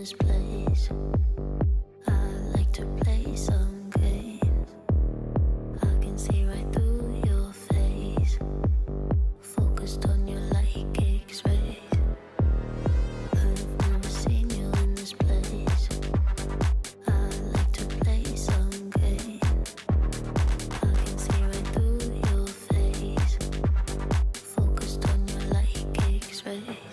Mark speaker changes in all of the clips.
Speaker 1: this place. I like to play some games. I can see right through your face, focused on you like X-rays. But I've never seen you in this place. I like to play some games. I can see right through your face, focused on you like X-rays.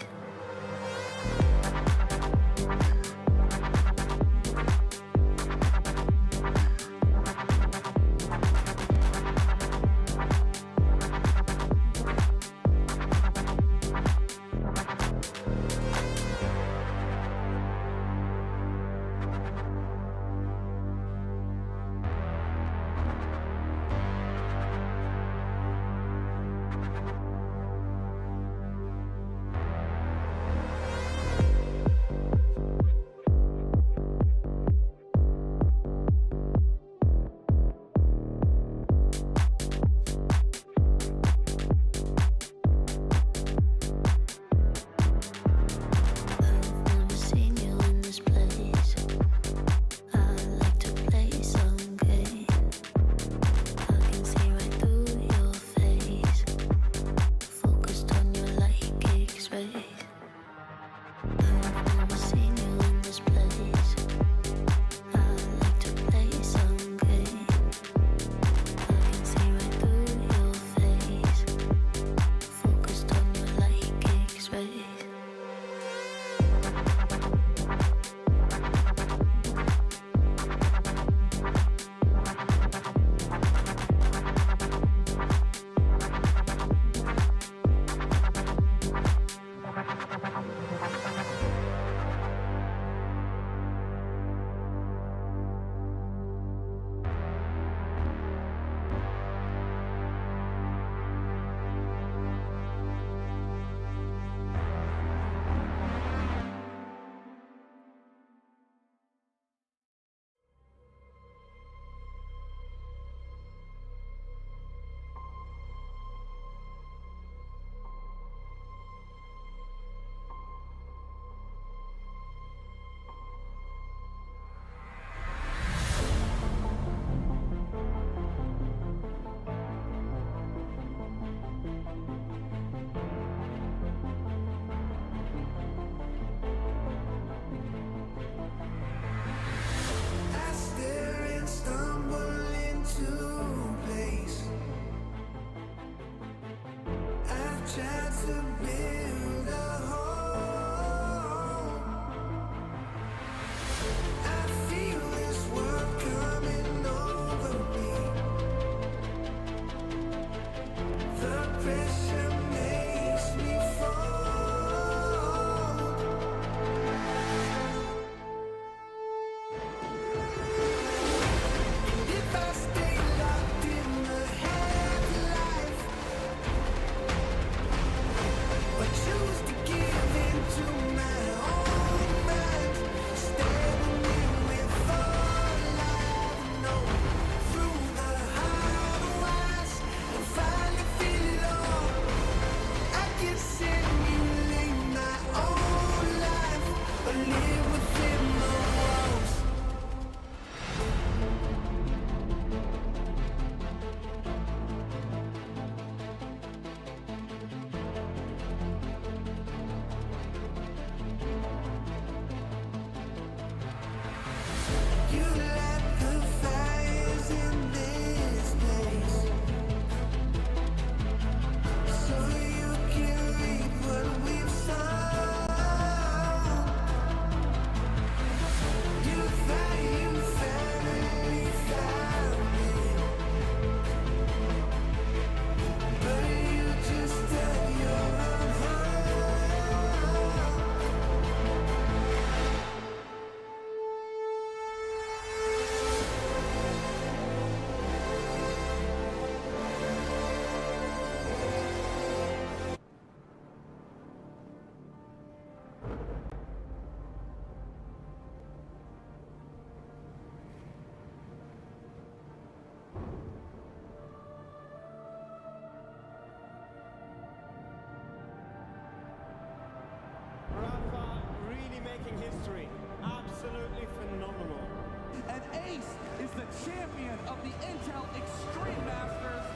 Speaker 2: Intel Extreme Masters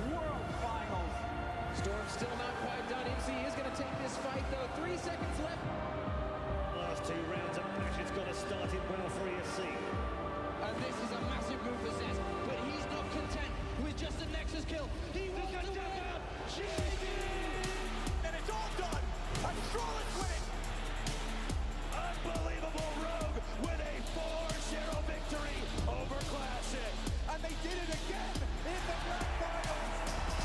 Speaker 2: World Finals.
Speaker 3: Storm still not quite done. MC is going to take this fight, though. 3 seconds left.
Speaker 4: Last 2 rounds of matches got to start it well for ESC.
Speaker 3: And this is a massive move for Zez, but he's not content with just a Nexus kill. He wants to win.
Speaker 2: And it's all done. A flawless win.
Speaker 4: Unbelievable Rogue with a 4-0 victory over Classic.
Speaker 2: And they did it again in the grand finals.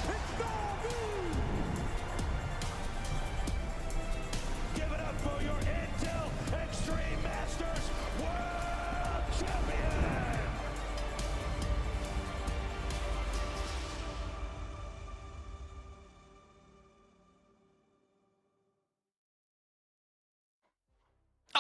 Speaker 2: It's Norby!
Speaker 4: Give it up for your Intel Extreme Masters World Champion!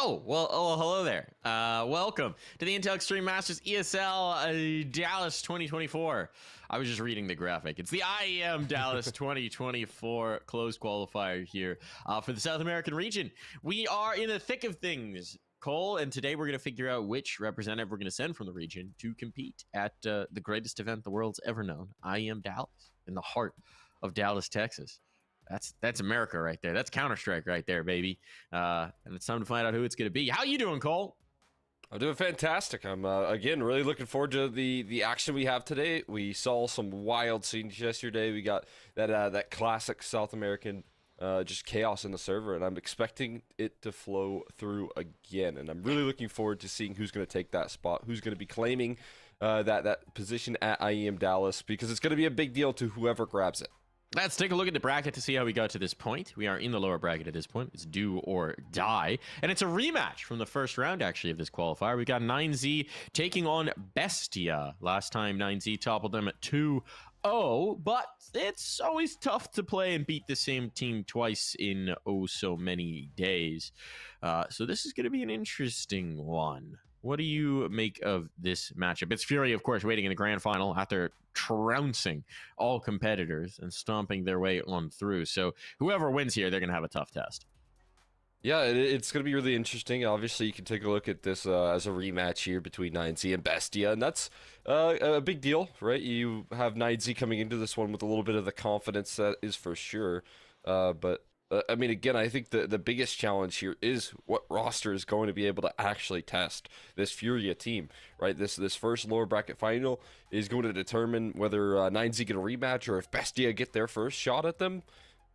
Speaker 5: Oh, hello there. Welcome to the Intel Extreme Masters ESL Dallas 2024. I was just reading the graphic. It's the IEM Dallas 2024 closed qualifier here for the South American region. We are in the thick of things, Cole, and today we're going to figure out which representative we're going to send from the region to compete at the greatest event the world's ever known, IEM Dallas, in the heart of Dallas, Texas. That's America right there. That's Counter-Strike right there, baby. And it's time to find out who it's going to be. How you doing, Cole?
Speaker 6: I'm doing fantastic. I'm, again, really looking forward to the action we have today. We saw some wild scenes yesterday. We got that classic South American just chaos in the server, and I'm expecting it to flow through again. And I'm really looking forward to seeing who's going to take that spot, who's going to be claiming that position at IEM Dallas, because it's going to be a big deal to whoever grabs it.
Speaker 5: Let's take a look at the bracket to see how we got to this point. We are in the lower bracket at this point. It's do or die. And it's a rematch from the first round, actually, of this qualifier. We got 9Z taking on Bestia. Last time, 9Z toppled them at 2-0. But it's always tough to play and beat the same team twice in so many days. So this is going to be an interesting one. What do you make of this matchup? It's Furia, of course, waiting in the grand final after trouncing all competitors and stomping their way on through. So whoever wins here, they're going to have a tough test.
Speaker 6: Yeah, it's going to be really interesting. Obviously, you can take a look at this as a rematch here between 9Z and Bestia, and that's a big deal, right? You have 9Z coming into this one with a little bit of the confidence, that is for sure. But I mean, again, I think the biggest challenge here is what roster is going to be able to actually test this Furia team, right? This first lower bracket final is going to determine whether 9Z get a rematch or if Bestia get their first shot at them.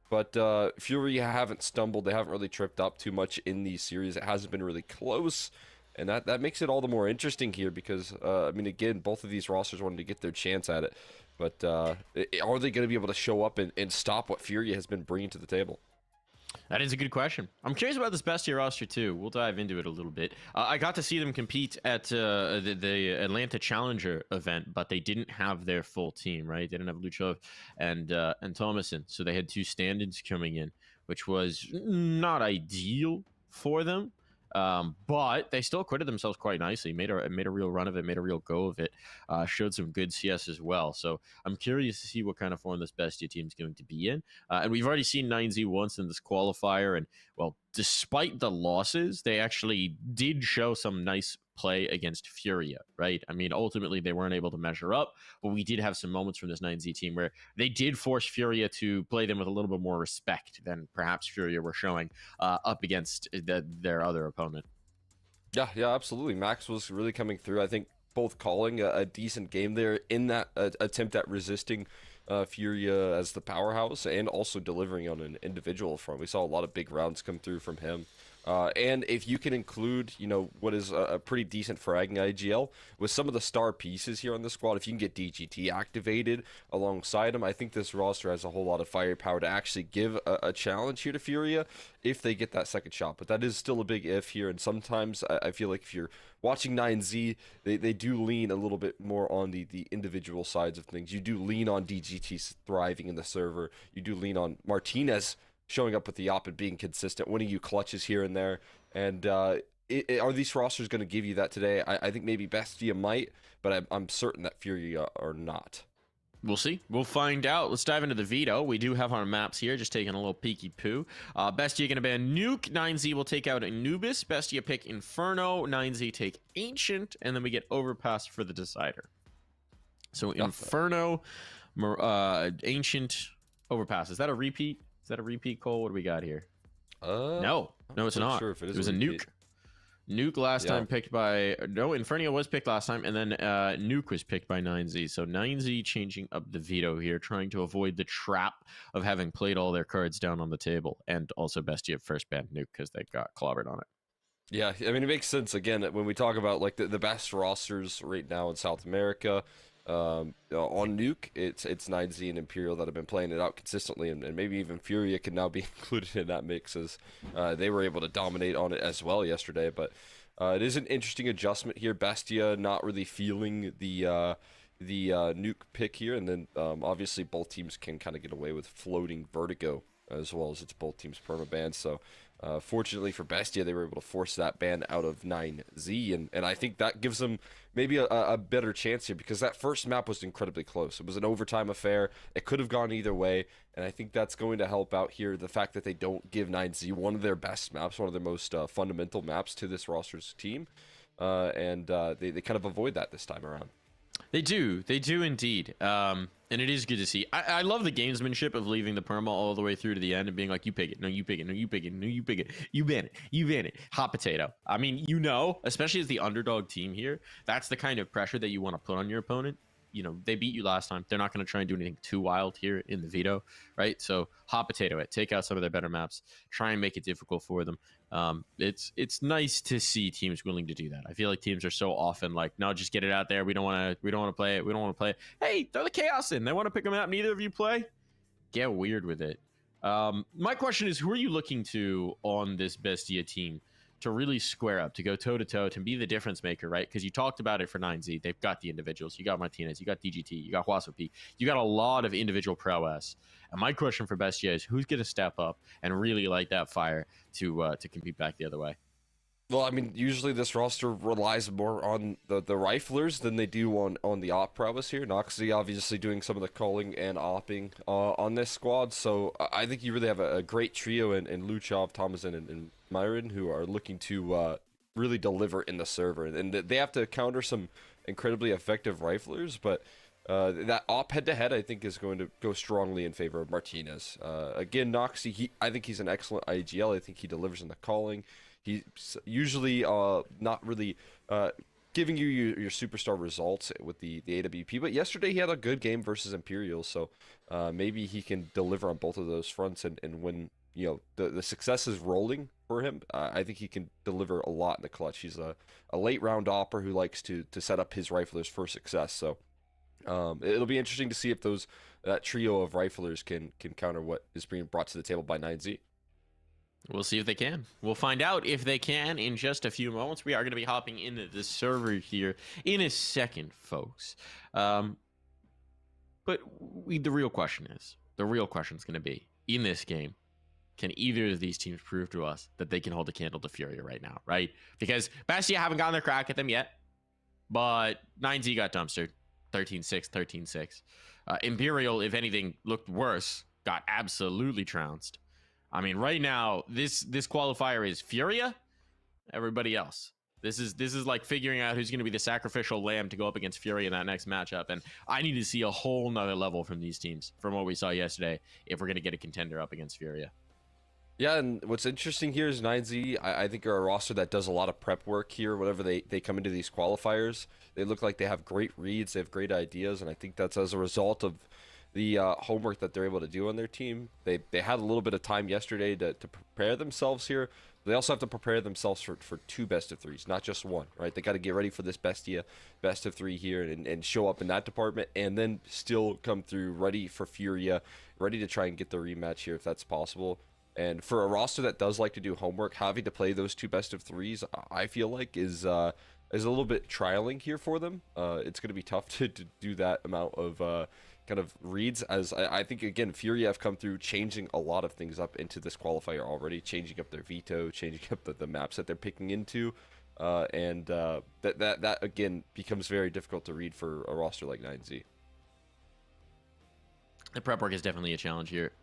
Speaker 6: But Furia haven't stumbled. They haven't really tripped up too much in these series. It hasn't been really close. And that makes it all the more interesting here because, I mean, again, both of these rosters wanted to get their chance at it. But are they going to be able to show up and stop what Furia has been bringing to the table?
Speaker 5: That is a good question. I'm curious about this Bestia roster, too. We'll dive into it a little bit. I got to see them compete at the Atlanta Challenger event, but they didn't have their full team, right? They didn't have Luchov and Thomason, so they had 2 stand-ins coming in, which was not ideal for them. But they still acquitted themselves quite nicely, made a real run of it, made a real go of it, showed some good CS as well. So I'm curious to see what kind of form this Bestia team is going to be in. And we've already seen 9Z once in this qualifier. And, well, despite the losses, they actually did show some nice play against Furia, right? I mean, ultimately, they weren't able to measure up, but we did have some moments from this 9Z team where they did force Furia to play them with a little bit more respect than perhaps Furia were showing up against their other opponent.
Speaker 6: Yeah, absolutely. Max was really coming through. I think both calling a decent game there in that attempt at resisting Furia as the powerhouse and also delivering on an individual front. We saw a lot of big rounds come through from him. And if you can include, you know, what is a pretty decent fragging IGL with some of the star pieces here on the squad, if you can get DGT activated alongside him, I think this roster has a whole lot of firepower to actually give a challenge here to Furia if they get that second shot. But that is still a big if here, and sometimes I feel like if you're watching 9Z, they do lean a little bit more on the individual sides of things. You do lean on DGT thriving in the server. You do lean on Martinez showing up with the op and being consistent, winning you clutches here and there. And are these rosters going to give you that today? I think maybe Bestia might, but I'm certain that Furia are not.
Speaker 5: We'll see. We'll find out. Let's dive into the veto. We do have our maps here, just taking a little peeky poo. Bestia going to ban Nuke. 9Z will take out Anubis. Bestia pick Inferno. 9Z take Ancient. And then we get Overpass for the Decider. So Inferno, Ancient, Overpass. Is that a repeat? Is that a repeat, Cole? What do we got here? No, it's not.
Speaker 6: Sure if it is
Speaker 5: It was a
Speaker 6: repeat.
Speaker 5: Nuke. Nuke last
Speaker 6: Yeah.
Speaker 5: time picked by Inferno was picked last time, and then Nuke was picked by 9Z. So 9Z changing up the veto here, trying to avoid the trap of having played all their cards down on the table, and also Bestia first banned Nuke because they got clobbered on it.
Speaker 6: Yeah, I mean, it makes sense again when we talk about like the best rosters right now in South America. On Nuke, it's 9Z and Imperial that have been playing it out consistently, and maybe even Furia can now be included in that mix as they were able to dominate on it as well yesterday. But it is an interesting adjustment here. Bestia not really feeling the Nuke pick here, and then obviously both teams can kind of get away with floating Vertigo as well as it's both teams permaban. So fortunately for Bestia, they were able to force that ban out of 9Z, and I think that gives them maybe a better chance here, because that first map was incredibly close. It was an overtime affair. It could have gone either way, and I think that's going to help out here, the fact that they don't give 9Z one of their best maps, one of their most fundamental maps to this roster's team, and they kind of avoid that this time around.
Speaker 5: They do indeed. And it is good to see. I love the gamesmanship of leaving the perma all the way through to the end and being like, you pick it, no, you pick it, no, you pick it, no, you pick it, you ban it, hot potato. I mean, especially as the underdog team here, that's the kind of pressure that you want to put on your opponent. They beat you last time. They're not going to try and do anything too wild here in the veto, right? So hot potato it, take out some of their better maps, try and make it difficult for them. It's nice to see teams willing to do that. I feel like teams are so often like, no, just get it out there. We don't want to play it. Hey, throw the chaos in. They want to pick a map neither of you play. Get weird with it. My question is, who are you looking to on this Bestia team to really square up, to go toe-to-toe, to be the difference maker, right? Because you talked about it for 9Z. They've got the individuals. You got Martinez. You got DGT. You got Huasopi. You got a lot of individual prowess. And my question for Bestia is, who's going to step up and really light that fire to compete back the other way?
Speaker 6: Well, I mean, usually this roster relies more on the riflers than they do on the op prowess here. Noxy obviously doing some of the calling and opping on this squad. So I think you really have a great trio in Luchov, Thomason, and Myron, who are looking to really deliver in the server. And they have to counter some incredibly effective riflers, but that op head-to-head, I think, is going to go strongly in favor of Martinez. Again, Noxy, I think he's an excellent IGL. I think he delivers in the calling. He's usually not really giving you your superstar results with the AWP, but yesterday he had a good game versus Imperial, so maybe he can deliver on both of those fronts, and when the success is rolling for him, I think he can deliver a lot in the clutch. He's a late round opper who likes to set up his riflers for success, so it'll be interesting to see if that trio of riflers can counter what is being brought to the table by 9Z.
Speaker 5: We'll see if they can. We'll find out if they can in just a few moments. We are going to be hopping into the server here in a second, folks. But the real question is going to be, in this game, can either of these teams prove to us that they can hold a candle to Furia right now, right? Because Bastia haven't gotten their crack at them yet, but 9Z got dumpstered. 13-6, 13-6. Imperial, if anything, looked worse, got absolutely trounced. I mean, right now, this qualifier is Furia, everybody else. This is like figuring out who's going to be the sacrificial lamb to go up against Furia in that next matchup. And I need to see a whole nother level from these teams from what we saw yesterday if we're going to get a contender up against Furia.
Speaker 6: Yeah, and what's interesting here is 9Z, I think, are a roster that does a lot of prep work here whenever they come into these qualifiers. They look like they have great reads, they have great ideas, and I think that's as a result of the homework that they're able to do on their team. They had a little bit of time yesterday to prepare themselves here. They also have to prepare themselves for two best of threes, not just one, right? They got to get ready for this Bestia best of three here and show up in that department, and then still come through ready for Furia, ready to try and get the rematch here if that's possible. And for a roster that does like to do homework, having to play those two best of threes, I feel like is a little bit trialing here for them. It's going to be tough to do that amount of kind of reads, as I think, again, Furia have come through changing a lot of things up into this qualifier already, changing up their veto, changing up the maps that they're picking into, and that again becomes very difficult to read for a roster like 9Z.
Speaker 5: The prep work is definitely a challenge here.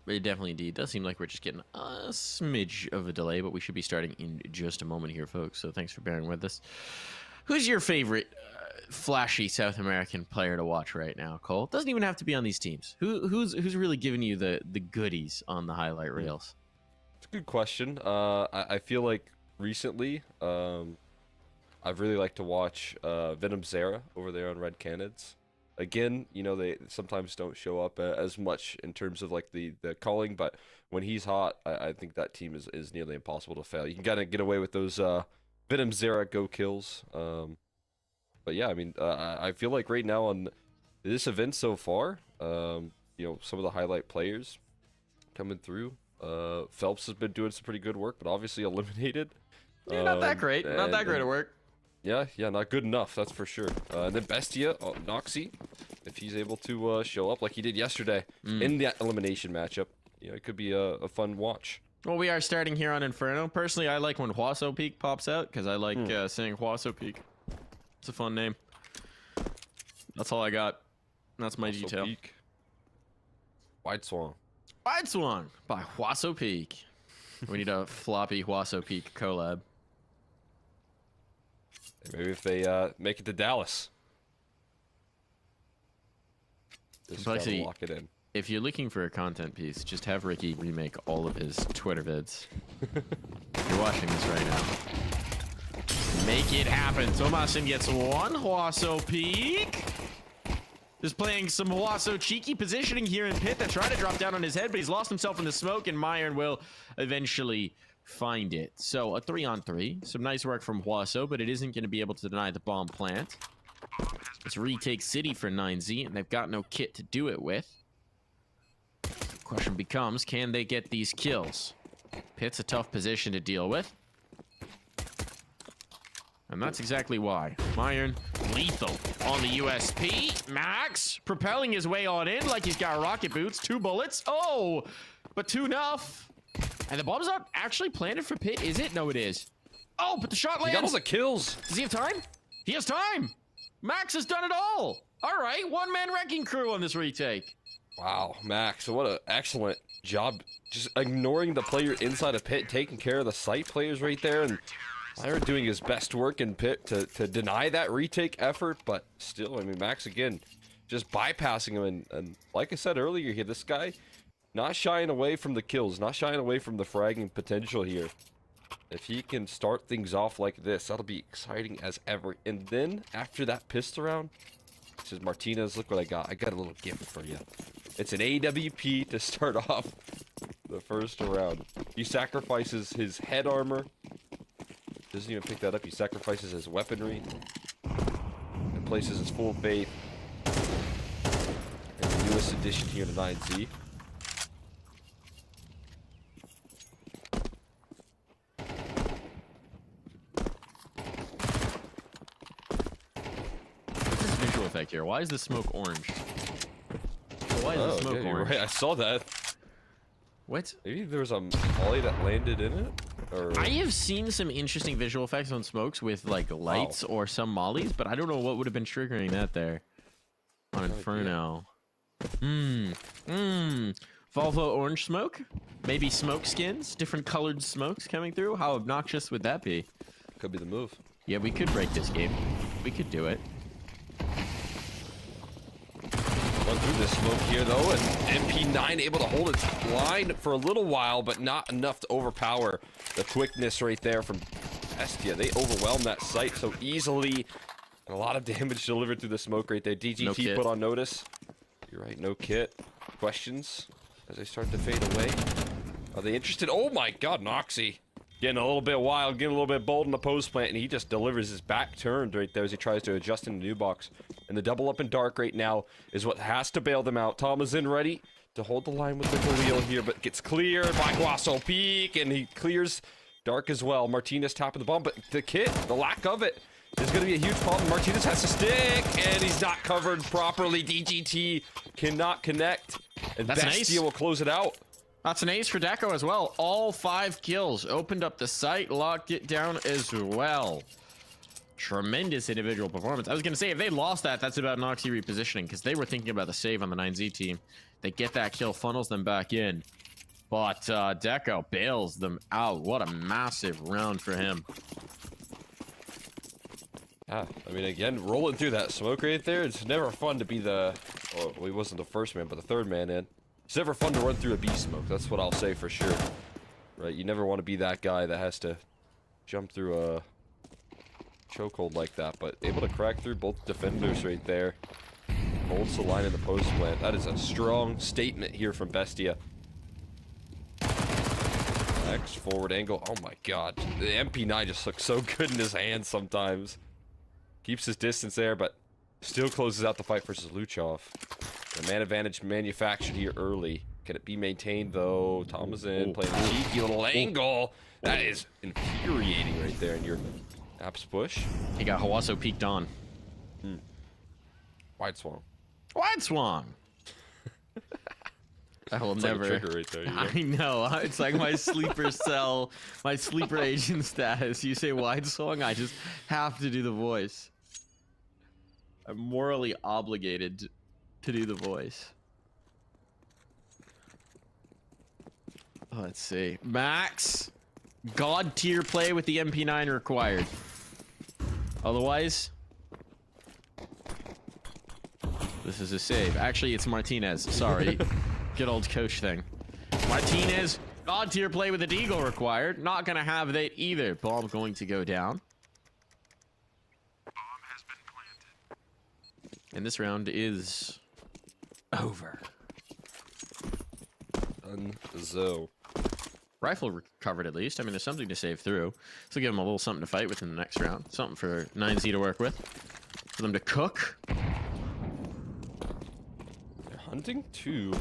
Speaker 5: It definitely indeed does seem like we're just getting a smidge of a delay, but we should be starting in just a moment here, folks. So thanks for bearing with us. Who's your favorite flashy South American player to watch right now, Cole? Doesn't even have to be on these teams. Who's really giving you the goodies on the highlight reels?
Speaker 6: It's a good question. I feel like recently, I've really liked to watch Venom Zera over there on Red Canids. Again, you know, they sometimes don't show up as much in terms of like the calling, but when he's hot, I think that team is nearly impossible to fail. You can kind of get away with those Venom Zera go kills. But yeah, I mean, I feel like right now on this event so far, you know, some of the highlight players coming through. Phelps has been doing some pretty good work, but obviously eliminated.
Speaker 5: Yeah, not that great. Not that great at work.
Speaker 6: Yeah, not good enough, that's for sure. And then Bestia, Noxy, if he's able to show up like he did yesterday in that elimination matchup, you know, it could be a fun watch.
Speaker 5: Well, we are starting here on Inferno. Personally, I like when Huaso Peak pops out because I like saying Huaso Peak. It's a fun name. That's all I got. That's my detail.
Speaker 6: Peak. Wide Swan.
Speaker 5: Wide Swan by Huaso Peak. We need a floppy Huaso Peak collab.
Speaker 6: Maybe if they make it to Dallas. Just gotta lock it in.
Speaker 5: If you're looking for a content piece, just have Ricky remake all of his Twitter vids. You're watching this right now. Make it happen. Tomasin gets one. Huaso Peak. Just playing some Huaso cheeky positioning here in pit. That tried to drop down on his head, but he's lost himself in the smoke, and Myron will eventually find it. So a 3-on-3. Some nice work from Huaso, but it isn't going to be able to deny the bomb plant. It's retake City for 9Z, and they've got no kit to do it with. The question becomes, can they get these kills? Pit's a tough position to deal with. And that's exactly why. Myron, lethal on the USP. Max, propelling his way on in like he's got rocket boots. 2 bullets. Oh, but 2 enough. And the bomb's not actually planted for Pit, is it? No, it is. Oh, but the shot lands.
Speaker 6: He got all the kills.
Speaker 5: Does he have time? He has time. Max has done it all. All right, one-man wrecking crew on this retake.
Speaker 6: Wow, Max, what an excellent job. Just ignoring the player inside of Pit, taking care of the site players right there, and Myron doing his best work in Pit to deny that retake effort, but still, I mean, Max, again, just bypassing him, and like I said earlier here, this guy not shying away from the kills, not shying away from the fragging potential here. If he can start things off like this, that'll be exciting as ever. And then, after that pistol round, he says, Martinez, look what I got. I got a little gift for you. It's an AWP to start off the first round. He sacrifices his head armor. Doesn't even pick that up. He sacrifices his weaponry. And places his full faith in the newest addition here to 9Z.
Speaker 5: Visual effect here. Why is the smoke orange? Why is the smoke
Speaker 6: yeah,
Speaker 5: orange?
Speaker 6: right. I saw that.
Speaker 5: What?
Speaker 6: Maybe there was a molly that landed in it? Or...
Speaker 5: I have seen some interesting visual effects on smokes with like lights or some mollies, but I don't know what would have been triggering that there on Inferno. Volvo orange smoke? Maybe smoke skins? Different colored smokes coming through? How obnoxious would that be?
Speaker 6: Could be the move.
Speaker 5: Yeah, we could break this game. We could do it.
Speaker 6: Run through this smoke here though, and MP9 able to hold its line for a little while, but not enough to overpower the quickness right there from Bestia. They overwhelm that site so easily, and a lot of damage delivered through the smoke right there. DGT
Speaker 5: No
Speaker 6: put on notice. You're right, no kit. Questions as they start to fade away. Are they interested? Oh my god, Noxy. Getting a little bit wild, getting a little bit bold in the post plant, and he just delivers his back turned right there as he tries to adjust in the new box. And the double up in dark right now is what has to bail them out. Tom is in ready to hold the line with the wheel here, but gets cleared by Huaso Peak, and he clears dark as well. Martinez tapping the bomb, but the kit, the lack of it, is going to be a huge problem. Martinez has to stick, and he's not covered properly. DGT cannot connect, and
Speaker 5: That's an ace.
Speaker 6: Bestia will close it out.
Speaker 5: That's an ace for Deco as well. All 5 kills. Opened up the site, locked it down as well. Tremendous individual performance. I was going to say, if they lost that, that's about Noxy repositioning, because they were thinking about the save on the 9Z team. They get that kill, funnels them back in. But Deco bails them out. What a massive round for him.
Speaker 6: I mean, again, rolling through that smoke right there, it's never fun to be the... Well, he wasn't the first man, but the third man in. It's never fun to run through a B smoke, that's what I'll say for sure. Right, you never want to be that guy that has to jump through a chokehold like that, but able to crack through both defenders right there. Holds the line in the post plant. That is a strong statement here from Bestia. Next forward angle. Oh my god. The MP9 just looks so good in his hands sometimes. Keeps his distance there, but still closes out the fight versus Luchov. The man advantage manufactured here early. Can it be maintained though? Thomas in, playing a cheeky little angle. That is infuriating right there in your Apps push.
Speaker 5: He got Hawasso peeked on.
Speaker 6: Wide swung.
Speaker 5: Wide swung! I will
Speaker 6: It's
Speaker 5: never.
Speaker 6: like a trigger right there. You know?
Speaker 5: I know. It's like my sleeper cell, my sleeper agent status. You say wide swung, I just have to do the voice. I'm morally obligated to do the voice. Let's see. Max, God tier play with the MP9 required. Otherwise, this is a save. Actually, it's Martinez. Sorry. Good old coach thing. Martinez, God tier play with the Deagle required. Not gonna have that either. Bomb going to go down. And this round is over.
Speaker 6: So.
Speaker 5: Rifle recovered at least. I mean, there's something to save through. So give them a little something to fight with in the next round. Something for 9Z to work with. For them to cook.
Speaker 6: They're hunting too.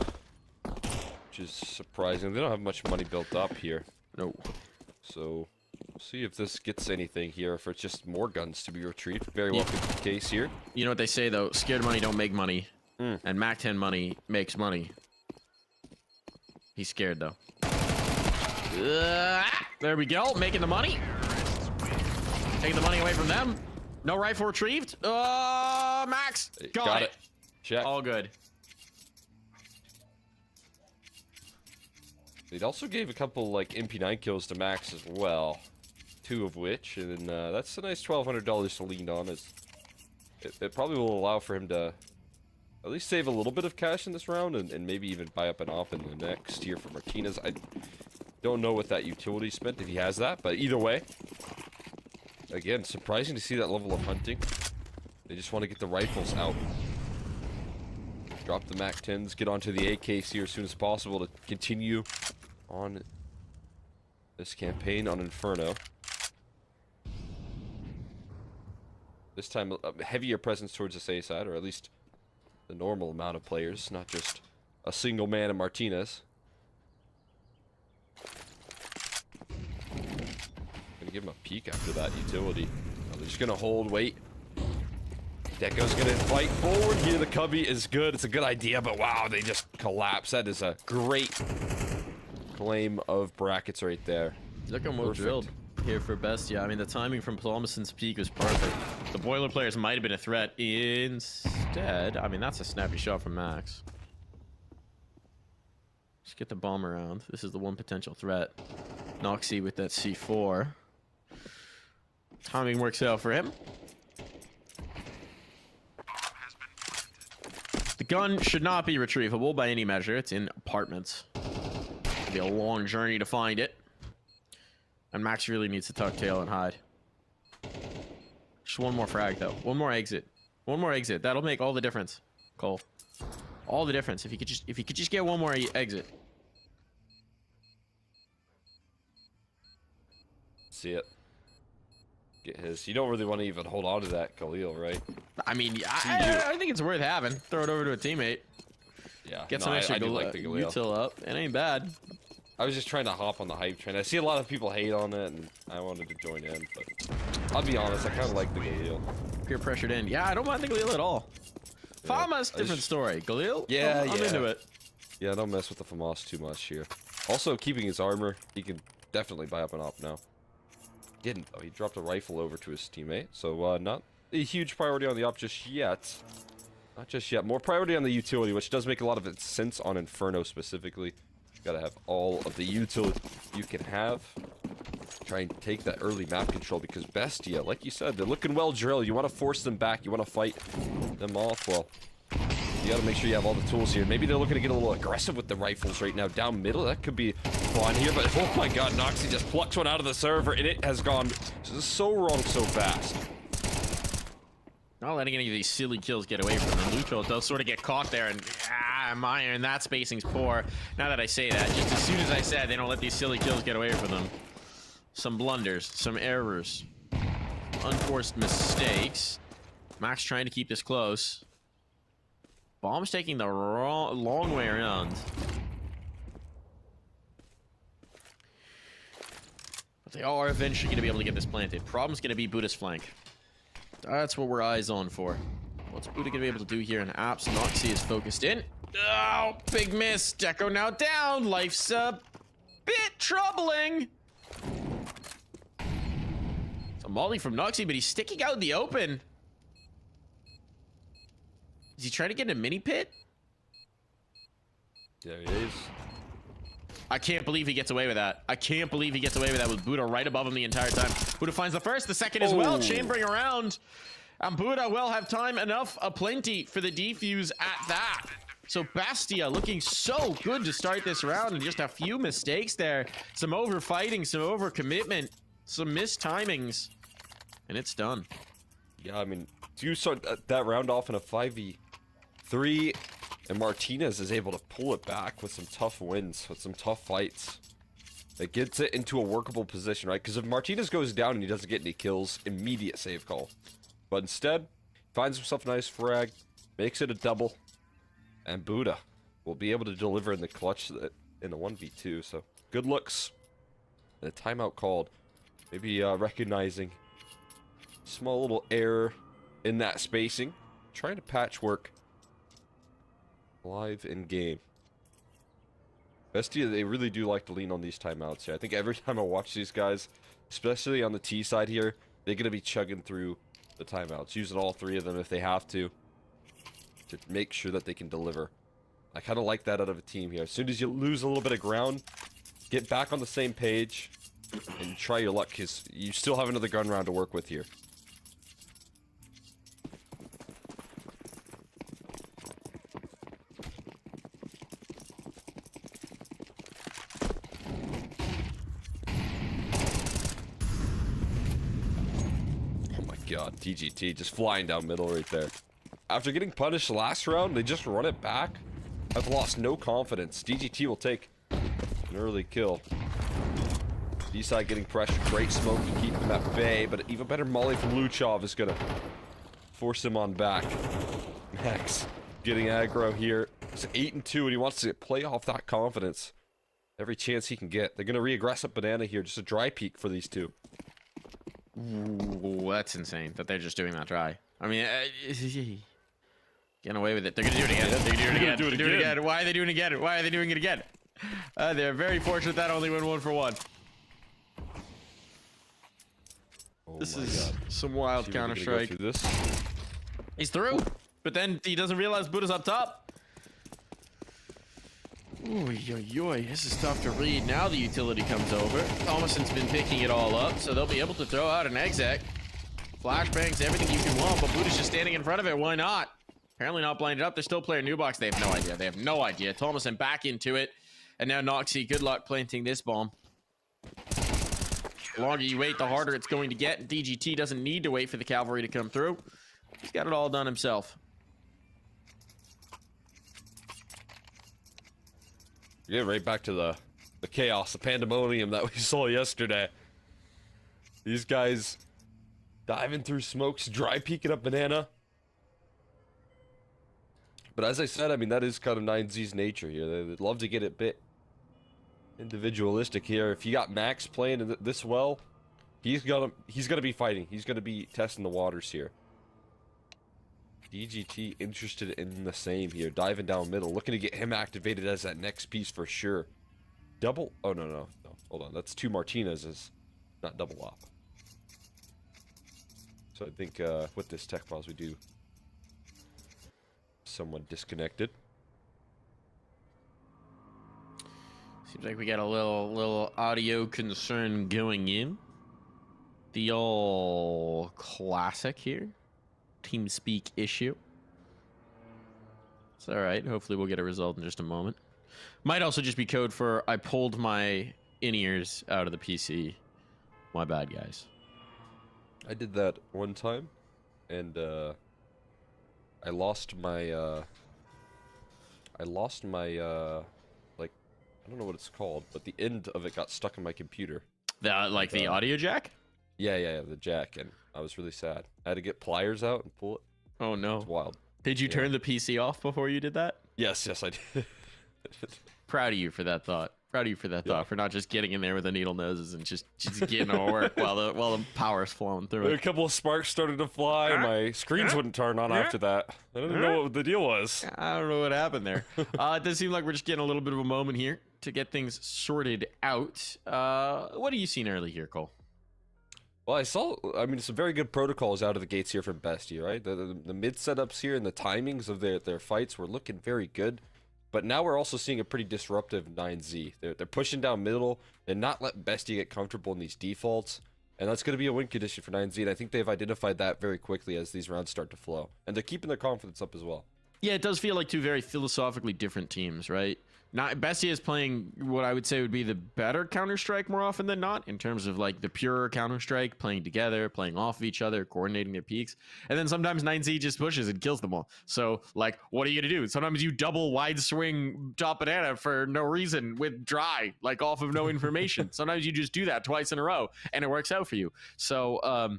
Speaker 6: Which is surprising. They don't have much money built up here.
Speaker 5: No.
Speaker 6: So, we'll see if this gets anything here. If it's just more guns to be retrieved. Very well could be the case here.
Speaker 5: You know what they say, though? Scared money don't make money. And Mac 10 money makes money. He's scared, though. There we go. Making the money. Taking the money away from them. No rifle retrieved. Max. Got it.
Speaker 6: Check.
Speaker 5: All good.
Speaker 6: They also gave a couple, like, MP9 kills to Max as well. 2 of which. And that's a nice $1,200 to lean on. It probably will allow for him to at least save a little bit of cash in this round. And maybe even buy up an op in the next here for Martinez. I don't know what that utility spent, if he has that. But either way. Again, surprising to see that level of hunting. They just want to get the rifles out. Drop the Mac 10s, get onto the AKs here as soon as possible to continue on this campaign on Inferno. This time, a heavier presence towards the safe side, or at least the normal amount of players, not just a single man in Martinez. Gonna give him a peek after that utility. Oh, they're just gonna hold, wait. Deco's gonna fight forward here. The cubby is good. It's a good idea, but wow, they just collapse. That is a great claim of brackets right there.
Speaker 5: Looking well drilled here for Bestia. I mean, the timing from Plomison's peak was perfect. The boiler players might have been a threat. Instead, I mean, that's a snappy shot from Max. Just get the bomb around. This is the one potential threat. Noxy with that C4. Timing works out for him. The gun should not be retrievable by any measure. It's in apartments. It'll be a long journey to find it. And Max really needs to tuck tail and hide. Just one more frag, though. One more exit. One more exit. That'll make all the difference, Cole. All the difference. If you could just get one more exit.
Speaker 6: See it. Get his. You don't really want to even hold on to that, Khalil, right?
Speaker 5: I mean, I think it's worth having. Throw it over to a teammate.
Speaker 6: Yeah.
Speaker 5: Get some extra
Speaker 6: I do like the Khalil.
Speaker 5: util up. It ain't bad.
Speaker 6: I was just trying to hop on the hype train. I see a lot of people hate on it, and I wanted to join in, but I'll be honest, I kind of like the Galil.
Speaker 5: Peer pressured in. Yeah, I don't mind the Galil at all.
Speaker 6: Yeah,
Speaker 5: Famas, different story. Galil?
Speaker 6: Yeah,
Speaker 5: I'm into it.
Speaker 6: Yeah, don't mess with the Famas too much here. Also, keeping his armor, he can definitely buy up an op now. Didn't, though. He dropped a rifle over to his teammate, so not a huge priority on the op just yet. Not just yet. More priority on the utility, which does make a lot of sense on Inferno specifically. Gotta have all of the utility you can have. try and take that early map control, because Bestia, like you said, they're looking well drilled. You want to force them back. You want to fight them off. Well, you got to make sure you have all the tools here. Maybe they're looking to get a little aggressive with the rifles right now down middle. That could be fun here, but oh my god, Noxy just plucks one out of the server, and it has gone so wrong so fast.
Speaker 5: Not letting any of these silly kills get away from them. Lucho does sort of get caught there, and Meyer, and that spacing's poor. Now that I say that, just as soon as I said, they don't let these silly kills get away from them. Some blunders, some errors, unforced mistakes. Max trying to keep this close. Bomb's taking the long way around. But they are eventually going to be able to get this planted. Problem's going to be Buddha's flank. That's what we're eyes on for. What's Buddha going to be able to do here? And Apps, Noxy is focused in. Oh, big miss. Deco now down. Life's a bit troubling. It's a molly from Noxy, but he's sticking out in the open. Is he trying to get in a mini pit?
Speaker 6: There he is.
Speaker 5: I can't believe he gets away with that. I can't believe he gets away with that with Buddha right above him the entire time. Buddha finds the first, the second as well, chambering around. And Buddha will have time enough, aplenty for the defuse at that. So Bestia looking so good to start this round, and just a few mistakes there. Some overfighting, some overcommitment, some missed timings, and it's done.
Speaker 6: Yeah, I mean, you saw that round off in a 5v3, and Martinez is able to pull it back with some tough wins, with some tough fights. It gets it into a workable position, right? Because if Martinez goes down and he doesn't get any kills, immediate save call. But instead, finds himself a nice frag, makes it a double, and Buddha will be able to deliver in the clutch in the 1v2. So good looks. And a timeout called. Maybe recognizing small little error in that spacing. Trying to patchwork live in game. Bestia, they really do like to lean on these timeouts here. I think every time I watch these guys, especially on the T side here, they're going to be chugging through the timeouts, using all three of them if they have to make sure that they can deliver. I kind of like that out of a team here. As soon as you lose a little bit of ground, get back on the same page and try your luck, because you still have another gun round to work with here. God, TGT just flying down middle right there. After getting punished last round, they just run it back. I've lost no confidence. DGT will take an early kill. D-side getting pressure. Great smoke to keep him at bay, but even better molly from Luchov is gonna force him on back. Max getting aggro here. It's 8-2, and he wants to play off that confidence every chance he can get. They're gonna re-aggressive banana here. Just a dry peek for these two.
Speaker 5: Ooh, that's insane that they're just doing that try. I mean, getting away with it. They're gonna do it again. They're gonna do it again. Why are they doing it again? Why are they doing it again? They're very fortunate that only went 1-for-1.
Speaker 6: Oh
Speaker 5: this
Speaker 6: my
Speaker 5: is
Speaker 6: God.
Speaker 5: Some wild Counter-Strike. He's through, but then he doesn't realize Buddha's up top. Ooh, this is tough to read. Now the utility comes over. Thomason's been picking it all up, so they'll be able to throw out an exec. Flashbangs, everything you can want, but Buddha's just standing in front of it. Why not? Apparently not blinded up. They're still playing new box. They have no idea. They have no idea. Thomason back into it. And now Noxy, good luck planting this bomb. The longer you wait, the harder it's going to get. DGT doesn't need to wait for the cavalry to come through. He's got it all done himself.
Speaker 6: Yeah, right back to the chaos, the pandemonium that we saw yesterday. These guys diving through smokes, dry peeking up banana. But as I said, I mean, that is kind of 9Z's nature here. They'd love to get it a bit individualistic here. If you got Max playing this well, he's gonna be fighting. He's gonna be testing the waters here. DGT interested in the same here, diving down middle, looking to get him activated as that next piece for sure. Double, oh no, hold on, that's two Martinez's, not double up. So I think with this tech pause we do somewhat disconnected.
Speaker 5: Seems like we got a little audio concern going in. The old classic here. TeamSpeak issue. It's all right. Hopefully we'll get a result in just a moment. Might also just be code for I pulled my in-ears out of the PC. My bad, guys.
Speaker 6: I did that one time, and I lost my like, I don't know what it's called, but the end of it got stuck in my computer.
Speaker 5: The audio jack?
Speaker 6: Yeah, the jack, and I was really sad. I had to get pliers out and pull it.
Speaker 5: Oh no.
Speaker 6: It's wild.
Speaker 5: Did you
Speaker 6: Yeah.
Speaker 5: turn the PC off before you did that?
Speaker 6: Yes, I did.
Speaker 5: Proud of you for that thought. Proud of you for that
Speaker 6: Yeah.
Speaker 5: thought, for not just getting in there with the needle noses and just getting it all work while the power's flowing through
Speaker 6: A
Speaker 5: it.
Speaker 6: couple of sparks started to fly, and my screens wouldn't turn on after that. I didn't know what the deal was.
Speaker 5: I don't know what happened there. It does seem like we're just getting a little bit of a moment here to get things sorted out. What have you seen early here, Cole?
Speaker 6: Well, I mean, some very good protocols out of the gates here from Bestie, right? The mid setups here and the timings of their fights were looking very good. But now we're also seeing a pretty disruptive 9Z. They're pushing down middle and not let Bestie get comfortable in these defaults. And that's going to be a win condition for 9Z. And I think they've identified that very quickly as these rounds start to flow. And they're keeping their confidence up as well.
Speaker 5: Yeah, it does feel like two very philosophically different teams, right? Not Bestie is playing what I would say would be the better Counter-Strike more often than not, in terms of like the pure Counter-Strike, playing together, playing off of each other, coordinating their peaks. And then sometimes 9Z just pushes and kills them all. So like, what are you gonna do? Sometimes you double wide swing top banana for no reason with dry, like off of no information. Sometimes you just do that twice in a row and it works out for you. So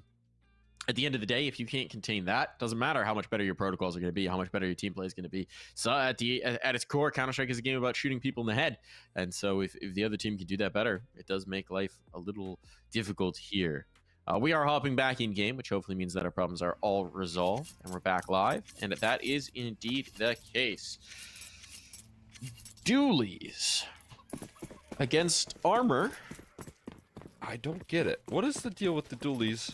Speaker 5: at the end of the day, if you can't contain that, doesn't matter how much better your protocols are going to be, how much better your team play is going to be. So at its core, Counter-Strike is a game about shooting people in the head. And so if the other team can do that better, it does make life a little difficult here. We are hopping back in game, which hopefully means that our problems are all resolved and we're back live. And that is indeed the case. Dualies against Armor.
Speaker 6: I don't get it. What is the deal with the dualies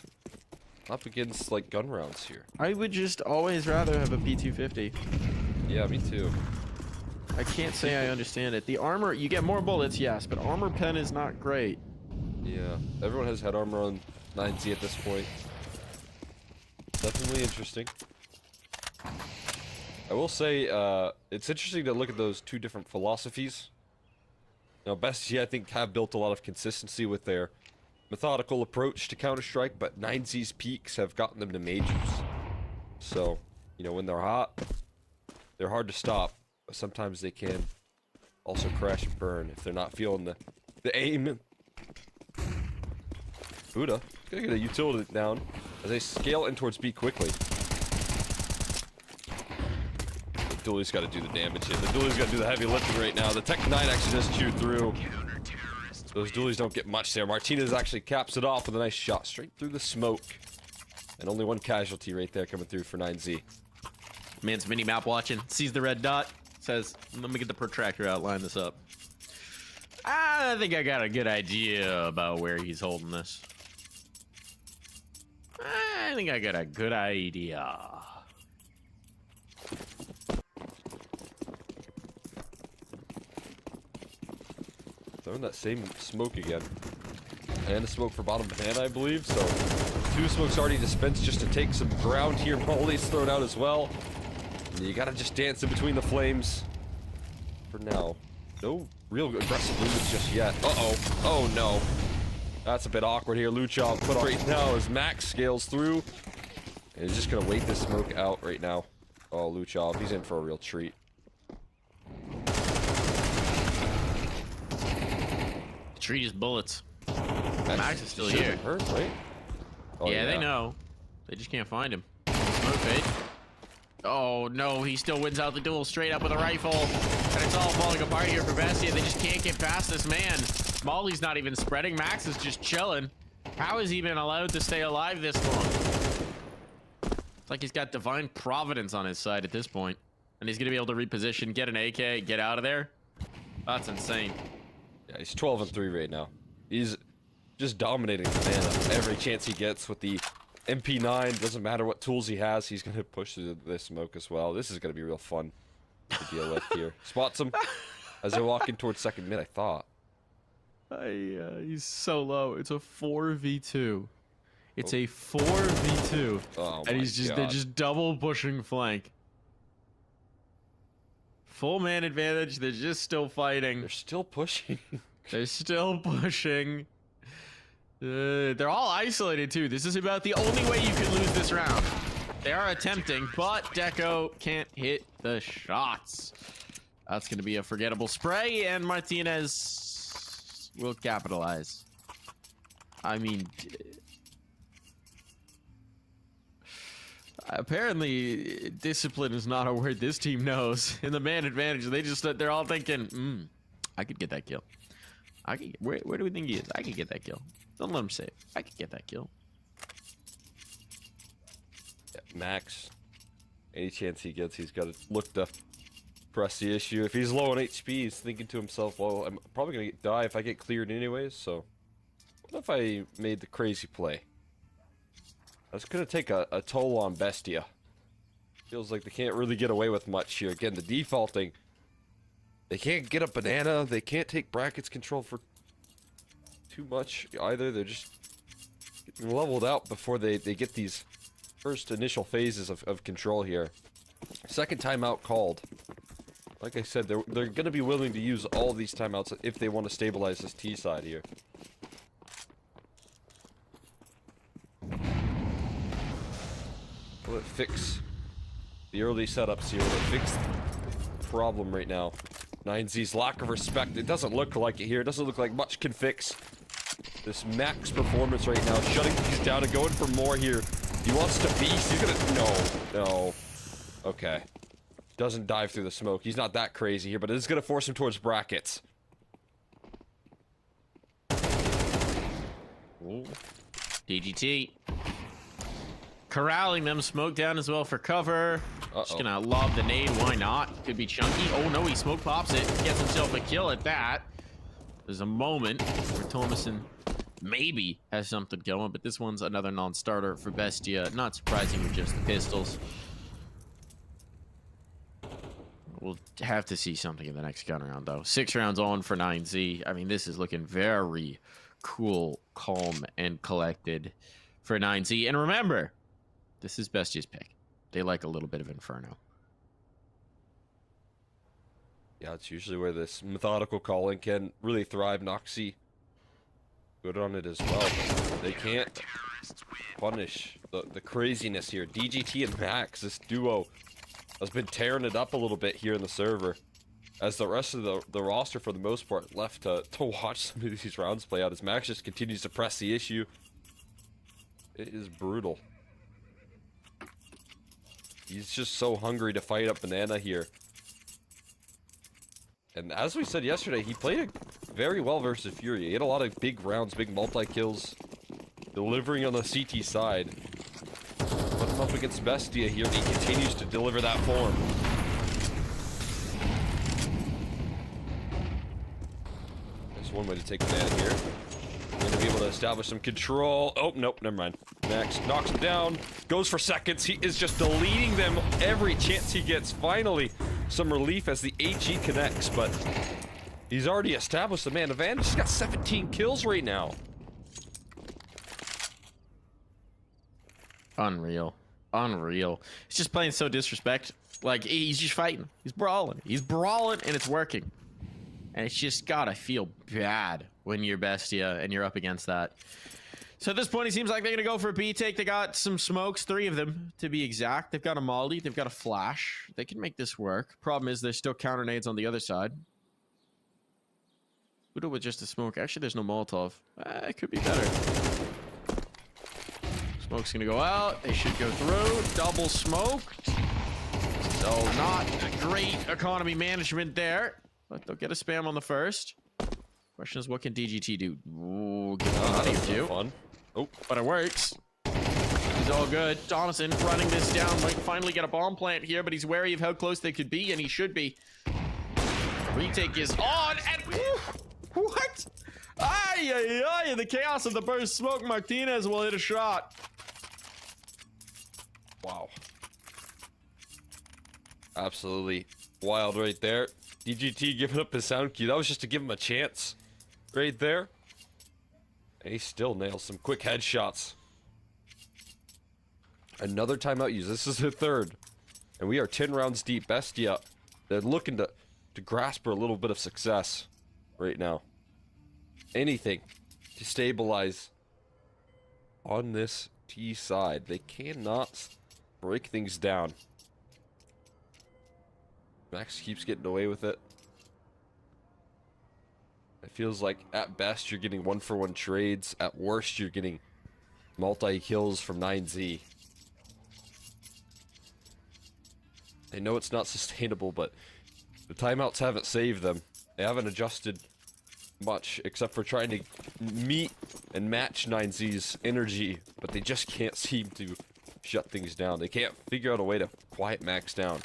Speaker 6: up against like gun rounds here?
Speaker 5: I would just always rather have a P250.
Speaker 6: Yeah, me too.
Speaker 5: I can't say I understand it. The armor, you get more bullets, yes, but armor pen is not great.
Speaker 6: Yeah, everyone has head armor on 9Z at this point. Definitely interesting. I will say, it's interesting to look at those two different philosophies. Now, Bestie, I think, have built a lot of consistency with their methodical approach to Counter-Strike, but 9Z's peaks have gotten them to majors. So, you know, when they're hot, they're hard to stop, but sometimes they can also crash and burn if they're not feeling the aim. Buddha, gonna get a utility down as they scale in towards B quickly. The duelie's got to do the damage here. The duelie's got to do the heavy lifting right now. The Tech 9 actually just chewed through. Those dualies don't get much there. Martinez actually caps it off with a nice shot straight through the smoke. And only one casualty right there coming through for 9Z.
Speaker 5: Man's mini-map watching, sees the red dot, says, let me get the protractor out, line this up. I think I got a good idea about where he's holding this. I think I got a good idea.
Speaker 6: Throwing that same smoke again. And a smoke for bottom banana, I believe. So, two smokes already dispensed just to take some ground here. Molly's thrown out as well. And you gotta just dance in between the flames. For now. No real aggressive movements just yet. Uh-oh. Oh, no. That's a bit awkward here. Luchov put on right now as Max scales through. And he's just gonna wait this smoke out right now. Oh, Luchov, he's in for a real treat.
Speaker 5: Treat his bullets. Max is still
Speaker 6: should've
Speaker 5: here.
Speaker 6: been hurt, right? Oh,
Speaker 5: yeah, they know. They just can't find him. Smoke fade. Oh no, he still wins out the duel straight up with a rifle. And it's all falling apart here for Bestia. They just can't get past this man. Molly's not even spreading. Max is just chilling. How has he been allowed to stay alive this long? It's like he's got divine providence on his side at this point. And he's gonna be able to reposition, get an AK, get out of there. That's insane.
Speaker 6: Yeah, he's 12-3 right now. He's just dominating the banana every chance he gets with the MP9. Doesn't matter what tools he has, he's gonna push through the smoke as well. This is gonna be real fun to deal with here. Spots him as they're walking towards second mid, I thought.
Speaker 5: He's so low. It's a 4v2. It's a 4v2.
Speaker 6: Oh
Speaker 5: And
Speaker 6: my
Speaker 5: they're
Speaker 6: God.
Speaker 5: just double pushing flank. Full man advantage. They're just still fighting.
Speaker 6: They're still pushing.
Speaker 5: They're still pushing. They're all isolated too. This is about the only way you could lose this round. They are attempting, but Deco can't hit the shots. That's going to be a forgettable spray, and Martinez will capitalize. I mean, apparently discipline is not a word this team knows. In the man advantage, they're all thinking, I could get that kill. Where do we think he is? I could get that kill. Don't let him say it. I could get that kill.
Speaker 6: Yeah, Max, any chance he gets, he's got to look to press the issue. If he's low on HP, he's thinking to himself, well, I'm probably going to die if I get cleared anyways, so what if I made the crazy play? That's going to take a toll on Bestia. Feels like they can't really get away with much here. Again, the defaulting. They can't get a banana. They can't take brackets control for too much either. They're just getting leveled out before they get these first initial phases of control here. Second timeout called. Like I said, they're going to be willing to use all these timeouts if they want to stabilize this T side here. Will it fix the early setups here? Will it fix the problem right now? 9Z's lack of respect. It doesn't look like it here. It doesn't look like much can fix this Max performance right now. Shutting things down and going for more here. He wants to beast. He's gonna... No. Okay. Doesn't dive through the smoke. He's not that crazy here, but it is gonna force him towards brackets.
Speaker 5: Ooh. DGT. Corralling them. Smoke down as well for cover. Just gonna lob the nade. Why not? Could be chunky. Oh no, he smoke pops it. Gets himself a kill at that. There's a moment where Thomason maybe has something going, but this one's another non-starter for Bestia. Not surprising with just the pistols. We'll have to see something in the next gun round, though. 6 rounds on for 9Z. I mean, this is looking very cool, calm, and collected for 9Z. And remember, this is Bestia's pick. They like a little bit of Inferno.
Speaker 6: Yeah, it's usually where this methodical calling can really thrive. Noxy good on it as well, but they can't punish the craziness here. DGT and Max, this duo, has been tearing it up a little bit here in the server, as the rest of the roster, for the most part, left to watch some of these rounds play out, as Max just continues to press the issue. It is brutal. He's just so hungry to fight up Banana here. And as we said yesterday, he played it very well versus Furia. He had a lot of big rounds, big multi-kills, delivering on the CT side. Put him up against Bestia here, and he continues to deliver that form. There's one way to take Banana here. Going to be able to establish some control. Oh, nope, never mind. Max knocks him down, goes for seconds. He is just deleting them every chance he gets. Finally, some relief as the HE connects, but he's already established the man advantage. He's got 17 kills right now.
Speaker 5: Unreal. Unreal. He's just playing so disrespect. Like, he's just fighting. He's brawling. He's brawling, and it's working. And it's just gotta feel bad when you're Bestia and you're up against that. So at this point, it seems like they're gonna go for a B take. They got some smokes, 3 of them to be exact. They've got a molly, they've got a flash. They can make this work. Problem is, there's still counter nades on the other side. Udo with just a smoke. Actually, there's no Molotov. It could be better. Smoke's gonna go out. They should go through. Double smoked. So not a great economy management there. But they'll get a spam on the first. Question is, what can DGT do? Ooh, get out of here,
Speaker 6: Fun. Oh,
Speaker 5: but it works. It's all good. Thomason running this down. Might finally get a bomb plant here, but he's wary of how close they could be, and he should be. Retake is on, and what? Ay, ay, ay. In the chaos of the burst smoke, Martinez will hit a shot.
Speaker 6: wow. Absolutely wild right there. DGT giving up his sound cue. That was just to give him a chance right there. And he still nails some quick headshots. Another timeout use. This is the third. And we are 10 rounds deep. Bestia, they're looking to grasp for a little bit of success right now. Anything to stabilize on this T side. They cannot break things down. Max keeps getting away with it. It feels like at best you're getting 1-for-1 trades. At worst you're getting multi-kills from 9Z. They know it's not sustainable, but the timeouts haven't saved them. They haven't adjusted much, except for trying to meet and match 9Z's energy, but they just can't seem to shut things down. They can't figure out a way to quiet Max down.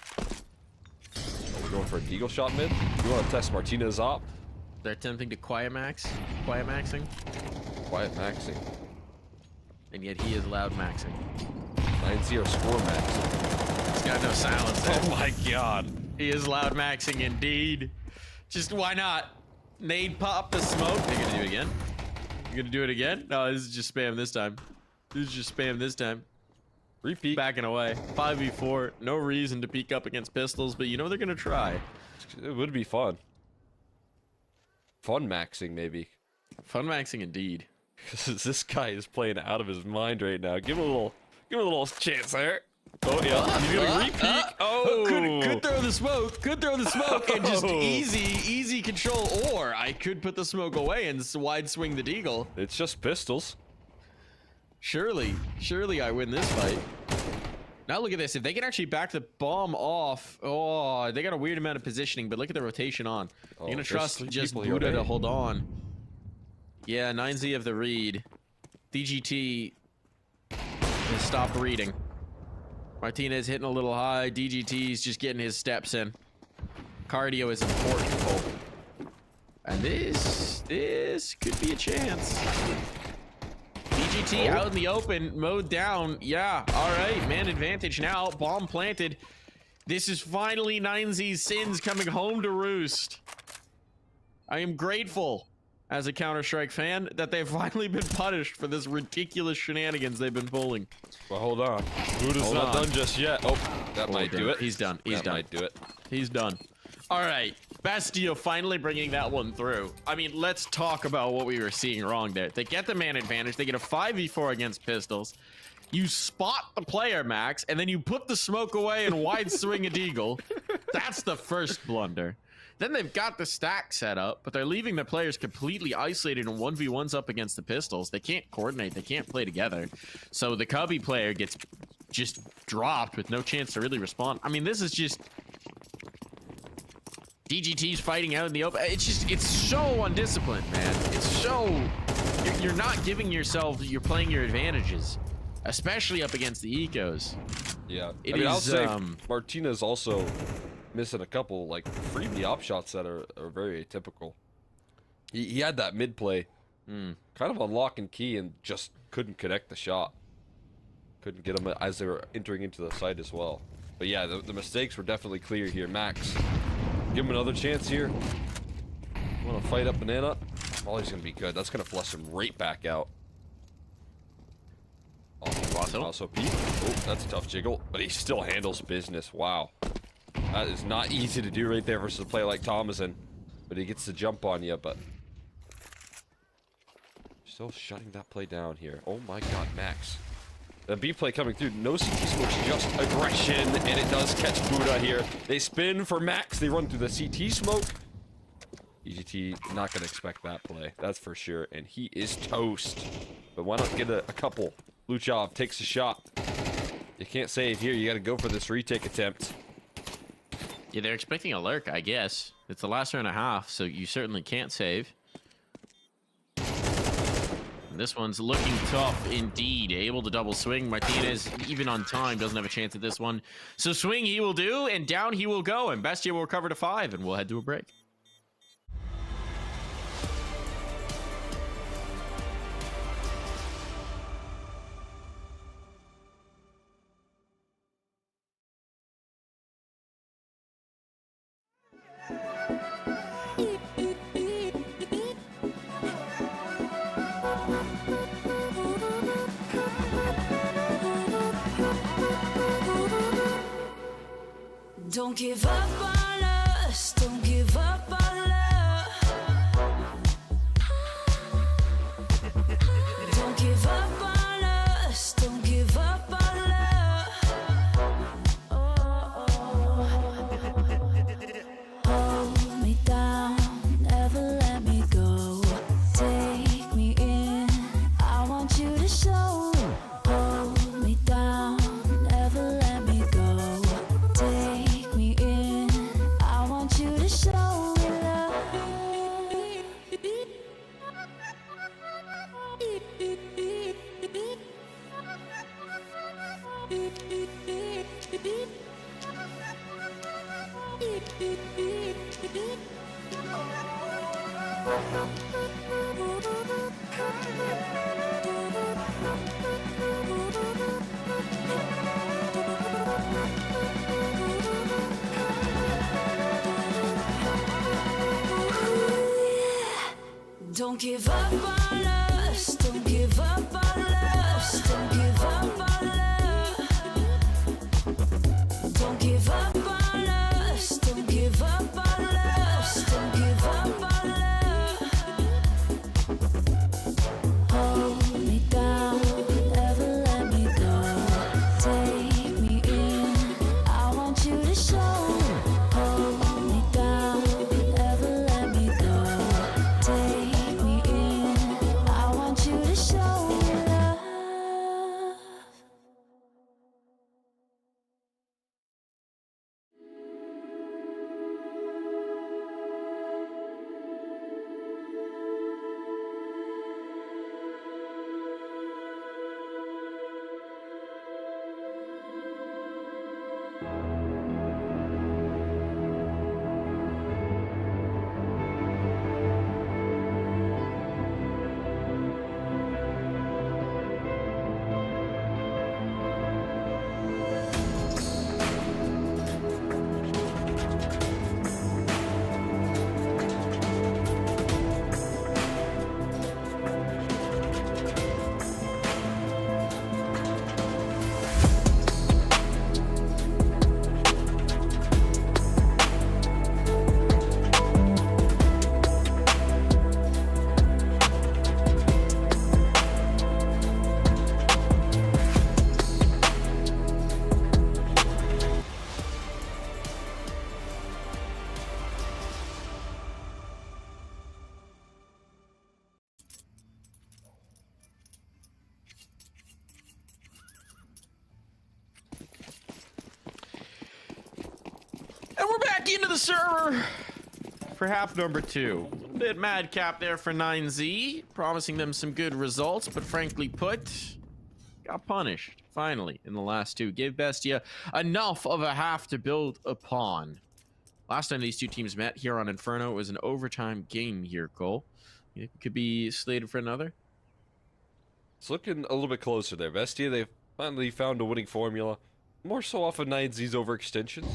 Speaker 6: We're going for a deagle shot mid. You want to test Martinez op?
Speaker 5: They're attempting to quiet max. Quiet maxing.
Speaker 6: Quiet maxing.
Speaker 5: And yet he is loud maxing.
Speaker 6: 9Z are score maxing.
Speaker 5: He's got no silence there.
Speaker 6: Oh my god.
Speaker 5: He is loud maxing indeed. Just why not? Nade pop the smoke. You're gonna do it again? You're gonna do it again? No, this is just spam this time. This is just spam this time.
Speaker 6: Repeat.
Speaker 5: Backing away. 5v4. No reason to peek up against pistols, but you know they're gonna try.
Speaker 6: It would be fun. Fun maxing, maybe.
Speaker 5: Fun maxing indeed.
Speaker 6: Because this guy is playing out of his mind right now. Give him a little chance there. Oh yeah, he's gonna repeat. Oh,
Speaker 5: could throw the smoke. Could throw the smoke and just easy control. Or I could put the smoke away and wide swing the deagle.
Speaker 6: It's just pistols.
Speaker 5: Surely I win this fight. Now look at this. If they can actually back the bomb off, oh, they got a weird amount of positioning. But look at the rotation on. You're gonna trust just Buddha to hold on. Yeah, 9Z of the read. DGT has stopped reading. Martinez hitting a little high. DGT's just getting his steps in. Cardio is important. And this could be a chance. DGT out in the open, mowed down. Yeah, all right, man advantage now. Bomb planted. This is finally 9Z's sins coming home to roost. I am grateful as a Counter-Strike fan that they've finally been punished for this ridiculous shenanigans they've been pulling.
Speaker 6: Well, hold on. Buddha's not done just yet. Oh, that might do it.
Speaker 5: He's done. He's
Speaker 6: that
Speaker 5: done.
Speaker 6: might do it.
Speaker 5: He's done. All right. Bastio finally bringing that one through. I mean, let's talk about what we were seeing wrong there. They get the man advantage. They get a 5v4 against pistols. You spot the player, Max, and then you put the smoke away and wide swing a deagle. That's the first blunder. Then they've got the stack set up, but they're leaving the players completely isolated and 1v1s up against the pistols. They can't coordinate. They can't play together. So the Cubby player gets just dropped with no chance to really respond. I mean, this is just... DGT's fighting out in the open. It's so undisciplined, man. It's so... You're not giving yourself... You're playing your advantages, especially up against the ecos.
Speaker 6: Yeah.
Speaker 5: I'll
Speaker 6: say Martinez also missing a couple, like, freebie op shots that are very atypical. He had that mid play, kind of on lock and key, and just couldn't connect the shot. Couldn't get them as they were entering into the site as well. But yeah, the mistakes were definitely clear here. Max, give him another chance here. Want to fight up Banana? Molly's going to be good. That's going to flush him right back out. Also Pete. Oh, that's a tough jiggle, but he still handles business. Wow. That is not easy to do right there versus a player like Thomason. But he gets the jump on you, but... Still shutting that play down here. Oh my god, Max. The B play coming through. No CT smokes, just aggression, and it does catch Buddha here. They spin for Max. They run through the CT smoke. EGT not going to expect that play. That's for sure. And he is toast. But why not get a couple? Luchov takes a shot. You can't save here. You got to go for this retake attempt.
Speaker 5: Yeah, they're expecting a lurk, I guess. It's the last round and a half, so you certainly can't save. And this one's looking tough indeed. Able to double swing. Martinez, even on time, doesn't have a chance at this one. So swing he will do, and down he will go. And Bestia will recover to 5, and we'll head to a break.
Speaker 1: Don't give up on us, don't give up on love. Don't give up on us, don't give up on love. Hold me down, never let me go. Take me in, I want you to show. Hold me down, never let me go. Take me in, I want you to show me love. Don't give up on us, don't give up on us, don't give up on love. Don't give up on us, don't give up on us, don't give up on love. Hold me down, never let me go. Take me in, I want you to show. Hold me down, never let me go. Take me in, I want you to show me love.
Speaker 5: And we're back into the server for half number 2. Bit madcap there for 9Z, promising them some good results, but frankly put, got punished, finally, in the last 2. Gave Bestia enough of a half to build upon. Last time these two teams met here on Inferno, it was an overtime game here, Cole. You think it could be slated for another?
Speaker 6: It's looking a little bit closer there. Bestia, they've finally found a winning formula. More so off of 9Z's overextensions.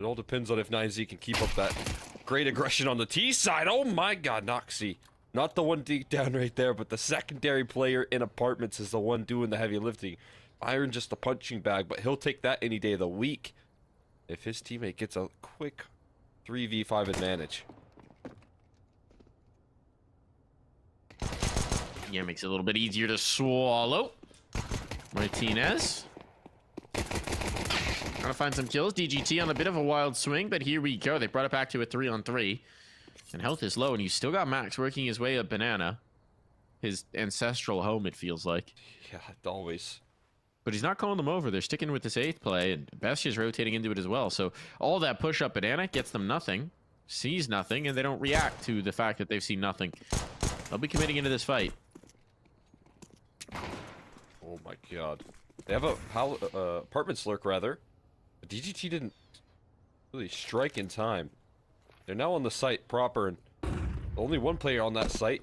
Speaker 6: It all depends on if 9Z can keep up that great aggression on the T side. Oh my god, Noxie. Not the one deep down right there, but the secondary player in apartments is the one doing the heavy lifting. Iron just a punching bag, but he'll take that any day of the week if his teammate gets a quick 3v5 advantage.
Speaker 5: Yeah, makes it a little bit easier to swallow. Martinez. Trying to find some kills. DGT on a bit of a wild swing, but here we go. They brought it back to a 3-on-3. And health is low, and you still got Max working his way up Banana. His ancestral home, it feels like.
Speaker 6: Yeah, always.
Speaker 5: But he's not calling them over. They're sticking with this 8th play, and Bestia's rotating into it as well. So all that push up Banana gets them nothing, sees nothing, and they don't react to the fact that they've seen nothing. They'll be committing into this fight.
Speaker 6: Oh my god. They have a apartment slurk, rather. But DGT didn't really strike in time. They're now on the site proper, and only one player on that site.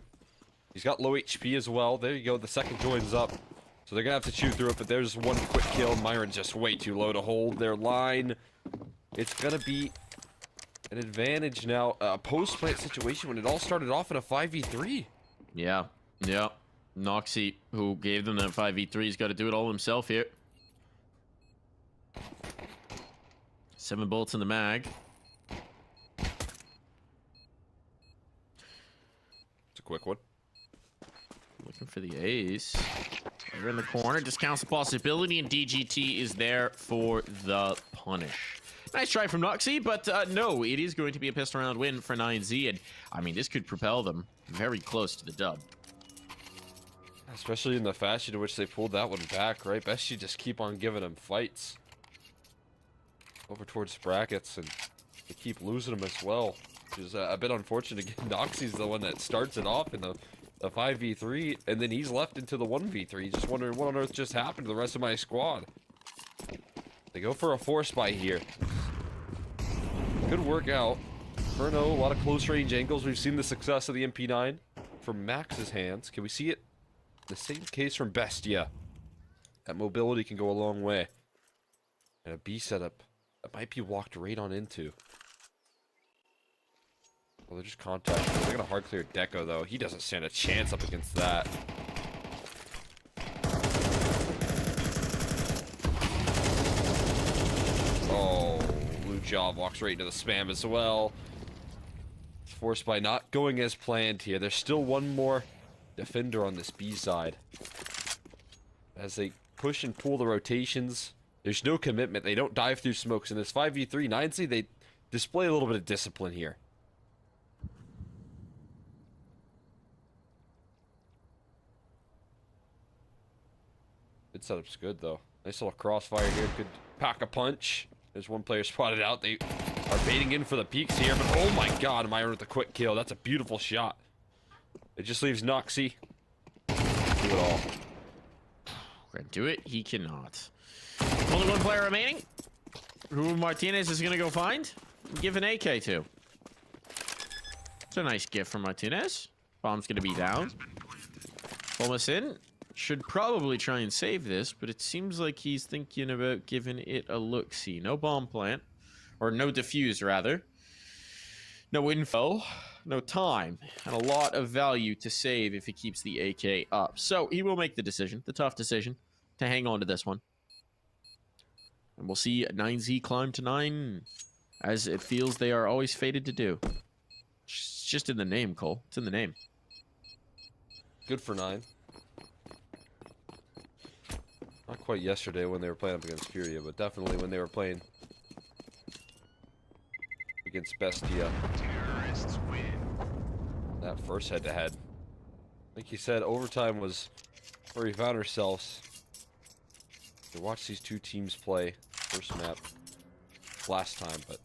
Speaker 6: He's got low HP as well. There you go, the second joins up. So they're gonna have to chew through it, but there's one quick kill. Myron's just way too low to hold their line. It's gonna be an advantage now. A post-plant situation when it all started off in a 5v3.
Speaker 5: Yeah. Noxie, who gave them that 5v3, has got to do it all himself here. 7 bullets in the mag.
Speaker 6: It's a quick one.
Speaker 5: Looking for the ace. Over in the corner, discounts the possibility, and DGT is there for the punish. Nice try from Noxie, but no, it is going to be a pistol round win for 9Z, and I mean, this could propel them very close to the dub.
Speaker 6: Especially in the fashion in which they pulled that one back, right? Best you just keep on giving them fights. Over towards brackets, and they keep losing them as well. Which is a bit unfortunate. Again, Noxie's the one that starts it off in the 5v3, and then he's left into the 1v3. Just wondering what on earth just happened to the rest of my squad. They go for a force buy here. Could work out. Inferno, a lot of close range angles. We've seen the success of the MP9 from Max's hands. Can we see it? The same case from Bestia. That mobility can go a long way. And a B setup that might be walked right on into. Well, they're just contacting. They're gonna hard clear Deco though. He doesn't stand a chance up against that. Oh, Blue Job walks right into the spam as well. Forced by not going as planned here. There's still one more defender on this B side. As they push and pull the rotations, there's no commitment. They don't dive through smokes. In this 5v3 9C, they display a little bit of discipline here. Mid setup's good though. Nice little crossfire here. Good pack a punch. There's one player spotted out. They are baiting in for the peaks here, but oh my god, Myron with a quick kill. That's a beautiful shot. It just leaves Noxie. Do it all.
Speaker 5: Gonna do it? He cannot. Only one player remaining. Who Martinez is gonna go find? Give an AK to. It's a nice gift from Martinez. Bomb's gonna be down. Almost in. Should probably try and save this, but it seems like he's thinking about giving it a look-see. No bomb plant. Or no defuse, rather. No info. No time. And a lot of value to save if he keeps the AK up. So he will make the decision, the tough decision, to hang on to this one. And we'll see 9Z climb to 9, as it feels they are always fated to do. It's just in the name, Cole. It's in the name.
Speaker 6: Good for 9. Not quite yesterday when they were playing up against Furia, but definitely when they were playing against Bestia.
Speaker 4: Terrorists win.
Speaker 6: That first head-to-head. Like you said, overtime was where we found ourselves. To watch these two teams play first map last time, but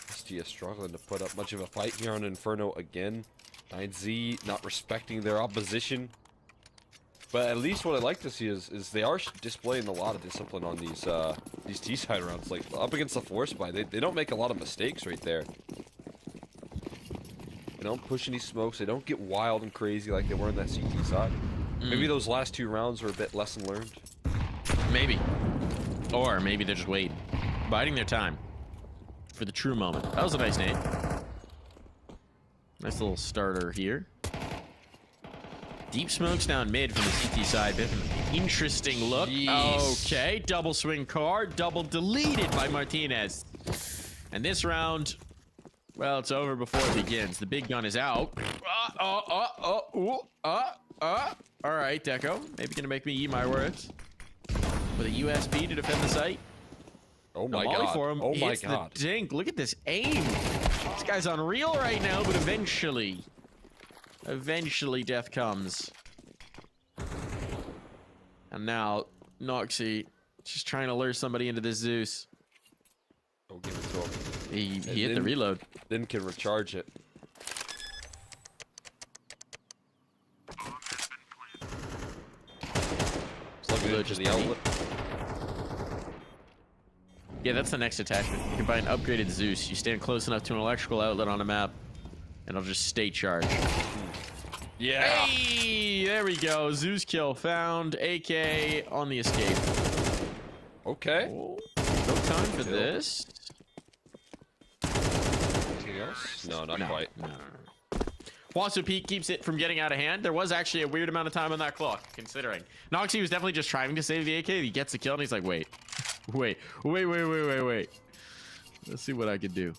Speaker 6: Bestia struggling to put up much of a fight here on Inferno again. 9Z not respecting their opposition. But at least what I'd like to see is they are displaying a lot of discipline on these T-side rounds. Like, up against the force buy, they don't make a lot of mistakes right there. They don't push any smokes. They don't get wild and crazy like they were in that CT side. Maybe those last 2 rounds were a bit lesson learned.
Speaker 5: Maybe. Or maybe they're just waiting. Biding their time. For the true moment. That was a nice name. Nice little starter here. Deep smokes down mid from the CT side. Bit of an interesting look.
Speaker 6: Jeez.
Speaker 5: Okay, double swing card, double deleted by Martinez. And this round, well, it's over before it begins. The big gun is out. All right, Deco. Maybe gonna make me eat my words. With a USB to defend the site.
Speaker 6: Oh my
Speaker 5: Molly
Speaker 6: god.
Speaker 5: for him.
Speaker 6: Oh my
Speaker 5: Hits
Speaker 6: god.
Speaker 5: the dink. Look at this aim. This guy's unreal right now, but eventually death comes. And now Noxie just trying to lure somebody into this Zeus.
Speaker 6: Don't give it to him.
Speaker 5: He hit the reload.
Speaker 6: Then can recharge it.
Speaker 5: Reload
Speaker 6: Just
Speaker 5: just
Speaker 6: the outlet.
Speaker 5: Yeah, that's the next attachment. You can buy an upgraded Zeus. You stand close enough to an electrical outlet on a map, and it'll just stay charged.
Speaker 6: Yeah.
Speaker 5: Hey, there we go. Zeus kill found. AK on the escape.
Speaker 6: Okay.
Speaker 5: Oh, no time for this.
Speaker 6: Anything else? No, not quite.
Speaker 5: No. Wasu Peak keeps it from getting out of hand. There was actually a weird amount of time on that clock, considering. Noxie was definitely just trying to save the AK. He gets the kill, and he's like, wait. Wait. Let's see what I can do.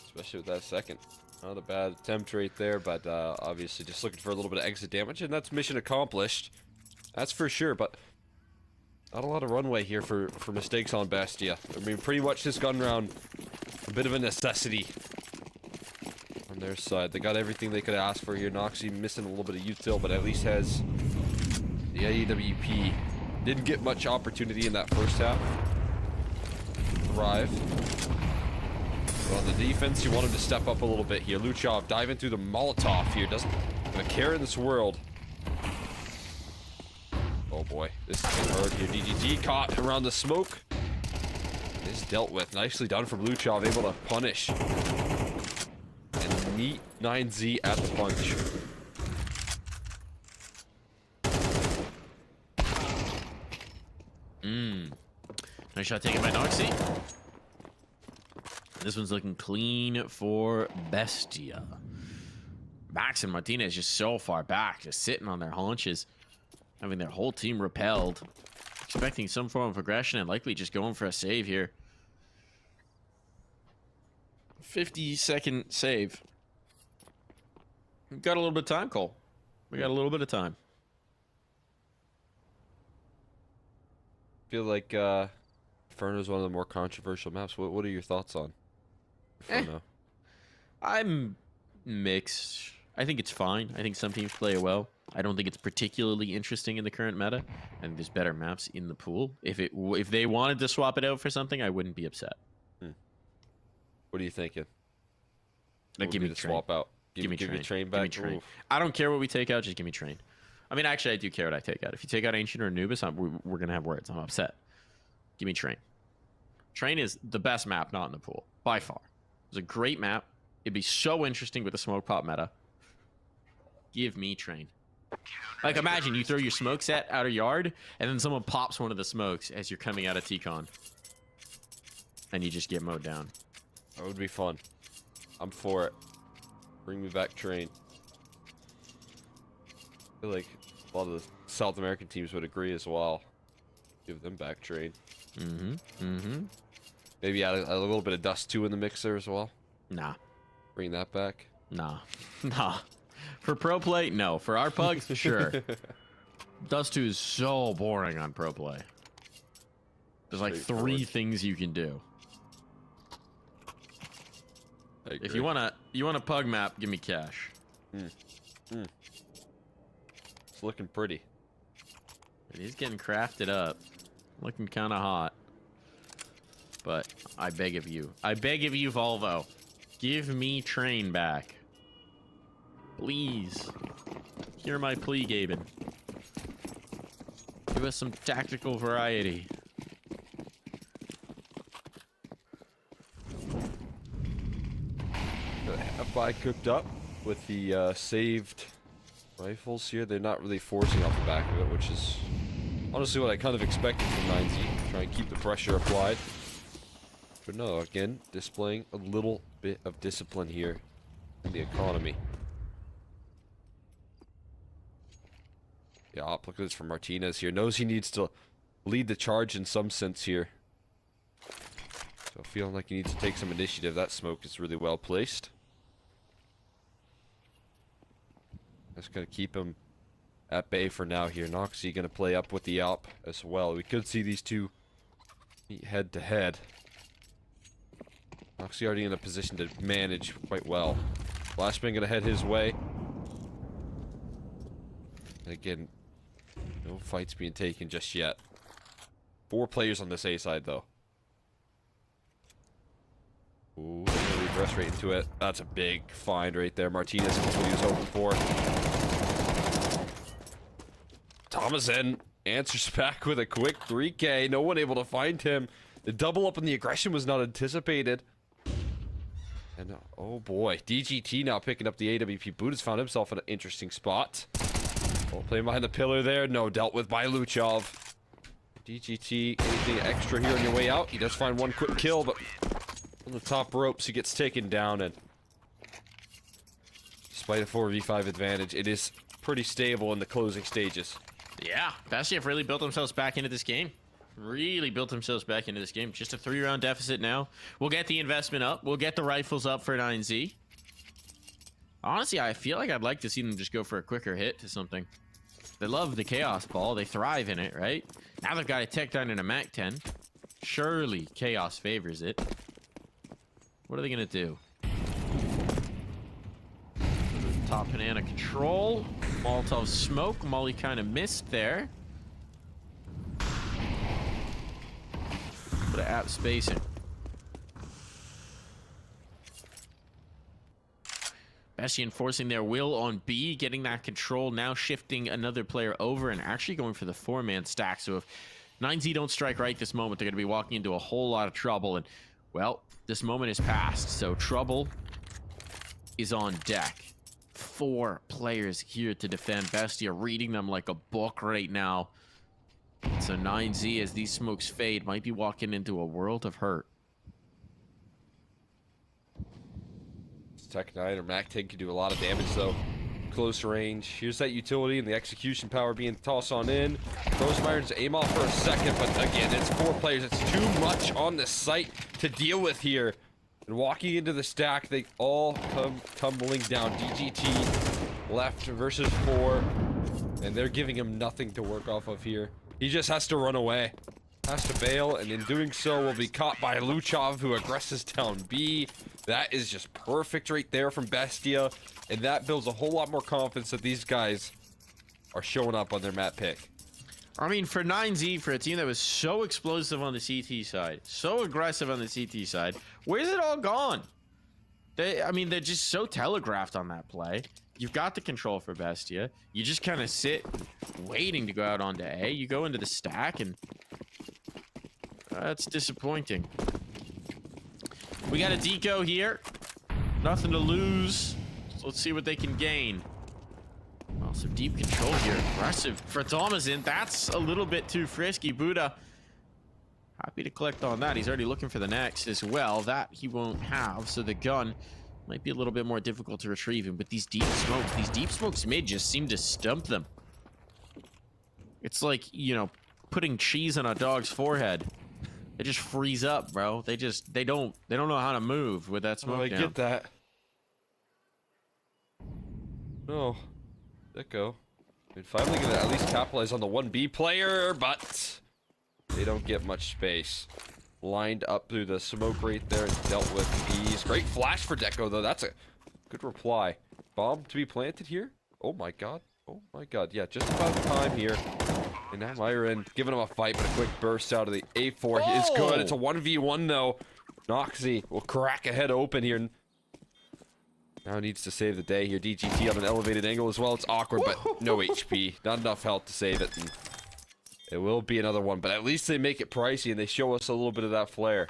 Speaker 6: Especially with that second. Not a bad attempt right there, but obviously just looking for a little bit of exit damage, and that's mission accomplished. That's for sure, but not a lot of runway here for mistakes on Bestia. I mean, pretty much this gun round, a bit of a necessity on their side. They got everything they could ask for here. Noxie missing a little bit of util, but at least has the AWP. Didn't get much opportunity in that first half. Thrive. Well, on the defense, you want him to step up a little bit here. Luchov diving through the Molotov here. Doesn't have a care in this world. Oh boy, this is getting hard here. DGT caught around the smoke. Is dealt with. Nicely done from Luchov, able to punish. And neat 9Z at the punch.
Speaker 5: Nice shot taken by Noxie. This one's looking clean for Bestia. Max and Martinez just so far back, just sitting on their haunches, having their whole team repelled, expecting some form of aggression and likely just going for a save here. 50-second save. We've got a little bit of time, Cole. We got a little bit of time.
Speaker 6: Feel like Inferno is one of the more controversial maps. What are your thoughts on Inferno?
Speaker 5: I'm mixed. I think it's fine. I think some teams play it well. I don't think it's particularly interesting in the current meta. I think there's better maps in the pool. If they wanted to swap it out for something, I wouldn't be upset.
Speaker 6: What are you thinking?
Speaker 5: Like, give me
Speaker 6: Train. Swap out.
Speaker 5: Give me
Speaker 6: train back.
Speaker 5: Give me Train. I don't care what we take out. Just give me Train. I mean, actually, I do care what I take out. If you take out Ancient or Anubis, we're going to have words. I'm upset. Give me Train. Train is the best map not in the pool, by far. It's a great map. It'd be so interesting with the smoke pop meta. Give me Train. Like, imagine you throw your smoke set out of yard, and then someone pops one of the smokes as you're coming out of T-Con. And you just get mowed down.
Speaker 6: That would be fun. I'm for it. Bring me back Train. I feel like a lot of the South American teams would agree as well. Give them back Train. Maybe add a little bit of Dust 2 in the mix there as well.
Speaker 5: Nah.
Speaker 6: Bring that back.
Speaker 5: Nah. For pro play, no. For our pugs, sure. Dust 2 is so boring on pro play. There's like 3 things you can do. If you want a pug map, give me cash.
Speaker 6: It's looking pretty.
Speaker 5: It is getting crafted up. Looking kind of hot. But I beg of you. I beg of you, Volvo. Give me Train back. Please. Hear my plea, Gaben. Give us some tactical variety.
Speaker 6: FI cooked up with the saved rifles here. They're not really forcing off the back of it, which is honestly what I kind of expected from 9Z. Try and keep the pressure applied. But no, again, displaying a little bit of discipline here in the economy. Yeah, look at this from Martinez here. Knows he needs to lead the charge in some sense here. So feeling like he needs to take some initiative. That smoke is really well placed. Just gonna keep him at bay for now here. Noxie gonna play up with the Alp as well. We could see these two meet head to head. Noxie already in a position to manage quite well. Flashbang gonna head his way. And again, no fights being taken just yet. 4 players on this A side though. Ooh, really press right into it. That's a big find right there. Martinez gets what he was hoping for. Thomason answers back with a quick 3K. No one able to find him. The double up on the aggression was not anticipated. And oh boy, DGT now picking up the AWP boot. Has found himself in an interesting spot. Oh, playing behind the pillar there. No, dealt with by Luchov. DGT, anything extra here on your way out? He does find one quick kill, but on the top ropes, he gets taken down, and despite a 4v5 advantage, it is pretty stable in the closing stages.
Speaker 5: Yeah, Bastia have really built themselves back into this game. really built themselves back into this game. Just a 3-round deficit now. We'll get the investment up. We'll get the rifles up for 9Z. Honestly, I feel like I'd like to see them just go for a quicker hit to something. They love the Chaos Ball. They thrive in it, right? Now they've got a Tech 9 and a Mac 10. Surely Chaos favors it. What are they going to do? Top banana control. Molotov smoke. Molly kind of missed there. Bit of app spacing. Bestie enforcing their will on B, getting that control, now shifting another player over and actually going for the 4-man stack. So if 9Z don't strike right this moment, they're going to be walking into a whole lot of trouble. And, well, this moment is past. So trouble is on deck. 4 players here to defend. Bestia reading them like a book right now. So 9Z, as these smokes fade, might be walking into a world of hurt.
Speaker 6: Tech 9 or Mac 10 can do a lot of damage though. Close range. Here's that utility and the execution power being tossed on in. Rosemire's aim off for a second, but again, it's 4 players. It's too much on this site to deal with here. And walking into the stack, they all come tumbling down. DGT left versus 4. And they're giving him nothing to work off of here. He just has to run away. Has to bail, and in doing so will be caught by Luchov, who aggresses down B. That is just perfect right there from Bestia, and that builds a whole lot more confidence that these guys are showing up on their map pick.
Speaker 5: I mean, for 9Z, for a team that was so explosive on the CT side, so aggressive on the CT side, where's it all gone? I mean, they're just so telegraphed on that play. You've got the control for Bestia. You just kind of sit waiting to go out onto A. You go into the stack, and that's disappointing. We got a deco here. Nothing to lose. So let's see what they can gain. Well, some deep control here. Aggressive for Thomasin. That's a little bit too frisky. Buddha, happy to collect on that. He's already looking for the next as well. That he won't have. So the gun might be a little bit more difficult to retrieve him. But these deep smokes mid just seem to stump them. It's like, you know, putting cheese on a dog's forehead. They just freeze up, bro. They don't know how to move with that smoke.
Speaker 6: Oh, I
Speaker 5: down.
Speaker 6: get that. No. Deco. We're finally gonna at least capitalize on the 1B player, but they don't get much space. Lined up through the smoke right there and dealt with ease. Great flash for Deco, though. That's a good reply. Bomb to be planted here? Oh my god. Oh my god. Yeah, just about time here. And now Myron giving him a fight, but a quick burst out of the A4 is good. It's a 1v1 though. Noxy will crack a head open here. Now needs to save the day here. DGT on an elevated angle as well. It's awkward, but no HP. Not enough health to save it. And it will be another one, but at least they make it pricey and they show us a little bit of that flair.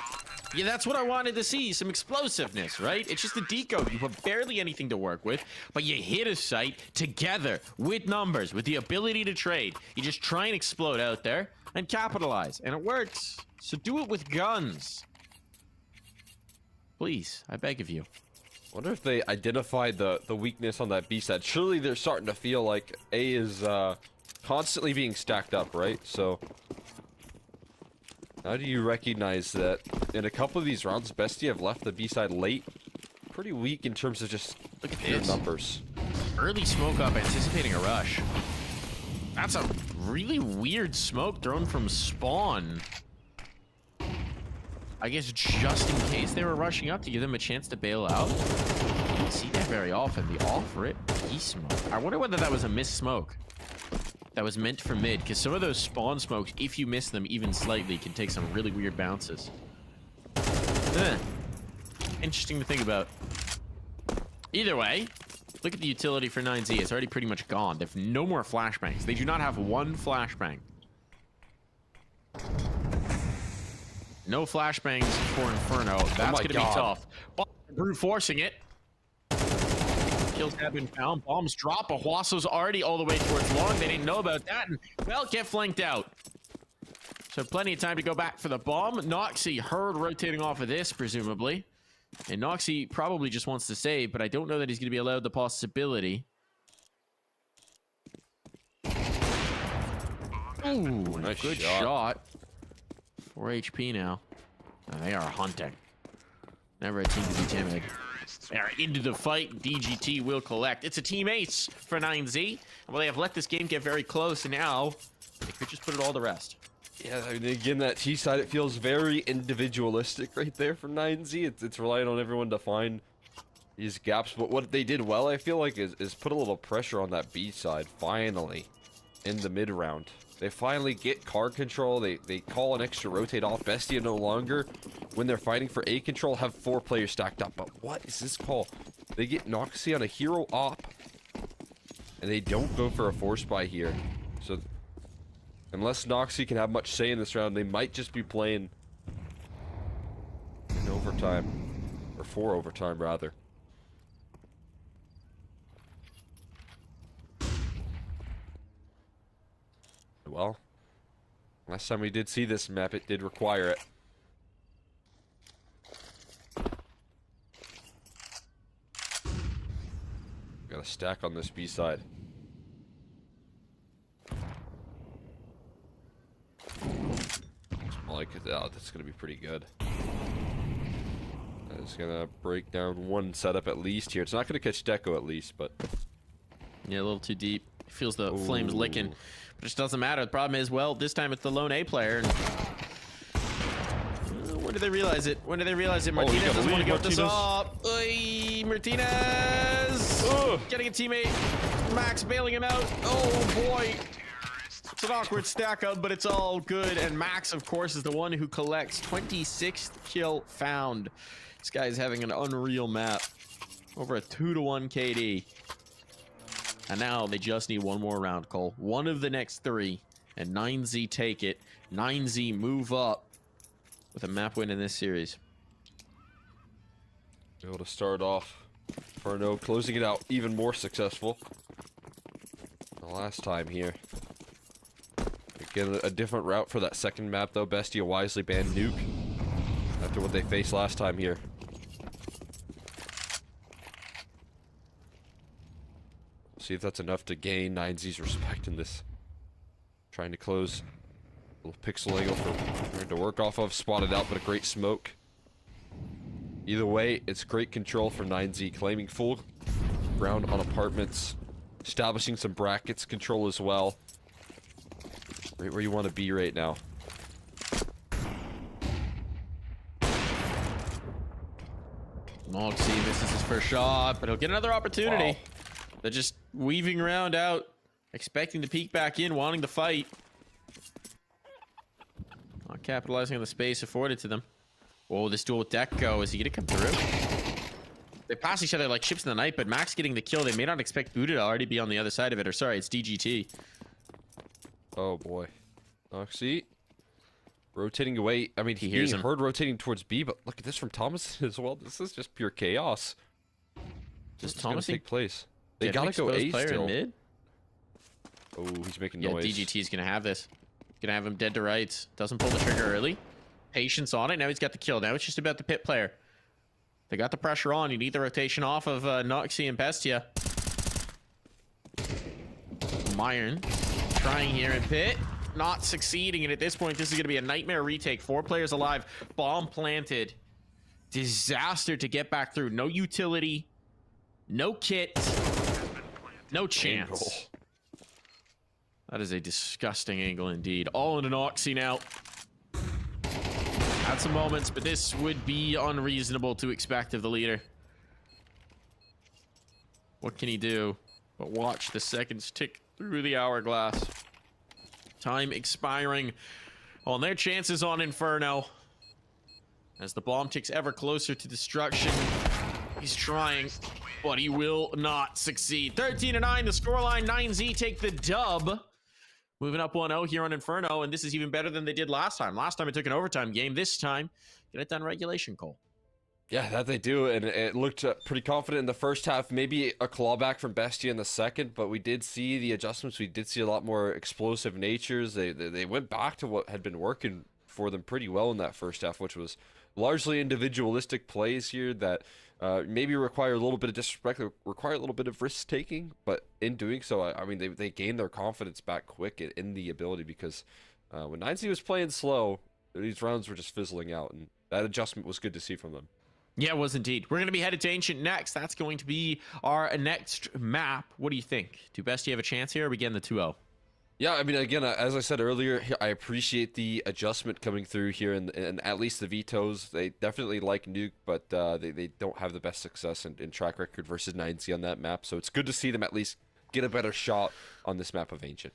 Speaker 5: Yeah, that's what I wanted to see. Some explosiveness, right? It's just a deco. You have barely anything to work with, but you hit a site together with numbers, with the ability to trade. You just try and explode out there and capitalize, and it works. So do it with guns. Please, I beg of you.
Speaker 6: Wonder if they identified the weakness on that B side. Surely they're starting to feel like A is constantly being stacked up, right? So how do you recognize that in a couple of these rounds, Bestia have left the B side late? Pretty weak in terms of just
Speaker 5: Look at
Speaker 6: pure
Speaker 5: this.
Speaker 6: numbers.
Speaker 5: Early smoke up, anticipating a rush. That's a really weird smoke thrown from spawn. I guess just in case they were rushing up to give them a chance to bail out. You don't see that very often. They offer it. He smoke. I wonder whether that was a missed smoke that was meant for mid, because some of those spawn smokes, if you miss them even slightly, can take some really weird bounces. Interesting to think about. Either way, look at the utility for 9Z. It's already pretty much gone. They have no more flashbangs. They do not have one flashbang. No flashbangs for Inferno. That's going to be tough. But brute forcing it. Kills have been found. Bombs drop. Ahuaso's already all the way towards long. They didn't know about that. And, well, get flanked out. So plenty of time to go back for the bomb. Noxy heard rotating off of this, presumably. And Noxy probably just wants to save, but I don't know that he's going to be allowed the possibility. Ooh,
Speaker 6: Nice
Speaker 5: good
Speaker 6: shot.
Speaker 5: shot. 4 HP now. And they are hunting. Never a team to be timid. They are into the fight. DGT will collect. It's a team ace for 9Z. Well, they have let this game get very close, and now they could just put it all to rest.
Speaker 6: Yeah, I mean, again, that T side, it feels very individualistic right there from 9Z. It's relying on everyone to find these gaps. But what they did well, I feel like, is put a little pressure on that B side, finally, in the mid round. They finally get card control. They call an extra rotate off. Bestia no longer, when they're fighting for A control, have 4 players stacked up. But what is this call? They get Noxie on a hero op, and they don't go for a force buy here. So unless Noxie can have much say in this round, they might just be playing in overtime, or for overtime rather. Well, last time we did see this map, it did require it. Got a stack on this B side. Like, oh, that's gonna be pretty good. It's gonna break down one setup at least here. It's not gonna catch Deco at least, but
Speaker 5: yeah, a little too deep. Feels the flames licking, but it just doesn't matter. The problem is, well, this time it's the lone A player. And when did they realize it? When did they realize it? Martinez doesn't want to give this up. Oy, Martinez getting a teammate. Max bailing him out. Oh boy. It's an awkward stack up, but it's all good. And Max, of course, is the one who collects 26th kill found. This guy's having an unreal map. Over a 2-to-1 KD. And now they just need one more round, Cole. One of the next 3. And 9Z take it. 9Z move up with a map win in this series.
Speaker 6: able to start off Inferno, closing it out even more successful the last time here. Again, a different route for that second map though. Bestia wisely banned Nuke after what they faced last time here. See if that's enough to gain 9Z's respect in this. Trying to close. A little pixel angle for to work off of. Spotted out, but a great smoke. Either way, it's great control for 9Z. Claiming full ground on apartments. Establishing some brackets control as well. Right where you want to be right now.
Speaker 5: Moxie misses his first shot, but he'll get another opportunity.
Speaker 6: Wow.
Speaker 5: They're just weaving around out, expecting to peek back in, wanting to fight. Not capitalizing on the space afforded to them. Oh, this duel with Deco. Is he gonna come through? They pass each other like ships in the night, but Max getting the kill. They may not expect Buddha to already be on the other side of it. Or sorry, it's DGT.
Speaker 6: Oh boy. Noxie. Rotating away. I mean,
Speaker 5: He hears him.
Speaker 6: heard rotating towards B, but look at this from Thomas as well. This is just pure chaos.
Speaker 5: Does
Speaker 6: What's gonna
Speaker 5: Thomas
Speaker 6: take place? They
Speaker 5: get an
Speaker 6: gotta go
Speaker 5: exposed
Speaker 6: A
Speaker 5: player
Speaker 6: still.
Speaker 5: in mid?
Speaker 6: Oh, he's making
Speaker 5: Yeah,
Speaker 6: noise.
Speaker 5: DGT's gonna have this. Gonna have him dead to rights. Doesn't pull the trigger early. Patience on it. Now he's got the kill. Now it's just about the pit player. They got the pressure on. You need the rotation off of Noxie and Bestia. Myron trying here in pit. Not succeeding. And at this point, this is going to be a nightmare retake. 4 players alive. Bomb planted. Disaster to get back through. No utility. No kit. No chance. That is a disgusting angle indeed. All into Noxie now. Had some moments, but this would be unreasonable to expect of the leader. What can he do but watch the seconds tick through the hourglass? Time expiring on their chances on Inferno. As the bomb ticks ever closer to destruction. He's trying, but he will not succeed. 13-9, the scoreline. 9Z take the dub. Moving up 1-0 here on Inferno, and this is even better than they did last time. Last time it took an overtime game. This time, get it done regulation, Cole.
Speaker 6: Yeah, that they do, and it looked pretty confident in the first half. Maybe a clawback from Bestia in the second, but we did see the adjustments. We did see a lot more explosive natures. They went back to what had been working for them pretty well in that first half, which was largely individualistic plays here that maybe require a little bit of disrespect, require a little bit of risk taking, but in doing so, I mean, they gained their confidence back quick in the ability, because when 9Z was playing slow, these rounds were just fizzling out, and that adjustment was good to see from them.
Speaker 5: Yeah, it was indeed. We're going to be headed to Ancient next. That's going to be our next map. What do you think? Do Bestie have a chance here, or are we getting the 2-0?
Speaker 6: Yeah, I mean, again, as I said earlier, I appreciate the adjustment coming through here, and at least the vetoes. They definitely like Nuke, but they don't have the best success in track record versus 9C on that map, so it's good to see them at least get a better shot on this map of Ancient.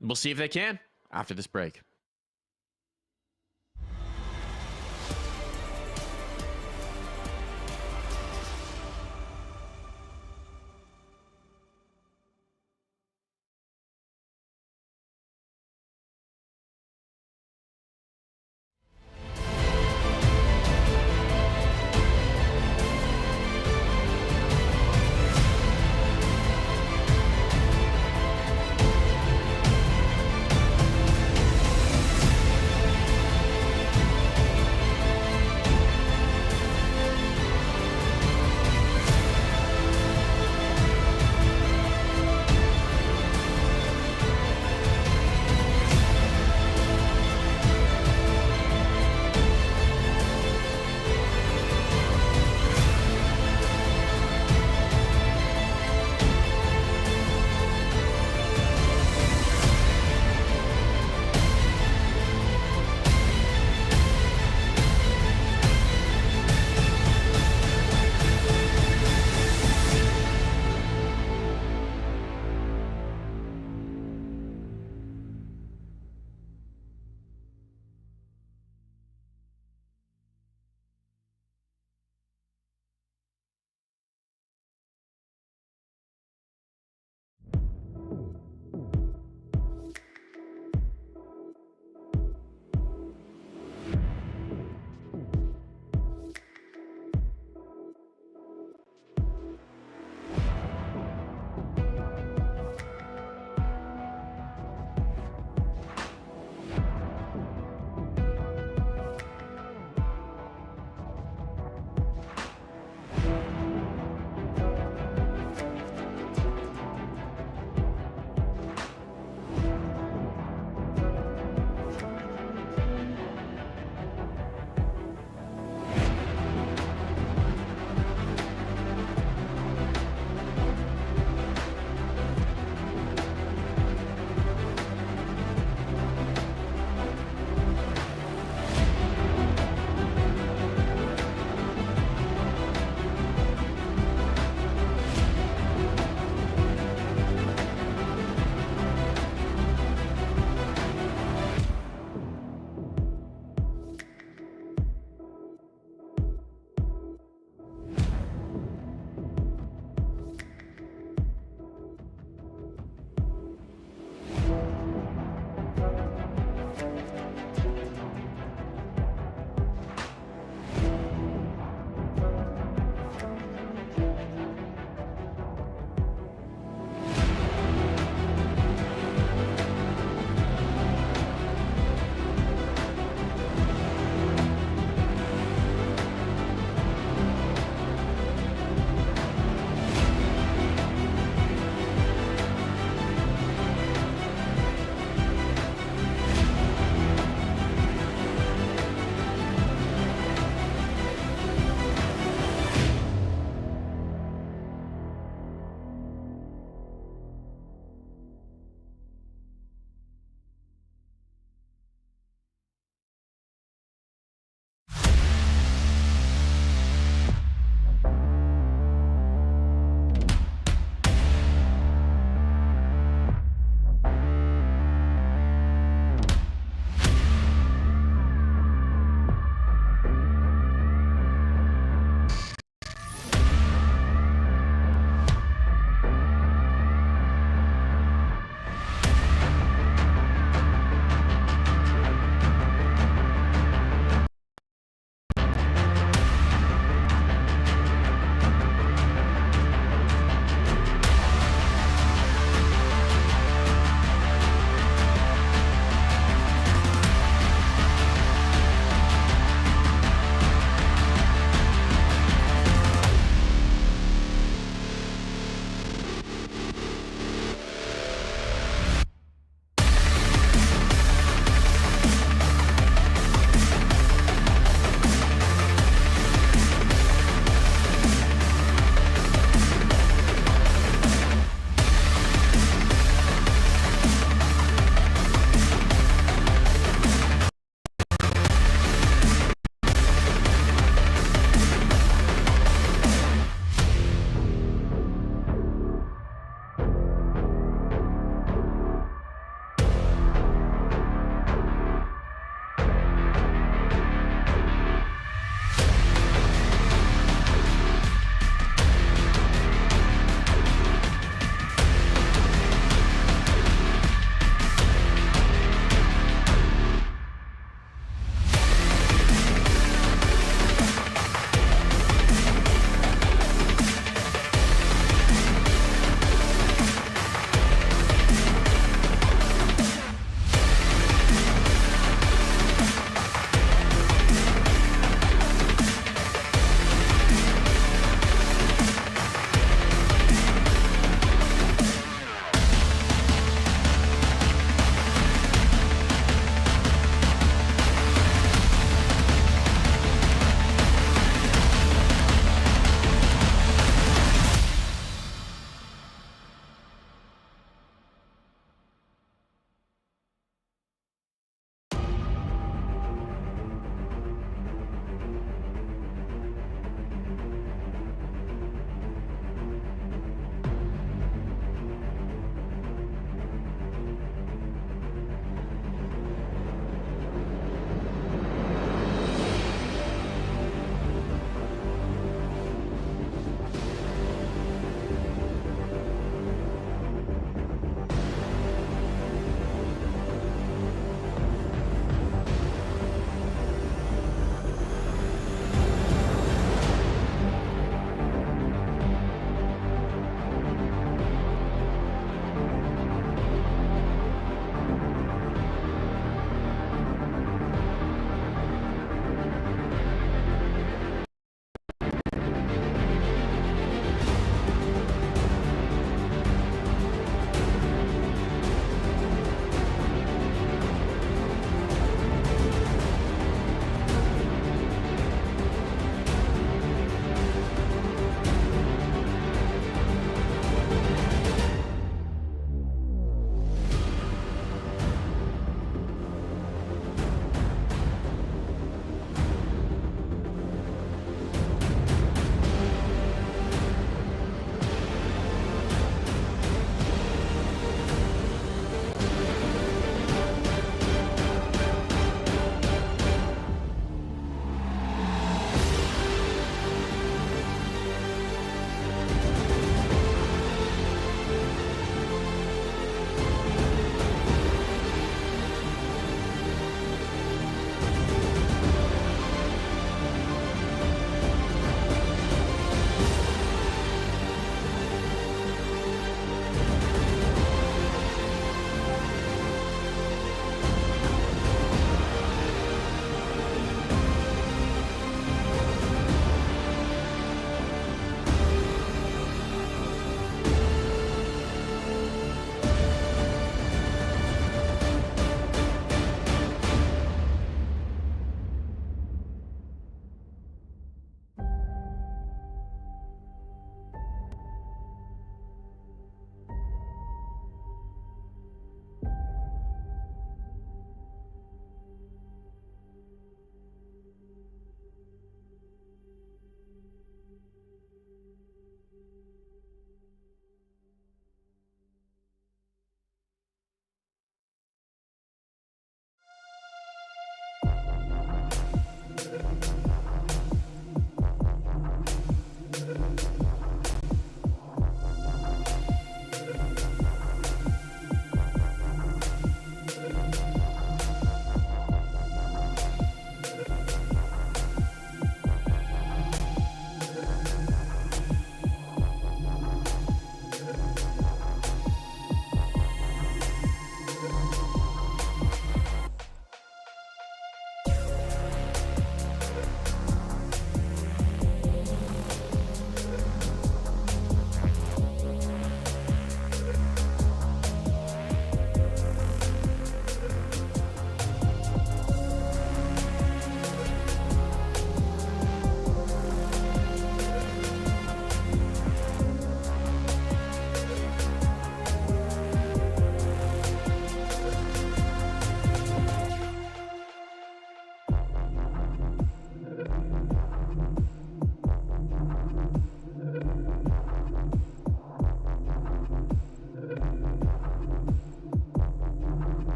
Speaker 5: We'll see if they can after this break.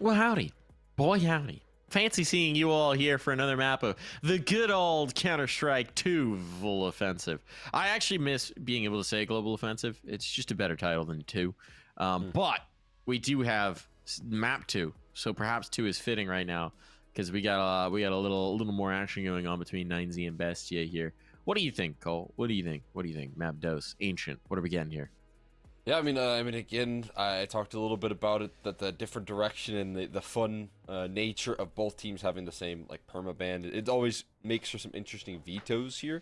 Speaker 5: Well, howdy. Boy, howdy. Fancy seeing you all here for another map of the good old Counter-Strike 2 Full Offensive. I actually miss being able to say Global Offensive. It's just a better title than 2. But we do have map 2, so perhaps 2 is fitting right now because we got a little more action going on between 9Z and Bestia here. What do you think, Cole? What do you think? What do you think? Map Dose, Ancient. What are we getting here?
Speaker 6: Yeah, I mean, again, I talked a little bit about it, that the different direction and the fun nature of both teams having the same like permaban. It always makes for some interesting vetoes here.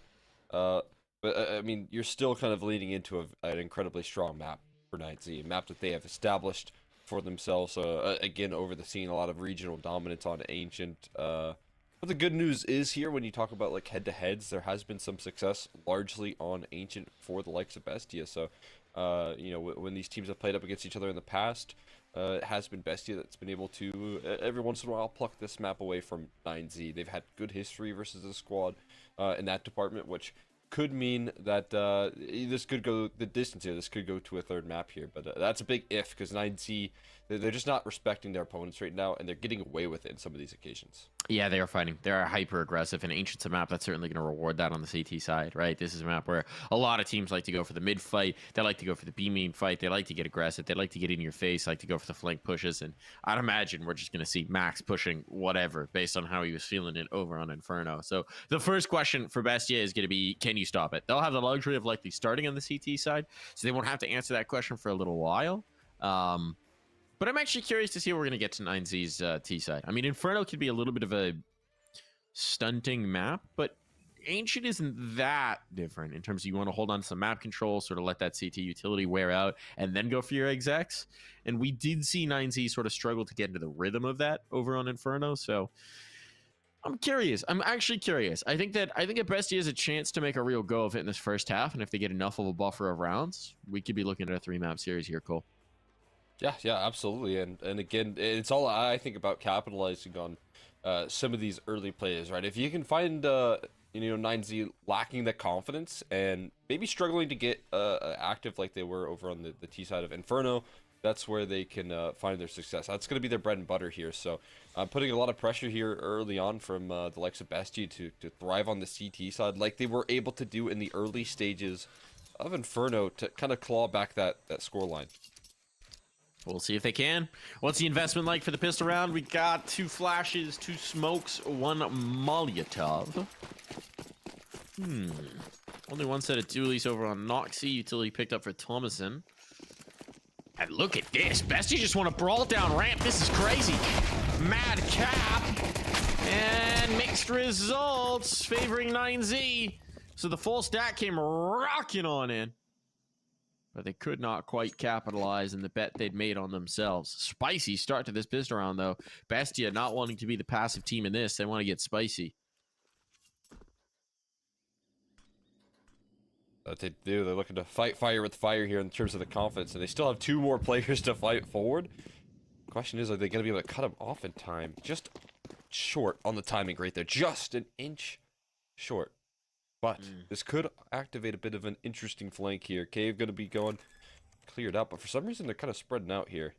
Speaker 6: Uh, but I mean, you're still kind of leading into an incredibly strong map for 9Z, a map that they have established for themselves. Again, over the scene, a lot of regional dominance on Ancient. But the good news is here, when you talk about like head-to-heads, there has been some success largely on Ancient for the likes of Bestia. So, you know, when these teams have played up against each other in the past, it has been Bestia that's been able to every once in a while pluck this map away from 9Z. They've had good history versus the squad in that department, which could mean that this could go the distance here. This could go to a third map here, but that's a big if, because 9Z, they're just not respecting their opponents right now, and they're getting away with it in some of these occasions. Yeah, they are fighting. They're hyper aggressive, and Ancient's a map that's certainly going to reward that on the CT side, right? This is a map where a lot of teams like to go for the mid fight. They like to go for the B main fight. They like to get aggressive. They like to get in your face, like to go for the flank pushes. And I'd imagine we're just going to see Max pushing whatever based on how he was feeling it over on Inferno. So the first question for Bestia is going to be, can you stop it? They'll have the luxury of likely starting on the CT side, so they won't have to answer that question for a little while. But I'm actually curious to see what we're going to get to 9Z's T side. I mean, Inferno could be a little bit of a stunting map, but Ancient isn't that different in terms of you want to hold on to some map control, sort of let that CT utility wear out, and then go for your execs. And we did see 9Z sort of struggle to get into the rhythm of that over on Inferno, so I'm curious. I'm actually curious. I think that Bestia has a chance to make a real go of it in this first half, and if they get enough of a buffer of rounds, we could be looking at a 3-map series here, Cole. Yeah, absolutely. And again, it's all I think about capitalizing on some of these early plays, right? If you can find, 9Z lacking the confidence and maybe struggling to get active like they were over on the T side of Inferno, that's where they can find their success. That's going to be their bread and butter here. So I'm putting a lot of pressure here early on from the likes of Bestia to thrive on the CT side like they were able to do in the early stages of Inferno to kind of claw back that scoreline.
Speaker 5: We'll see if they can. What's the investment like for the pistol round? We got 2 flashes, 2 smokes, 1 Molotov. Only 1 set of dualies over on Noxie. Utility picked up for Thomason. And look at this. Bestie just want to brawl down ramp. This is crazy. Mad cap. And mixed results favoring 9Z. So the full stack came rocking on in. But they could not quite capitalize in the bet they'd made on themselves. Spicy start to this pistol round, though. Bestia not wanting to be the passive team in this. They want to get spicy.
Speaker 6: That they do. They're looking to fight fire with fire here in terms of the confidence, and they still have 2 more players to fight forward. Question is, are they going to be able to cut them off in time? Just short on the timing right there. Just an inch short. But this could activate a bit of an interesting flank here. Cave going to be going cleared up, but for some reason they're kind of spreading out here.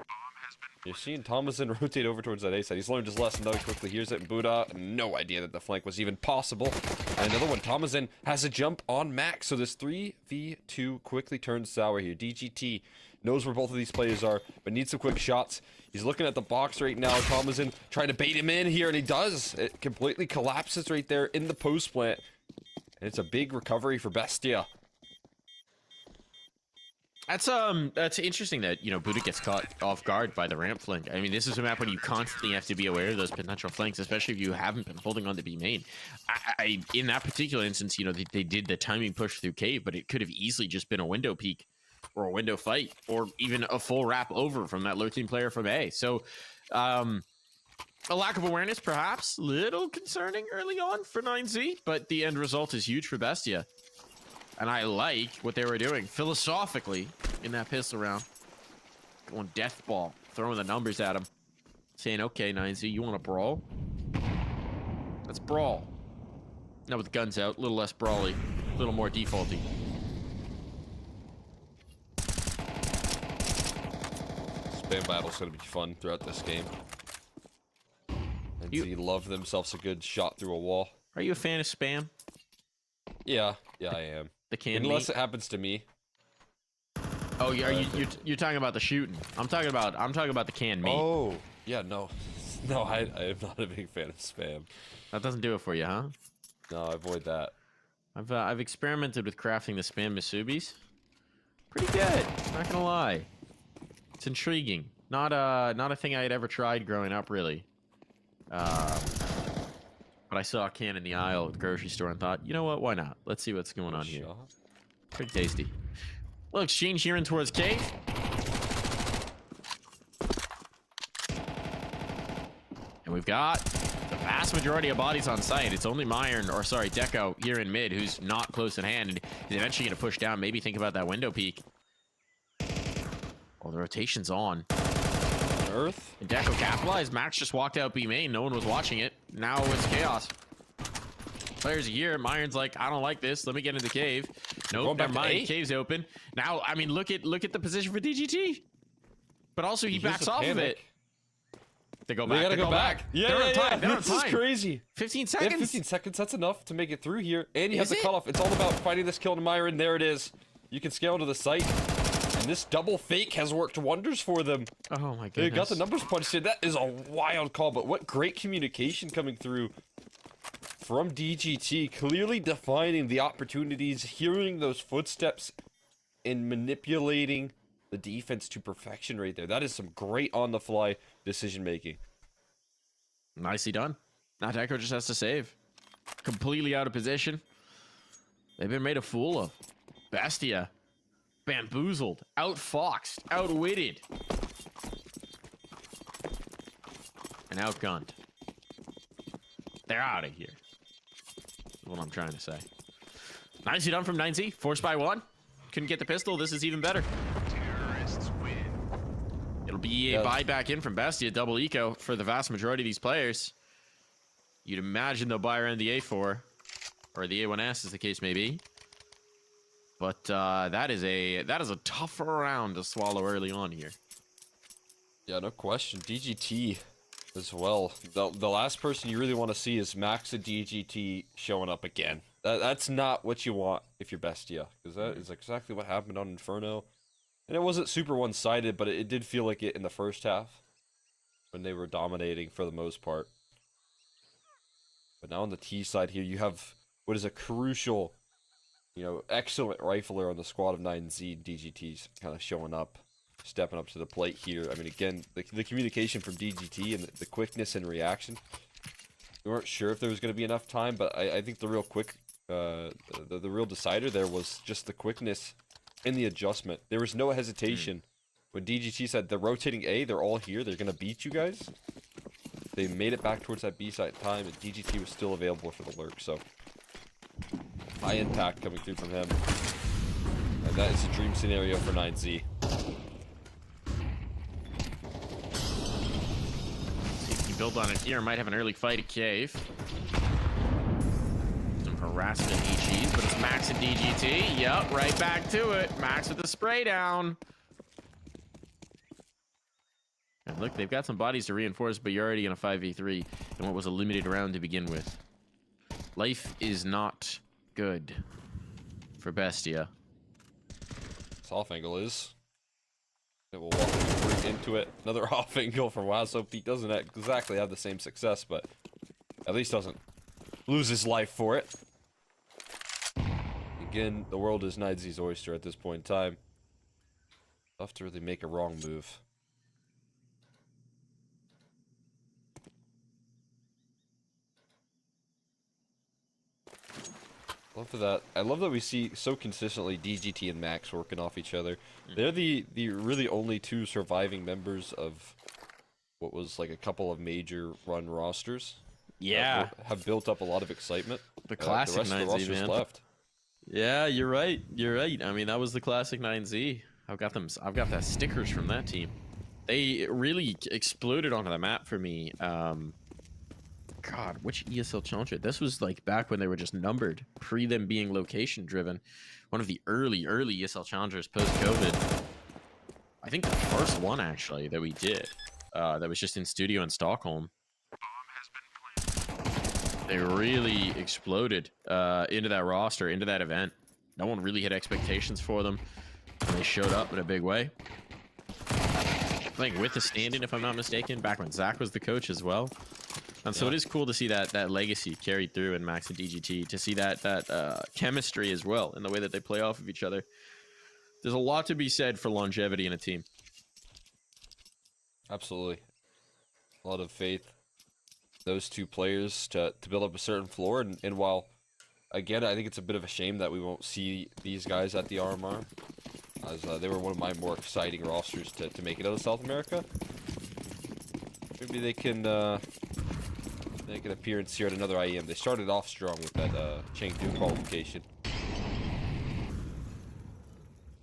Speaker 6: You're seeing Thomason rotate over towards that A side. He's learned his lesson, though. He quickly hears it, and Buddha, no idea that the flank was even possible. And another one, Thomason has a jump on Max, so this 3v2 quickly turns sour here. DGT knows where both of these players are, but needs some quick shots. He's looking at the box right now. Thomason trying to bait him in here, and he does. It completely collapses right there in the post plant. And it's a big recovery for Bestia.
Speaker 5: That's interesting that, Buddha gets caught off guard by the ramp flank. I mean, this is a map when you constantly have to be aware of those potential flanks, especially if you haven't been holding on to B main. In that particular instance, they did the timing push through cave, but it could have easily just been a window peek or a window fight or even a full wrap over from that low team player from A. So, a lack of awareness, perhaps, little concerning early on for 9Z, but the end result is huge for Bestia. And I like what they were doing philosophically in that pistol round. Going death ball, throwing the numbers at him. Saying, okay, 9Z, you want to brawl? Let's brawl. Now with guns out, a little less brawly, a little more defaulty.
Speaker 6: Spam battle's going to be fun throughout this game. And they love themselves a good shot through a wall.
Speaker 5: Are you a fan of spam?
Speaker 6: Yeah, I am.
Speaker 5: The can
Speaker 6: Unless it happens to me.
Speaker 5: Oh, you're talking about the shooting. I'm talking about the canned meat.
Speaker 6: Oh, yeah, no, I am not a big fan of spam.
Speaker 5: That doesn't do it for you, huh?
Speaker 6: No, I avoid that.
Speaker 5: I've experimented with crafting the spam misubis. pretty good. Not gonna lie. It's intriguing. Not a thing I had ever tried growing up, really. But I saw a can in the aisle at the grocery store and thought, you know what? Why not? Let's see what's going on here. Pretty tasty. Little exchange here in towards cave. And we've got the vast majority of bodies on site. It's only Deco here in mid, who's not close at hand, and he's eventually going to push down. Maybe think about that window peek. Oh, the rotation's on.
Speaker 6: Earth.
Speaker 5: And Deco capitalized. Max just walked out B main. No one was watching it. Now it's chaos. Players are here. Myron's like, I don't like this. Let me get into cave. Nope, never mind. Cave's open. Now, I mean, look at the position for DGT. But also, he backs off of it. They go back.
Speaker 6: They gotta go back. Yeah. This is crazy.
Speaker 5: 15 seconds.
Speaker 6: Yeah, 15 seconds. That's enough to make it through here. And you have the cutoff. It's all about finding this kill to Myron. There it is. You can scale to the site. And this double fake has worked wonders for them.
Speaker 5: Oh my goodness.
Speaker 6: They got the numbers punched in. That is a wild call, but what great communication coming through from DGT. Clearly defining the opportunities, hearing those footsteps, and manipulating the defense to perfection right there. That is some great on-the-fly decision making.
Speaker 5: Nicely done. Now Deco just has to save. Completely out of position. They've been made a fool of. Bestia. Bamboozled. Outfoxed. Outwitted. And outgunned. They're out of here. That's what I'm trying to say. Nicely done from 9Z. Forced by one. Couldn't get the pistol. This is even better. It'll be a buy back in from Bestia. Double eco for the vast majority of these players. You'd imagine they'll buy around the A4. Or the A1S, as the case may be. But that is a tougher round to swallow early on here.
Speaker 6: Yeah, no question. DGT as well. The last person you really want to see is Max and DGT showing up again. That's not what you want if you're Bestia, because that is exactly what happened on Inferno. And it wasn't super one-sided, but it did feel like it in the first half when they were dominating for the most part. But now on the T side here, you have what is a crucial, excellent rifler on the squad of 9Z. DGT's kind of showing up, stepping up to the plate here. I mean, again, the communication from DGT and the quickness and reaction. We weren't sure if there was going to be enough time, but I think the real the real decider there was just the quickness and the adjustment. There was no hesitation. When DGT said, they're rotating A, they're all here, they're going to beat you guys. They made it back towards that B side in time, and DGT was still available for the lurk, so high impact coming through from him. And that is a dream scenario for 9Z.
Speaker 5: See if he can build on it here. Might have an early fight at cave. Some harassment HEs, but it's Max and DGT. Yep, right back to it. Max with the spray down. And look, they've got some bodies to reinforce, but you're already in a 5v3 in what was a limited round to begin with. Life is not good for Bestia.
Speaker 6: This off angle is. It will walk right into it. Another off angle for Wazo. He doesn't exactly have the same success, but at least doesn't lose his life for it. Again, the world is 9Z's oyster at this point in time. Tough to really make a wrong move. I love that we see so consistently DGT and Max working off each other. They're the really only two surviving members of what was like a couple of major run rosters.
Speaker 5: Yeah,
Speaker 6: have built up a lot of excitement.
Speaker 5: The classic
Speaker 6: the rest
Speaker 5: 9Z,
Speaker 6: of the rosters
Speaker 5: man.
Speaker 6: left.
Speaker 5: Yeah, you're right. You're right. I mean, that was the classic 9Z. I've got the stickers from that team. They really exploded onto the map for me. God, which ESL challenger? This was like back when they were just numbered, pre them being location driven. One of the early ESL challengers post COVID. I think the first one actually that we did. That was just in studio in Stockholm. They really exploded into that roster, into that event. No one really had expectations for them, and they showed up in a big way. Playing with the stand-in, if I'm not mistaken, back when Zach was the coach as well. And so it is cool to see that legacy carried through in Max and DGT, to see that chemistry as well in the way that they play off of each other. There's a lot to be said for longevity in a team.
Speaker 6: Absolutely. A lot of faith. Those two players to build up a certain floor. And while, again, I think it's a bit of a shame that we won't see these guys at the RMR, as they were one of my more exciting rosters to make it out of South America. Maybe they can make an appearance here at another IEM. They started off strong with that Chengdu qualification.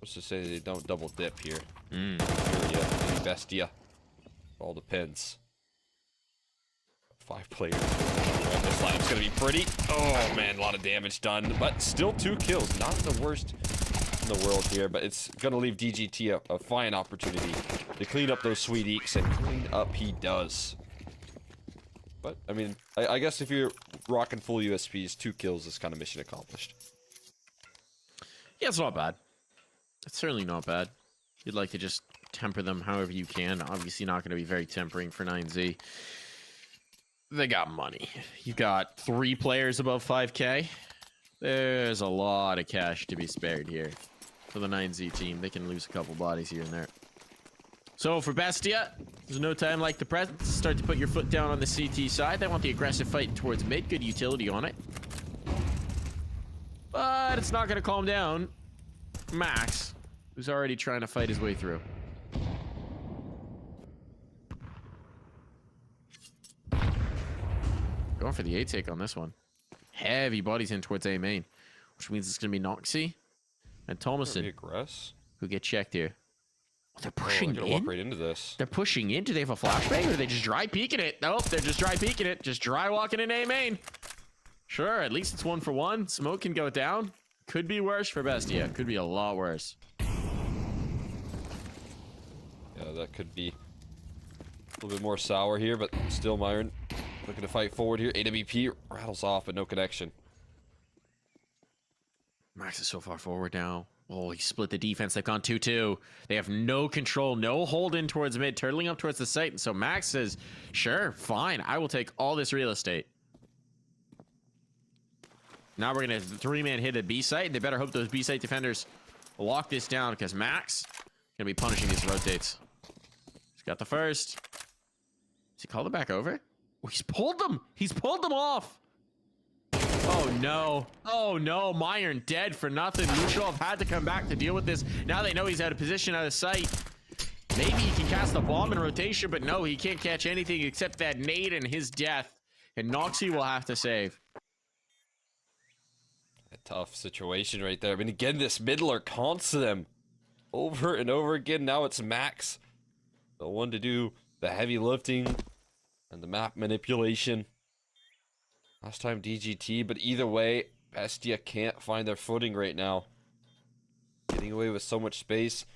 Speaker 6: What's to say they don't double dip here? Furia, maybe Bestia. All depends. 5 players. This lineup's gonna be pretty. Oh man, a lot of damage done, but still 2 kills. Not the worst in the world here, but it's gonna leave DGT a fine opportunity to clean up those sweet eeks, and clean up he does. But I mean, I guess if you're rocking full USPs, 2 kills is kind of mission accomplished.
Speaker 5: Yeah, it's not bad. It's certainly not bad. You'd like to just temper them however you can. Obviously not going to be very tempering for 9Z. They got money. You got 3 players above 5k. There's a lot of cash to be spared here for the 9Z team. They can lose a couple bodies here and there. So for Bestia, there's no time like the present to start to put your foot down on the CT side. They want the aggressive fight towards mid. Good utility on it. But it's not going to calm down Max, who's already trying to fight his way through. Going for the A take on this one. Heavy bodies in towards A main, which means it's going to be Noxy and Thomason who get checked here. Oh, they're pushing in.
Speaker 6: Walk right into this.
Speaker 5: They're pushing in. Do they have a flashbang, or are they just dry peeking it? Nope, they're just dry peeking it. Just dry walking in A main. Sure, at least it's 1 for 1. Smoke can go down. Could be worse for Bestia. Could be a lot worse.
Speaker 6: Yeah, that could be a little bit more sour here, but still Myron looking to fight forward here. AWP rattles off, but no connection.
Speaker 5: Max is so far forward now. Oh, he split the defense. They've gone 2-2. They have no control, no hold in towards mid, turtling up towards the site. And so Max says, sure, fine. I will take all this real estate. Now we're going to 3-man hit at B site. They better hope those B site defenders lock this down, because Max going to be punishing these rotates. He's got the first. Does he call it back over? Oh, he's pulled them. He's pulled them off. Oh no. Oh no. Myron dead for nothing. Lushov had to come back to deal with this. Now they know he's out of position, out of sight. Maybe he can cast the bomb in rotation, but no, he can't catch anything except that nade and his death. And Noxy will have to save.
Speaker 6: A tough situation right there. I mean, again, this middler taunts them over and over again. Now it's Max, the one to do the heavy lifting and the map manipulation. Last time DGT, but either way, Bestia can't find their footing right now. Getting away with so much space.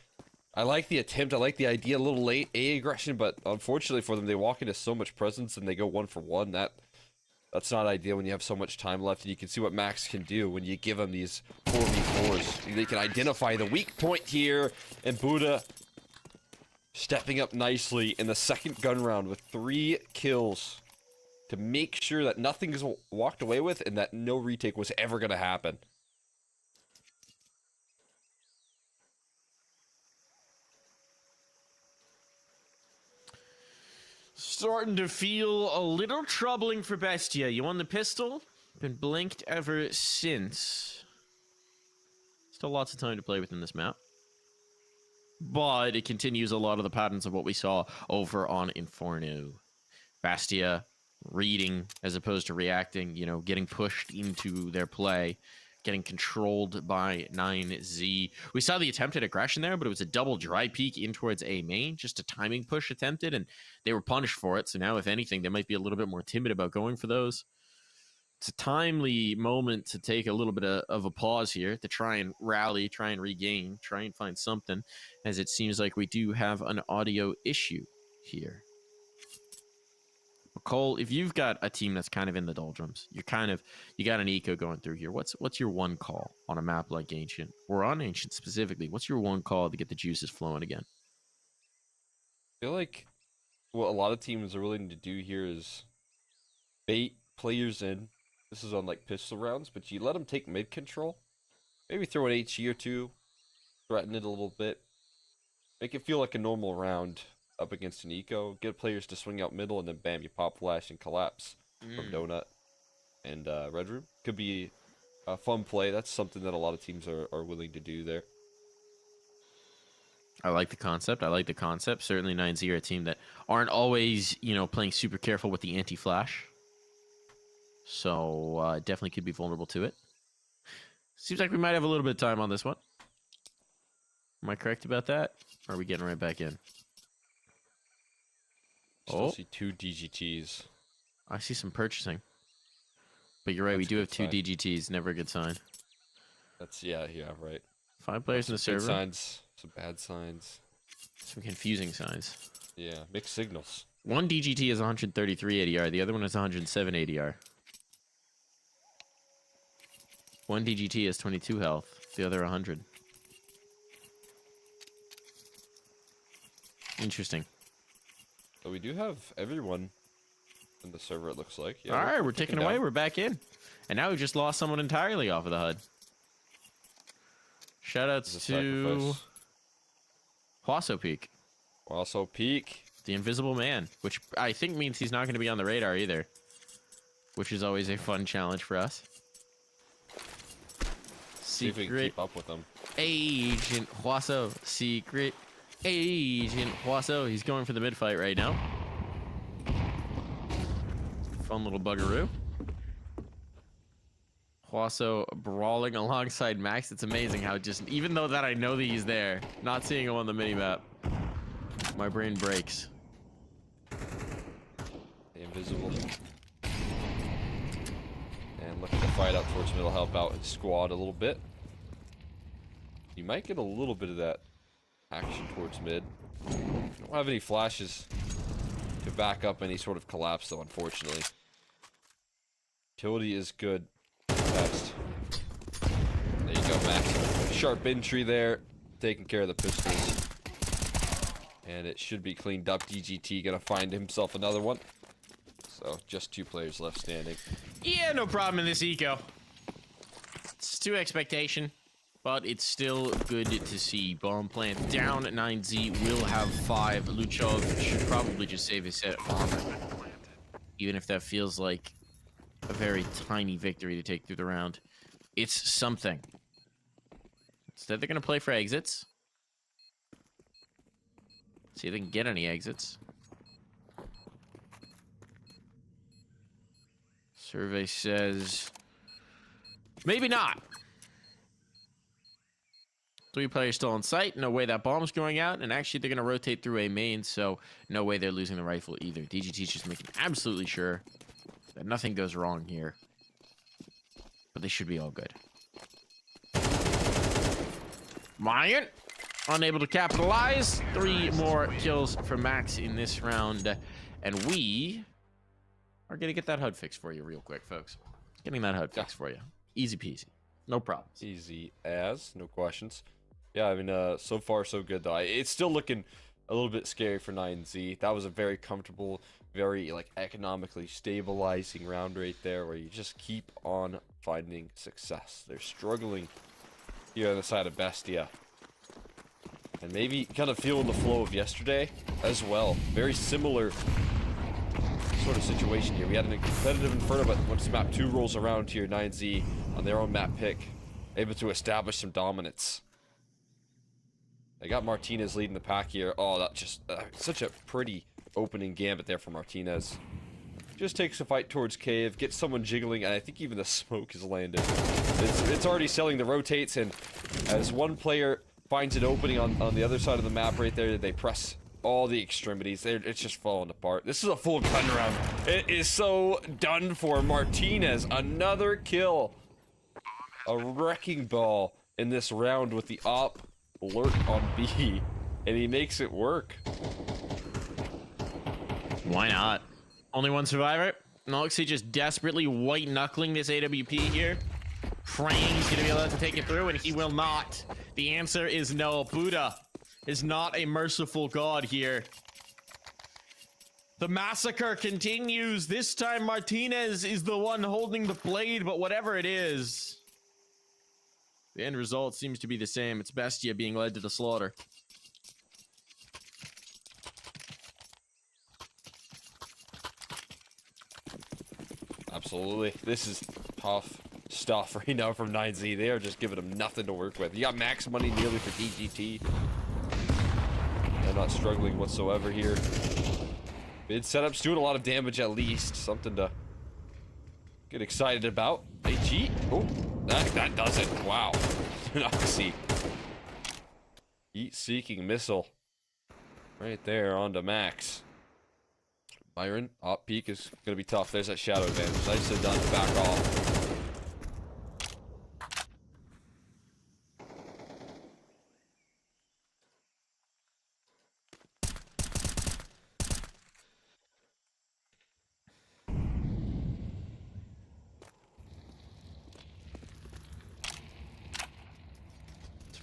Speaker 6: I like the attempt, I like the idea, a little late A aggression, but unfortunately for them, they walk into so much presence and they go 1 for 1. That's not ideal when you have so much time left, and you can see what Max can do when you give him these 4v4s. They can identify the weak point here, and Buddha stepping up nicely in the second gun round with 3 kills to make sure that nothing is walked away with and that no retake was ever going to happen.
Speaker 5: Starting to feel a little troubling for Bestia. You won the pistol, been blinked ever since. Still lots of time to play within this map. But it continues a lot of the patterns of what we saw over on Inferno. Bestia reading as opposed to reacting, you know, getting pushed into their play, getting controlled by 9Z. We saw the attempted aggression there, but it was a double dry peek in towards A main, just a timing push attempted, and they were punished for it. So now, if anything, they might be a little bit more timid about going for those. It's a timely moment to take a little bit of a pause here to try and rally, try and regain, try and find something, as it seems like we do have an audio issue here. Cole, if you've got a team that's kind of in the doldrums, you got an eco going through here. What's your one call on a map like Ancient, or on Ancient specifically? What's your one call to get the juices flowing again?
Speaker 6: I feel like what a lot of teams are willing to do here is bait players in. This is on like pistol rounds, but you let them take mid control. Maybe throw an HE or 2, threaten it a little bit. Make it feel like a normal round up against an eco. Get players to swing out middle, and then bam, you pop flash and collapse from Donut and Red Room. Could be a fun play. That's something that a lot of teams are willing to do there.
Speaker 5: I like the concept. I like the concept. Certainly 9Z are a team that aren't always, you know, playing super careful with the anti-flash. So definitely could be vulnerable to it. Seems like we might have a little bit of time on this one. Am I correct about that? Or are we getting right back in?
Speaker 6: Still see 2 DGTs.
Speaker 5: I see some purchasing. But you're right, we do have 2 DGTs. Never a good sign.
Speaker 6: That's, yeah, right.
Speaker 5: 5 players in the server.
Speaker 6: Good signs, some bad signs.
Speaker 5: Some confusing signs.
Speaker 6: Yeah, mixed signals.
Speaker 5: One DGT is 133 ADR. The other one is 107 ADR. One DGT has 22 health. The other 100. Interesting.
Speaker 6: So we do have everyone in the server, it looks like. Yeah,
Speaker 5: all right, we're ticking away. We're back in. And now we just lost someone entirely off of the HUD. Shoutouts to Huaso Peak.
Speaker 6: Huaso Peak.
Speaker 5: The Invisible Man, which I think means he's not going to be on the radar either. Which is always a fun challenge for us.
Speaker 6: See if we can keep up with them.
Speaker 5: Agent Huaso. Secret Agent Huaso. He's going for the mid fight right now. Fun little buggeroo. Huaso brawling alongside Max. It's amazing how just, even though that I know that he's there, not seeing him on the minimap, my brain breaks.
Speaker 6: The Invisible. And looking to fight out towards middle, help out his squad a little bit. You might get a little bit of that action towards mid. Don't have any flashes to back up any sort of collapse, though, unfortunately. Utility is good. Best. There you go, Max. Sharp entry there. Taking care of the pistols. And it should be cleaned up. DGT gonna find himself another one. So, just 2 players left standing.
Speaker 5: Yeah, no problem in this eco. It's to expectation, but it's still good to see. Bomb plant down. 9Z will have 5. Luchov should probably just save his set armor. Even if that feels like a very tiny victory to take through the round. It's something. Instead, they're going to play for exits. See if they can get any exits. Survey says maybe not. 3 players still on site. No way that bomb's going out. And actually, they're going to rotate through a main, so no way they're losing the rifle either. DGT's just making absolutely sure that nothing goes wrong here. But they should be all good. Mayan, unable to capitalize. 3 more kills for Max in this round. And we are going to get that HUD fixed for you real quick, folks. Getting that HUD fixed for you. Easy peasy. No problems.
Speaker 6: Easy as, no questions. Yeah, I mean, so far so good, though. It's still looking a little bit scary for 9Z. That was a very comfortable, very, like, economically stabilizing round right there, where you just keep on finding success. They're struggling here on the side of Bestia. And maybe kind of feeling the flow of yesterday as well. Very similar sort of situation here. We had an competitive Inferno, but once map 2 rolls around here, 9Z on their own map pick, able to establish some dominance. They got Martinez leading the pack here. Oh, that just such a pretty opening gambit there for Martinez. Just takes a fight towards Cave, gets someone jiggling, and I think even the smoke is landed. It's already selling the rotates, and as one player finds an opening on the other side of the map right there, they press all the extremities. It's just falling apart. This is a full gun round. It is so done for. Martinez, another kill. A wrecking ball in this round with the op alert on B, and he makes it work.
Speaker 5: Why not? Only one survivor. Noxie just desperately white knuckling this AWP here, praying he's gonna be able to take it through, and he will not. The answer is no. Buddha is not a merciful god here. The massacre continues. This time Martinez is the one holding the blade, but whatever it is, The end result seems to be the same. It's Bestia being led to the slaughter.
Speaker 6: Absolutely. This is tough stuff right now from 9Z. They are just giving them nothing to work with. You got max money nearly for DGT. They're not struggling whatsoever here. Mid setup's doing a lot of damage at least. Something to get excited about. They cheat. Oh, that does it. Wow. Noxy. Heat-seeking missile. Right there onto Max. Myron, op peak is going to be tough. There's that shadow advantage. Nicely done. Back off.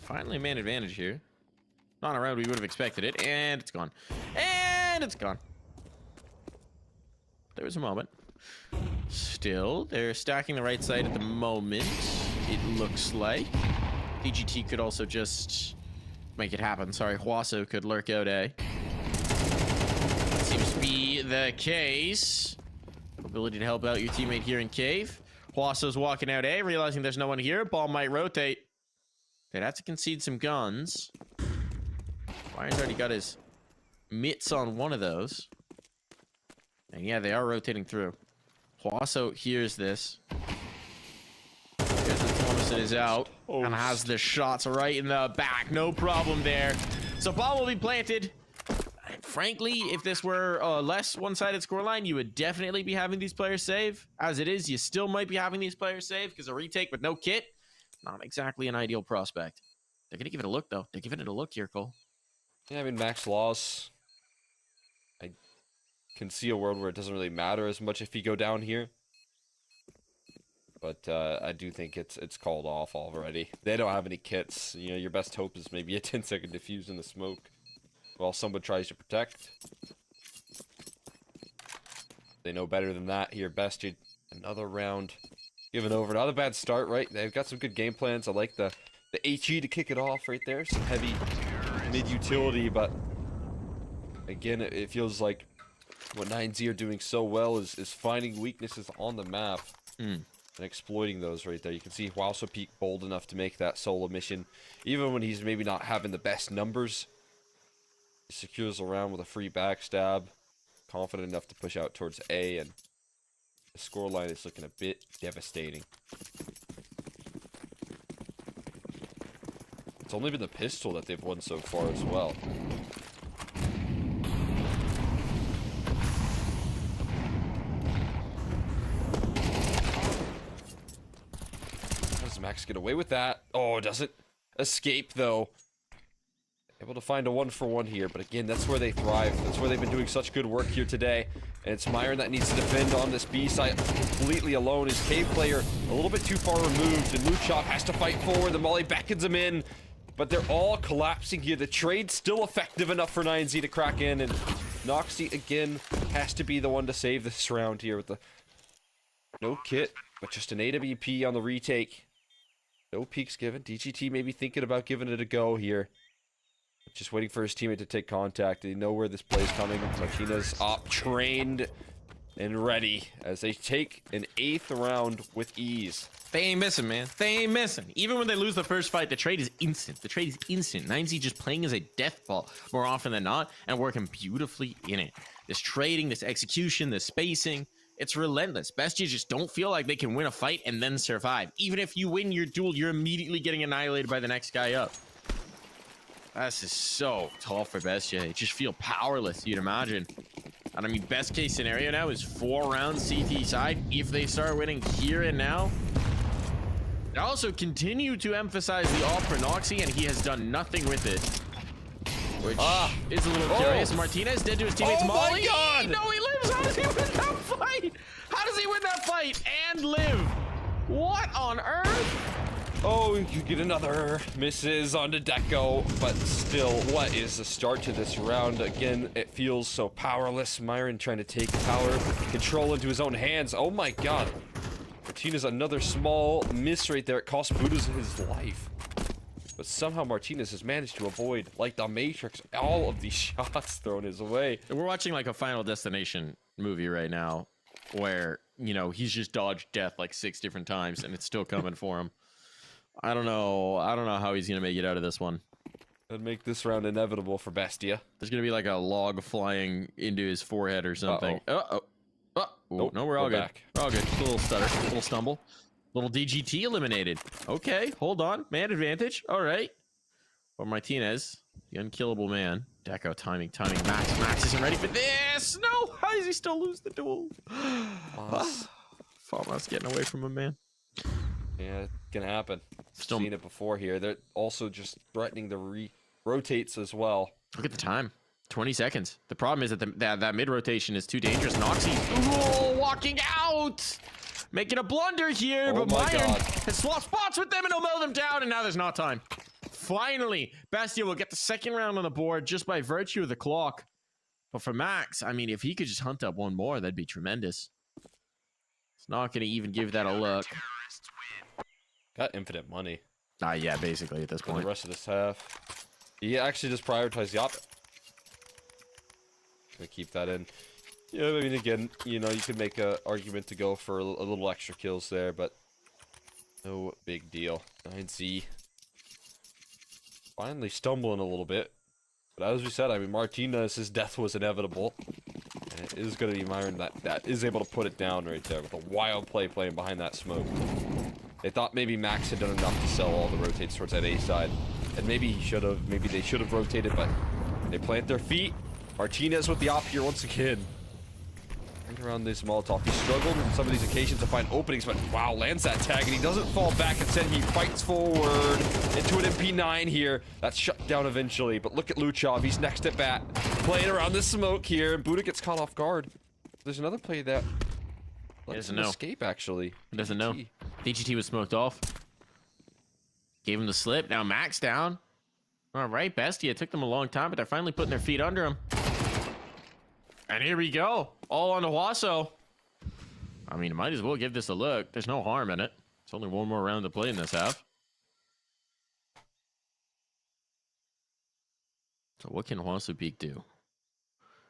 Speaker 5: Finally a man advantage here. Not around we would have expected it, and it's gone. And it's gone. There was a moment. Still, they're stacking the right side at the moment, it looks like. DGT could also just make it happen. Sorry, Huaso could lurk out A. That seems to be the case. Ability to help out your teammate here in Cave. Huaso's walking out A, realizing there's no one here. Ball might rotate. They'd have to concede some guns. Myron's already got his mitts on one of those. And yeah, they are rotating through. Huaso hears this. Here's the Thomason is out. And has the shots right in the back. No problem there. So ball will be planted. And frankly, if this were a less one-sided scoreline, you would definitely be having these players save. As it is, you still might be having these players save because a retake with no kit, not exactly an ideal prospect. They're going to give it a look, though. They're giving it a look here, Cole.
Speaker 6: Yeah, I mean, max loss. I can see a world where it doesn't really matter as much if you go down here. But I do think it's called off already. They don't have any kits. You know, your best hope is maybe a 10-second defuse in the smoke while someone tries to protect. They know better than that here. Bestia, another round given over. Not a bad start, right? They've got some good game plans. I like the HE to kick it off right there. Some heavy mid-utility, but again, it feels like what 9Z are doing so well is finding weaknesses on the map and exploiting those right there. You can see Huaso Peak bold enough to make that solo mission. Even when he's maybe not having the best numbers, he secures around with a free backstab. Confident enough to push out towards A, and the scoreline is looking a bit devastating. It's only been the pistol that they've won so far as well. How does Max get away with that? Oh, does it escape though? Able to find a 1-for-1 here, but again, that's where they thrive. That's where they've been doing such good work here today. And it's Myron that needs to defend on this B side completely alone. His Cave player a little bit too far removed, and Moochop has to fight forward. The Molly beckons him in, but they're all collapsing here. The trade's still effective enough for 9Z to crack in, and Noxy again has to be the one to save this round here with the no kit, but just an AWP on the retake. No peeks given. DGT maybe thinking about giving it a go here. Just waiting for his teammate to take contact. They know where this play's coming. Martinez op trained and ready as they take an 8th round with ease.
Speaker 5: They ain't missing, man. They ain't missing. Even when they lose the first fight, the trade is instant. The trade is instant. 9Z just playing as a death ball more often than not and working beautifully in it. This trading, this execution, this spacing, it's relentless. Bestia just don't feel like they can win a fight and then survive. Even if you win your duel, you're immediately getting annihilated by the next guy up. This is so tough for Bestia. They just feel powerless, you'd imagine. And I mean, best case scenario now is 4 rounds CT side if they start winning here and now. They also continue to emphasize the ult for Noxy, and he has done nothing with it. Which is a little curious. Martinez dead to his teammates. Molly.
Speaker 6: My God!
Speaker 5: No, he lives. How does he win that fight? How does he win that fight and live? What on earth?
Speaker 6: Oh, you get another misses onto Deco, but still, what is the start to this round? Again, it feels so powerless. Myron trying to take power control into his own hands. Oh my God. Martinez, another small miss right there. It cost Buddha's his life. But somehow Martinez has managed to avoid, like the Matrix, all of these shots thrown his way.
Speaker 5: We're watching like a Final Destination movie right now where, you know, he's just dodged death like 6 different times and it's still coming for him. I don't know how he's going to make it out of this one.
Speaker 6: And make this round inevitable for Bestia.
Speaker 5: There's going to be like a log flying into his forehead or something.
Speaker 6: Nope,
Speaker 5: No, we're all good.
Speaker 6: back.
Speaker 5: We're all good. Just a little stutter, a little stumble. Little DGT eliminated. Okay, hold on. Man advantage. All right. But Martinez, the unkillable man. Deco timing. Max isn't ready for this. No, how does he still lose the duel? Farmhouse getting away from him, man.
Speaker 6: Yeah, it's gonna happen.
Speaker 5: Still-
Speaker 6: Seen it before here. They're also just threatening the rotates as well.
Speaker 5: Look at the time. 20 seconds. The problem is that that mid rotation is too dangerous. Noxie walking out. Making a blunder here,
Speaker 6: Oh
Speaker 5: but
Speaker 6: my
Speaker 5: Myron
Speaker 6: God.
Speaker 5: has swapped spots with them and he'll mow them down, and now there's not time. Finally, Bestia will get the second round on the board just by virtue of the clock. But for Max, I mean, if he could just hunt up one more, that'd be tremendous. It's not going to even give that a look.
Speaker 6: Got infinite money
Speaker 5: Yeah, basically at this
Speaker 6: for the
Speaker 5: point.
Speaker 6: rest of this half. He actually just prioritized the op. Gonna keep that in. Yeah, I mean, again, you know, you could make an argument to go for a little extra kills there, but no big deal. 9Z finally stumbling a little bit. But as we said, I mean, Martinez's death was inevitable. And it is going to be Myron that is able to put it down right there with a wild play playing behind that smoke. They thought maybe Max had done enough to sell all the rotates towards that A side. And maybe he should have, maybe they should have rotated, but they plant their feet. Martinez with the op here once again. Right around this Molotov. He struggled on some of these occasions to find openings, but wow, lands that tag, and he doesn't fall back. Instead, he fights forward into an MP9 here. That's shut down eventually, but look at Luchov. He's next at bat, playing around the smoke here, and Buddha gets caught off guard. There's another play that lets him escape, actually.
Speaker 5: He doesn't know. DGT was smoked off. Gave him the slip. Now Max down. All right, Bestia. It took them a long time, but they're finally putting their feet under him. And here we go. All on the Huaso. I mean, might as well give this a look. There's no harm in it. It's only one more round to play in this half. So what can Huaso Peak do?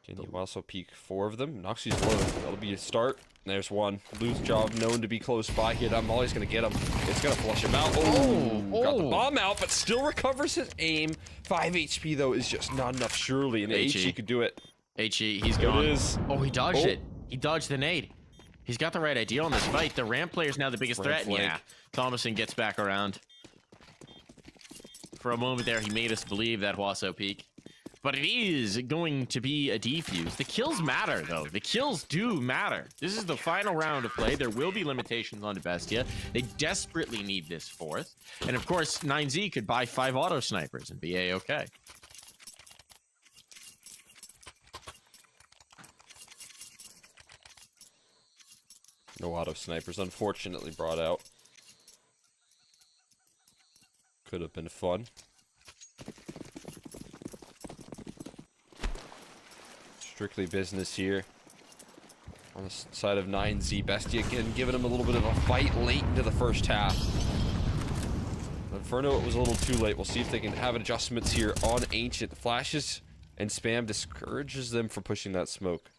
Speaker 6: Can you also peek 4 of them? Noxie's low. That'll be a start. There's one. Lose job known to be close by here. That Molly's going to get him. It's going to flush him out. Got the bomb out, but still recovers his aim. 5 HP, though, is just not enough, surely. And HE could do it.
Speaker 5: HE, he's gone.
Speaker 6: It is.
Speaker 5: Oh, he dodged it. He dodged the nade. He's got the right idea on this fight. The ramp player's now the biggest threat.
Speaker 6: Flank.
Speaker 5: Yeah. Thomason gets back around. For a moment there, he made us believe that Huaso Peak. But it is going to be a defuse. The kills matter, though. The kills do matter. This is the final round of play. There will be limitations on Bestia. They desperately need this 4th. And of course, 9Z could buy 5 auto snipers and be A-okay.
Speaker 6: No auto snipers, unfortunately, brought out. Could have been fun. Strictly business here. On the side of 9Z, Bestia again giving him a little bit of a fight late into the first half. Inferno, it was a little too late. We'll see if they can have adjustments here on Ancient. Flashes and spam discourages them from pushing that smoke.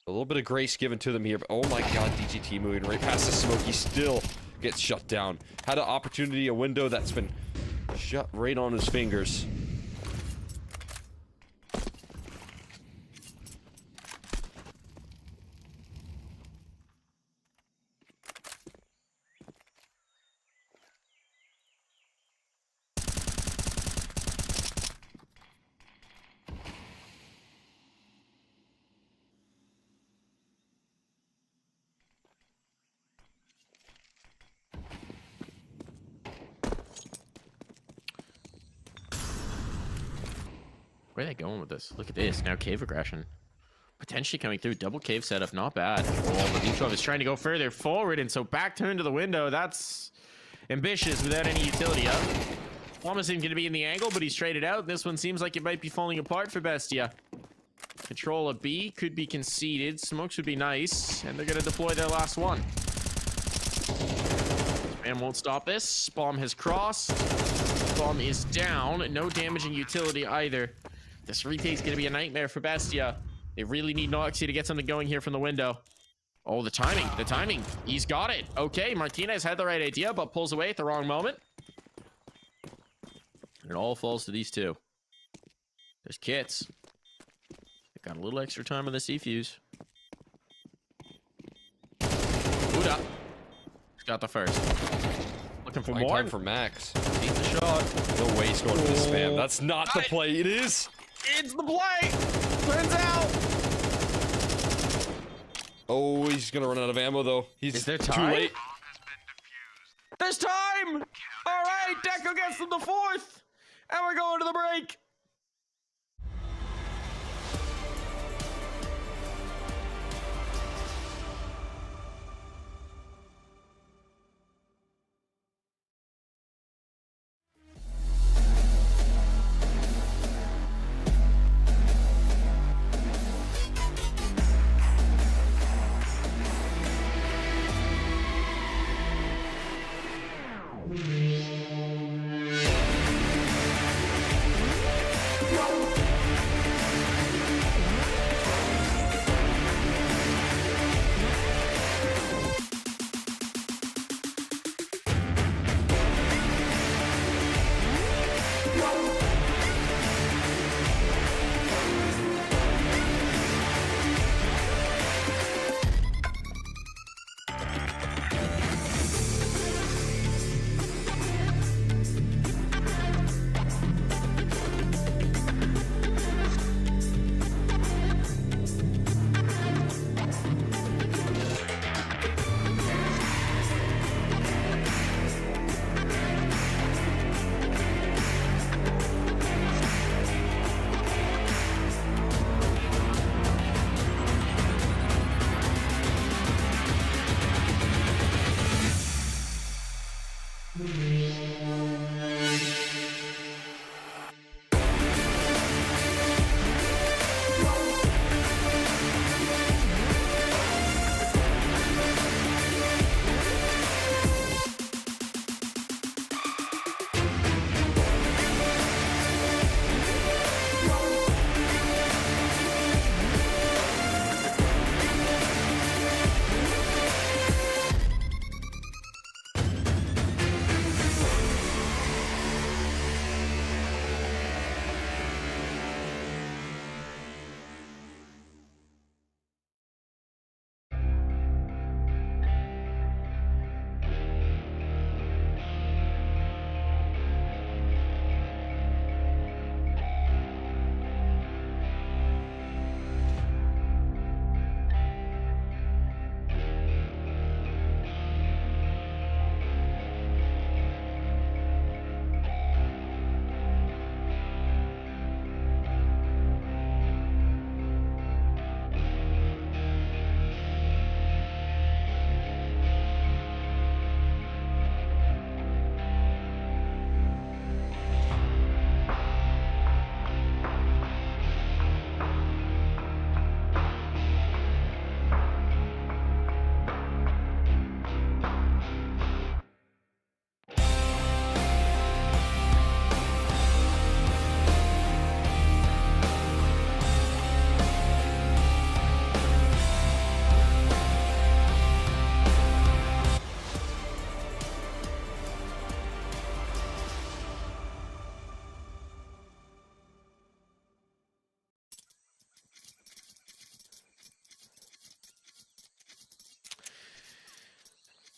Speaker 6: A little bit of grace given to them here, but oh my god, DGT moving right past the smoke. He still gets shut down. Had an opportunity, a window that's been shut right on his fingers.
Speaker 5: Where are they going with this? Look at this. Now cave aggression. Potentially coming through. Double cave setup. Not bad. Oh, but Luchov is trying to go further forward, and so back turn to the window. That's ambitious without any utility up. Thomason going to be in the angle, but he's traded out. This one seems like it might be falling apart for Bestia. Control of B could be conceded. Smokes would be nice, and they're going to deploy their last one. And won't stop this. Bomb has crossed. Bomb is down. No damaging utility either. This retake's gonna be a nightmare for Bestia. They really need Noxie to get something going here from the window. Oh, the timing. He's got it. Okay, Martinez had the right idea, but pulls away at the wrong moment. And it all falls to these two. There's Kits. They got a little extra time on the C-Fuse. Buddha. He's got the first. Looking for
Speaker 6: Fine
Speaker 5: more.
Speaker 6: time for Max.
Speaker 5: Needs a shot.
Speaker 6: No way he's going for the spam. That's not the play. It is.
Speaker 5: It's the play. Turns out.
Speaker 6: Oh, he's gonna run out of ammo though.
Speaker 5: Is there
Speaker 6: too
Speaker 5: time?
Speaker 6: late.
Speaker 5: There's time. All right, Deco gets them the fourth. And we're going to the break.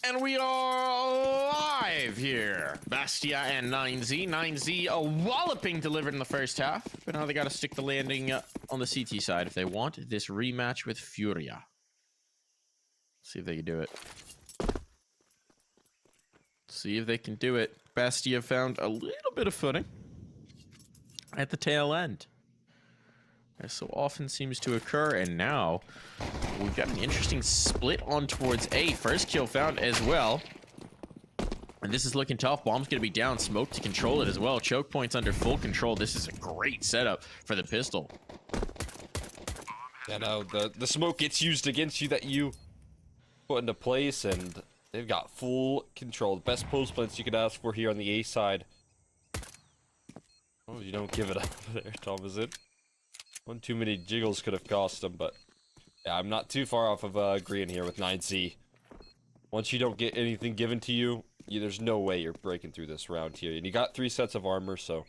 Speaker 5: And we are live here. Bastia and 9Z. 9Z a walloping delivered in the first half. But now they got to stick the landing on the CT side if they want this rematch with Furia. See if they can do it. See if they can do it. Bastia found a little bit of footing at the tail end, as so often seems to occur, and now we've got an interesting split on towards A. First kill found as well, and this is looking tough. Bomb's gonna be down, smoke to control it as well. Choke points under full control. This is a great setup for the pistol.
Speaker 6: Yeah, no, the smoke gets used against you that you put into place, and They've got full control. The best post plants you could ask for here on the A side. Oh, you don't give it up there, Thomason. One too many jiggles could have cost him, but yeah, I'm not too far off of agreeing here with 9Z. Once you don't get anything given to you, there's no way you're breaking through this round here. And you got 3 sets of armor, so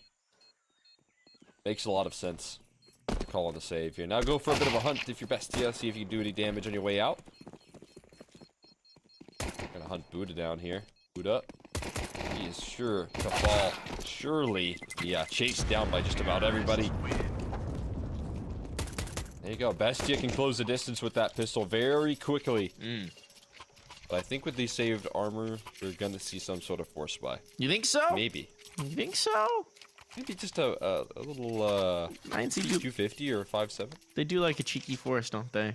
Speaker 6: makes a lot of sense. Calling the save here. Now go for a bit of a hunt if you're Bestia. See if you can do any damage on your way out. Gonna hunt Buddha down here. Buddha. He is sure to fall. Surely. Yeah, chased down by just about everybody. There you go. Bestia can close the distance with that pistol very quickly. But I think with these saved armor, we're gonna see some sort of force buy.
Speaker 5: You think so?
Speaker 6: Maybe.
Speaker 5: You think so?
Speaker 6: Maybe just a little 250 or 5.7.
Speaker 5: They do like a cheeky force, don't they?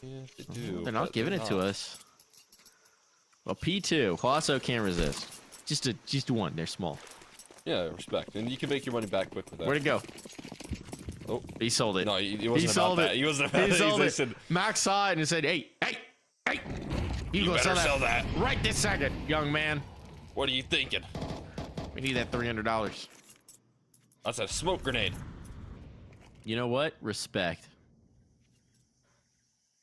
Speaker 6: Yeah, they do.
Speaker 5: They're not giving it to us. Well, P2. Colosso can't resist. Just one. They're small.
Speaker 6: Yeah, respect. And you can make your money back quick with that.
Speaker 5: Where'd it go?
Speaker 6: Oh,
Speaker 5: He sold it.
Speaker 6: no, he wasn't
Speaker 5: sold
Speaker 6: about
Speaker 5: it.
Speaker 6: that. He wasn't about
Speaker 5: He
Speaker 6: that.
Speaker 5: sold it.
Speaker 6: Said,
Speaker 5: Max saw it and said, hey, you go
Speaker 6: better sell that.
Speaker 5: right this second, young man.
Speaker 6: what are you thinking?
Speaker 5: We need that $300.
Speaker 6: That's a smoke grenade.
Speaker 5: You know what? Respect.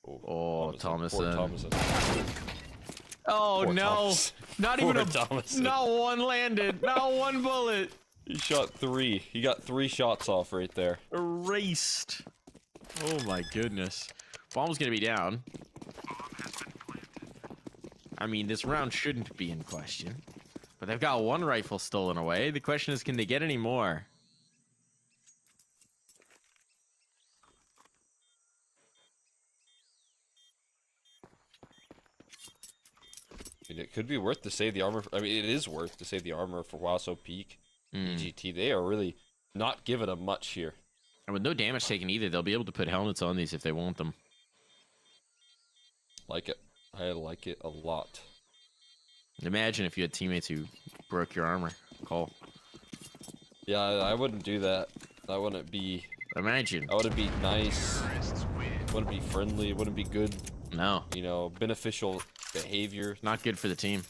Speaker 5: Oh, Thomason.
Speaker 6: Poor Thomason.
Speaker 5: Oh,
Speaker 6: Poor
Speaker 5: no.
Speaker 6: Thomas.
Speaker 5: Not
Speaker 6: Poor
Speaker 5: even
Speaker 6: Thomason.
Speaker 5: not one landed. Not one bullet.
Speaker 6: He shot 3. He got 3 shots off right there.
Speaker 5: Erased. Oh, my goodness. Bomb's going to be down. I mean, this round shouldn't be in question. But they've got 1 rifle stolen away. The question is, can they get any more?
Speaker 6: I mean, it could be worth to save the armor. I mean, it is worth to save the armor for Wasso Peak. EGT, they are really not giving them much here.
Speaker 5: And with no damage taken either, they'll be able to put helmets on these if they want them.
Speaker 6: Like it. I like it a lot.
Speaker 5: Imagine if you had teammates who broke your armor. Cole.
Speaker 6: Yeah, I wouldn't do that. That wouldn't be...
Speaker 5: Imagine.
Speaker 6: That wouldn't be nice. Wouldn't be friendly. Wouldn't be good,
Speaker 5: No.
Speaker 6: you know, beneficial behavior
Speaker 5: Not good for the team.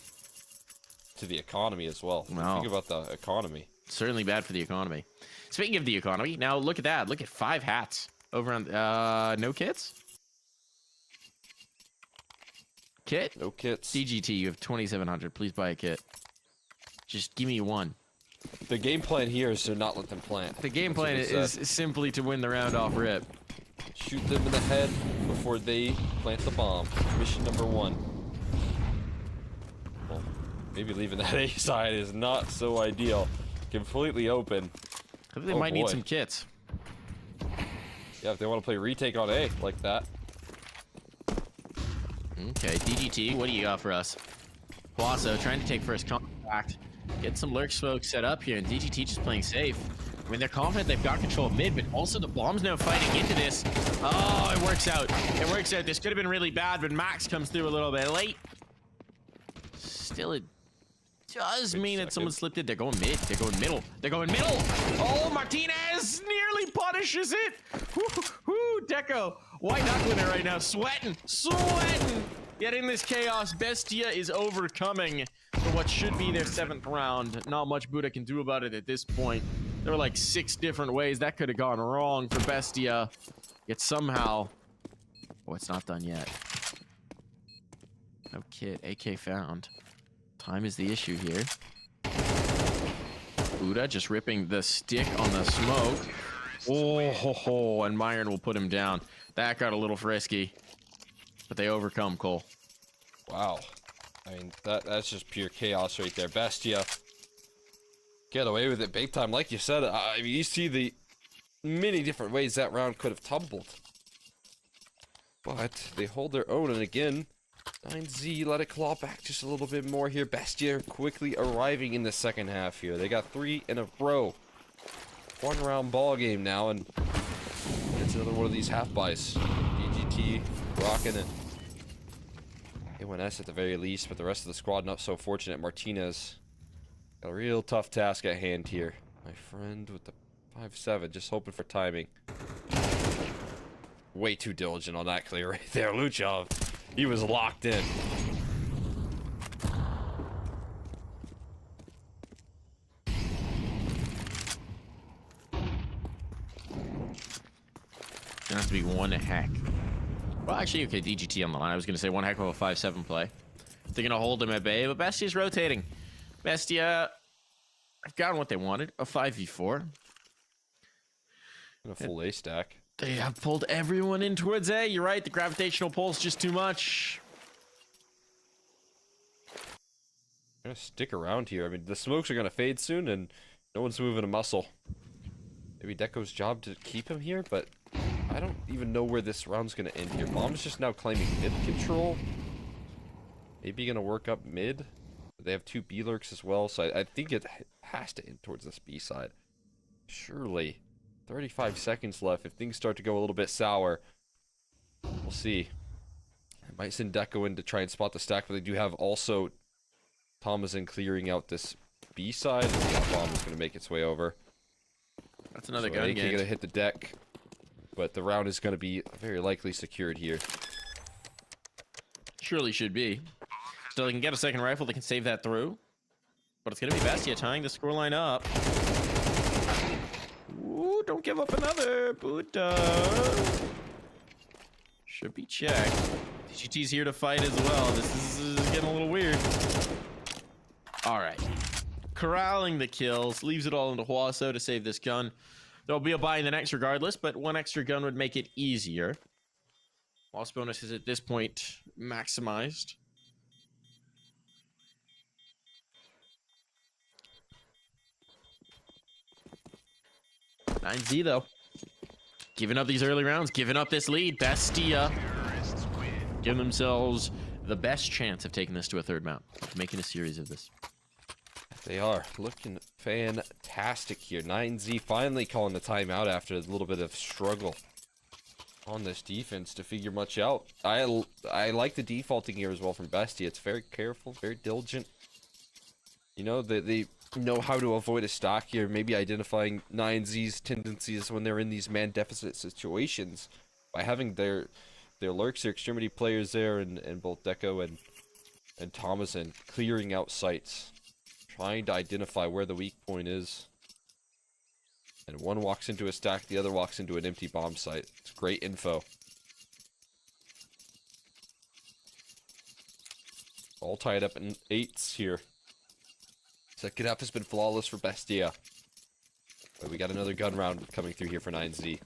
Speaker 6: to the economy as well.
Speaker 5: No.
Speaker 6: Think about the economy.
Speaker 5: Certainly bad for the economy. Speaking of the economy, now look at that. Look at 5 hats over on no kits? Kit?
Speaker 6: No kits.
Speaker 5: DGT, you have 2,700. Please buy a kit. Just give me 1.
Speaker 6: The game plan here is to not let them plant.
Speaker 5: The game
Speaker 6: That's what
Speaker 5: plan
Speaker 6: they
Speaker 5: is
Speaker 6: said.
Speaker 5: simply to win the round off rip.
Speaker 6: Shoot them in the head before they plant the bomb. Mission number 1. Well, maybe leaving that A side is not so ideal. Completely open.
Speaker 5: I think they
Speaker 6: Oh,
Speaker 5: might need
Speaker 6: boy.
Speaker 5: some kits.
Speaker 6: Yeah, if they want to play retake on A like that.
Speaker 5: Okay, DGT, what do you got for us? Wasso trying to take first contact. Get some lurk smoke set up here, and DGT just playing safe. I mean, they're confident they've got control of mid, but also the bomb's now fighting into this. Oh, it works out. It works out. This could have been really bad, but Max comes through a little bit late. Still, it does mean that someone slipped it. They're going mid. They're going middle. They're going middle. Oh, Martinez nearly punishes it. Whoo, Deco. White knuckling it right now. Sweating. Yet in this chaos, Bestia is overcoming for what should be their 7th round. Not much Buddha can do about it at this point. There were like 6 different ways that could have gone wrong for Bestia. Yet somehow... Oh, it's not done yet. No kit. AK found. Time is the issue here. Buddha just ripping the stick on the smoke. Oh, and Myron will put him down. That got a little frisky. But they overcome, Cole.
Speaker 6: Wow. I mean, that's just pure chaos right there. Bestia get away with it big time. Like you said, I mean, you see the many different ways that round could have tumbled. But they hold their own, and again, 9Z let it claw back just a little bit more here. Bestia quickly arriving in the second half here. They got 3 in a row. 1 round ball game now, and it's another one of these half buys. DGT rocking it. A1S at the very least, but the rest of the squad not so fortunate. Martinez got a real tough task at hand here. My friend with the 5.7, just hoping for timing. Way too diligent on that clear right there. Luchov, he was locked in.
Speaker 5: one heck. Well, actually, okay, DGT on the line. I was going to say one heck of a 5-7 play. They're going to hold him at bay, but Bestia's rotating. Bestia have gotten what they wanted, a 5v4.
Speaker 6: And a full A stack.
Speaker 5: They have pulled everyone in towards A. You're right, the gravitational pull's just too much.
Speaker 6: I'm gonna stick around here. I mean, the smokes are gonna fade soon, and no one's moving a muscle. Maybe Deco's job to keep him here, but I don't even know where this round's gonna end here. Bomb's just now claiming mid control. Maybe gonna work up mid. They have 2 B lurks as well, so I think it has to end towards this B side. Surely. 35 seconds left. If things start to go a little bit sour, we'll see. I might send Deco in to try and spot the stack, but they do have also Thomason clearing out this B side. And the bomb is going to make its way over.
Speaker 5: That's another
Speaker 6: So
Speaker 5: gun
Speaker 6: AK
Speaker 5: game.
Speaker 6: going to hit the deck, but the round is going to be very likely secured here.
Speaker 5: Surely should be. Still, they can get a second rifle. They can save that through. But it's going to be Bestia tying the scoreline up. Ooh, don't give up another. Buddha. Should be checked. DGT's here to fight as well. This is getting a little weird. All right. Corralling the kills. Leaves it all into Huaso to save this gun. There'll be a buy in the next regardless, but one extra gun would make it easier. Loss bonus is at this point maximized. 9Z though. Giving up these early rounds, giving up this lead. Bestia giving themselves the best chance of taking this to a third mount. Making a series of this.
Speaker 6: They are looking fantastic here. 9Z finally calling the timeout after a little bit of struggle on this defense to figure much out. I like the defaulting here as well from Bestia. It's very careful, very diligent. You know, they know how to avoid a stock here, maybe identifying 9Z's tendencies when they're in these man deficit situations by having their lurks, their extremity players there, and both Deco and Thomason clearing out sites, trying to identify where the weak point is. And one walks into a stack, the other walks into an empty bomb site. It's great info. All tied up in 8s here. Second half has been flawless for Bestia. But we got another gun round coming through here for 9Z.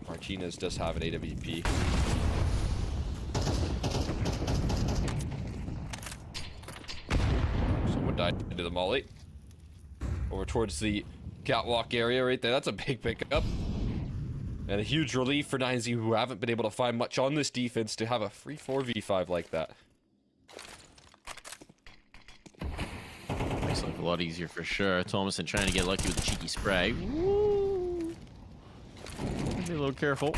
Speaker 6: Martinez does have an AWP. Someone died into the molly. Over towards the catwalk area right there. That's a big pickup. And a huge relief for 9Z, who haven't been able to find much on this defense, to have a free 4v5 like that.
Speaker 5: Makes life a lot easier for sure. Thomason trying to get lucky with the cheeky spray. Woo. Be a little careful.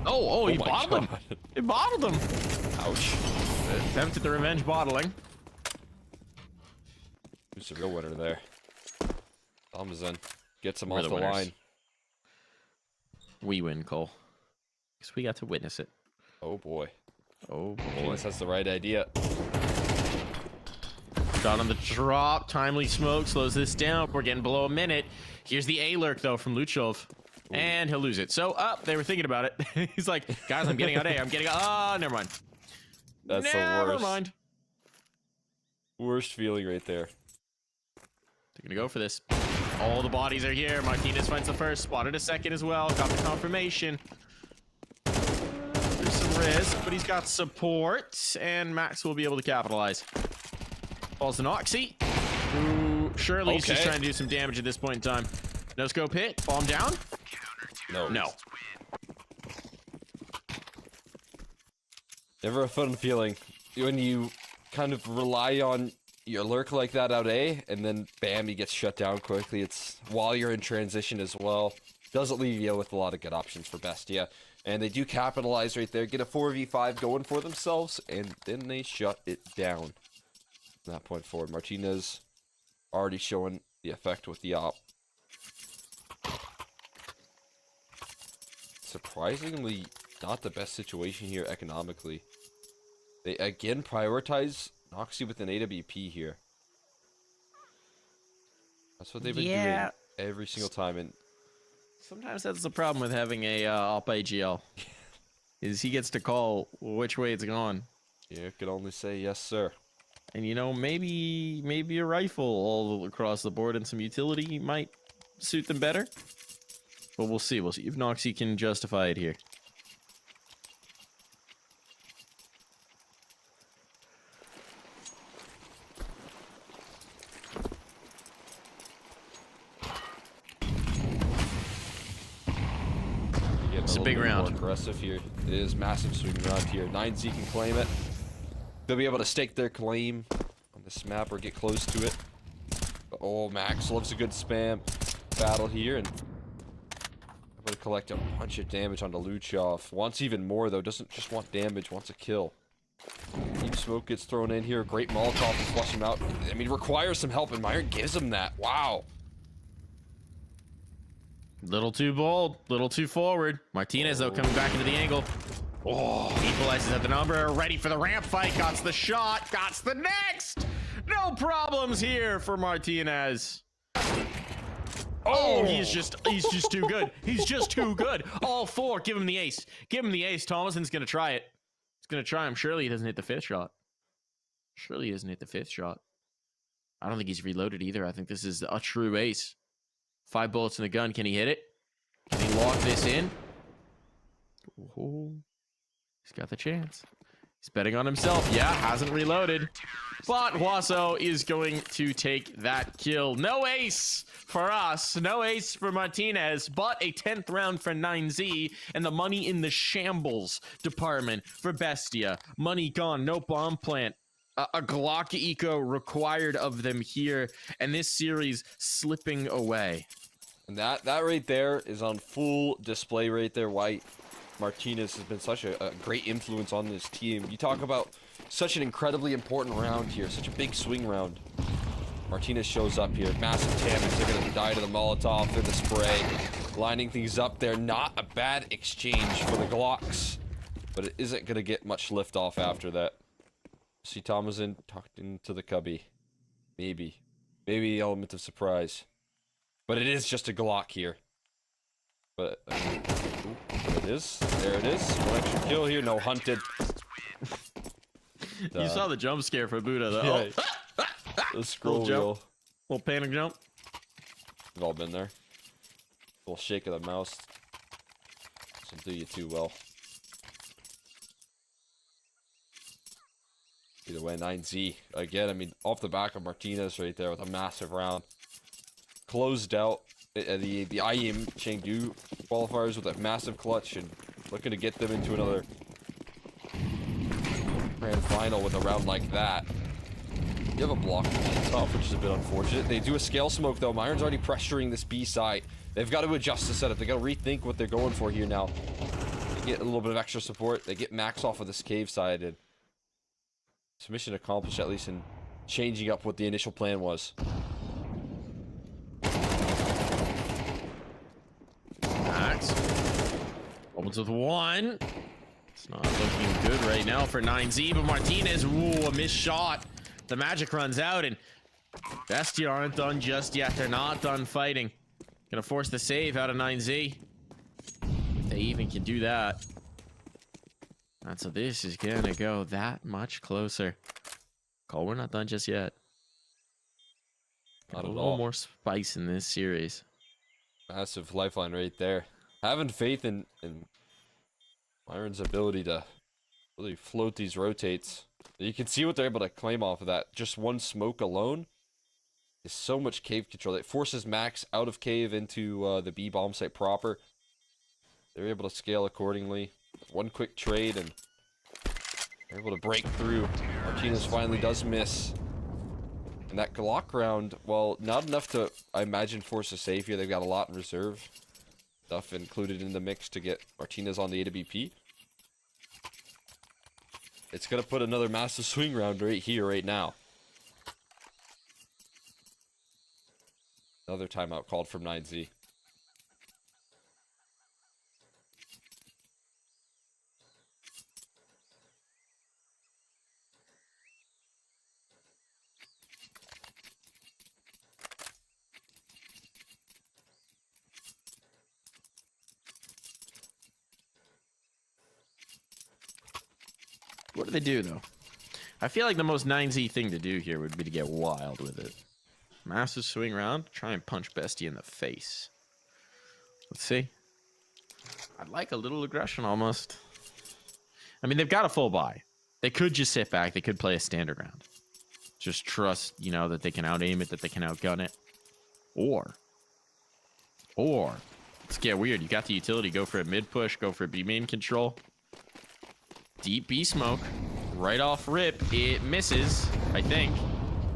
Speaker 5: Oh, he
Speaker 6: my
Speaker 5: bottled him.
Speaker 6: God.
Speaker 5: He bottled him.
Speaker 6: Ouch.
Speaker 5: Attempted the revenge bottling.
Speaker 6: Who's the real winner there? Thomason gets him
Speaker 5: We're
Speaker 6: off
Speaker 5: the
Speaker 6: the
Speaker 5: winners.
Speaker 6: line.
Speaker 5: We win, Cole. Because we got to witness it.
Speaker 6: Oh boy.
Speaker 5: Oh boy.
Speaker 6: Martinez has the right idea.
Speaker 5: Shot on the drop. Timely smoke slows this down. We're getting below a minute. Here's the A lurk though from Luchov. And he'll lose it. So they were thinking about it. He's like, guys, I'm getting out A. I'm getting out. Oh, never mind.
Speaker 6: That's the
Speaker 5: Never
Speaker 6: worst.
Speaker 5: mind.
Speaker 6: Worst feeling right there.
Speaker 5: They're gonna go for this. All the bodies are here. Martinez finds the first. Spotted a second as well. Got the confirmation. There's some risk, but he's got support. And Max will be able to capitalize. Falls an Oxy. Who surely he's just
Speaker 6: Okay.
Speaker 5: trying to do some damage at this point in time. No scope hit. Bomb down.
Speaker 6: No.
Speaker 5: No.
Speaker 6: Never a fun feeling when you kind of rely on your lurk like that out A, and then bam, he gets shut down quickly. It's while you're in transition as well. Doesn't leave you with a lot of good options for Bestia. And they do capitalize right there, get a 4v5 going for themselves, and then they shut it down. From that point forward, Martinez already showing the effect with the op. Surprisingly, not the best situation here economically. They again prioritize Noxy with an AWP here. That's what they've been doing every single time, and
Speaker 5: Sometimes that's the problem with having a op AGL. Is he gets to call which way it's gone.
Speaker 6: Yeah, could only say yes, sir.
Speaker 5: And you know, maybe a rifle all across the board and some utility might suit them better. But we'll see. We'll see if Noxie can justify it here. It's a big round.
Speaker 6: More aggressive here. It is massive swing round here. 9Z can claim it. They'll be able to stake their claim on this map or get close to it. Oh, Max loves a good spam battle here and able to collect a bunch of damage onto Luchov. Wants even more though. Doesn't just want damage. Wants a kill. Deep smoke gets thrown in here. Great Molotov to flush him out. I mean, requires some help and Myron gives him that. Wow.
Speaker 5: Little too bold, little too forward. Martinez, though, coming back into the angle. Oh, equalizes at the number. Ready for the ramp fight. Got the shot. Got the next. No problems here for Martinez. Oh, he's just too good. He's just too good. All four. Give him the ace. Give him the ace. Thomason's going to try it. He's going to try him. Surely he doesn't hit the fifth shot. Surely he doesn't hit the fifth shot. I don't think he's reloaded either. I think this is a true ace. 5 bullets in the gun. Can he hit it? Can he lock this in? Oh, he's got the chance. He's betting on himself. Yeah, hasn't reloaded. But Huaso is going to take that kill. No ace for us. No ace for Martinez, but a 10th round for 9Z. And the money in the shambles department for Bestia. Money gone. No bomb plant. A Glock eco required of them here, and this series slipping away.
Speaker 6: And that right there is on full display right there. Why Martinez has been such a great influence on this team. You talk about such an incredibly important round here, such a big swing round. Martinez shows up here, massive damage. They're gonna die to the Molotov, they're the spray, lining things up there. Not a bad exchange for the Glocks, but it isn't gonna get much lift off after that. See Thomason tucked into the cubby. Maybe the element of surprise. But it is just a Glock here. But, ooh, there it is. There it is. One extra kill here. No hunted.
Speaker 5: You saw the jump scare for Buddha, though.
Speaker 6: Yeah. The scroll
Speaker 5: Little
Speaker 6: wheel.
Speaker 5: jump. Little panic jump.
Speaker 6: We've all been there. Little shake of the mouse. Doesn't do you too well. Either way, 9Z. Again, I mean, off the back of Martinez right there with a massive round. Closed out the IEM Chengdu qualifiers with a massive clutch and looking to get them into another grand final with a round like that. You have a block top, which is a bit unfortunate. They do a scale smoke though. Myron's already pressuring this B side. They've got to adjust the setup. They got to rethink what they're going for here now. They get a little bit of extra support. They get Max off of this cave side and mission accomplished, at least in changing up what the initial plan was.
Speaker 5: Max opens with 1. It's not looking good right now for 9Z, but Martinez, ooh, a missed shot. The magic runs out, and Bestia aren't done just yet. They're not done fighting. Gonna force the save out of 9Z. If they even can do that. And so this is gonna go that much closer. Cole, we're not done just yet.
Speaker 6: Not
Speaker 5: a
Speaker 6: at
Speaker 5: little
Speaker 6: all.
Speaker 5: more spice in this series.
Speaker 6: Massive lifeline right there. Having faith in Myron's ability to really float these rotates. You can see what they're able to claim off of that. Just one smoke alone is so much cave control. It forces Max out of cave into the B bomb site proper. They're able to scale accordingly. One quick trade and they're able to break through. Martinez finally does miss. And that Glock round, well, not enough to, I imagine, force a save here. They've got a lot in reserve. Stuff included in the mix to get Martinez on the A to BP. It's going to put another massive swing round right here, right now. Another timeout called from 9Z.
Speaker 5: What do they do, though? I feel like the most 9Z thing to do here would be to get wild with it. Massive swing round. Try and punch Bestie in the face. Let's see. I'd like a little aggression almost. I mean, they've got a full buy. They could just sit back. They could play a standard round. Just trust, you know, that they can out-aim it, that they can outgun it. Or, let's get weird. You got the utility. Go for a mid-push. Go for a B-main control. Deep B-smoke. Right off rip. It misses, I think.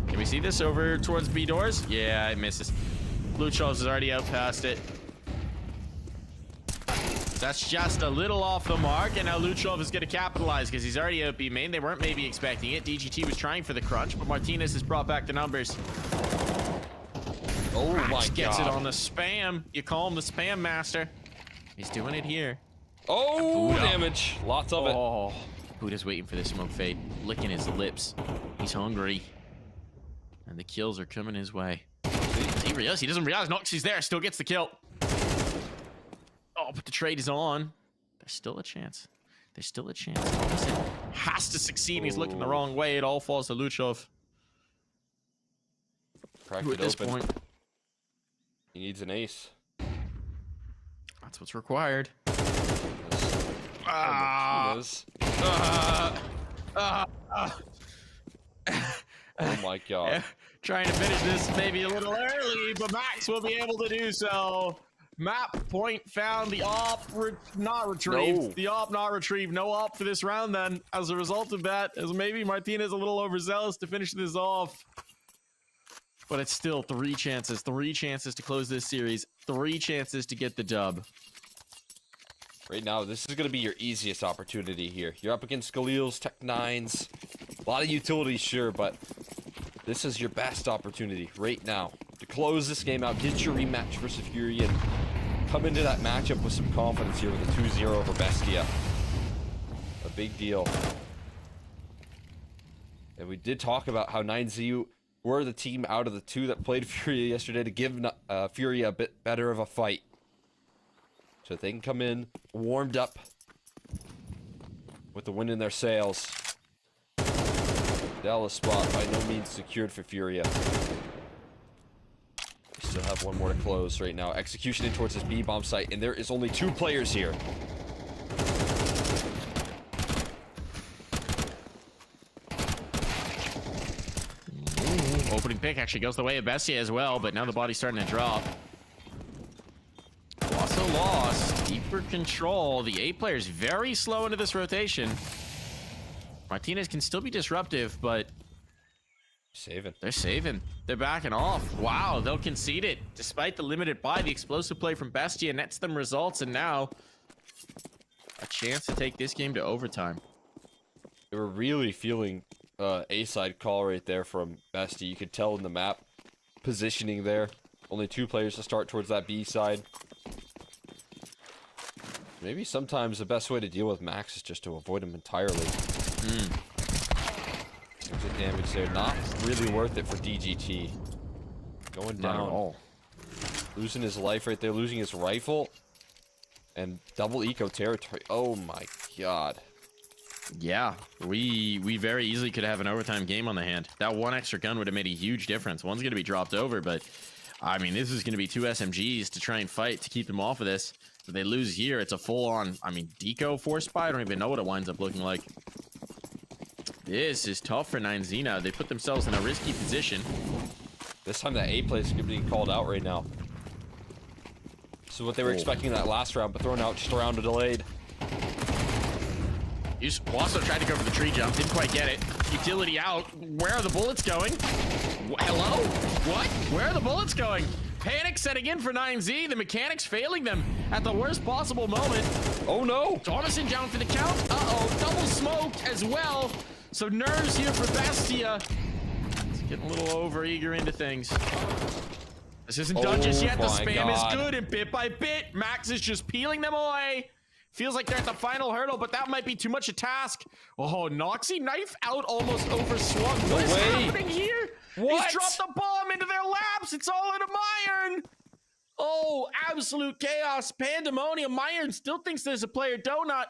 Speaker 5: Can we see this over towards B doors? Yeah, it misses. Luchov is already out past it. That's just a little off the mark, and now Luchov is going to capitalize because he's already out B main. They weren't maybe expecting it. DGT was trying for the crunch, but Martinez has brought back the numbers.
Speaker 6: Oh my god.
Speaker 5: Gets it on the spam. You call him the spam master. He's doing it here.
Speaker 6: Oh, damage. Lots of it.
Speaker 5: Oh, Buddha's waiting for this smoke fade, licking his lips. He's hungry. And the kills are coming his way. He realizes, he doesn't realize Noxie's there, still gets the kill. Oh, but the trade is on. There's still a chance. There's still a chance. Thomason has to succeed. He's looking the wrong way. It all falls to Luchov.
Speaker 6: Cracked
Speaker 5: Who
Speaker 6: it
Speaker 5: at this
Speaker 6: open.
Speaker 5: point,
Speaker 6: He needs an ace.
Speaker 5: that's what's required.
Speaker 6: Martinez. Oh my god.
Speaker 5: Trying to finish this maybe a little early, but Max will be able to do so. Map point found. The op not retrieved.
Speaker 6: No.
Speaker 5: The op not retrieved. No op for this round then. As a result of that, as maybe Martinez a little overzealous to finish this off. But it's still 3 chances. 3 chances to close this series. 3 chances to get the dub.
Speaker 6: Right now, this is going to be your easiest opportunity here. You're up against Galil's, Tech 9s. A lot of utilities, sure, but this is your best opportunity right now to close this game out, get your rematch versus Furia, and come into that matchup with some confidence here with a 2-0 over Bestia. A big deal. And we did talk about how 9Z were the team out of the 2 that played Furia yesterday to give Furia a bit better of a fight. So they can come in warmed up with the wind in their sails. Dallas spot by no means secured for Furia. We still have one more to close right now. Execution in towards this B-bomb site, and there is only 2 players here.
Speaker 5: Ooh, opening pick actually goes the way of Bestia as well, but now the body's starting to drop. Also lost. Deeper control. The A player's very slow into this rotation. Martinez can still be disruptive, but
Speaker 6: Saving.
Speaker 5: they're saving. They're backing off. Wow, they'll concede it. Despite the limited buy, the explosive play from Bestia nets them results, and now a chance to take this game to overtime.
Speaker 6: They were really feeling A-side call right there from Bestia. You could tell in the map positioning there. Only 2 players to start towards that B side. Maybe sometimes the best way to deal with Max is just to avoid him entirely. Good damage there. Not really worth it for DGT. Going
Speaker 5: Not at
Speaker 6: down.
Speaker 5: all.
Speaker 6: Losing his life right there. Losing his rifle. And double eco territory. Oh my god.
Speaker 5: Yeah, we very easily could have an overtime game on the hand. That 1 extra gun would have made a huge difference. One's going to be dropped over, but I mean, this is going to be 2 SMGs to try and fight to keep them off of this. If they lose here, it's a full-on, I mean, deco force spy. I don't even know what it winds up looking like. This is tough for 9Z now. They put themselves in a risky position.
Speaker 6: This time that A play is being called out right now. This is what they were expecting in that last round, but thrown out just around a delayed.
Speaker 5: Also tried to go for the tree jump. Didn't quite get it. Utility out. Where are the bullets going? Hello? What? Where are the bullets going? Panic setting in for 9Z. The mechanics failing them at the worst possible moment.
Speaker 6: Oh no!
Speaker 5: Thomason down for the count. Uh-oh. Double smoked as well. So nerves here for Bestia. It's getting a little over eager into things. This isn't done just yet. The
Speaker 6: my
Speaker 5: spam
Speaker 6: God.
Speaker 5: is good, and bit by bit, Max is just peeling them away. Feels like they're at the final hurdle, but that might be too much a task. Oh, Noxie knife out, almost overswung. What is happening here?
Speaker 6: What?
Speaker 5: He's dropped the bomb into their laps. It's all in a Myron. Oh, absolute chaos. Pandemonium. Myron still thinks there's a player donut,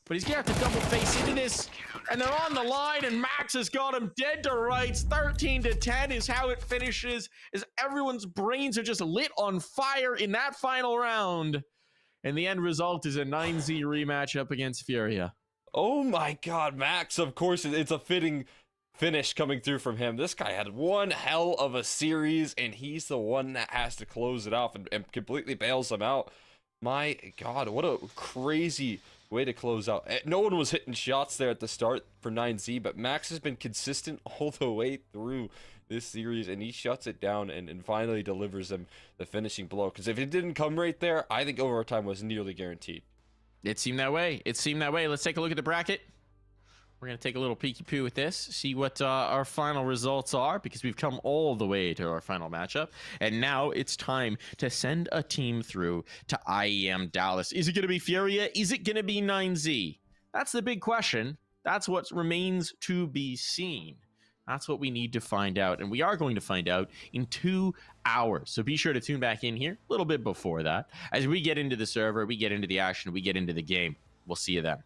Speaker 5: but he's gonna have to double face into this, and they're on the line, and Max has got him dead to rights. 13-10 is how it finishes, as everyone's brains are just lit on fire in that final round, and the end result is a 9Z rematch up against Furia.
Speaker 6: Oh my god, Max, of course, it's a fitting finish coming through from him. This guy had one hell of a series, and he's the one that has to close it off and completely bails him out. My god, what a crazy way to close out. No one was hitting shots there at the start for 9Z, but Max has been consistent all the way through this series, and he shuts it down and finally delivers them the finishing blow. Because if it didn't come right there, I think overtime was nearly guaranteed.
Speaker 5: It seemed that way. It seemed that way. Let's take a look at the bracket. We're going to take a little peeky poo with this, see what our final results are, because we've come all the way to our final matchup. And now it's time to send a team through to IEM Dallas. Is it going to be Furia? Is it going to be 9Z? That's the big question. That's what remains to be seen. That's what we need to find out. And we are going to find out in 2 hours. So be sure to tune back in here a little bit before that. As we get into the server, we get into the action, we get into the game. We'll see you then.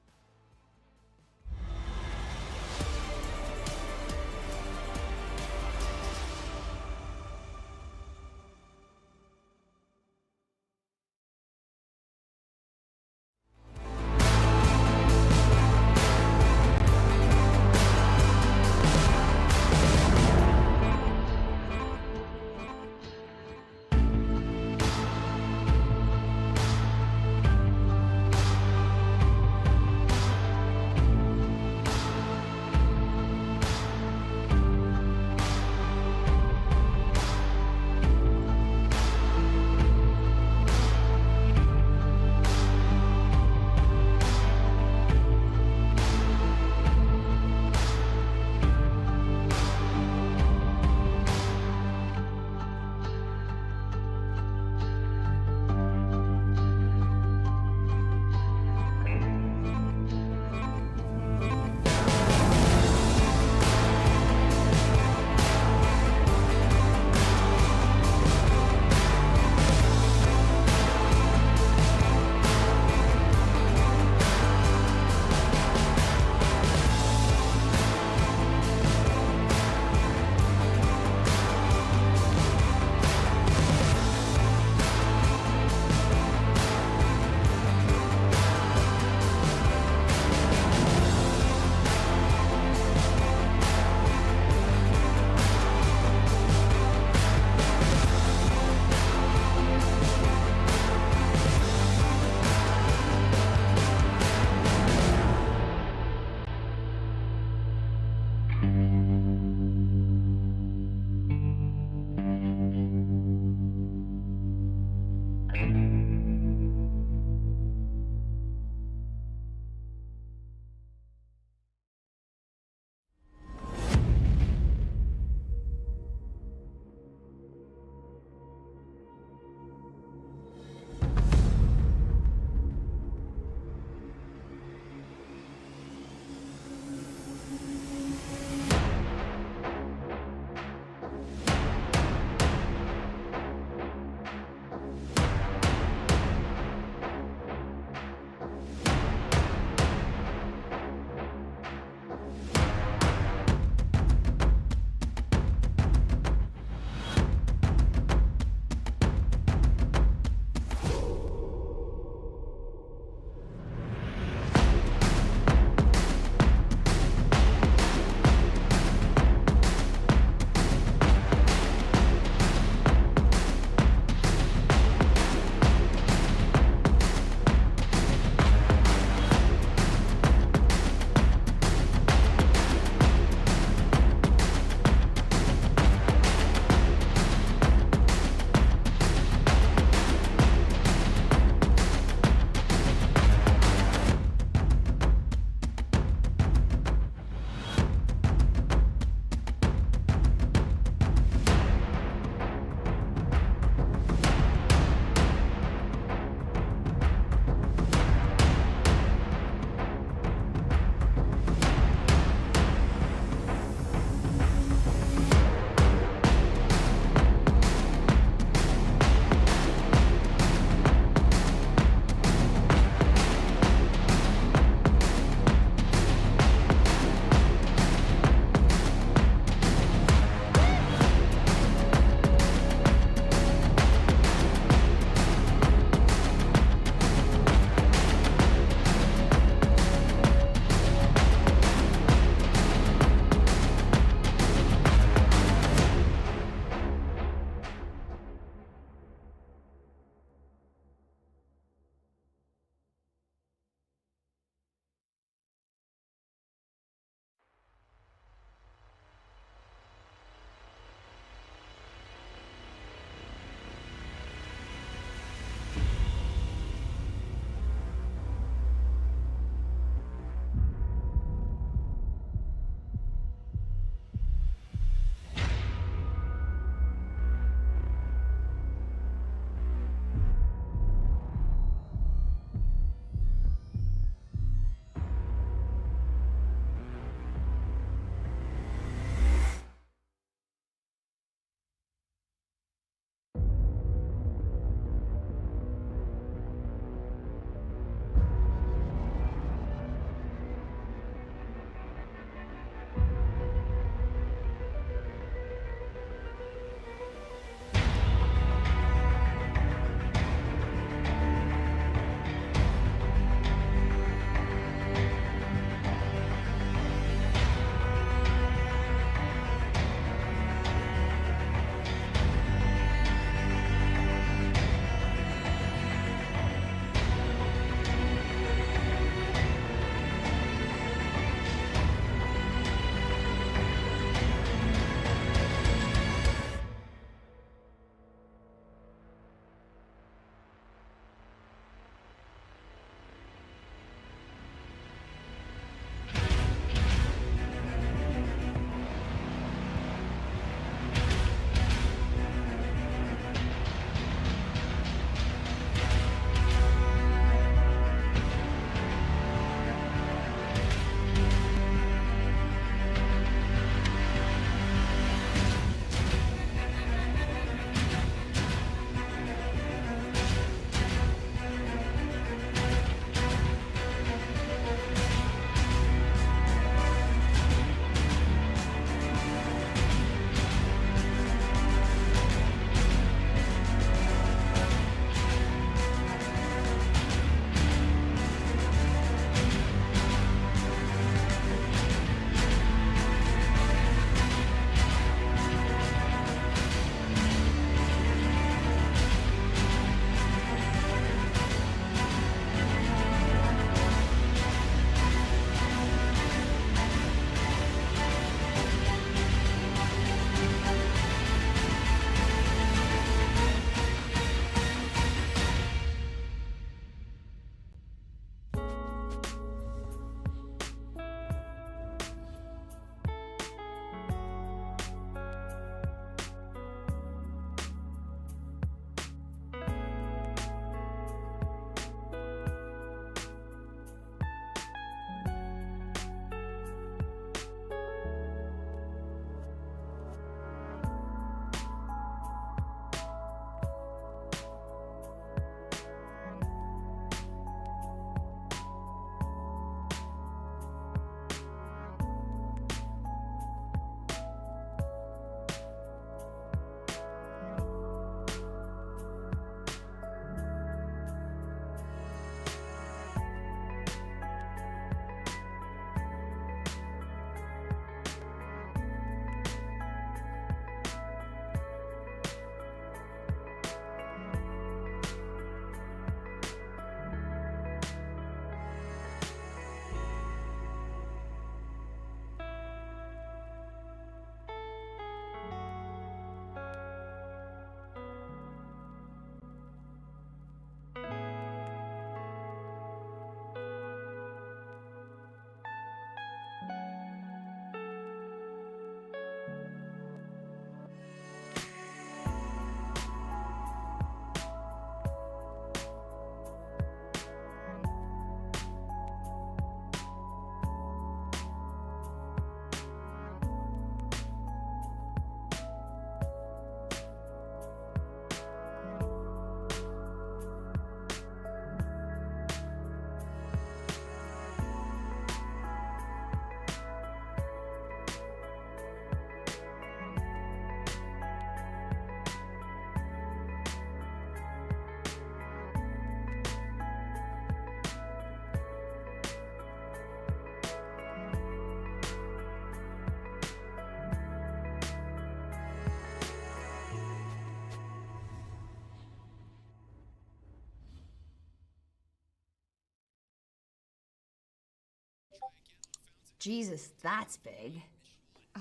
Speaker 7: Jesus, that's big.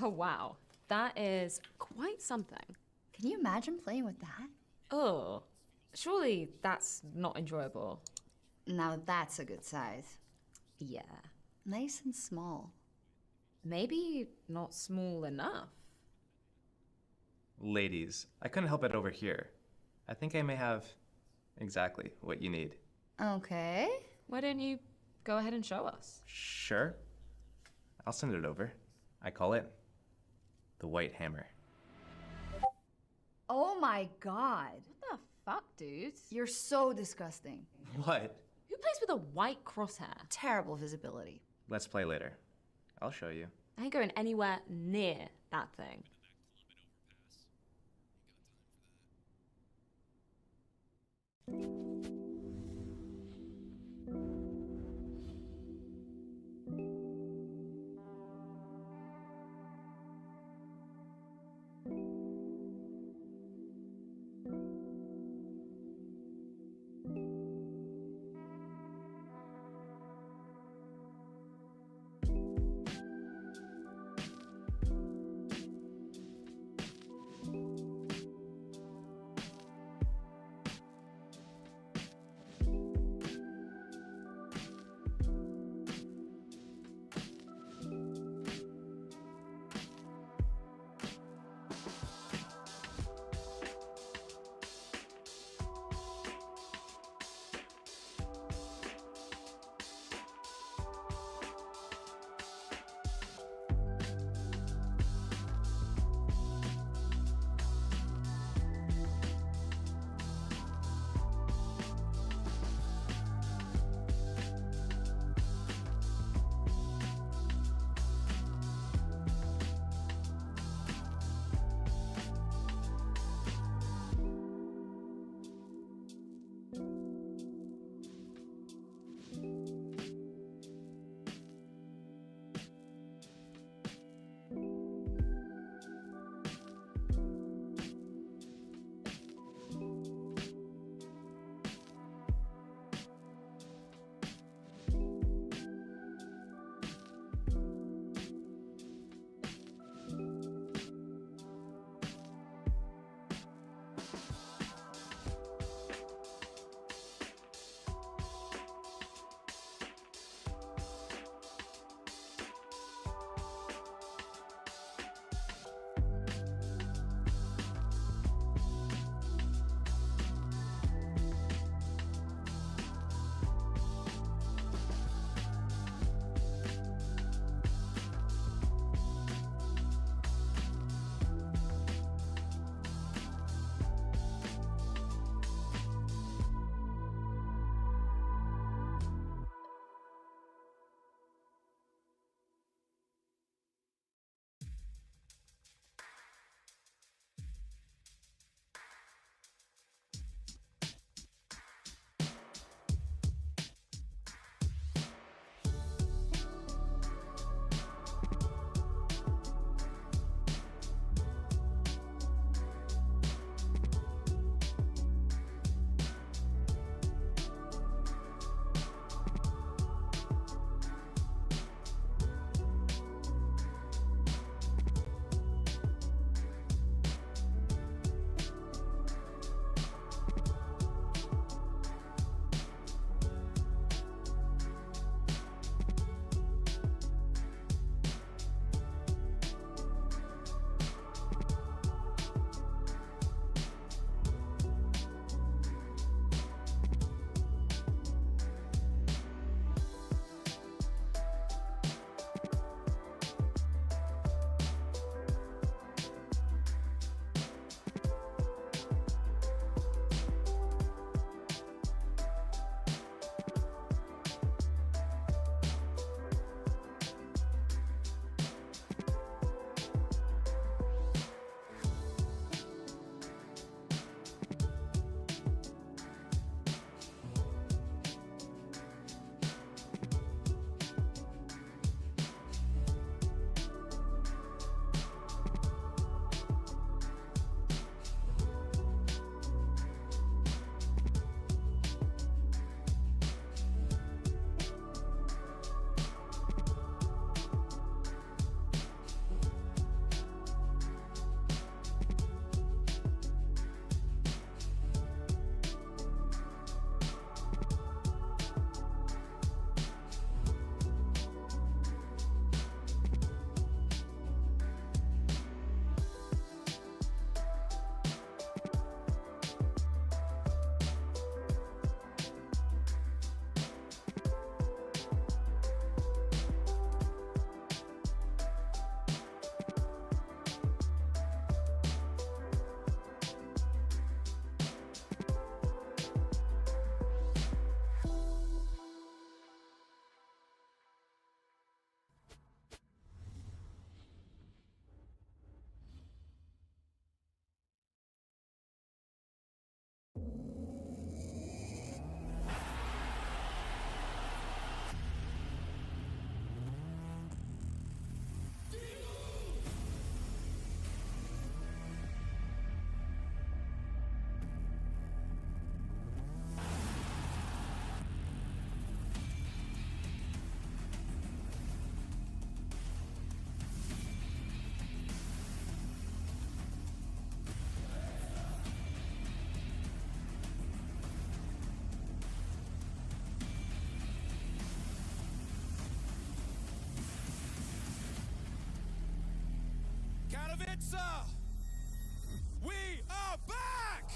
Speaker 8: Oh, wow. That is quite something.
Speaker 7: Can you imagine playing with that?
Speaker 8: Oh, surely that's not enjoyable.
Speaker 7: Now that's a good size.
Speaker 8: Yeah.
Speaker 7: Nice and small.
Speaker 8: Maybe not small enough.
Speaker 9: Ladies, I couldn't help it over here. I think I may have exactly what you need.
Speaker 7: Okay.
Speaker 8: Why don't you go ahead and show us?
Speaker 9: Sure. I'll send it over. I call it the White Hammer.
Speaker 7: Oh my god.
Speaker 8: What the fuck, dude?
Speaker 7: You're so disgusting.
Speaker 9: What?
Speaker 8: Who plays with a white crosshair?
Speaker 7: Terrible visibility.
Speaker 9: Let's play later. I'll show you.
Speaker 8: I ain't going anywhere near that thing.
Speaker 2: Pizza! We are back!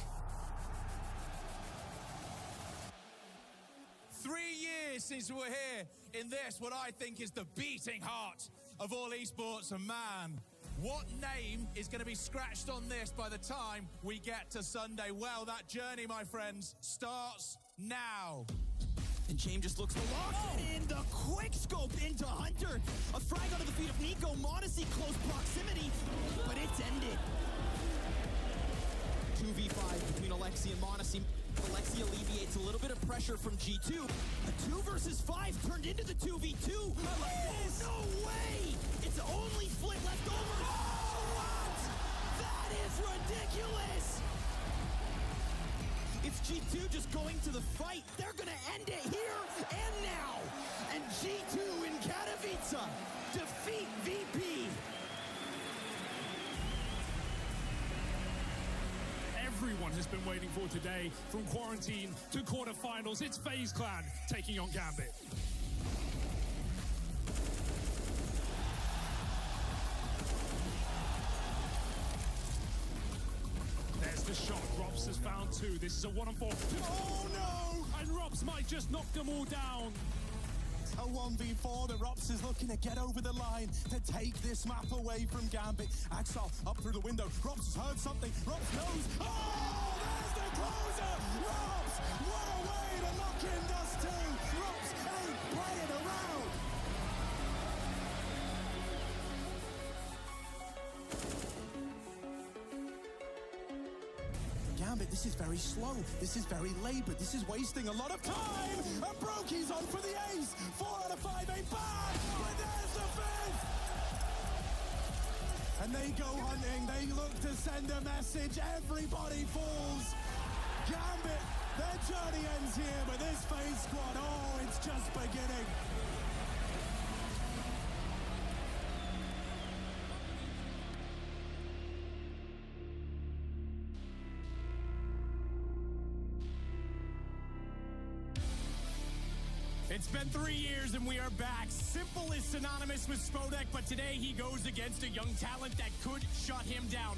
Speaker 2: 3 years since we were here in this, what I think is the beating heart of all esports, and man, what name is going to be scratched on this by the time we get to Sunday? Well, that journey, my friends, starts now.
Speaker 10: And James just looks to lock it in. The quick scope into Hunter. A frag onto the feet of Nico. Modesty close proximity, but it's ended. 2v5 between Alexi and Modesty. Alexi alleviates a little bit of pressure from G2. A 2 versus 5 turned into the 2v2. I like this. No way! It's only Flit left over. Oh, what? That is ridiculous! It's G2 just going to the fight. They're going to end it here and now. And G2 in Katowice defeat VP.
Speaker 11: Everyone has been waiting for today. From quarantine to quarterfinals, it's FaZe Clan taking on Gambit. There's the shot. Robs has found 2. This is a 1-on-4. Oh no! And Robs might just knock them all down.
Speaker 10: A 1v4, the Rops is looking to get over the line to take this map away from Gambit. Axel up through the window. Rops has heard something. Rops knows. Oh, there's the closer. Rops, what a way to lock in Dust 2. Rops ain't playing around. Gambit, this is very slow. This is very labored. This is wasting a lot of time. And Brokey's on for the ace. 4 out of 5 ain't bad. But there's the 5th. And they go hunting. They look to send a message. Everybody falls. Gambit, their journey ends here. But this FaZe squad, oh, it's just beginning.
Speaker 2: It's been 3 years and we are back. Simple is synonymous with Spodek, but today he goes against a young talent that could shut him down.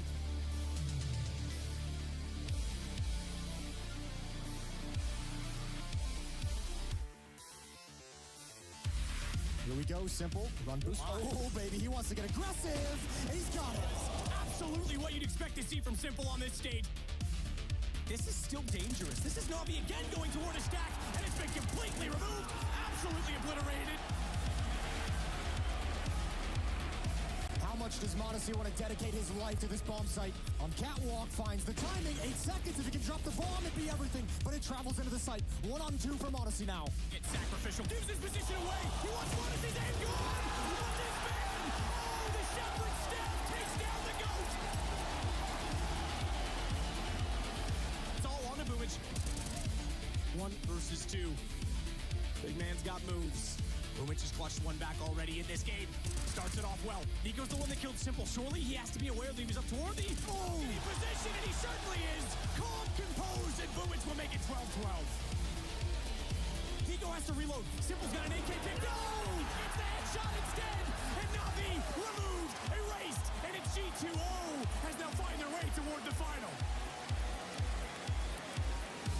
Speaker 10: Here we go, Simple. Run boost. Oh, baby, he wants to get aggressive. And he's got it.
Speaker 2: Absolutely what you'd expect to see from Simple on this stage. This is still dangerous. This is Navi again going toward a stack, and it's been completely removed. Absolutely obliterated.
Speaker 10: How much does Modesty want to dedicate his life to this bomb site? On Catwalk, finds the timing. 8 seconds. If he can drop the bomb, it'd be everything. But it travels into the site. 1-on-2 for Modesty now.
Speaker 2: It's sacrificial. Gives his position away. He wants Modesty's aim gone. What is man? Oh, the Shepherd staff takes down the GOAT. It's all on to Boomage. 1 versus 2. Big man's got moves. Boomage has clutched one back already in this game. Starts it off well. Nico's the one that killed Simple. Surely he has to be aware that he was up toward the position, and he certainly is. Calm, composed, and Boomage will make it 12-12. Nico has to reload. Simple's got an AK pick. No! It's the headshot instead! And Navi removed, erased, and it's G2O has now find their way toward the final.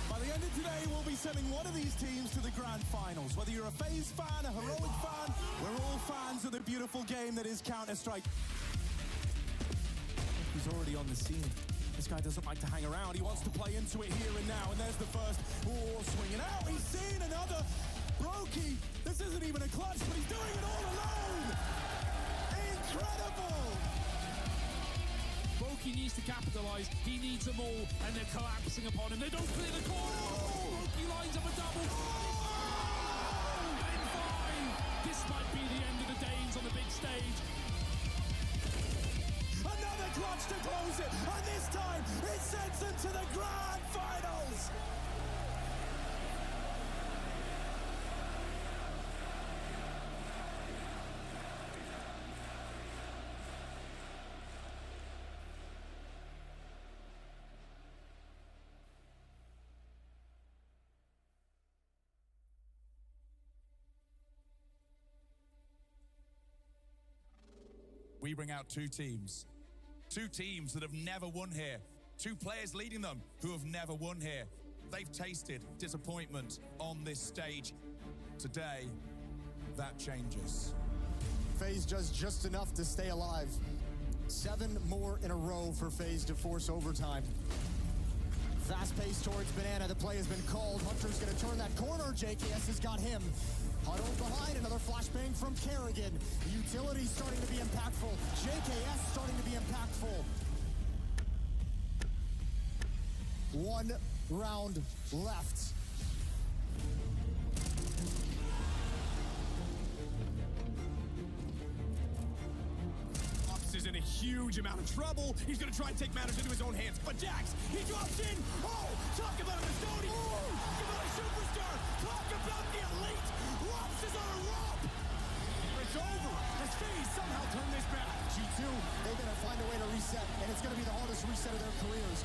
Speaker 10: By the end of today, we'll be sending one of these teams to the grand finals. Whether you're a FaZe fan, a Heroic fan, we're all fans of the beautiful game that is Counter-Strike. He's already on the scene. This guy doesn't like to hang around. He wants to play into it here and now. And there's the first. Oh, swinging out. He's seen another. Brokey. This isn't even a clutch, but he's doing it all alone. Incredible.
Speaker 11: Brokey needs to capitalize. He needs them all, and they're collapsing upon him. They don't clear the corner. Oh! Brokey lines up a double. Oh! And 5. This might be the end of the Danes on the big stage.
Speaker 10: Another clutch to close it, and this time it sends them to the grand finals.
Speaker 2: We bring out 2 teams.
Speaker 10: Two teams that have never won here. Two players leading them who have never won here. They've tasted disappointment on this stage. Today, that changes.
Speaker 12: FaZe does just enough to stay alive. 7 more in a row for FaZe to force overtime. Fast pace towards Banana. The play has been called. Hunter's going to turn that corner. JKS has got him. Huddled behind. Another flashbang from Kerrigan. Utility starting to be impactful. JKS starting to be impactful. 1 round left.
Speaker 2: Is in a huge amount of trouble. He's going to try and take matters into his own hands. But Jax, he drops in. Oh, talk about a custodian. Oh, talk about a superstar. Talk about the elite. Rops is on a rope. It's over. As FaZe somehow turn this back.
Speaker 12: G2, they're going to find a way to reset, and it's going to be the hardest reset of their careers.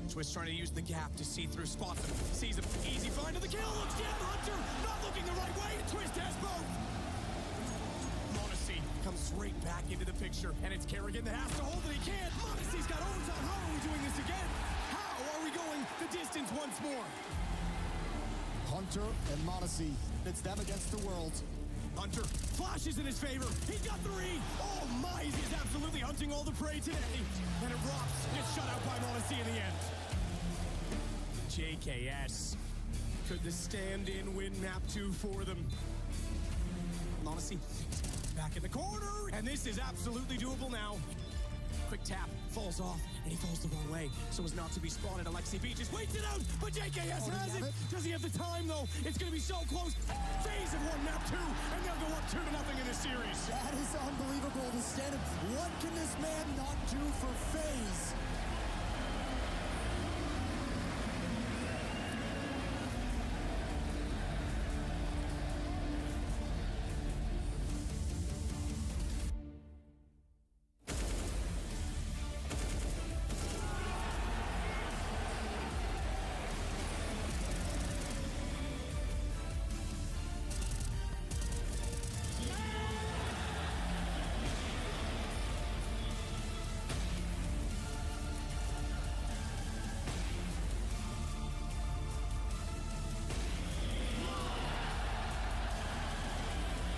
Speaker 2: Twist trying to use the gap to see through spots him. Sees him. Easy find of the kill. Looks down. Hunter not looking the right way. Twist has both. Monacy comes straight back into the picture, and it's Kerrigan that has to hold it. He can't. Monacy's got overtime. How are we doing this again? How are we going the distance once more?
Speaker 12: Hunter and Monacy. It's them against the world.
Speaker 2: Hunter flashes in his favor. He's got 3. Oh my, he's absolutely hunting all the prey today. And it rocks. Gets shut out by Monacy in the end. JKS. Could the stand-in win map 2 for them? Monacy back in the corner. And this is absolutely doable now. Quick tap, falls off, and he falls the wrong way, so as not to be spotted. Alexi Beaches waits it out, but JKS has it. Does he have the time, though? It's going to be so close. FaZe have won map 2, and they'll go up 2-0 in this series.
Speaker 12: That is unbelievable to stand up. What can this man not do for FaZe?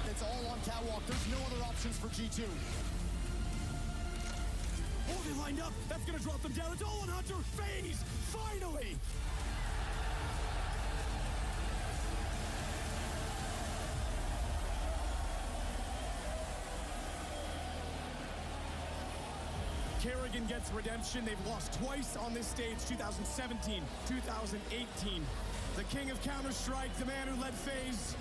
Speaker 12: It's all on catwalk. There's no other options for G2.
Speaker 2: Oh, they lined up. That's going to drop them down. It's all on Hunter. FaZe, finally. Kerrigan gets redemption. They've lost twice on this stage, 2017, 2018. The king of Counter-Strike, the man who led FaZe.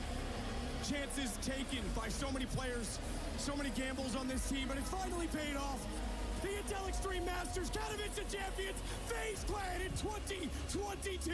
Speaker 2: Chances taken by so many players, so many gambles on this team, but it's finally paid off. The Intel Extreme Masters, Katowice champions, FaZe Clan in 2022.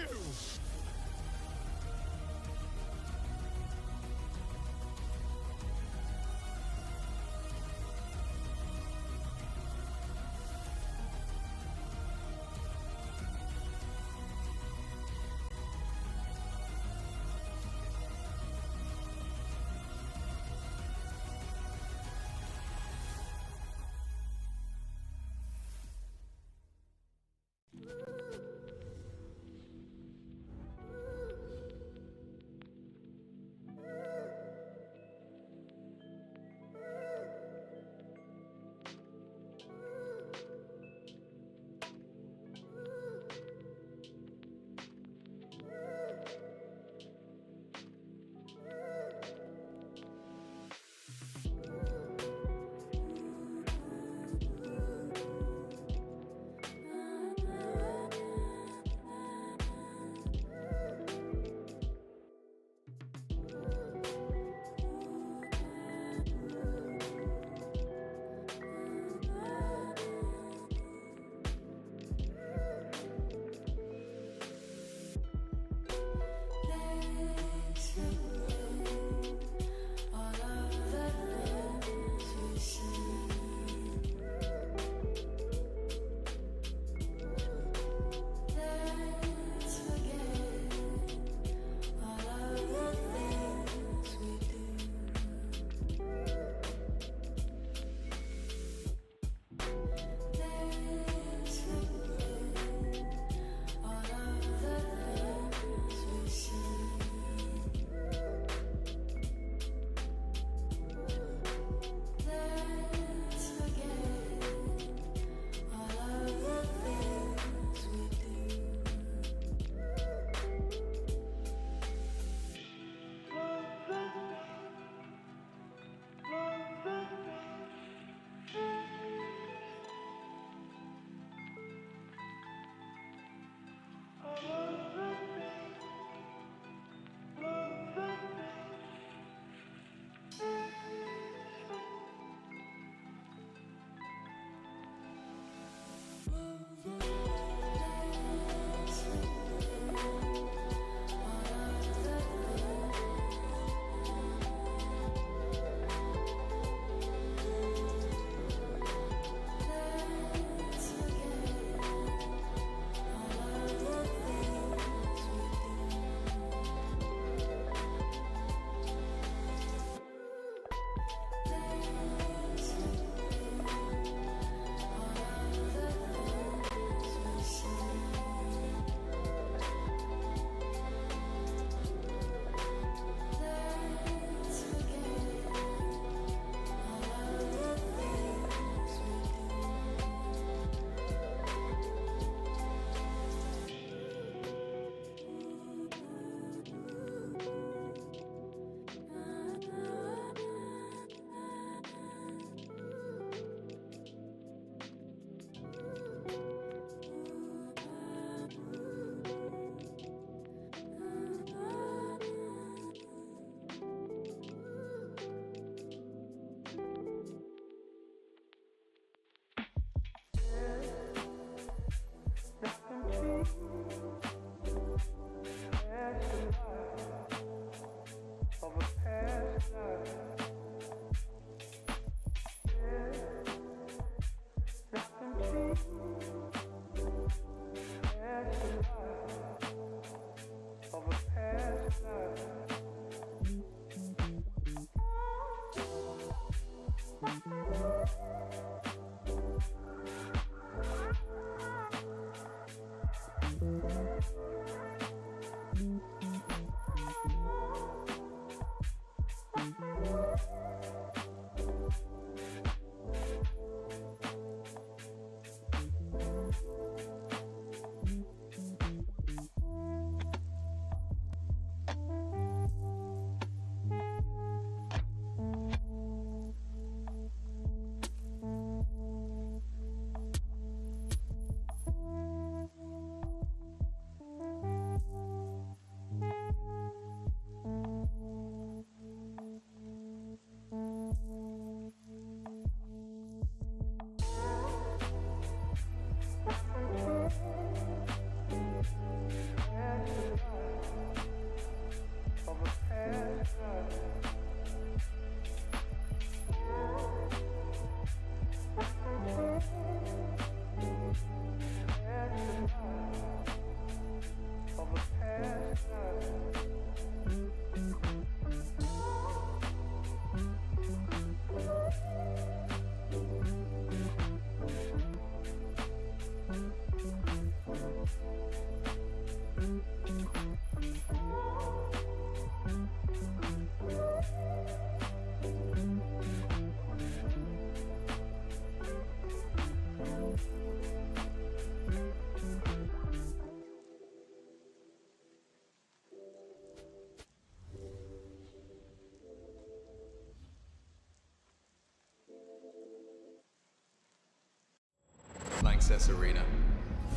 Speaker 13: Lanxess Arena.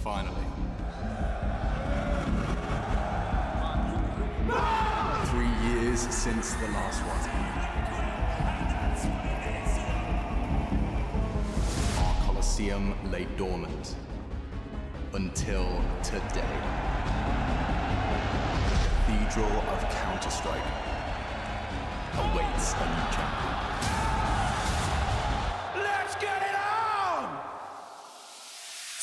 Speaker 13: Finally. 3 years since the last one. Our Colosseum lay dormant until today. The Cathedral of Counter-Strike awaits a new champion.
Speaker 4: Let's get it on!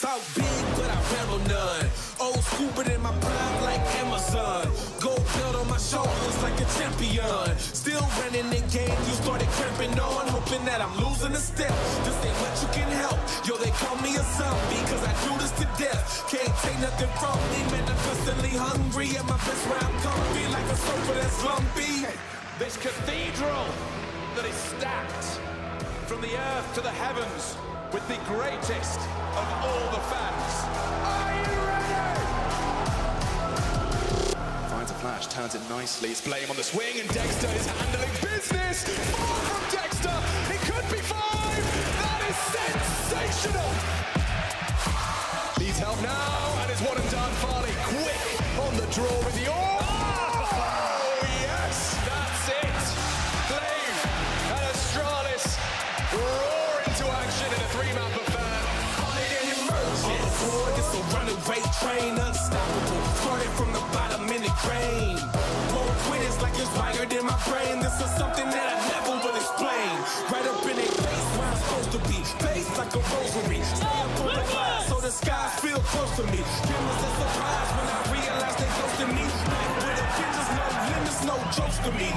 Speaker 14: Talk big, but I handle none. Old school, but in my prime like Amazon. Gold belt on my shoulders like a champion. Still running the game, you started cramping on. Hoping that I'm losing a step. This ain't what you can help. Yo, they call me a zombie, cause I do this to death. Can't take nothing from me, man, I'm constantly hungry. At my best where I'm comfy, like a sofa that's lumpy.
Speaker 4: This cathedral that is stacked from the earth to the heavens with the greatest of all the fans. Are you ready?
Speaker 13: Finds a flash, turns it nicely. It's Blame on the swing, and Dexter is handling business. 4 from Dexter. It could be 5. That is sensational. Needs help now, and it's one and done. Farley quick on the draw with the oh yes, that's it. Blame and Astralis roar into action in a 3-man affair.
Speaker 14: It's a runaway train, unstoppable. Started from the bottom in the grain. Won't quit, it's like it's wired in my brain. This is something that I never will explain. Right up in a base where I'm supposed to be. Base like a rosary. Stay up on the glass so the skies feel close to me. Cameras are surprised when I realize they close to me. Back with a vengeance, no limits, no jokes to me.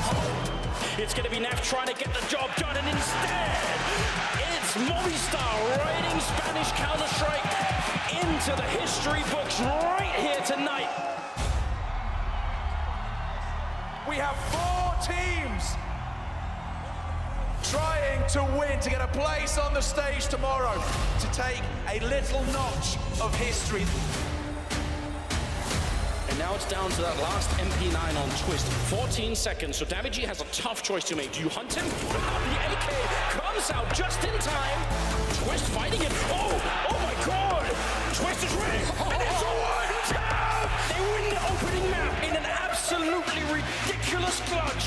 Speaker 3: It's going to be Naf trying to get the job done, and instead, it's Movistar riding Spanish Counter-Strike into the history books right here tonight.
Speaker 4: We have 4 teams trying to win, to get a place on the stage tomorrow, to take a little notch of history.
Speaker 3: And now it's down to that last MP9 on Twist. 14 seconds, so Davigi has a tough choice to make. Do you hunt him? The AK comes out just in time. Twist fighting it. Oh my God! Twist is ready, and it's a 1-2! They win the opening map in an absolutely ridiculous clutch.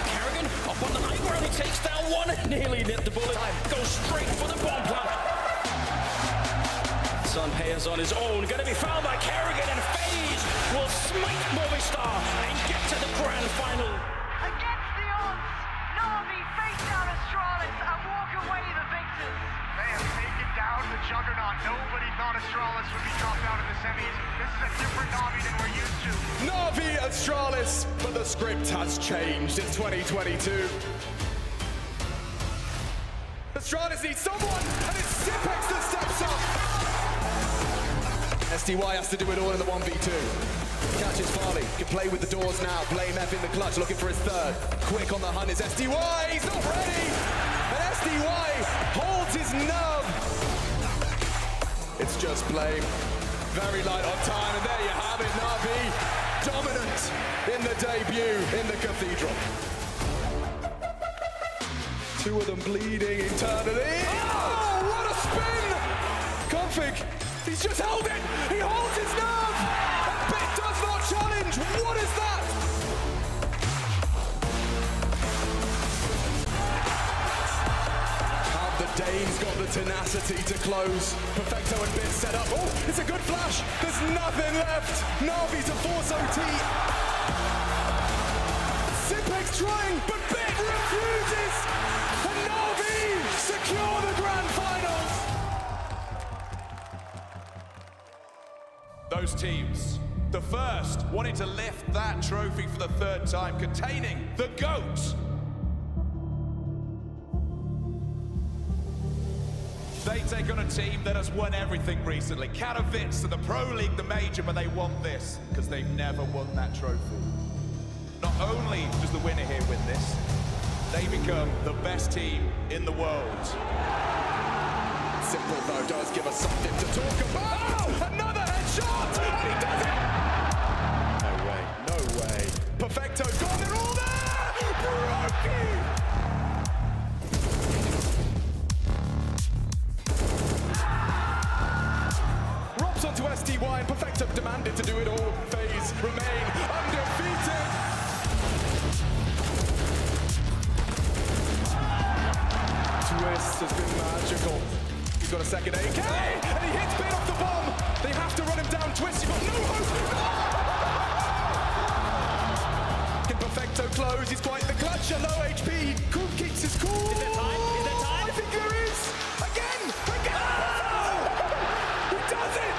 Speaker 3: Kerrigan up on the high ground, he takes down one, nearly hit the bullet. Goes straight for the bomb plant. Sunpayer's on his own, gonna be found by Kerrigan, and FaZe will smite Movistar and get to the grand final.
Speaker 15: Against the odds, Na'Vi face down Astralis and walk away the victors.
Speaker 16: They have taken down the juggernaut. Nobody thought
Speaker 15: Astralis would be dropped out of the semis. This is a different Na'Vi than we're used to.
Speaker 13: Na'Vi Astralis, but the script has changed. It's 2022. Astralis needs someone, and it's Sipex that steps up. SDY has to do it all in the 1v2. Catches Farley, can play with the doors now. Blame F in the clutch, looking for his third. Quick on the hunt is SDY, he's not ready! And SDY holds his nerve. It's just Blame. Very light on time, and there you have it, Na'Vi. Dominant in the debut in the Cathedral. Two of them bleeding internally. Oh, what a spin! Config, he's just held it! He holds his nerve! And Bit does not challenge! What is that? Have the Danes got the tenacity to close? Perfecto and Bit set up. Oh, it's a good flash! There's nothing left! Na'Vi to force OT! Sipex trying, but Bit refuses! And Na'Vi secure the grand finals!
Speaker 4: Those teams, the first wanting to lift that trophy for the third time, containing the GOAT. They take on a team that has won everything recently. Katowice to the Pro League, the Major, but they want this because they've never won that trophy. Not only does the winner here win this, they become the best team in the world.
Speaker 13: Simple though does give us something to talk about. Oh, another headshot, and he does it. No way, no way. Perfecto gone, they're all there. Brokey. Robs onto SDY, and Perfecto demanded to do it all. FaZe remain undefeated. Twist has been magical. He's got a second AK, and he hits Bit off the bomb. They have to run him down. Twist, you've got no hope. Can Perfecto close? He's quite the clutch. At low HP. Cool keeps his cool. Is there time? Is there time? I think there is. Again. He does it.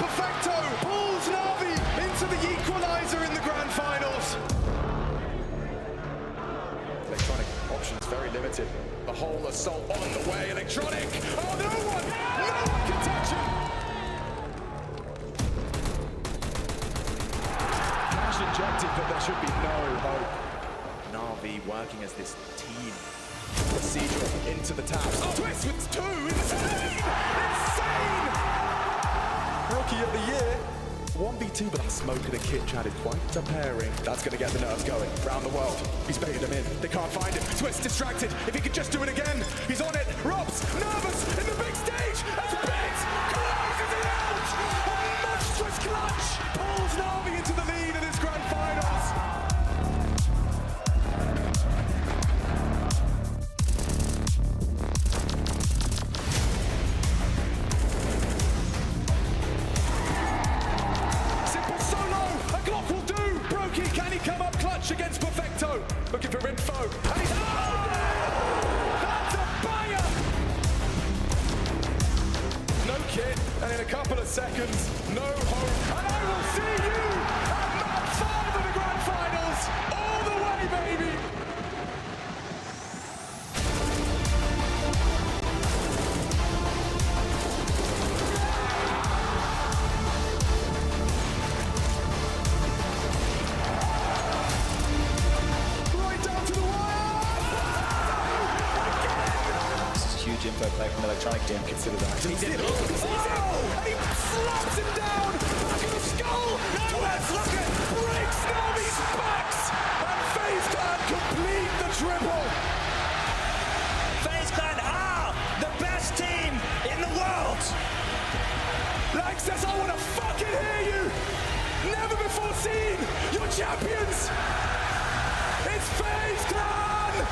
Speaker 13: Perfecto pulls Na'Vi into the equalizer in the grand finals. Electronic options very limited. The whole assault on the way. Electronic. Oh, no one can touch him. Cash injected, but there should be no hope. Na'Vi working as this team. Procedural into the taps. Oh, Twist with two. Insane! Insane! Rookie of the year. 1v2, but that smoke and a kit chat is quite a pairing. That's going to get the nerves going around the world. He's baited them in. They can't find him. Twist distracted. If he could just do it again. He's on it. Robs nervous in the big stage. As Bit closes it out. A monstrous clutch pulls Na'Vi into the lead in this grand finals. Can he come up clutch against Perfecto? Looking for info. And he's that's a banger! No kit, and in a couple of seconds, no hope. And I will see you at map 5 of the grand finals. All the way, baby!
Speaker 16: Info play from Electronic didn't consider that.
Speaker 13: He did. Oh! And he slaps him down! Back in the skull! Twist breaks Na'Vi's backs! And FaZe Clan complete the triple!
Speaker 17: FaZe Clan are the best team in the world!
Speaker 13: Like says, I wanna fucking hear you! Never before seen! You're champions! It's FaZe Clan!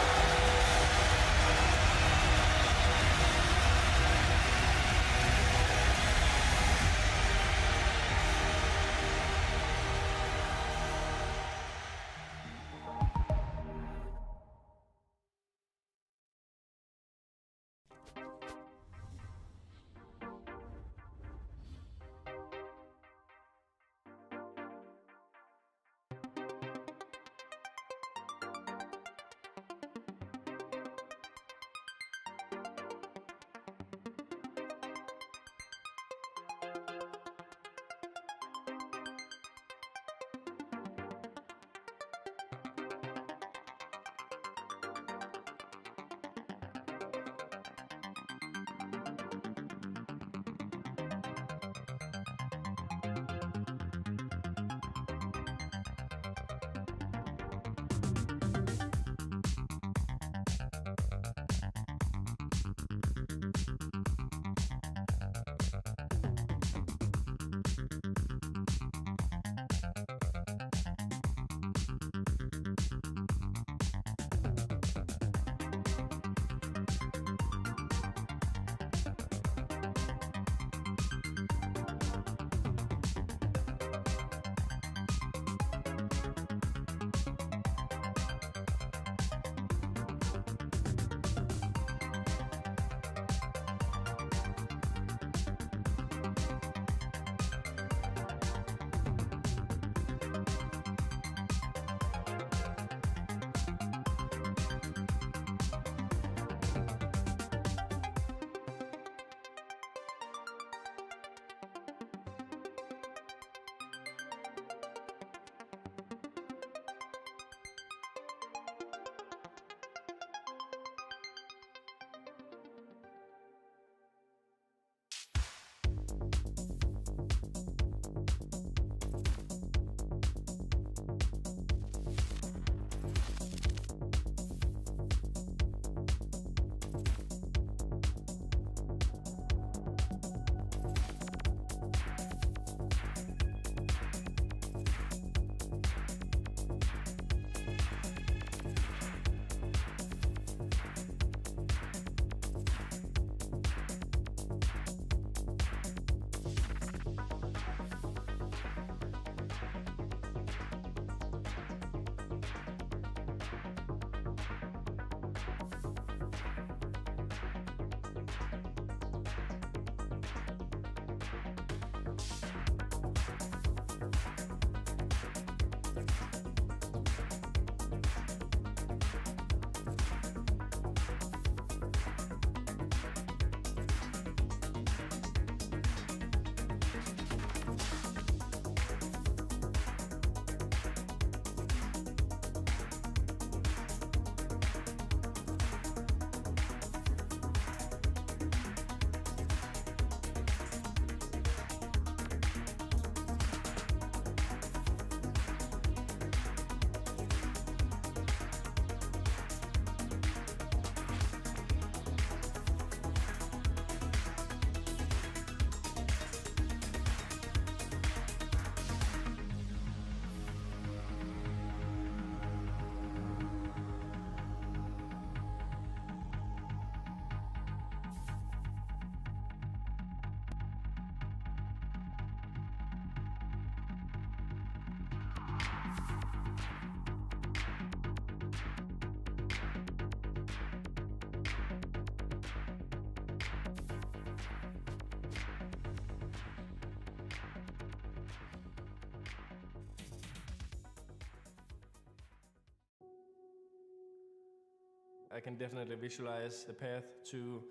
Speaker 18: I can definitely visualize the path to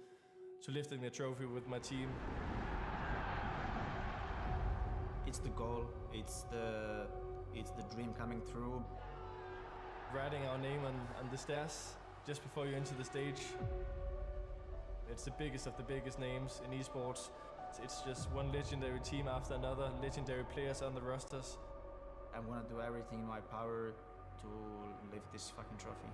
Speaker 18: lifting the trophy with my team.
Speaker 19: It's the goal. It's the dream coming through.
Speaker 18: Writing our name on the stairs just before you enter the stage. It's the biggest of the biggest names in esports. It's just one legendary team after another, legendary players on the rosters.
Speaker 19: I want to do everything in my power to lift this fucking trophy.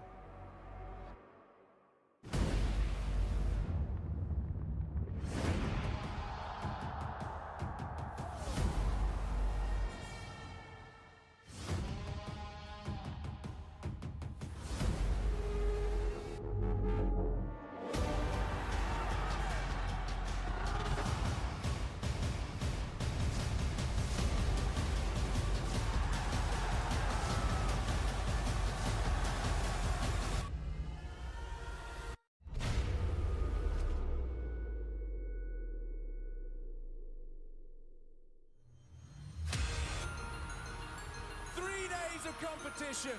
Speaker 13: of competition.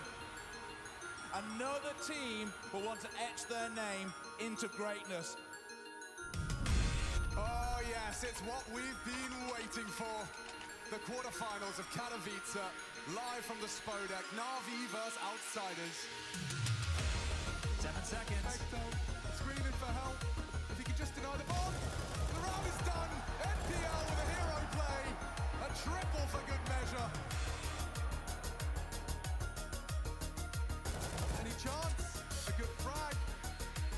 Speaker 13: Another team will want to etch their name into greatness.
Speaker 12: Oh yes, it's what we've been waiting for. The quarterfinals of Katowice, live from the Spodek, Na'Vi versus Outsiders.
Speaker 2: 7 seconds.
Speaker 12: Screaming for help. If he could just deny the ball. The round is done. NPL with a hero play. A triple for good measure. Any chance? A good frag.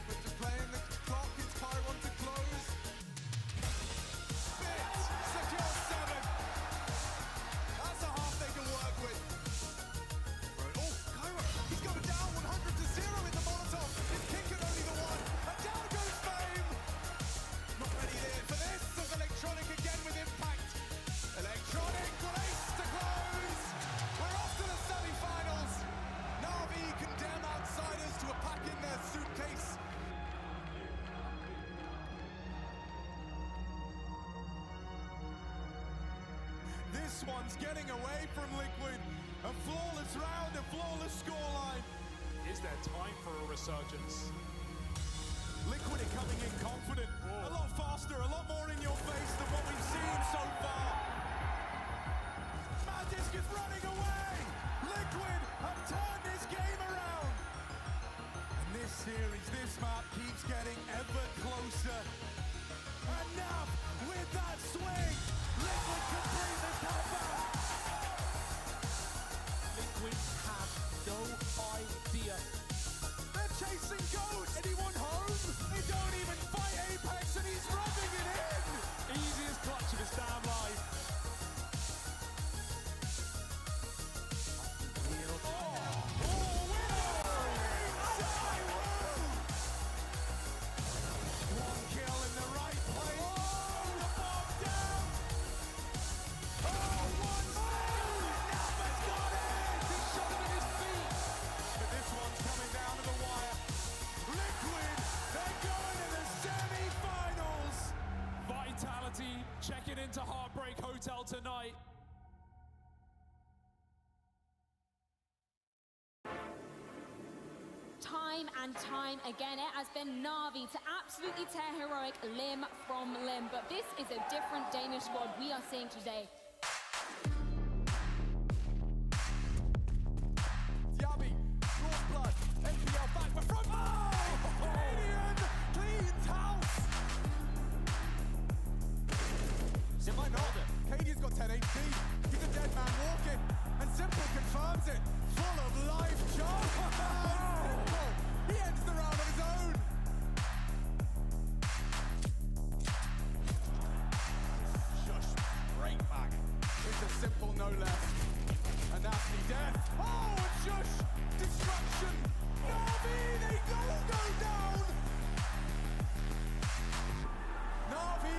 Speaker 12: But just playing the clock, it's Chiron to close. Spit! Secure 7. That's a half they can work with. Oh, Chiron, he's going down 100 to 0 in the Molotov. His kick at only the 1. And down goes Fame. Not ready there for this. As Electronic again with impact. Electronic race to close. We're off to the semi-finals. Na'Vi condemn Outsiders to a pack in their suitcase. This one's getting away from Liquid. A flawless round, a flawless scoreline.
Speaker 11: Is there time for a resurgence?
Speaker 12: Liquid are coming in confident. A lot faster, a lot more in your face than what we've seen so far. Magisk is running away. Liquid have turned this game around. And this series, this map keeps getting ever closer. And now, with that swing, Liquid complete the comeback.
Speaker 11: Liquid have no idea.
Speaker 12: They're chasing Ghost. Anyone home? They don't even fight Apex and he's rubbing it in.
Speaker 11: Easiest clutch of his damn life.
Speaker 12: One kill in the right place. Oh, the bomb down. Oh, one second. Nappa's got it. He shot him in his feet. But this one's coming down to the wire. Liquid, they're going to the semi-finals.
Speaker 11: Vitality checking into Heartbreak Hotel tonight.
Speaker 8: Time and time again, it has been Na'Vi to absolutely tear Heroic limb from limb. But this is a different Danish squad we are seeing today.
Speaker 12: Yabi, draws blood. NPL back, but from Canadian cleans house. It might not. Cadian's got 10 HP. He's a dead man walking. And Simple confirms it. Full of life charge. Simple, he ends the round on his own. Shush, right back. It's a Simple no less. A nasty death. Oh, and Shush, destruction. Na'Vi, they go down. Na'Vi,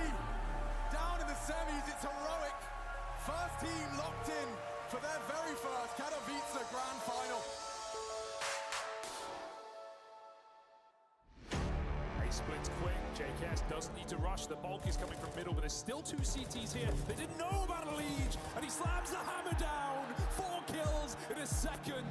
Speaker 12: down in the semis, it's heroic. First team locked in for their very first Katowice Grand Final.
Speaker 11: He splits quick. JKS doesn't need to rush. The bulk is coming from middle, but there's still 2 CTs here. They didn't know about Liege, and he slams the hammer down. 4 kills in a second.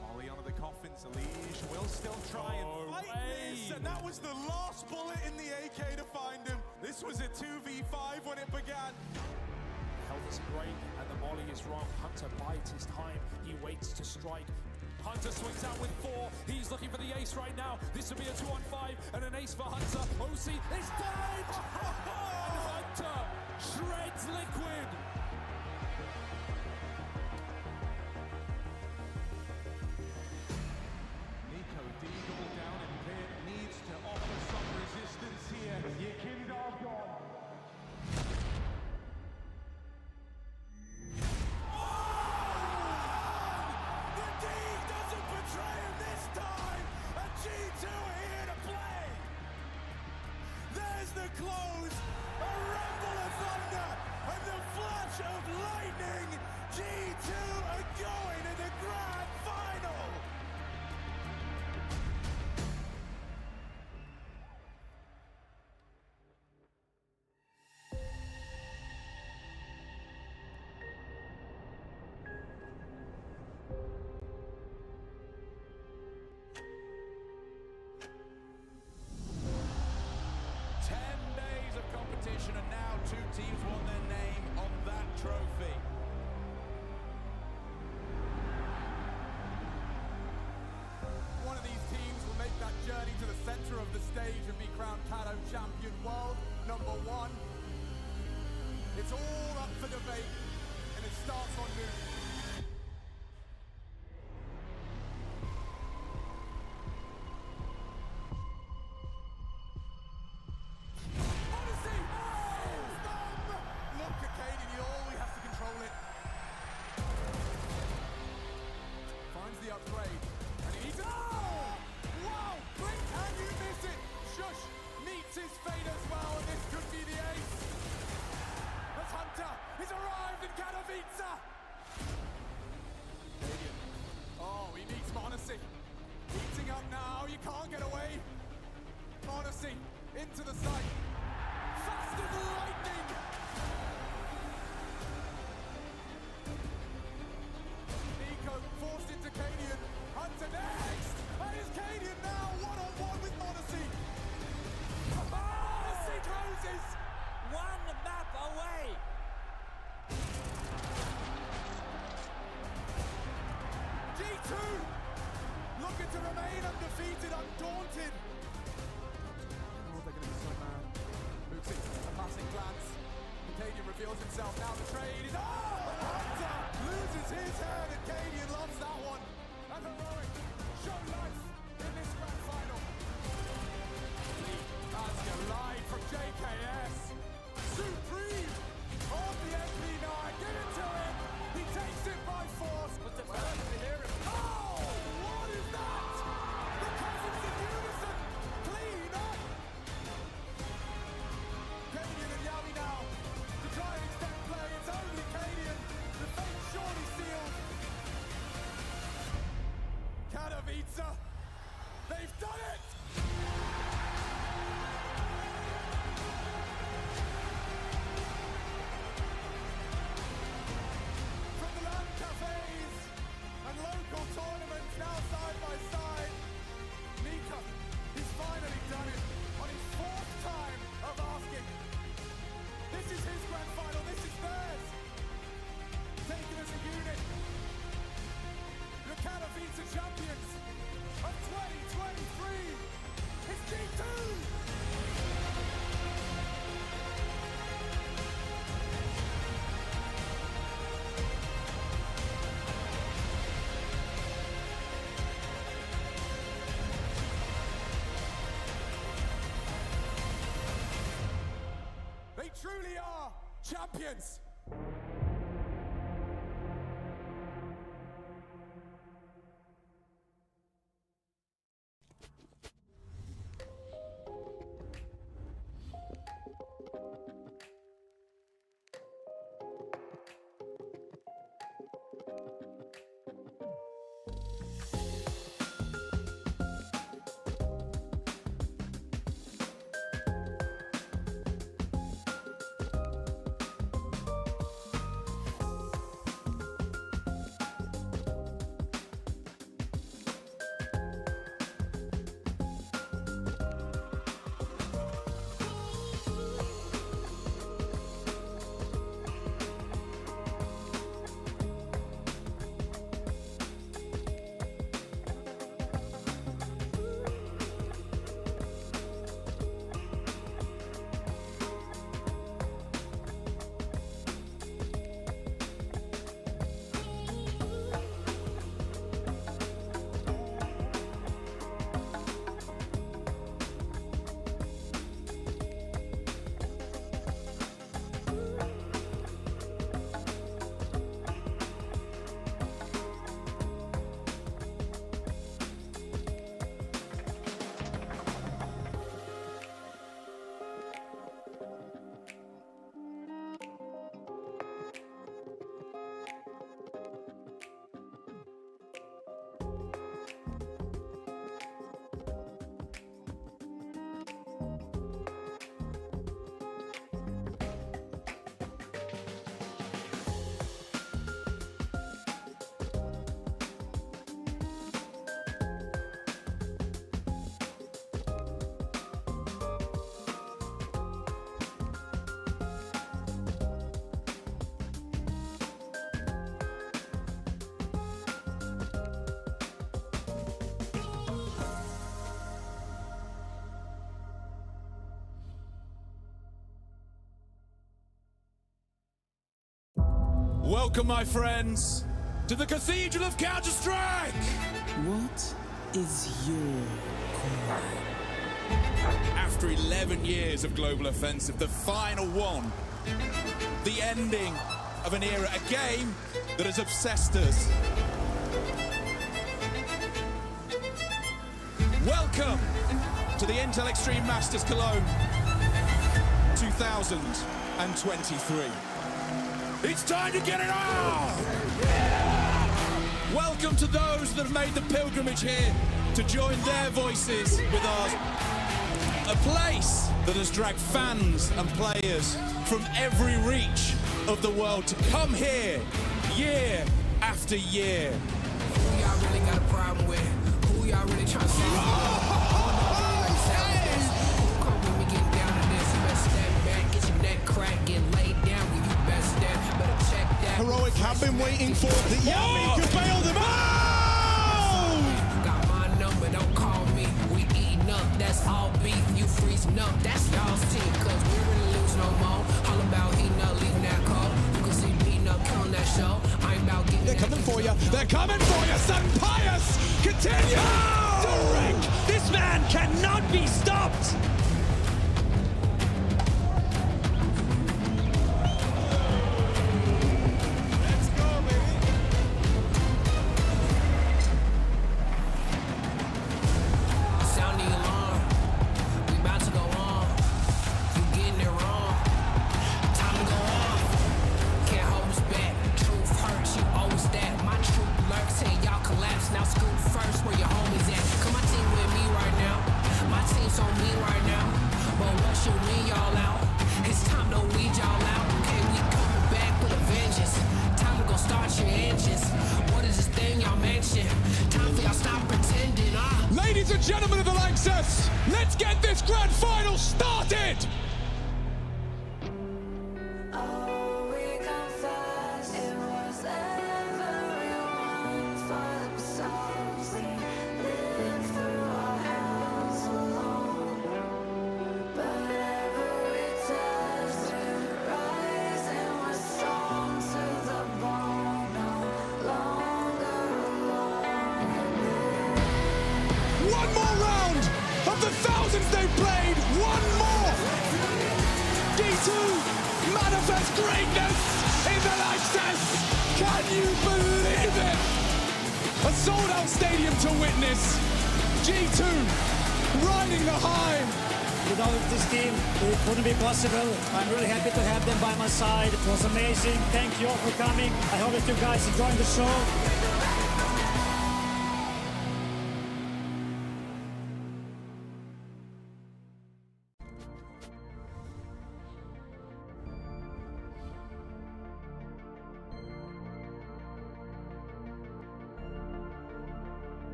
Speaker 12: Molly under the coffins, Liege will still try and fight this, and that was the last bullet in the AK to find him. This was a 2v5 when it began.
Speaker 11: Health is great, and the molly is wrong. Hunter bides his time. He waits to strike. Hunter swings out with 4. He's looking for the ace right now. This will be a 2-on-5 and an ace for Hunter. OC is dead! And Hunter shreds Liquid.
Speaker 10: Nico Deagle down in pit needs to offer some resistance here. Yekindar gone.
Speaker 12: The D doesn't betray him this time, and G2 are here to play. There's the close, a rumble of thunder, and the flash of lightning. G2 are going to the grand final.
Speaker 10: number one. It's all up for debate, and it starts on noon. Odyssey! Look at Katie, he always has to control it. Finds the upgrade, and he's... Oh! Wow! Blink and you miss it! Shush meets his fate as well, and this could be the ace. As Hunter is arrived in Katowice! Canadian. Oh, he meets Monacy. Heating up now, you can't get away. Monacy into the sight. Fast as lightning! Nico forced into Cadian. Hunter next! And it's Cadian now, one-on-one with Monacy. Monacy closes!
Speaker 17: One map away!
Speaker 10: G2 looking to remain undefeated, undaunted. Oh, they're going to be so mad. Moves it, a passing glance. Cadian reveals himself, now the trade is... Oh! Hunter loses his head, and Cadian loves that one. And heroic, show life in this grand final. As you lied from JKS. Supreme on the MP9, give it to him. He takes it by force. What's the first to hear it? Oh, what is that? The cousins in unison. Clean up. Cadian and Yawi now to try and extend play. It's only Cadian. The fate surely sealed. Katowice. They've done it. From the land cafes and local tournaments now side by side, Nico, he's finally done it on his fourth time of asking. This is his grand final, this is theirs. Taken as a unit, the Katowice champions of 2023. It's G2! They truly are champions! Welcome, my friends, to the Cathedral of Counter-Strike!
Speaker 14: What is your call?
Speaker 10: After 11 years of global offensive, the final one. The ending of an era, a game that has obsessed us. Welcome to the Intel Extreme Masters Cologne 2023. It's time to get it on! Welcome to those that have made the pilgrimage here to join their voices with ours. A place that has dragged fans and players from every reach of the world to come here year after year.
Speaker 14: Who y'all really got a problem with? Who y'all really trying to solve?
Speaker 10: Heroic have been waiting for the Yami to bail them out!
Speaker 14: Got my number, don't call me. We eating up, that's all beef. You freezing up, that's y'all's team. Cause we really lose no more. All about eating up, leaving that cold. You can see beating up, killing that show. I ain't about getting.
Speaker 10: They're coming for you. They're coming for you. Son Pius continue.
Speaker 17: Direct! This man cannot be stopped!
Speaker 10: Ladies and gentlemen of the Lanxess, let's get this grand final started! One more round of the thousands they've played. One more. D2 manifest greatness in the Lanxess. Can you believe it? A sold-out stadium to witness. G2 riding the high.
Speaker 20: Without this team, it wouldn't be possible. I'm really happy to have them by my side. It was amazing. Thank you all for coming. I hope that you guys enjoyed the show.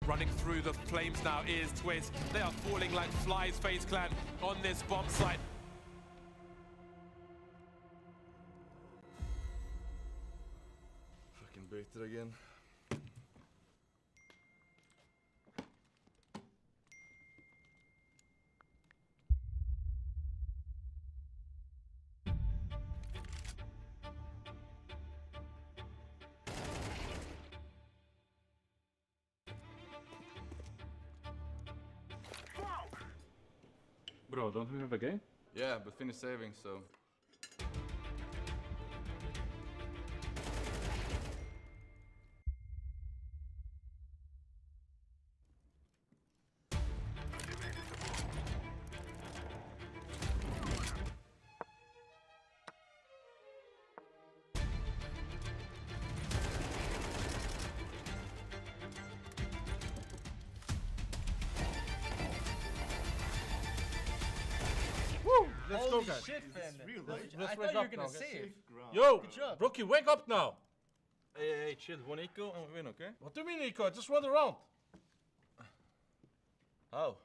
Speaker 21: Running through the flames now is Twist. They are falling like flies, FaZe Clan, on this bomb site.
Speaker 22: Fucking baited again.
Speaker 23: Bro, don't we have a game?
Speaker 22: Yeah, but finish saving, so.
Speaker 24: Let's
Speaker 25: Holy
Speaker 24: go, guys.
Speaker 25: shit,
Speaker 24: This
Speaker 25: Fender.
Speaker 24: is real
Speaker 25: Let's-
Speaker 24: life.
Speaker 25: I
Speaker 24: Let's
Speaker 25: thought
Speaker 24: wake
Speaker 25: you were
Speaker 24: up
Speaker 25: gonna
Speaker 24: now.
Speaker 25: save.
Speaker 24: Yo,
Speaker 25: Good job.
Speaker 24: Rookie, wake up now.
Speaker 25: Hey, chill. 1 eco and we win, okay?
Speaker 24: What do you mean, Nico? I just run around.
Speaker 25: How?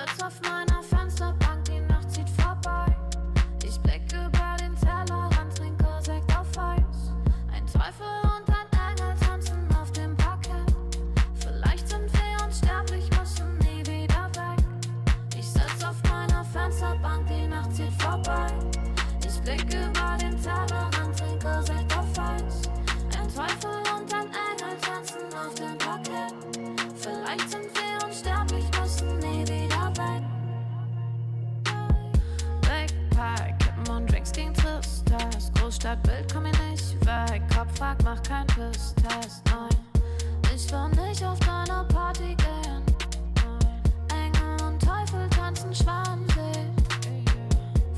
Speaker 1: sitz auf meiner Fensterbank, die Nacht zieht vorbei. Ich blick über den Tellerrand, trinke Sekt auf Eis. Ein Teufel und ein Engel tanzen auf dem Parkett. Vielleicht sind wir unsterblich, müssen nie wieder weg. Ich sitz auf meiner Fensterbank, die Nacht zieht vorbei. Ich blick über den Tellerrand, trinke Sekt auf Eis. Ein Teufel und ein Engel tanzen auf dem Parkett. Vielleicht sind wir unsterblich, müssen nie wieder weg. Big Pie, Kippen und Drinks gegen Tristesse. Großstadtbild, komm mir nicht weg. Kopf fragt, mach kein Pisstest, nein. Ich will nicht auf deine Party gehen. Engel und Teufel tanzen Schwansee.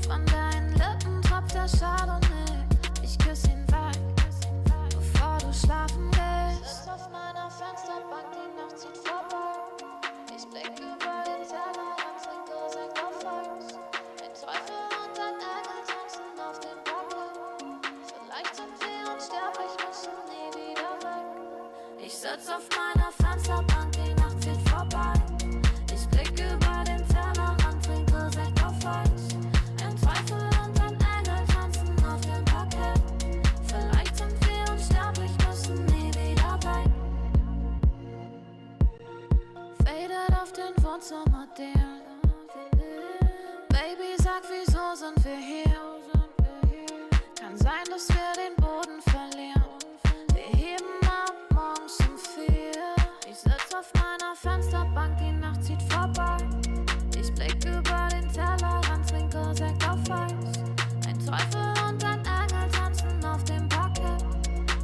Speaker 1: Von deinen Lippen tropft der Chardonnay. Ich küss ihn weg, bevor du schlafen gehst. Auf meiner Fensterbank, die Nacht zieht vorbei. Ich blick über den Tellerrand, trinke Sekt auf Eis. Ein Teufel und ein Engel tanzen auf dem Parkett. Vielleicht sind wir unsterblich, müssen nie wieder weg. Ich sitz auf meiner Fensterbank, die Nacht zieht vorbei. Ich blick über den Tellerrand, trinke Sekt auf Eis. Ein Teufel und ein Engel tanzen auf dem Parkett. Vielleicht sind wir unsterblich, müssen nie wieder weg. Faded auf den Wohnzimmerdielen. Baby, sag, wieso sind wir hier? Kann sein, dass wir den Boden verlieren. Wir heben ab morgens um 4. Ich sitz auf meiner Fensterbank, die Nacht zieht vorbei. Ich blick über den Tellerrand, trinke Sekt auf Eis. Ein Teufel und ein Engel tanzen auf dem Parkett.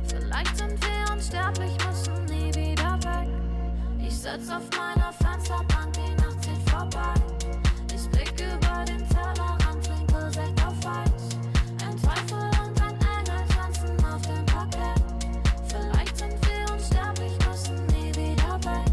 Speaker 1: Vielleicht sind wir unsterblich, müssen nie wieder weg. Ich sitz auf meiner Fensterbank, die Nacht zieht vorbei. Ich blick über den Tellerrand, trinke Sekt auf Eis. Ein Teufel und ein Engel tanzen auf dem Parkett. Vielleicht sind wir unsterblich, müssen nie wieder weg.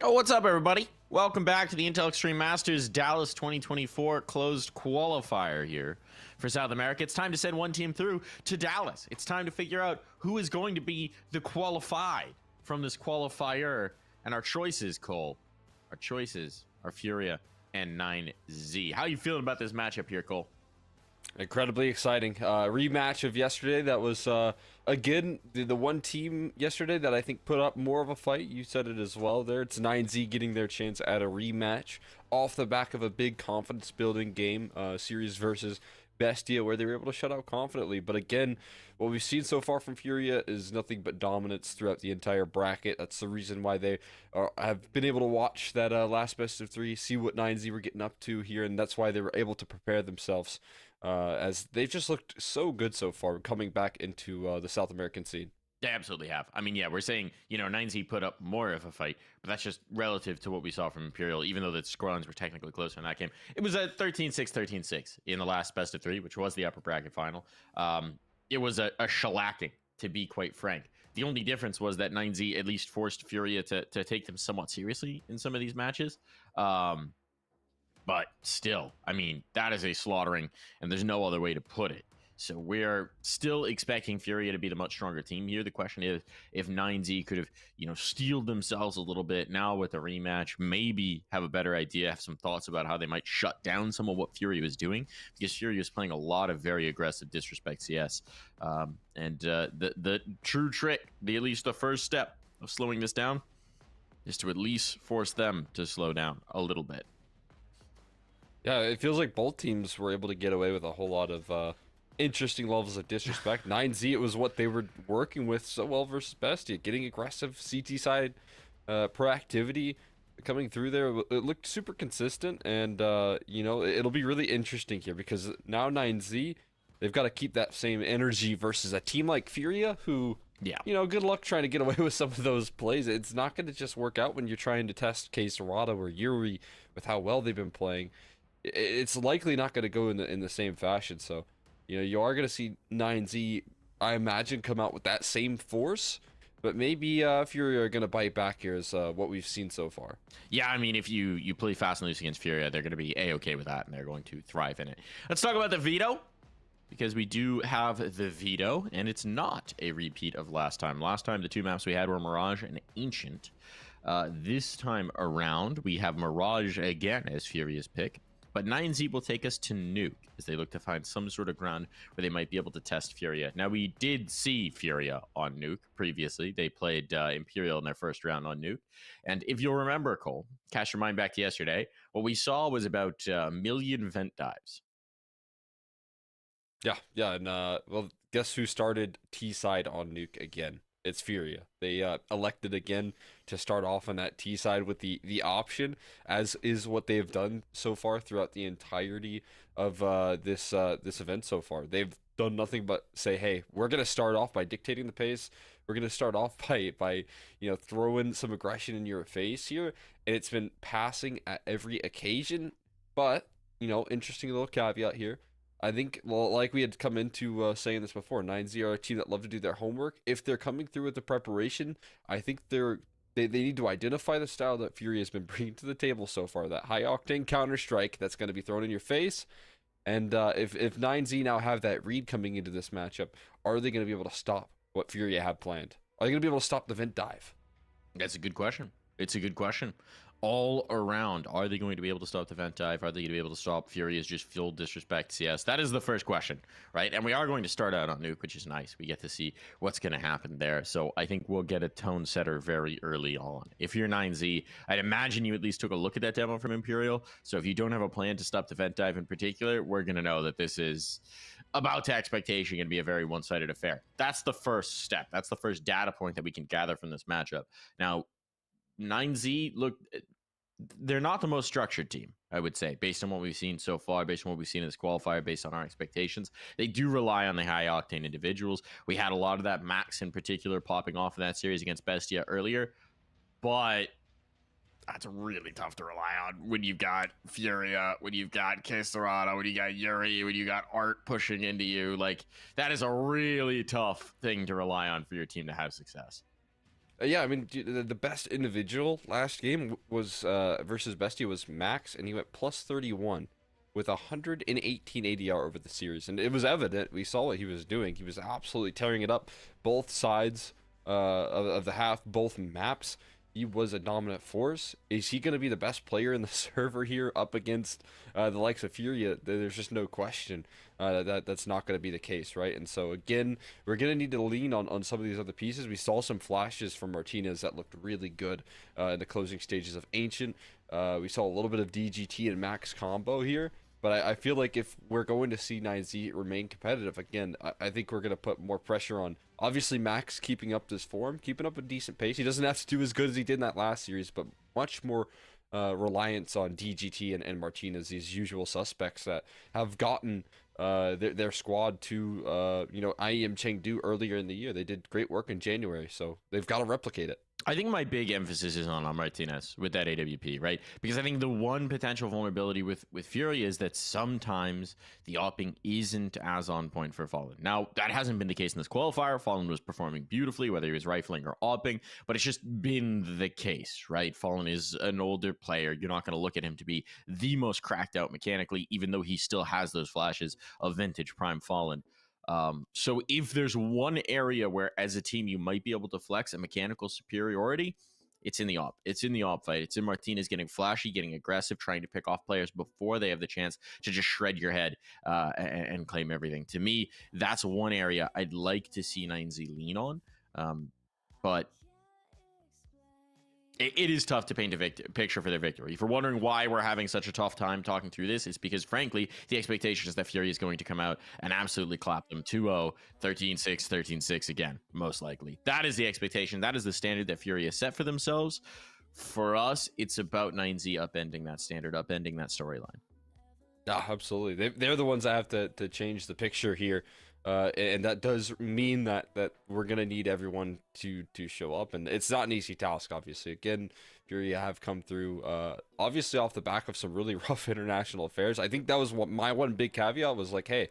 Speaker 5: Oh, what's up, everybody? Welcome back to the Intel Extreme Masters Dallas 2024 closed qualifier here for South America. It's time to send one team through to Dallas. It's time to figure out who is going to be the qualified from this qualifier. And our choices, Cole, our choices are Furia and 9Z. How are you feeling about this matchup here, Cole?
Speaker 6: Incredibly exciting. Rematch of yesterday. That was, again, the one team yesterday that I think put up more of a fight. You said it as well there. It's 9Z getting their chance at a rematch off the back of a big confidence-building game, series versus Bestia, where they were able to shut out confidently. But again, what we've seen so far from Furia is nothing but dominance throughout the entire bracket. That's the reason why they have been able to watch that last best of three, see what 9Z were getting up to here, and that's why they were able to prepare themselves. As they've just looked so good so far coming back into the South American scene.
Speaker 5: They absolutely have. I mean, yeah, we're saying, 9Z put up more of a fight, but that's just relative to what we saw from Imperial, even though the scorelines were technically closer in that game. It was a 13-6, 13-6 in the last best of three, which was the upper bracket final. It was a shellacking, to be quite frank. The only difference was that 9Z at least forced Furia to take them somewhat seriously in some of these matches. But still, I mean, that is a slaughtering, and there's no other way to put it. So we're still expecting Furia to be the much stronger team here. The question is if 9Z could have, steeled themselves a little bit now with the rematch, maybe have a better idea, have some thoughts about how they might shut down some of what Furia was doing, because Furia was playing a lot of very aggressive disrespect CS. The true trick, at least the first step of slowing this down, is to at least force them to slow down a little bit.
Speaker 6: Yeah, it feels like both teams were able to get away with a whole lot of interesting levels of disrespect. 9Z, it was what they were working with so well versus Bestia, getting aggressive CT side proactivity coming through there. It looked super consistent, and it'll be really interesting here because now 9Z, they've got to keep that same energy versus a team like Furia, who, good luck trying to get away with some of those plays. It's not going to just work out when you're trying to test K-Serrata or Yuri with how well they've been playing. It's likely not going to go in the same fashion. So, you are going to see 9Z, I imagine, come out with that same force. But maybe Furia are going to bite back here is what we've seen so far.
Speaker 5: Yeah, I mean, if you play fast and loose against Furia, they're going to be A-okay with that, and they're going to thrive in it. Let's talk about the veto, because we do have the veto, and it's not a repeat of last time. Last time, the two maps we had were Mirage and Ancient. This time around, we have Mirage again as Furia's pick. But 9Z will take us to Nuke as they look to find some sort of ground where they might be able to test Furia. Now, we did see Furia on Nuke previously. They played Imperial in their first round on Nuke. And if you'll remember, Cole, cast your mind back to yesterday, what we saw was about a million vent dives.
Speaker 6: Yeah, and well, guess who started T-side on Nuke again? It's Furia. They elected again to start off on that T side with the option, as is what they've done so far throughout the entirety of this event so far. They've done nothing but say, hey, we're gonna start off by dictating the pace. We're gonna start off by throwing some aggression in your face here, and it's been passing at every occasion. But interesting little caveat here. I think, well, like we had come into saying this before, 9Z are a team that love to do their homework. If they're coming through with the preparation, I think they need to identify the style that Furia has been bringing to the table so far, that high-octane counter-strike that's going to be thrown in your face. And if 9Z now have that read coming into this matchup, are they going to be able to stop what Furia have planned? Are they going to be able to stop the vent dive?
Speaker 5: That's a good question. It's a good question. All around, are they going to be able to stop the vent dive? Are they going to be able to stop Furia's just full disrespect CS? That is the first question, right? And we are going to start out on Nuke, which is nice. We get to see what's going to happen there. So I think we'll get a tone setter very early on. If you're 9Z, I'd imagine you at least took a look at that demo from Imperial. So if you don't have a plan to stop the vent dive in particular, we're going to know that this is about to expectation and be a very one-sided affair. That's the first step. That's the first data point that we can gather from this matchup. Now, 9Z, look, they're not the most structured team, I would say, based on what we've seen so far, based on what we've seen in this qualifier, based on our expectations. They do rely on the high-octane individuals. We had a lot of that, Max in particular, popping off in that series against Bestia earlier, but that's really tough to rely on when you've got Furia, when you've got K-Serrata, when you got Yuri, when you got Art pushing into you. Like, that is a really tough thing to rely on for your team to have success.
Speaker 6: Yeah, I mean, the best individual last game was versus Bestie was Max, and he went plus 31 with 118 ADR over the series, and it was evident. We saw what he was doing. He was absolutely tearing it up, both sides of the half, both maps. He was a dominant force. Is he going to be the best player in the server here up against the likes of Furia? There's just no question that's not going to be the case, right? And so, again, we're going to need to lean on some of these other pieces. We saw some flashes from Martinez that looked really good in the closing stages of Ancient. We saw a little bit of DGT and Max combo here. But I feel like if we're going to see 9Z remain competitive, again, I think we're going to put more pressure on, obviously, Max keeping up this form, keeping up a decent pace. He doesn't have to do as good as he did in that last series, but much more reliance on DGT and Martinez, these usual suspects that have gotten their squad to, IEM Chengdu earlier in the year. They did great work in January, so they've got to replicate it.
Speaker 5: I think my big emphasis is on Martinez with that AWP, right? Because I think the one potential vulnerability with Fury is that sometimes the opping isn't as on point for Fallen. Now, that hasn't been the case in this qualifier. Fallen was performing beautifully, whether he was rifling or opping, but it's just been the case, right? Fallen is an older player. You're not going to look at him to be the most cracked out mechanically, even though he still has those flashes of vintage prime Fallen. So if there's one area where as a team you might be able to flex a mechanical superiority, it's in the op. It's in the op fight. It's in Martinez getting flashy, getting aggressive, trying to pick off players before they have the chance to just shred your head and claim everything. To me, that's one area I'd like to see 9Z lean on. But it is tough to paint a picture for their victory. If you're wondering why we're having such a tough time talking through this, it's because, frankly, the expectation is that Fury is going to come out and absolutely clap them 2-0, 13-6, 13-6 again, most likely. That is the expectation. That is the standard that Fury has set for themselves. For us, it's about 9Z upending that standard, upending that storyline.
Speaker 6: Yeah, absolutely. They're the ones that have to change the picture here. And that does mean that we're going to need everyone to show up. And it's not an easy task, obviously. Again, Furia have come through, obviously, off the back of some really rough international affairs. I think that was what my one big caveat was like, hey,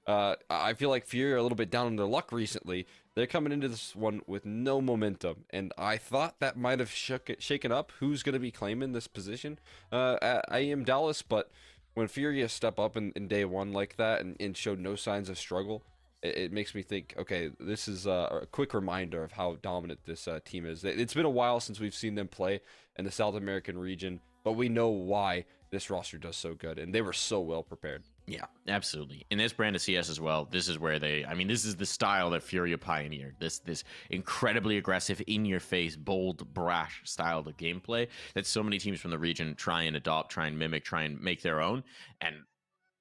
Speaker 6: I feel like Furia are a little bit down on their luck recently. They're coming into this one with no momentum. And I thought that might have shaken up who's going to be claiming this position at IEM Dallas. But when Furia step up in day one like that and showed no signs of struggle, it makes me think, okay, this is a quick reminder of how dominant this team is. It's been a while since we've seen them play in the South American region, but we know why this roster does so good, and they were so well prepared.
Speaker 5: Yeah, absolutely. In this brand of CS as well, this is where this is the style that Furia pioneered. This incredibly aggressive, in-your-face, bold, brash style of gameplay that so many teams from the region try and adopt, try and mimic, try and make their own, and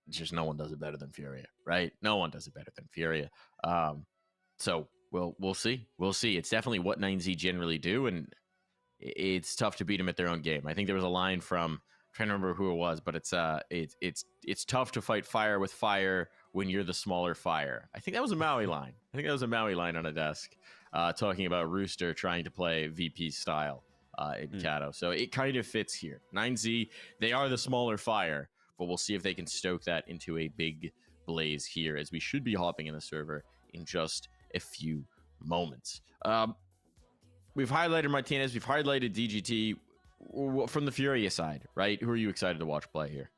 Speaker 5: just no one does it better than Furia, right? No one does it better than Furia. So we'll see. We'll see. It's definitely what 9Z generally do, and it's tough to beat them at their own game. I think there was a line from, I'm trying to remember who it was, but it's tough to fight fire with fire when you're the smaller fire. I think that was a Maui line. I think that was a Maui line on a desk talking about Rooster trying to play VP style in Kato. So it kind of fits here. 9Z, they are the smaller fire, but we'll see if they can stoke that into a big blaze here, as we should be hopping in the server in just a few moments. We've highlighted Martinez, we've highlighted DGT. From the Furia side, right? Who are you excited to watch play here?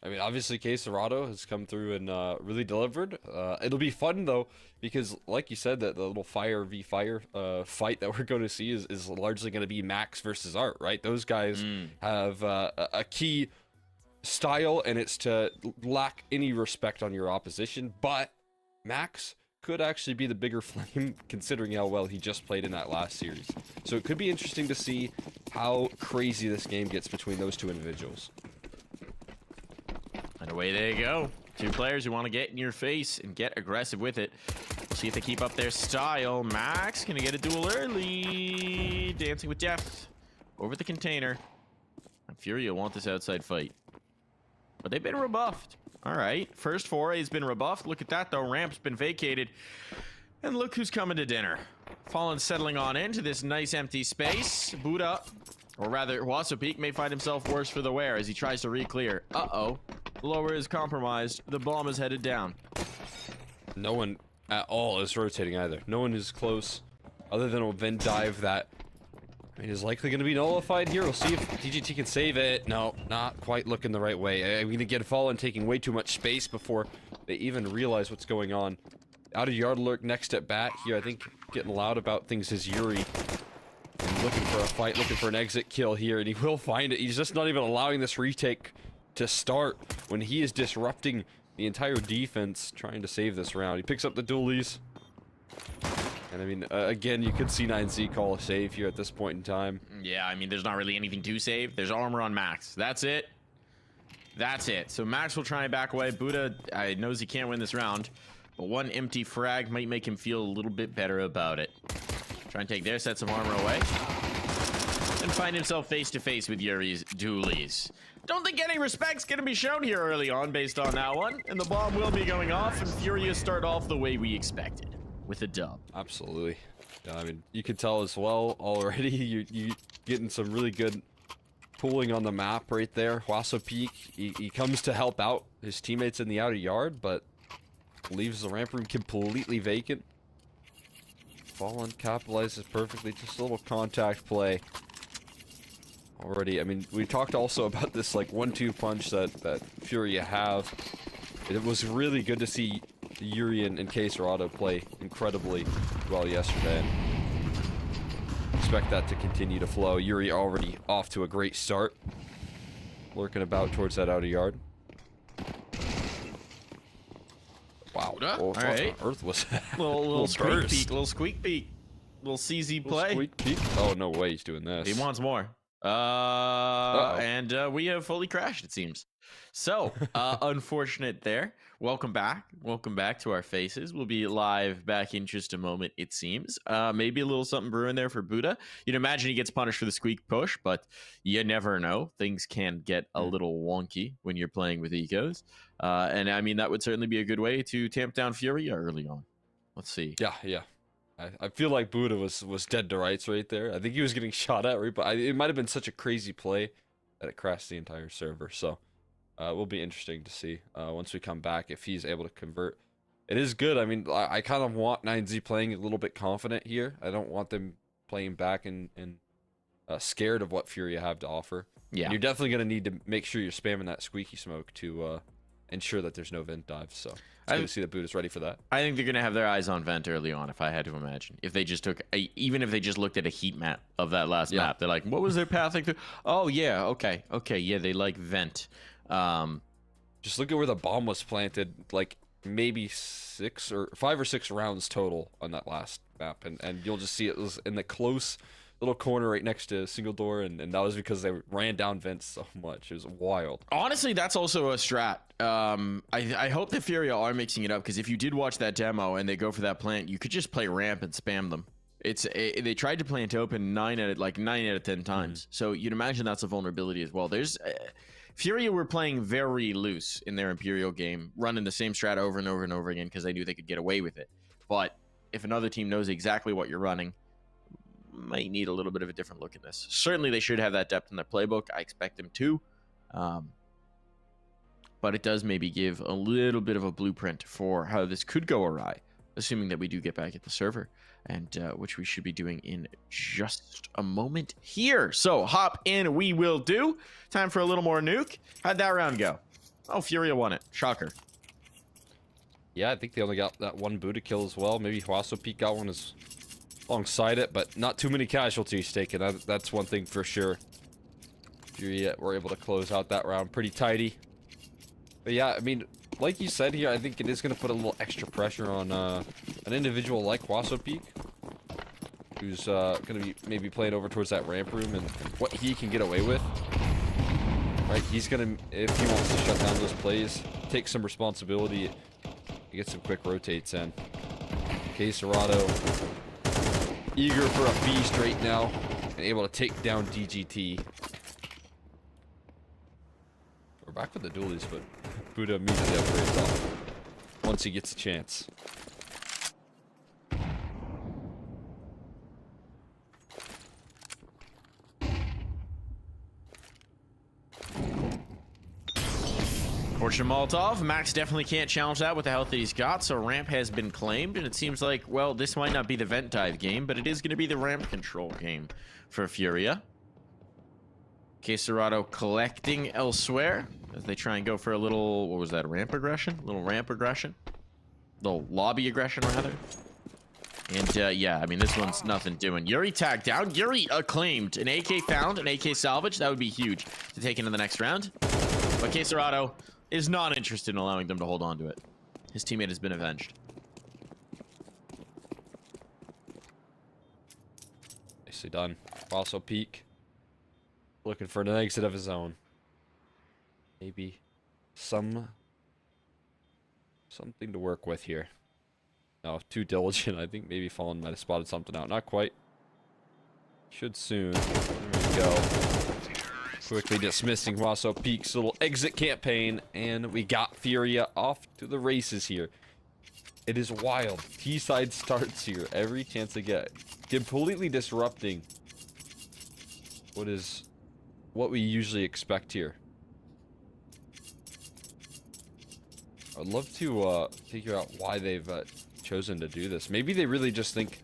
Speaker 6: I mean, obviously, Cerrado has come through and really delivered. It'll be fun, though, because, like you said, the little fire v fire fight that we're going to see is largely going to be Max versus Art, right? Those guys have a key style, and it's to lack any respect on your opposition, but Max could actually be the bigger flame considering how well he just played in that last series. So it could be interesting to see how crazy this game gets between those two individuals.
Speaker 5: And away they go. Two players who want to get in your face and get aggressive with it. See if they keep up their style. Max gonna get a duel early. Dancing with death over the container. And Furia want this outside fight, but they've been rebuffed. All right, first foray's been rebuffed. Look at that, though. Ramp's been vacated. And look who's coming to dinner. Fallen settling on into this nice empty space. Buddha, or rather, Wasopeak may find himself worse for the wear as he tries to re-clear. Uh-oh. Lower is compromised. The bomb is headed down.
Speaker 6: No one at all is rotating either. No one is close. other than a vent dive that, I mean, is likely going to be nullified here. We'll see if DGT can save it. No, not quite looking the right way. I'm going to get Fallen taking way too much space before they even realize what's going on. Out of yard lurk next at bat here. I think getting loud about things is Yuri. And looking for a fight, looking for an exit kill here, and he will find it. He's just not even allowing this retake to start when he is disrupting the entire defense, trying to save this round. He picks up the dualies. And I mean, again, you could see 9Z call a save here at this point in time.
Speaker 5: Yeah, I mean, there's not really anything to save. There's armor on Max. That's it. That's it. So Max will try and back away. Buddha knows he can't win this round, but one empty frag might make him feel a little bit better about it. Try and take their sets of armor away. And find himself face to face with Yuri's dualies. Don't think any respect's gonna be shown here early on based on that one. And the bomb will be going off, and Furia start off the way we expected, with a dub.
Speaker 6: Absolutely. Yeah, I mean, you can tell as well already. You getting some really good pooling on the map right there. Huaso Peak, he comes to help out his teammates in the outer yard, but leaves the ramp room completely vacant. Fallen capitalizes perfectly. Just a little contact play. Already, I mean, we talked also about this like 1-2 punch that Furia have. It was really good to see Yuri and Caserado play incredibly well yesterday. Expect that to continue to flow. Yuri already off to a great start. Lurking about towards that outer yard. Wow. Oh,
Speaker 5: all right.
Speaker 6: Earth was
Speaker 5: little squeak peek, little squeak peek. Little CZ play.
Speaker 6: Squeak peek. Oh, no way he's doing this.
Speaker 5: He wants more. And we have fully crashed, it seems. So, unfortunate there. Welcome back. Welcome back to our faces. We'll be live back in just a moment, it seems. Maybe a little something brewing there for Buddha. You'd imagine he gets punished for the squeak push, but you never know. Things can get a little wonky when you're playing with ecos. And I mean, that would certainly be a good way to tamp down Furia early on. Let's see.
Speaker 6: Yeah. I feel like Buddha was dead to rights right there. I think he was getting shot at, right? But it might have been such a crazy play that it crashed the entire server. So it will be interesting to see once we come back if he's able to convert. It is good. I mean, I kind of want 9Z playing a little bit confident here. I don't want them playing back and scared of what Furia have to offer.
Speaker 5: Yeah.
Speaker 6: And you're definitely going to need to make sure you're spamming that squeaky smoke to ensure that there's no vent dives. So it's good to see that Buddha's ready for that.
Speaker 5: I think they're going to have their eyes on vent early on, if I had to imagine. If they just took, even if they just looked at a heat map of that last map, they're like, what was their pathing through? Oh, yeah, okay, yeah, they like vent.
Speaker 6: Just look at where the bomb was planted, like maybe 5 or 6 rounds total on that last map. And you'll just see it was in the close little corner right next to single door, and that was because they ran down vents so much. It was wild.
Speaker 5: Honestly, that's also a strat. I hope that Furia are mixing it up, because if you did watch that demo and they go for that plant, you could just play ramp and spam them. They tried to plant open 9 out of 10 times. So you'd imagine that's a vulnerability as well. There's Furia were playing very loose in their Imperial game, running the same strat over and over and over again because they knew they could get away with it. But if another team knows exactly what you're running, might need a little bit of a different look at this. Certainly they should have that depth in their playbook. I expect them to. But it does maybe give a little bit of a blueprint for how this could go awry, assuming that we do get back at the server, and which we should be doing in just a moment here. So hop in, we will do. Time for a little more nuke. How'd that round go? Oh, Furia won it. Shocker.
Speaker 6: Yeah, I think they only got that one Buddha kill as well. Maybe Huaso Peak got one alongside it, but not too many casualties taken. That's one thing for sure. Furia were able to close out that round pretty tidy. But yeah, I mean, like you said here, I think it is going to put a little extra pressure on an individual like Huaso Peak, who's going to be maybe playing over towards that ramp room and what he can get away with. Right, he's going to, if he wants to shut down those plays, take some responsibility, get some quick rotates in. Caserado, eager for a feast right now, and able to take down DGT. We're back with the dualies, but Buddha immediately upgrades off once he gets a chance.
Speaker 5: Fortune Molotov. Max definitely can't challenge that with the health that he's got, so ramp has been claimed, and it seems like, well, this might not be the vent dive game, but it is going to be the ramp control game for Furia. Queserado collecting elsewhere as they try and go for a little, what was that, ramp aggression? A little ramp aggression? Little lobby aggression, rather. And, yeah, I mean, this one's nothing doing. Yuri tagged down. Yuri claimed. An AK found, an AK salvage. That would be huge to take into the next round. But Queserado is not interested in allowing them to hold on to it. His teammate has been avenged.
Speaker 6: Nicely done. Also peek. Looking for an exit of his own. Maybe something to work with here. No, too diligent. I think maybe Fallen might have spotted something out. Not quite. Should soon. There we go. Quickly dismissing Wasso Peak's little exit campaign, and we got Furia off to the races here. It is wild. T-side starts here every chance they get, completely disrupting what we usually expect here. I'd love to figure out why they've chosen to do this. Maybe they really just think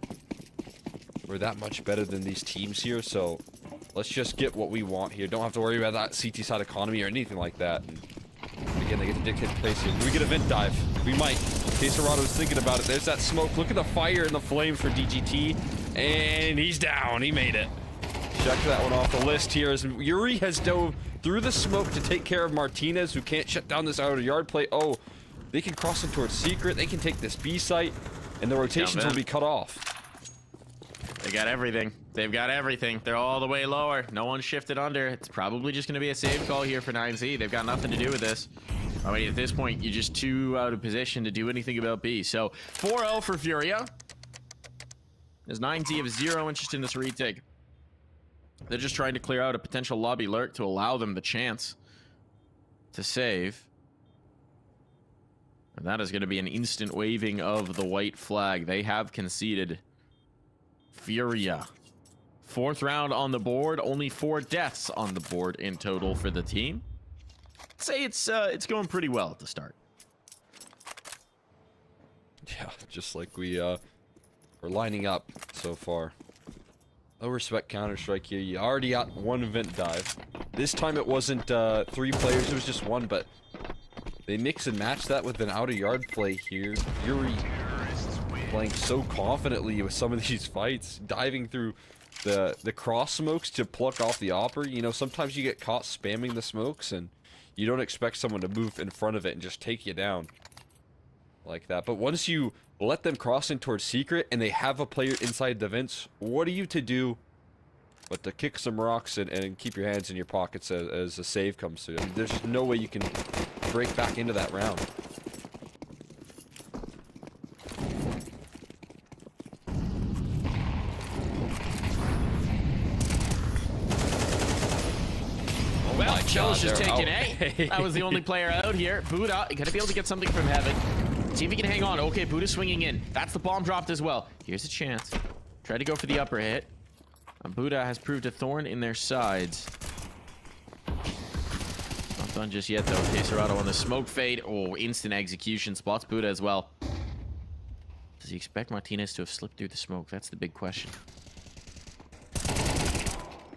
Speaker 6: we're that much better than these teams here, so let's just get what we want here. Don't have to worry about that CT side economy or anything like that. And again, they get to dictate the pace here. Do we get a vent dive? We might. Queserado's thinking about it. There's that smoke. Look at the fire and the flames for DGT. And he's down. He made it. Check that one off the list here as Yuri has dove through the smoke to take care of Martinez, who can't shut down this outer yard play. Oh, they can cross him towards Secret. They can take this B site, and the rotations will be cut off.
Speaker 5: They got everything. They've got everything. They're all the way lower. No one shifted under. It's probably just going to be a save call here for 9Z. They've got nothing to do with this. I mean, at this point, you're just too out of position to do anything about B. So, 4-0 for Furia. As 9Z have zero interest in this retake. They're just trying to clear out a potential lobby lurk to allow them the chance to save. And that is going to be an instant waving of the white flag. They have conceded. Furia. 4th round on the board. Only 4 deaths on the board in total for the team. I'd say it's going pretty well at the start.
Speaker 6: Yeah, just like we're lining up so far. Low respect Counter-Strike here. You already got 1 vent dive. This time it wasn't 3 players, it was just 1, but they mix and match that with an outer yard play here. Yuri playing so confidently with some of these fights, diving through the cross smokes to pluck off the opper. You know, sometimes you get caught spamming the smokes and you don't expect someone to move in front of it and just take you down like that. But once you let them cross in towards Secret and they have a player inside the vents, what are you to do but to kick some rocks and keep your hands in your pockets as a save comes through? I mean, there's just no way you can break back into that round.
Speaker 5: Well, Chell's just taking A. That was the only player out here. Buddha, gonna be able to get something from heaven. See if he can hang on. Okay, Buddha's swinging in. That's the bomb dropped as well. Here's a chance. Try to go for the upper hit. Buddha has proved a thorn in their sides. Not done just yet, though. Queserado on the smoke fade. Oh, instant execution. Spots Buddha as well. Does he expect Martinez to have slipped through the smoke? That's the big question.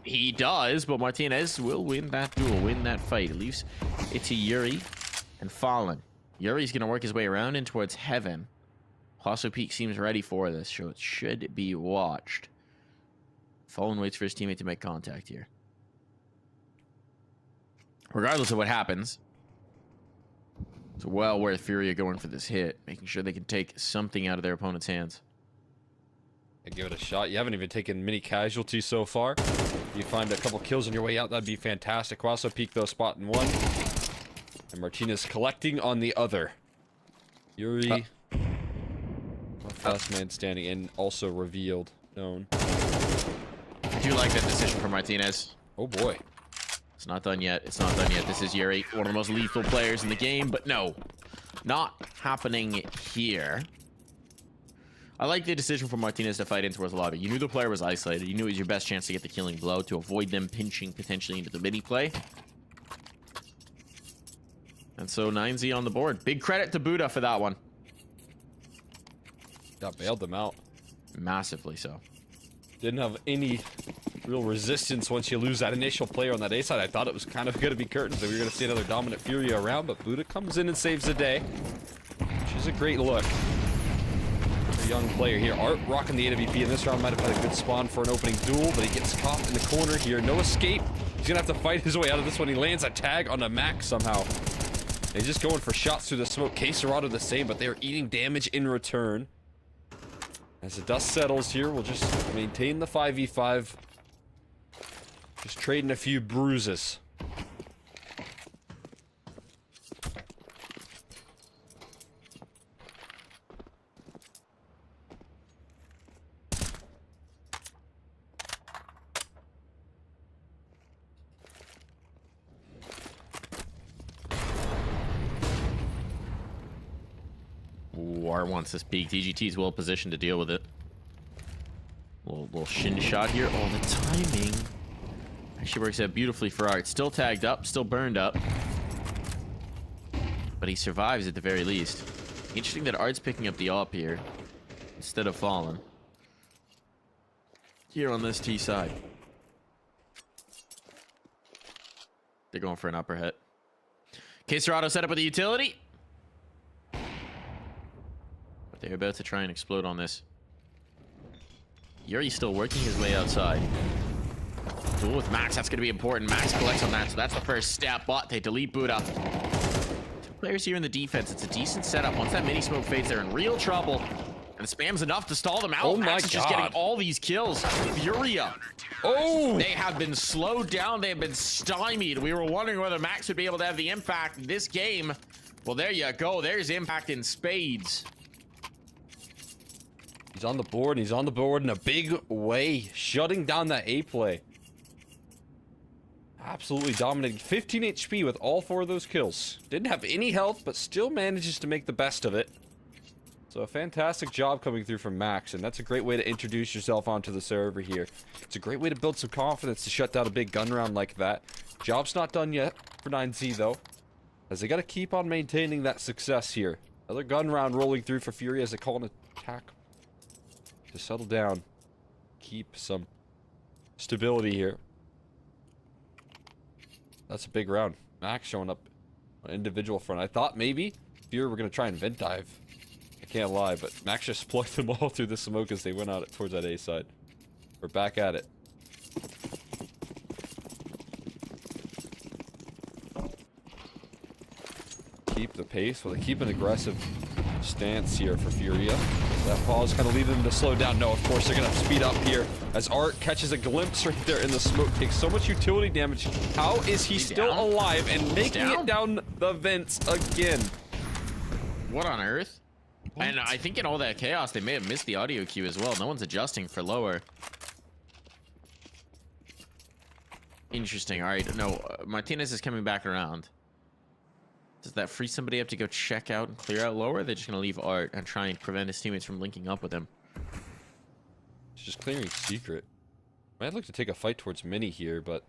Speaker 5: He does, but Martinez will win that duel, win that fight. It leaves it to Yuri and Fallen. Yuri's going to work his way around in towards heaven. Wasso Peak seems ready for this, so it should be watched. Fallen waits for his teammate to make contact here. Regardless of what happens, it's well worth Furia going for this hit, making sure they can take something out of their opponent's hands.
Speaker 6: And give it a shot. You haven't even taken many casualties so far. If you find a couple kills on your way out, that'd be fantastic. Wasso Peak, though, spotting 1. And Martinez collecting on the other. Yuri. Last man standing in, also revealed. Known.
Speaker 5: I do like that decision for Martinez.
Speaker 6: Oh boy.
Speaker 5: It's not done yet. It's not done yet. This is Yuri, one of the most lethal players in the game, but no. Not happening here. I like the decision for Martinez to fight in towards the lobby. You knew the player was isolated. You knew it was your best chance to get the killing blow to avoid them pinching potentially into the mini play. And so 9Z on the board. Big credit to Buddha for that one.
Speaker 6: Got bailed them out.
Speaker 5: Massively so.
Speaker 6: Didn't have any real resistance once you lose that initial player on that A side. I thought it was kind of going to be curtains that we were going to see another dominant Furia around, but Buddha comes in and saves the day. Which is a great look. A young player here. Art rocking the AWP in this round. Might have had a good spawn for an opening duel, but he gets caught in the corner here. No escape. He's going to have to fight his way out of this one. He lands a tag on a Max somehow. He's just going for shots through the smoke. Queserado the same, but they are eating damage in return. As the dust settles here, we'll just maintain the 5v5. Just trading a few bruises.
Speaker 5: War wants this peak. DGT is well positioned to deal with it. Little shin shot here. Oh, the timing actually works out beautifully for Art. Still tagged up, still burned up. But he survives at the very least. Interesting that Art's picking up the op here instead of falling. Here on this T side. They're going for an upper hit. Queserado set up with the utility. But they're about to try and explode on this. Yuri's still working his way outside. Duel with Max, that's going to be important. Max collects on that, so that's the first step. But they delete Buddha. Two players here in the defense. It's a decent setup. Once that mini smoke fades, they're in real trouble. And the spam's enough to stall them out.
Speaker 6: Oh
Speaker 5: Max
Speaker 6: my
Speaker 5: is just
Speaker 6: God.
Speaker 5: getting all these kills. Furia.
Speaker 6: Oh!
Speaker 5: They have been slowed down. They have been stymied. We were wondering whether Max would be able to have the impact in this game. Well, there you go. There's impact in spades.
Speaker 6: He's on the board, and he's on the board in a big way, shutting down that A play. Absolutely dominating. 15 HP with all 4 of those kills. Didn't have any health, but still manages to make the best of it. So a fantastic job coming through from Max, and that's a great way to introduce yourself onto the server here. It's a great way to build some confidence to shut down a big gun round like that. Job's not done yet for 9Z, though, as they got to keep on maintaining that success here. Another gun round rolling through for Furia as they call an attack to settle down, keep some stability here. That's a big round. Max showing up on individual front. I thought maybe Furia were going to try and vent dive. I can't lie, but Max just plucked them all through the smoke as they went out towards that A side. We're back at it. Keep the pace. Well, they keep an aggressive stance here for Furia. That pause kind of leading them to slow down. No, of course, they're going to speed up here as Art catches a glimpse right there in the smoke. Takes so much utility damage. How is he still alive and making it down the vents again?
Speaker 5: What on earth? What? And I think in all that chaos, they may have missed the audio cue as well. No one's adjusting for lower. Interesting. All right. No, Martinez is coming back around. Does that free somebody up to go check out and clear out lower? Or are they just going to leave Art and try and prevent his teammates from linking up with him?
Speaker 6: It's just clearing secret. Might look to take a fight towards Mini here, but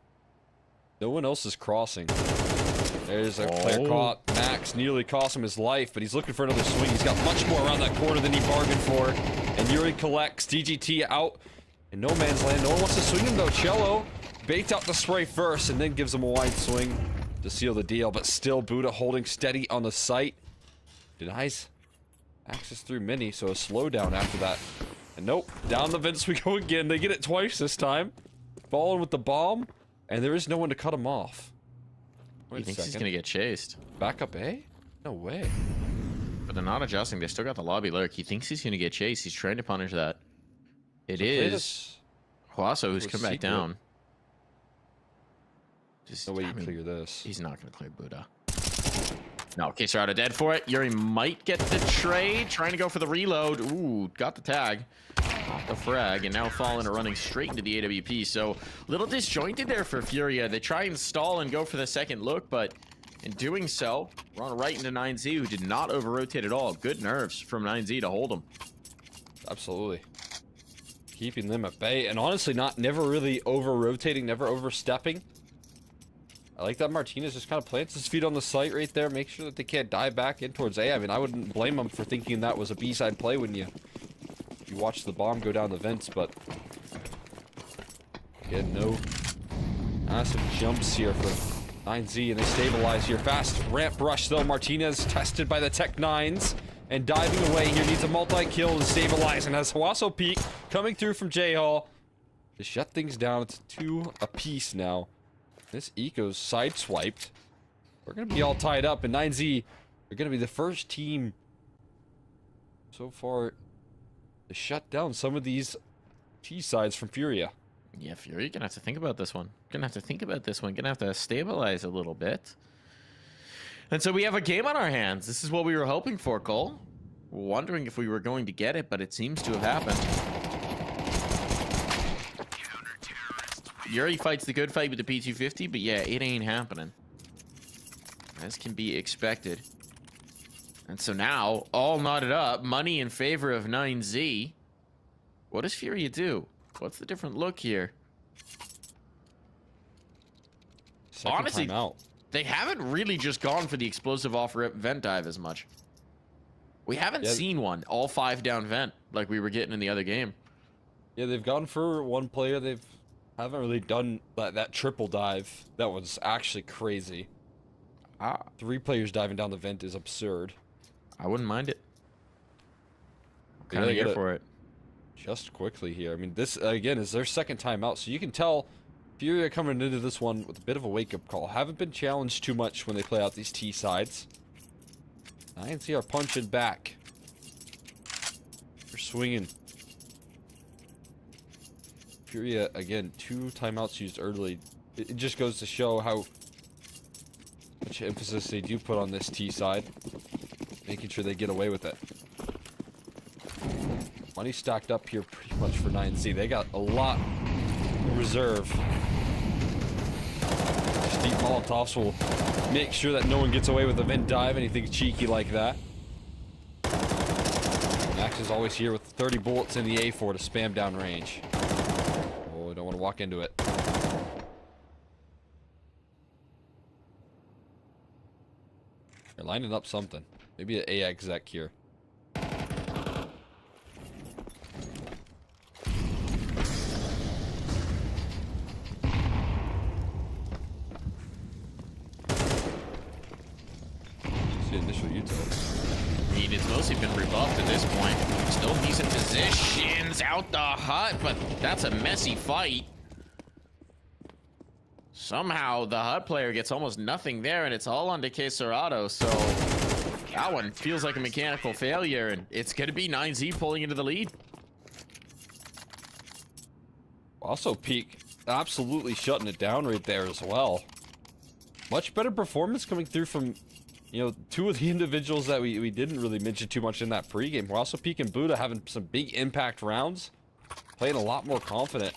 Speaker 6: no one else is crossing. There's a player caught. Max nearly cost him his life, but he's looking for another swing. He's got much more around that corner than he bargained for. And Yuri collects. DGT out in no man's land. No one wants to swing him, though. Cello baits out the spray first and then gives him a wide swing to seal the deal, but still Buddha holding steady on the site. Denies access through Mini, so a slowdown after that. And nope, down the vents we go again. They get it twice this time. Falling with the bomb, and there is no one to cut him off.
Speaker 5: He thinks he's gonna get chased.
Speaker 6: Back up A? No way.
Speaker 5: But they're not adjusting. They still got the lobby lurk. He thinks he's gonna get chased. He's trying to punish that. It is Huaso who's come back down. Just,
Speaker 6: no way you clear this.
Speaker 5: He's not going to clear Buddha. No, Queserado dead for it. Yuri might get the trade. Trying to go for the reload. Ooh, got the tag. Got the frag. And now falling and running straight into the AWP. So, a little disjointed there for Furia. They try and stall and go for the second look, but in doing so, run right into 9Z, who did not over-rotate at all. Good nerves from 9Z to hold him.
Speaker 6: Absolutely. Keeping them at bay. And honestly, never really over-rotating, never overstepping. I like that Martinez just kind of plants his feet on the site right there. Make sure that they can't dive back in towards A. I mean, I wouldn't blame him for thinking that was a B-side play when you watch the bomb go down the vents, but again, no massive jumps here for 9Z, and they stabilize here. Fast ramp rush though. Martinez tested by the Tech 9s and diving away here. Needs a multi-kill to stabilize, and has Hawasso Peak coming through from J-Hall to shut things down. It's 2 apiece now. This Eco's sideswiped. We're going to be all tied up, and 9Z are going to be the first team so far to shut down some of these T-sides from Furia.
Speaker 5: Yeah, Furia gonna have to think about this one. Gonna have to stabilize a little bit. And so we have a game on our hands. This is what we were hoping for, Cole. We're wondering if we were going to get it, but it seems to have happened. Yuri fights the good fight with the P250, but yeah, it ain't happening. As can be expected. And so now, all knotted up, money in favor of 9Z. What does Furia do? What's the different look here? Honestly, they haven't really just gone for the explosive off-rip vent dive as much. We haven't seen one, all 5 down vent, like we were getting in the other game.
Speaker 6: Yeah, they've gone for one player. They haven't really done that triple dive. That was actually crazy. 3 players diving down the vent is absurd.
Speaker 5: I wouldn't mind it. Kind of here for it.
Speaker 6: Just quickly here. I mean, this, again, is their second time out, so you can tell Furia coming into this one with a bit of a wake-up call. Haven't been challenged too much when they play out these T-sides. 9Z are punching back. They're swinging. Furia, again, 2 timeouts used early. It just goes to show how much emphasis they do put on this T-side. Making sure they get away with it. Money stacked up here pretty much for 9Z. They got a lot in reserve. Just deep Molotovs will make sure that no one gets away with a vent dive, anything cheeky like that. Max is always here with 30 bullets in the A4 to spam down range. Oh, I don't want to walk into it. They're lining up something. Maybe an A exec here.
Speaker 5: I mean, it's mostly been rebuffed at this point. Still decent positions out the hut, but that's a messy fight. Somehow the hut player gets almost nothing there, and it's all on to Queserado, so that one feels like a mechanical failure, and it's going to be 9Z pulling into the lead.
Speaker 6: Also, Peak absolutely shutting it down right there as well. Much better performance coming through from, you know, 2 of the individuals that we didn't really mention too much in that pregame. We're also Peak and Buddha having some big impact rounds. Playing a lot more confident.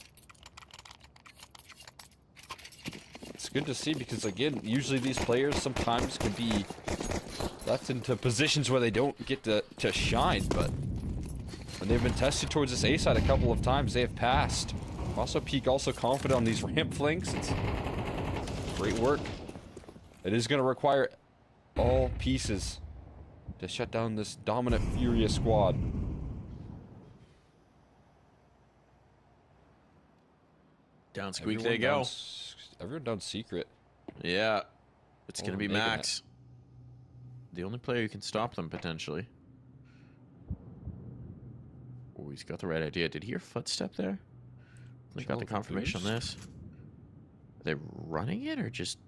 Speaker 6: It's good to see because, again, usually these players sometimes can be left into positions where they don't get to shine, but when they've been tested towards this A side a couple of times, they have passed. Also, Peak also confident on these ramp flanks. It's great work. It is going to require all pieces to shut down this dominant Furia squad.
Speaker 5: Down squeak they go.
Speaker 6: Everyone down secret.
Speaker 5: Yeah. It's going to be Max. The only player who can stop them, potentially. Oh, he's got the right idea. Did he hear footstep there? I got the confirmation on this. Are they running it or just...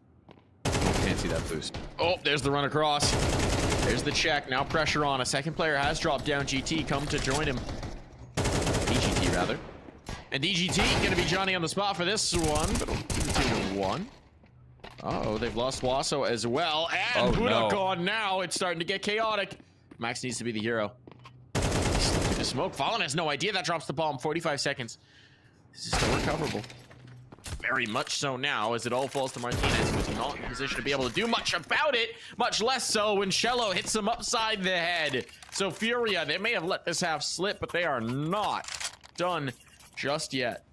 Speaker 5: Can't see that boost. Oh, there's the run across. There's the check. Now pressure on. A second player has dropped down. GT come to join him. DGT, rather. And DGT going to be Johnny on the spot for this one. But 2-1. Uh-oh, they've lost Wasso as well. And Buddha gone now. It's starting to get chaotic. Max needs to be the hero. The smoke. Fallen has no idea that drops the bomb. 45 seconds. This is still recoverable. Very much so now, as it all falls to Martinez, who is not in a position to be able to do much about it, much less so when Shello hits him upside the head. So Furia, they may have let this half slip, but they are not done just yet.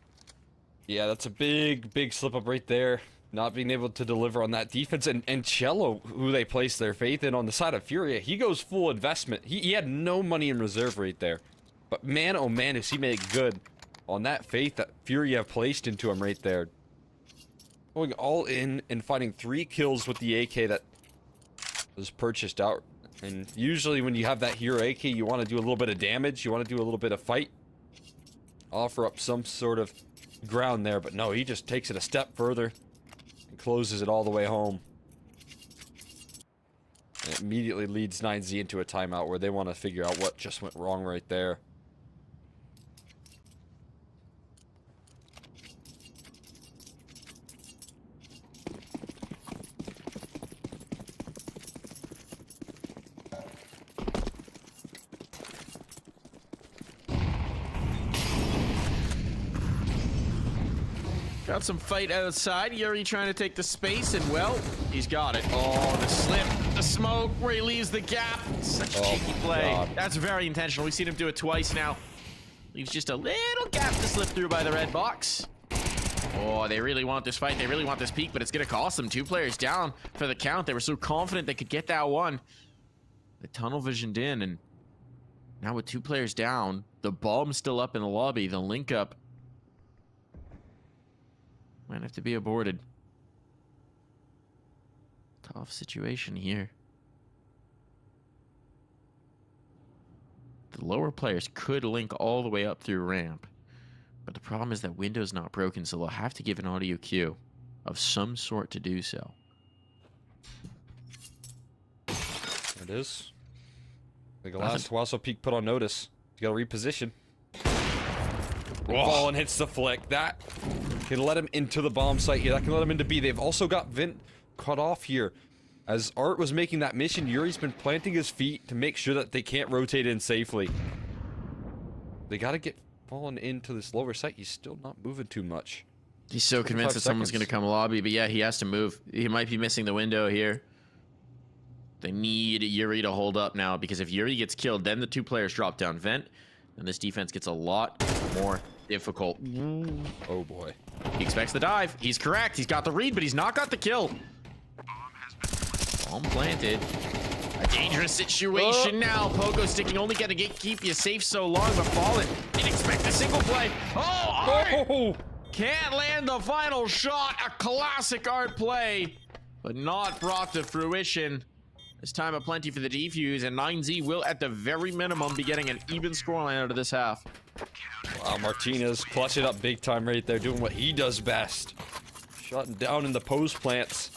Speaker 6: Yeah, that's a big slip up right there. not being able to deliver on that defense. And Cello, who they placed their faith in on the side of Furia, he goes full investment. He had no money in reserve right there. But man, oh man, is he make good on that faith that Furia placed into him right there. Going all in and finding 3 kills with the AK that was purchased out. And usually when you have that hero AK, you want to do a little bit of damage. You want to do a little bit of fight. Offer up some sort of ground there. But no, he just takes it a step further and closes it all the way home. And it immediately leads 9Z into a timeout where they want to figure out what just went wrong right there.
Speaker 5: Got some fight outside. Yuri trying to take the space, and well, he's got it. Oh, the slip, the smoke, where he leaves the gap. Such a cheeky play.
Speaker 6: God.
Speaker 5: That's very intentional. We've seen him do it twice now. Leaves just a little gap to slip through by the red box. Oh, they really want this fight. They really want this peak, but it's going to cost them. 2 players down for the count. They were so confident they could get that one. The tunnel visioned in, and now with 2 players down, the bomb's still up in the lobby. The link up might have to be aborted. Tough situation here. The lower players could link all the way up through ramp, but the problem is that window's not broken, so they'll have to give an audio cue of some sort to do so.
Speaker 6: There it is. The last Wasso Peak put on notice. You gotta reposition. Fallen hits the flick. That can let him into the bomb site here. That can let him into B. They've also got Vint cut off here. As Art was making that mission, Yuri's been planting his feet to make sure that they can't rotate in safely. They gotta get Fallen into this lower site. He's still not moving too much.
Speaker 5: He's so convinced that someone's going to come lobby, but yeah, he has to move. He might be missing the window here. They need Yuri to hold up now, because if Yuri gets killed, then the 2 players drop down Vent, and this defense gets a lot more difficult.
Speaker 6: Oh boy.
Speaker 5: He expects the dive. He's correct. He's got the read, but he's not got the kill. Bomb planted. A dangerous situation now. Pogo sticking, only gonna keep you safe so long, but Fallen didn't expect a single play. Oh, Art can't land the final shot. A classic Art play, but not brought to fruition. This time of plenty for the defuse, and 9Z will, at the very minimum, be getting an even scoreline out of this half.
Speaker 6: Wow, Martinez clutch it up big time right there, doing what he does best. Shutting down in the post plants.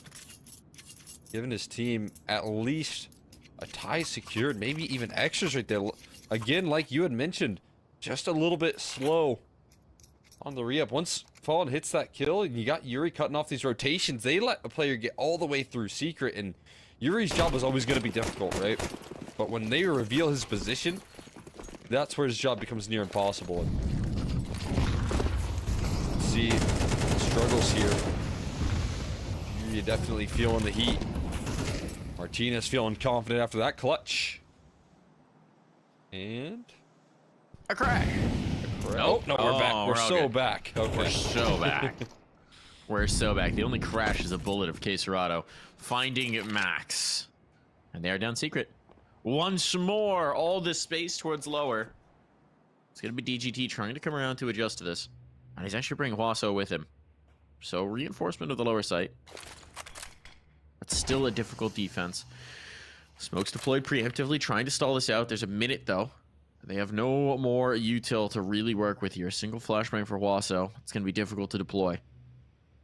Speaker 6: Giving his team at least a tie secured, maybe even extras right there. Again, like you had mentioned, just a little bit slow on the re-up. Once Fallen hits that kill, and you got Yuri cutting off these rotations, they let a player get all the way through secret, and Yuri's job is always going to be difficult, right? But when they reveal his position, that's where his job becomes near impossible. And see the struggles here. You're definitely feeling the heat. Martinez feeling confident after that clutch. And
Speaker 5: a crack.
Speaker 6: Oh, no, we're back. We're so
Speaker 5: okay.
Speaker 6: back. Okay.
Speaker 5: We're so back. We're so back. The only crash is a bullet of Queserado finding Max. And they are down secret. Once more, all this space towards lower. It's going to be DGT trying to come around to adjust to this. And he's actually bringing Huaso with him. So reinforcement of the lower site. But still a difficult defense. Smokes deployed preemptively, trying to stall this out. There's a minute, though. They have no more util to really work with here. A single flashbang for Huaso. It's going to be difficult to deploy.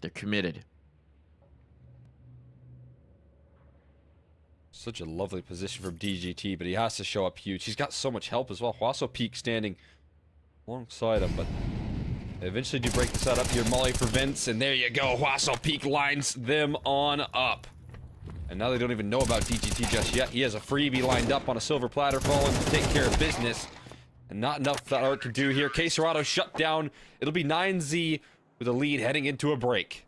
Speaker 5: They're committed.
Speaker 6: Such a lovely position from DGT, but he has to show up huge. He's got so much help as well. Huaso Peak standing alongside him, but they eventually do break the side up here. Molly for Vince, and there you go. Huaso Peak lines them on up. And now they don't even know about DGT just yet. He has a freebie lined up on a silver platter, Fallen to take care of business. And not enough that Art can do here. Queserado shut down. It'll be 9Z with a lead heading into a break.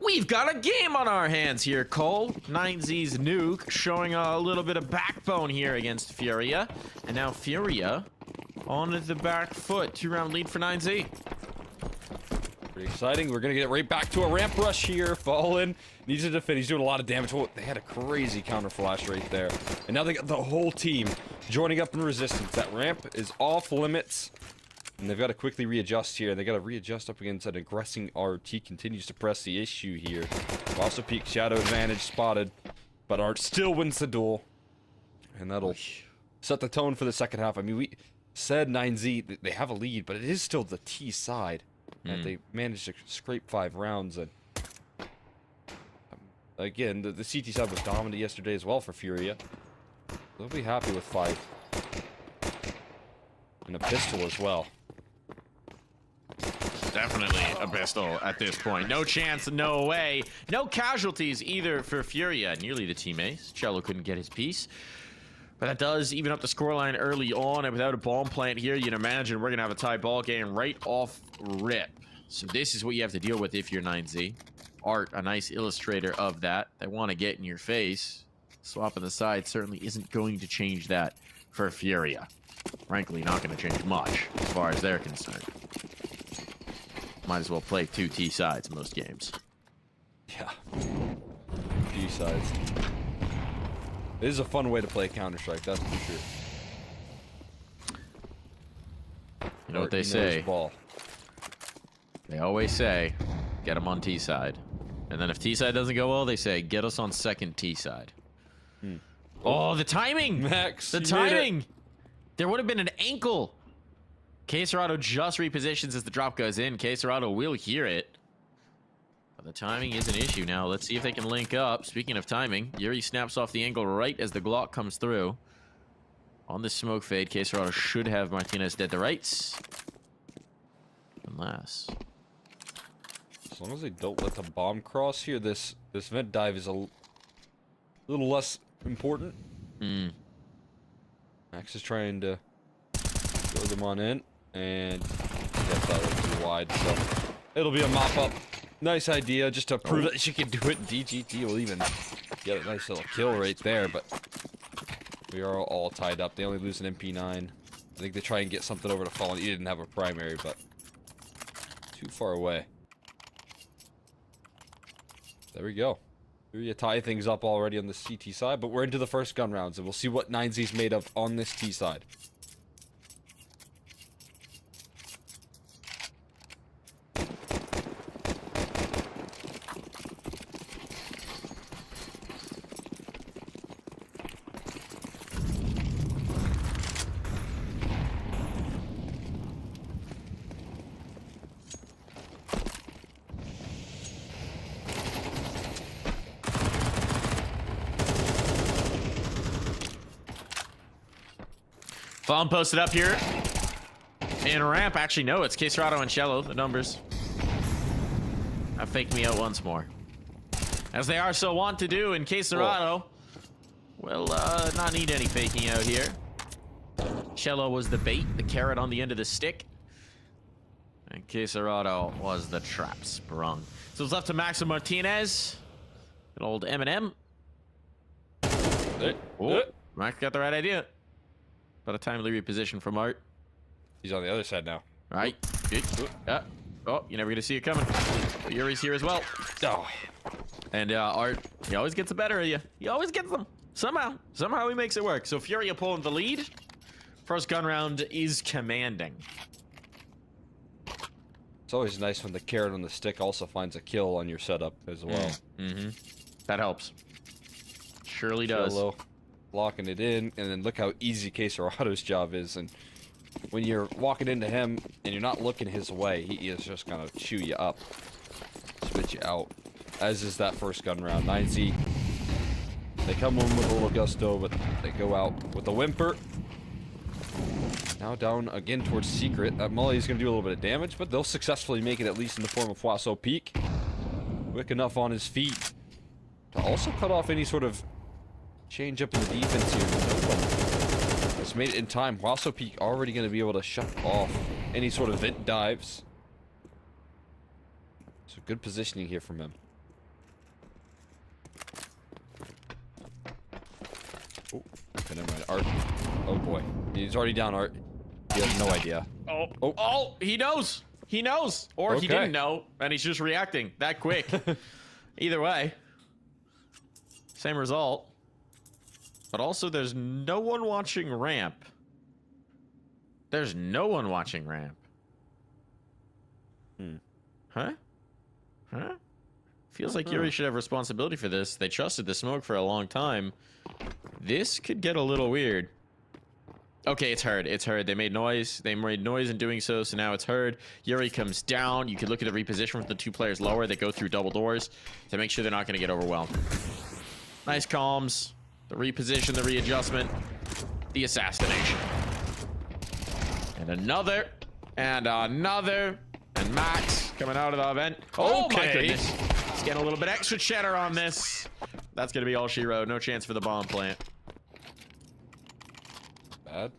Speaker 5: We've got a game on our hands here, Cole. 9Z's Nuke showing a little bit of backbone here against Furia. And now Furia on the back foot. 2-round lead for 9Z.
Speaker 6: Pretty exciting. We're going to get right back to a ramp rush here. Fallen needs to defend. He's doing a lot of damage. Oh, they had a crazy counter flash right there. And now they got the whole team joining up in resistance. That ramp is off limits. And they've got to quickly readjust here. They got to readjust up against an aggressing RT. Continues to press the issue here. Also peak shadow advantage spotted. But Art still wins the duel. And that'll set the tone for the second half. I mean, we said 9Z, they have a lead, but it is still the T side. And they managed to scrape 5 rounds. And again, the CT side was dominant yesterday as well for Furia. They'll be happy with 5. And a pistol as well.
Speaker 5: Definitely a pistol at this point. No chance, no way. No casualties either for Furia. Nearly the team ace. Cello couldn't get his piece. But that does even up the scoreline early on. And without a bomb plant here, you'd imagine we're going to have a tie ball game right off rip. So this is what you have to deal with if you're 9Z. Art, a nice illustrator of that. They want to get in your face. Swapping the side certainly isn't going to change that for Furia. Frankly, not going to change much as far as they're concerned. Might as well play 2 T sides most games.
Speaker 6: Yeah. T sides. It is a fun way to play Counter-Strike, that's for sure.
Speaker 5: You know what they say?
Speaker 6: Ball.
Speaker 5: They always say, get them on T side. And then if T side doesn't go well, they say, get us on second T side. Oh, the timing!
Speaker 6: Max,
Speaker 5: the timing! There would have been an ankle. K-Serrato just repositions as the drop goes in. K-Serrato will hear it. But the timing is an issue now. Let's see if they can link up. Speaking of timing, Yuri snaps off the angle right as the Glock comes through. On the smoke fade, K-Serrato should have Martinez dead to rights. Unless...
Speaker 6: As long as they don't let the bomb cross here, this vent dive is a little less important. Max is trying to throw them on in, and gets that one too wide, so it'll be a mop-up. Nice idea, just to prove that she can do it. DGT will even get a nice little kill right there, but we are all tied up. They only lose an MP9. I think they try and get something over to Fallen. He didn't have a primary, but too far away. There we go. Furia tie things up already on the CT side, but we're into the first gun rounds, and we'll see what 9Z's made of on this T side.
Speaker 5: Fallen posted up here. And ramp, actually, no, it's K-Serrato and Cello, the numbers. Have faked me out once more. As they are so wont to do in K-Serrato. Will not need any faking out here. Cello was the bait, the carrot on the end of the stick. And K-Serrato was the trap sprung. So it's left to Max and Martinez. Good old Eminem. Oh, Max got the right idea. But a timely reposition from Art.
Speaker 6: He's on the other side now.
Speaker 5: All right. Good. Oh, you're never going to see it coming. But Yuri's here as well.
Speaker 6: Oh.
Speaker 5: And Art, he always gets the better of you. He always gets them. Somehow he makes it work. So Furia pulling the lead. First gun round is commanding.
Speaker 6: It's always nice when the carrot on the stick also finds a kill on your setup as well.
Speaker 5: That helps. Surely does.
Speaker 6: Cello locking it in, and then look how easy K-Serrato's job is. And when you're walking into him and you're not looking his way, he is just gonna chew you up, spit you out. As is that first gun round. 9Z, they come in with a little gusto, but they go out with a whimper. Now down again towards Secret. That Molly is gonna do a little bit of damage, but they'll successfully make it, at least in the form of Huaso Peak. Quick enough on his feet to also cut off any sort of change up in the defense here. It's made it in time. Huaso Peak already going to be able to shut off any sort of vent dives. So good positioning here from him. Okay, never mind. Art. Oh boy. He's already down, Art. He has no idea.
Speaker 5: Oh, he knows. He knows. Or he didn't know, and he's just reacting that quick. Either way. Same result. But also, there's no one watching ramp. There's no one watching ramp. Huh? Huh? Feels like Yuri should have responsibility for this. They trusted the smoke for a long time. This could get a little weird. Okay, it's heard. It's heard. They made noise. They made noise in doing so, so now it's heard. Yuri comes down. You could look at the reposition with the 2 players lower. They go through double doors to make sure they're not going to get overwhelmed. Nice comms. The reposition, the readjustment, the assassination. And another. And another. And Max coming out of the event. Oh my goodness. Let's get a little bit extra cheddar on this. That's going to be all she wrote. No chance for the bomb plant.
Speaker 6: Bad.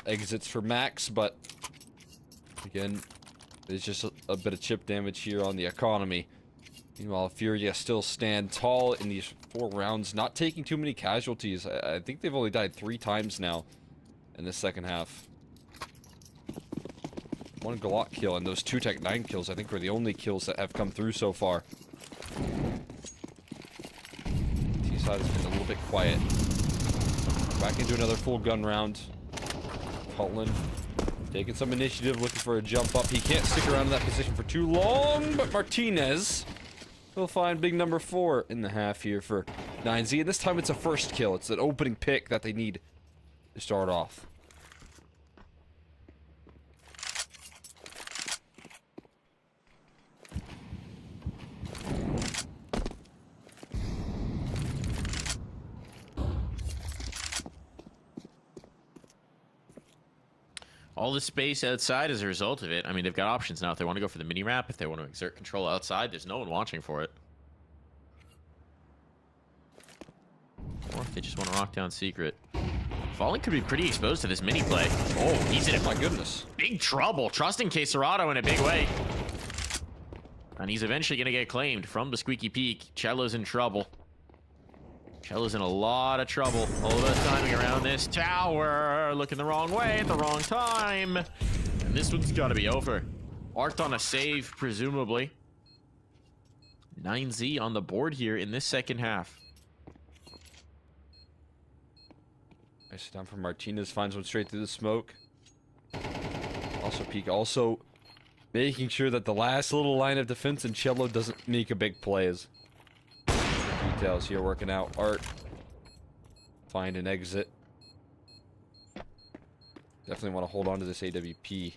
Speaker 6: Exits for Max, but again, there's just a bit of chip damage here on the economy. Meanwhile, Furia still stand tall in these 4 rounds, not taking too many casualties. I think they've only died 3 times now in the second half. 1 Glock kill and those 2 Tech 9 kills, I think, were the only kills that have come through so far. T-side has been a little bit quiet. Back into another full gun round. Cullen taking some initiative, looking for a jump up. He can't stick around in that position for too long, but Martinez will find big number 4 in the half here for 9Z. And this time it's a first kill. It's an opening pick that they need to start off.
Speaker 5: All the space outside as a result of it. I mean, they've got options now. If they want to go for the mini wrap, if they want to exert control outside, there's no one watching for it. Or if they just want to rock down secret. Falling could be pretty exposed to this mini play. Oh, he's in it.
Speaker 6: My goodness.
Speaker 5: Big trouble. Trusting Queserado in a big way. And he's eventually going to get claimed from the Squeaky Peak. Cello's in trouble. Cello's in a lot of trouble. All of the timing around this tower. Looking the wrong way at the wrong time. And this one's got to be over. Arced on a save, presumably. 9Z on the board here in this second half.
Speaker 6: Nice down from Martinez. Finds one straight through the smoke. Also Peak. Also making sure that the last little line of defense and Cello doesn't make a big plays. Details here working out. Art. Find an exit. Definitely want to hold on to this AWP.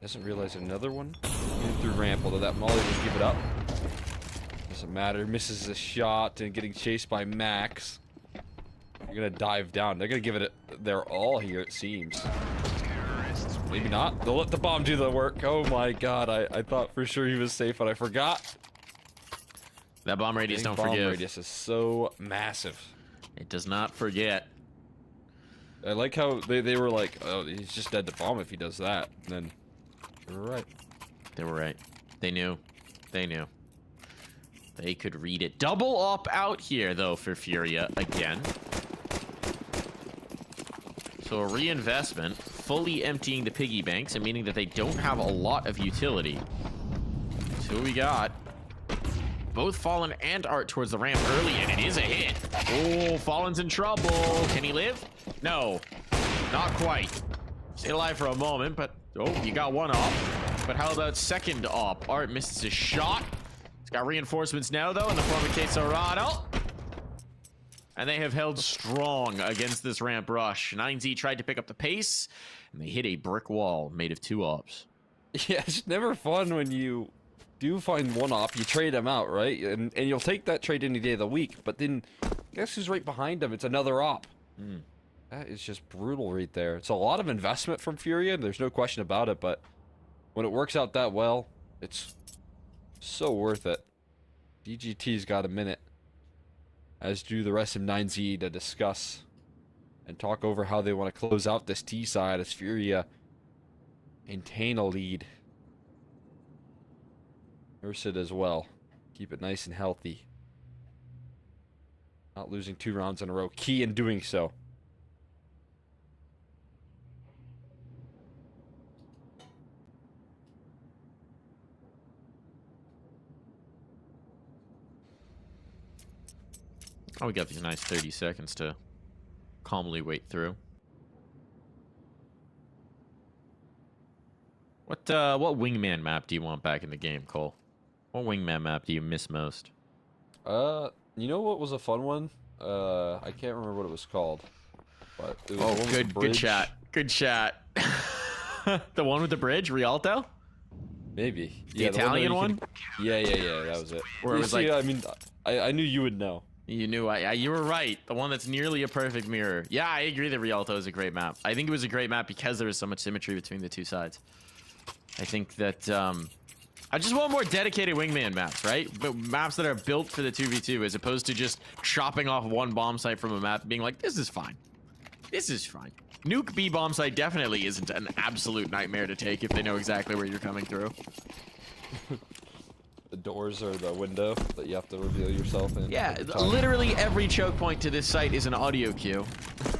Speaker 6: Doesn't realize another one. In through ramp, although that Molly would give it up. Doesn't matter. Misses the shot and getting chased by Max. They're gonna dive down. They're gonna give it their all here, it seems. Maybe not. They'll let the bomb do the work. Oh my god, I thought for sure he was safe, but I forgot.
Speaker 5: That bomb radius don't
Speaker 6: Bomb
Speaker 5: forgive.
Speaker 6: radius is so massive.
Speaker 5: It does not forget.
Speaker 6: I like how they were like, oh, he's just dead to bomb if he does that. And then they were right.
Speaker 5: They were right. They knew. They knew. They could read it. Double up out here, though, for Furia again. So a reinvestment, fully emptying the piggy banks, and meaning that they don't have a lot of utility. So we got both Fallen and Art towards the ramp early, and it is a hit. Oh, Fallen's in trouble. Can he live? No, not quite. Stay alive for a moment, but oh, you got one off. But how about second op? Art misses his shot. He's got reinforcements now, though, in the form of Queserado. And they have held strong against this ramp rush. 9Z tried to pick up the pace, and they hit a brick wall made of 2 ops.
Speaker 6: Yeah, it's never fun when you do find one op, you trade them out, right? And you'll take that trade any day of the week, but then guess who's right behind them? It's another op. That is just brutal right there. It's a lot of investment from Furia, there's no question about it, but when it works out that well, it's so worth it. DGT's got a minute, as do the rest of 9Z, to discuss and talk over how they want to close out this T side as Furia maintain a lead. Nurse it as well. Keep it nice and healthy. Not losing 2 rounds in a row. Key in doing so.
Speaker 5: Oh, we got these nice 30 seconds to calmly wait through. What wingman map do you want back in the game, Cole? What wingman map do you miss most?
Speaker 6: You know what was a fun one? I can't remember what it was called. But it was
Speaker 5: Oh,
Speaker 6: one with the
Speaker 5: good
Speaker 6: bridge.
Speaker 5: chat. Good chat. The one with the bridge, Rialto?
Speaker 6: Maybe.
Speaker 5: The Italian one?
Speaker 6: Yeah, that was it.
Speaker 5: Where it was like,
Speaker 6: I mean, I knew you would know.
Speaker 5: You knew you were right. The one that's nearly a perfect mirror. Yeah, I agree that Rialto is a great map. I think it was a great map because there was so much symmetry between the two sides. I think that I just want more dedicated wingman maps, right? But maps that are built for the 2v2 as opposed to just chopping off one bomb site from a map and being like, this is fine. This is fine. Nuke B bomb site definitely isn't an absolute nightmare to take if they know exactly where you're coming through.
Speaker 6: The doors or the window that you have to reveal yourself in.
Speaker 5: Yeah, literally every choke point to this site is an audio cue.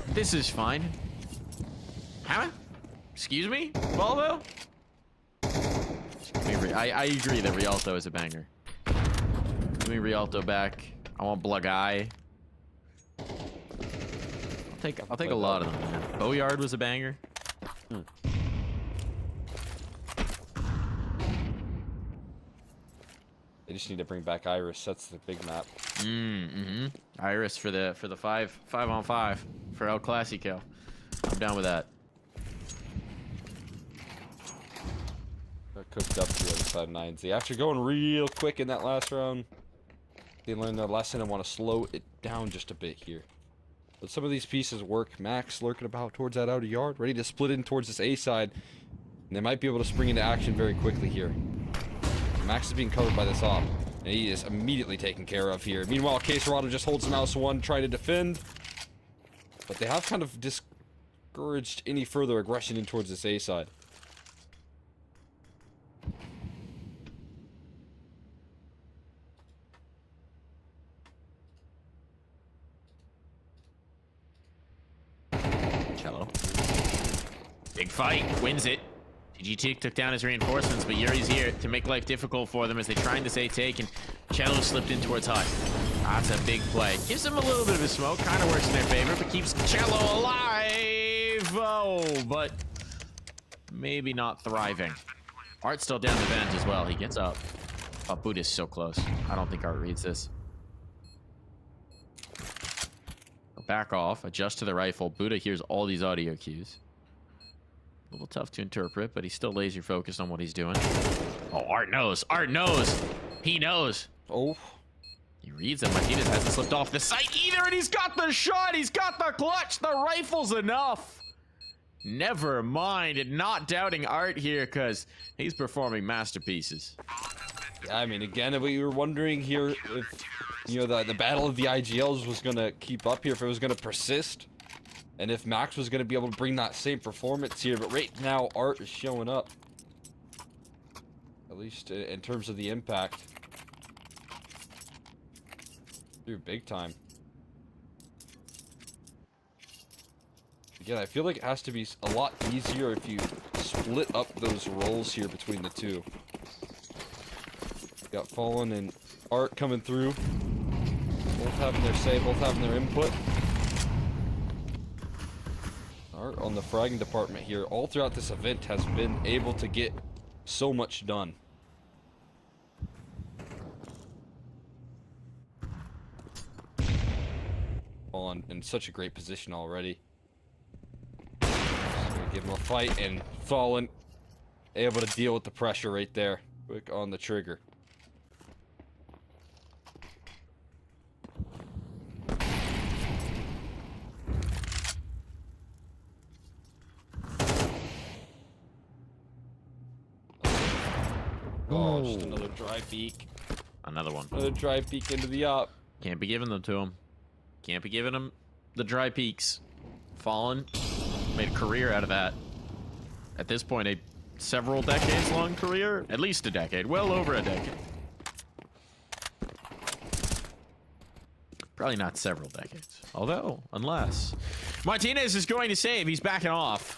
Speaker 5: This is fine. Huh? Excuse me? Volvo? I agree that Rialto is a banger. Give me Rialto back. I want Blagai. I'll take a lot of them, man. Boyard was a banger.
Speaker 6: They just need to bring back Iris. That's the big map.
Speaker 5: Iris for the 5-on-5 for El Clasico. I'm down with that.
Speaker 6: Got cooked up to the other side 9Z. After going real quick in that last round, they learned their lesson and want to slow it down just a bit here. But some of these pieces work. Max lurking about towards that outer yard, ready to split in towards this A side. And they might be able to spring into action very quickly here. Max is being covered by this op, and he is immediately taken care of here. Meanwhile, Caserado just holds mouse 1, trying to defend. But they have kind of discouraged any further aggression in towards this A side.
Speaker 5: Cello. Big fight. Wins it. TGT took down his reinforcements, but Yuri's here to make life difficult for them as they try to say take, and Cello slipped in towards Hut. That's a big play. Gives them a little bit of a smoke, kind of works in their favor, but keeps Cello alive. Oh, but maybe not thriving. Art's still down the vent as well. He gets up. Oh, Buddha's so close. I don't think Art reads this. Back off, adjust to the rifle. Buddha hears all these audio cues. A little tough to interpret, but he's still laser focused on what he's doing. Oh, Art knows. Art knows. He knows.
Speaker 6: Oh.
Speaker 5: He reads that Martinez hasn't slipped off the site either, and he's got the shot. He's got the clutch. The rifle's enough. Never mind. Not doubting Art here because he's performing masterpieces.
Speaker 6: Yeah, I mean, again, we were wondering here if, you know, the battle of the IGLs was going to keep up here, if it was going to persist. And if Max was going to be able to bring that same performance here. But right now, Art is showing up. At least in terms of the impact. Dude, big time. Again, I feel like it has to be a lot easier if you split up those roles here between the two. Got Fallen and Art coming through. Both having their say, both having their input. Art on the fragging department here all throughout this event has been able to get so much done. On in such a great position already. Just gonna give him a fight, and Fallen able to deal with the pressure right there. Quick on the trigger. Oh, just another dry peek.
Speaker 5: Another one.
Speaker 6: Another dry peek into the op.
Speaker 5: Can't be giving them to him. Can't be giving him the dry peaks. Fallen made a career out of that. At this point, a several decades long career. At least a decade. Well over a decade. Probably not several decades. Although, unless Martinez is going to save, he's backing off.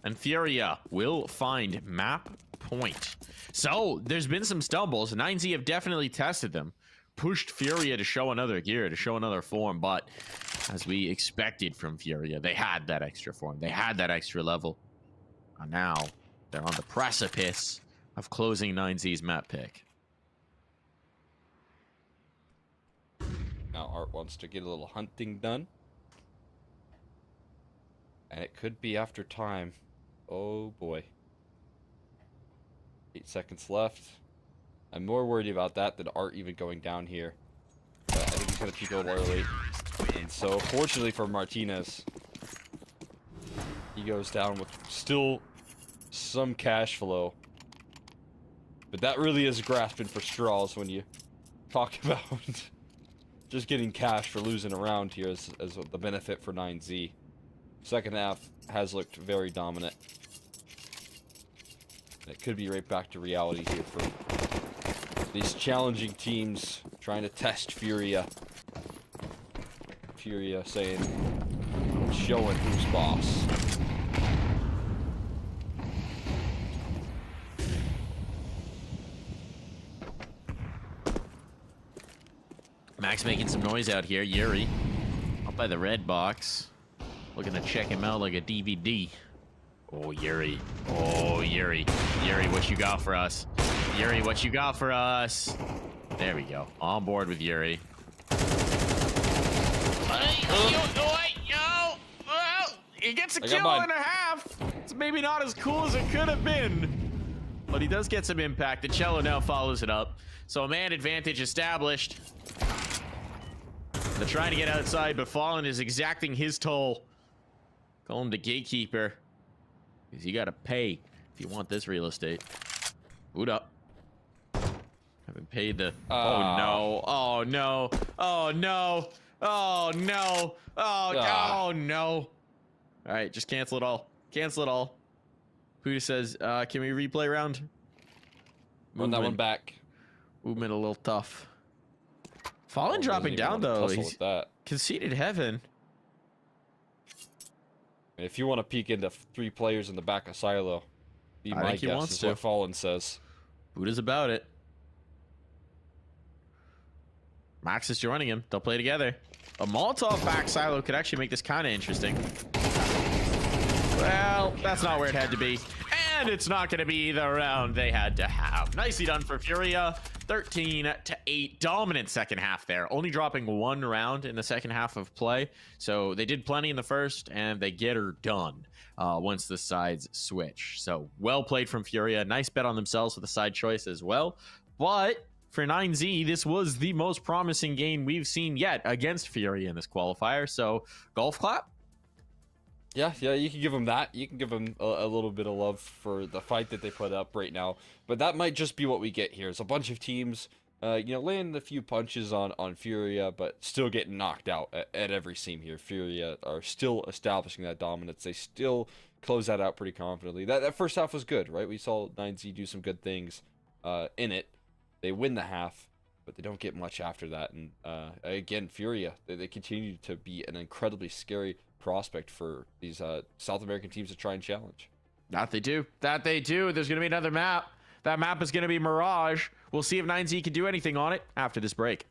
Speaker 5: And Furia will find map point. So, there's been some stumbles. 9Z have definitely tested them. Pushed Furia to show another gear, to show another form. But, as we expected from Furia, they had that extra form. They had that extra level. And now, they're on the precipice of closing 9Z's map pick.
Speaker 6: Now Art wants to get a little hunting done. And it could be after time. Oh boy. 8 seconds left. I'm more worried about that than Art even going down here. But I think he's going to peek a little early. And so, fortunately for Martinez, he goes down with still some cash flow. But that really is grasping for straws when you talk about just getting cash for losing a round here as the benefit for 9Z. Second half has looked very dominant. It could be right back to reality here for these challenging teams trying to test Furia. Furia saying, showing who's boss.
Speaker 5: Max making some noise out here. Yuri up by the red box. Looking to check him out like a DVD. Oh, Yuri. Oh, Yuri. Yuri, what you got for us? Yuri, what you got for us? There we go. On board with Yuri. He gets a kill and a half. It's maybe not as cool as it could have been. But he does get some impact. The Cello now follows it up. So a man advantage established. They're trying to get outside, but Fallen is exacting his toll. Call him the gatekeeper. Because you gotta pay if you want this real estate. Boot up. Haven't paid the... Oh, no. Oh, no. Oh, no. Oh, no. Oh, no. All right, just cancel it all. Cancel it all. Puda says, can we replay round?
Speaker 6: Run that one back.
Speaker 5: Movement a little tough. Fallen dropping down, though. He's conceded heaven.
Speaker 6: If you want to peek into 3 players in the back of Silo, be my guess is what Fallen says.
Speaker 5: Buddha's about it. Max is joining him. They'll play together. A Molotov back Silo could actually make this kind of interesting. Well, that's not where it had to be. And it's not going to be the round they had to have. Nicely done for Furia. 13-8. Dominant second half there. Only dropping 1 round in the second half of play. So they did plenty in the first, and they get her done once the sides switch. So well played from Furia. Nice bet on themselves with a side choice as well. But for 9Z, this was the most promising game we've seen yet against Furia in this qualifier. So golf clap.
Speaker 6: Yeah, you can give them that. You can give them a little bit of love for the fight that they put up right now. But that might just be what we get here. It's a bunch of teams, landing a few punches on Furia, but still getting knocked out at every seam here. Furia are still establishing that dominance. They still close that out pretty confidently. That first half was good, right? We saw 9Z do some good things in it. They win the half, but they don't get much after that. And again, Furia, they continue to be an incredibly scary prospect for these South American teams to try and challenge.
Speaker 5: That they do. That they do. There's going to be another map. That map is going to be Mirage. We'll see if 9Z can do anything on it after this break.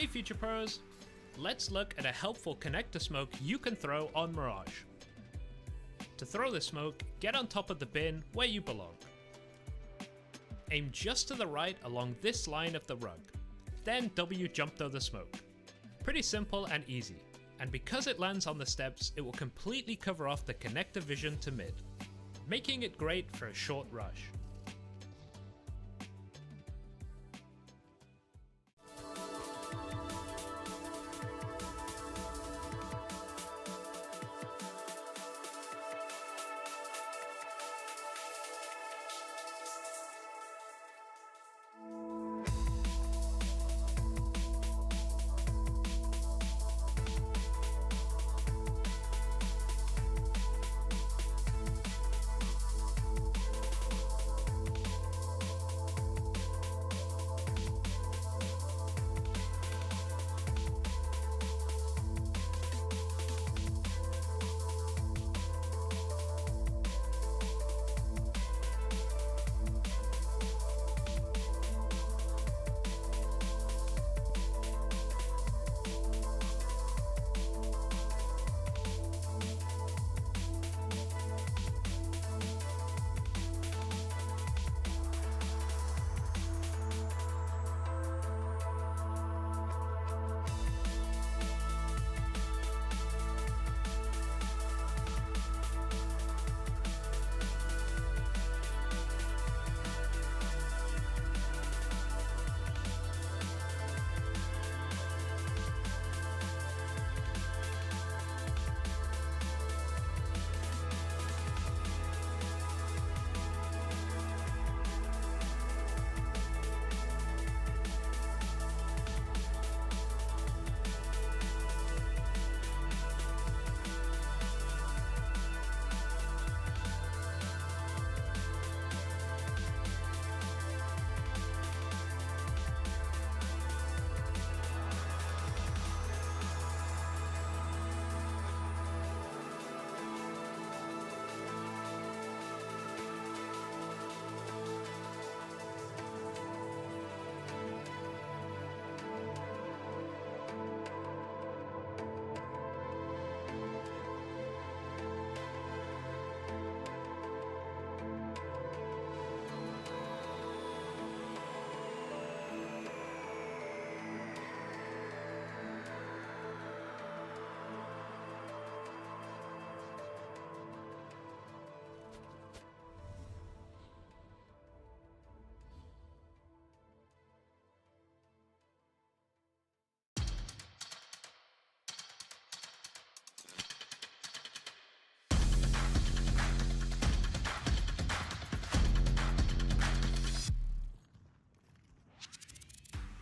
Speaker 3: Hey Future Pros, let's look at a helpful connector smoke you can throw on Mirage. To throw the smoke, get on top of the bin where you belong. Aim just to the right along this line of the rug, then W jump throw the smoke. Pretty simple and easy, and because it lands on the steps, it will completely cover off the connector vision to mid, making it great for a short rush.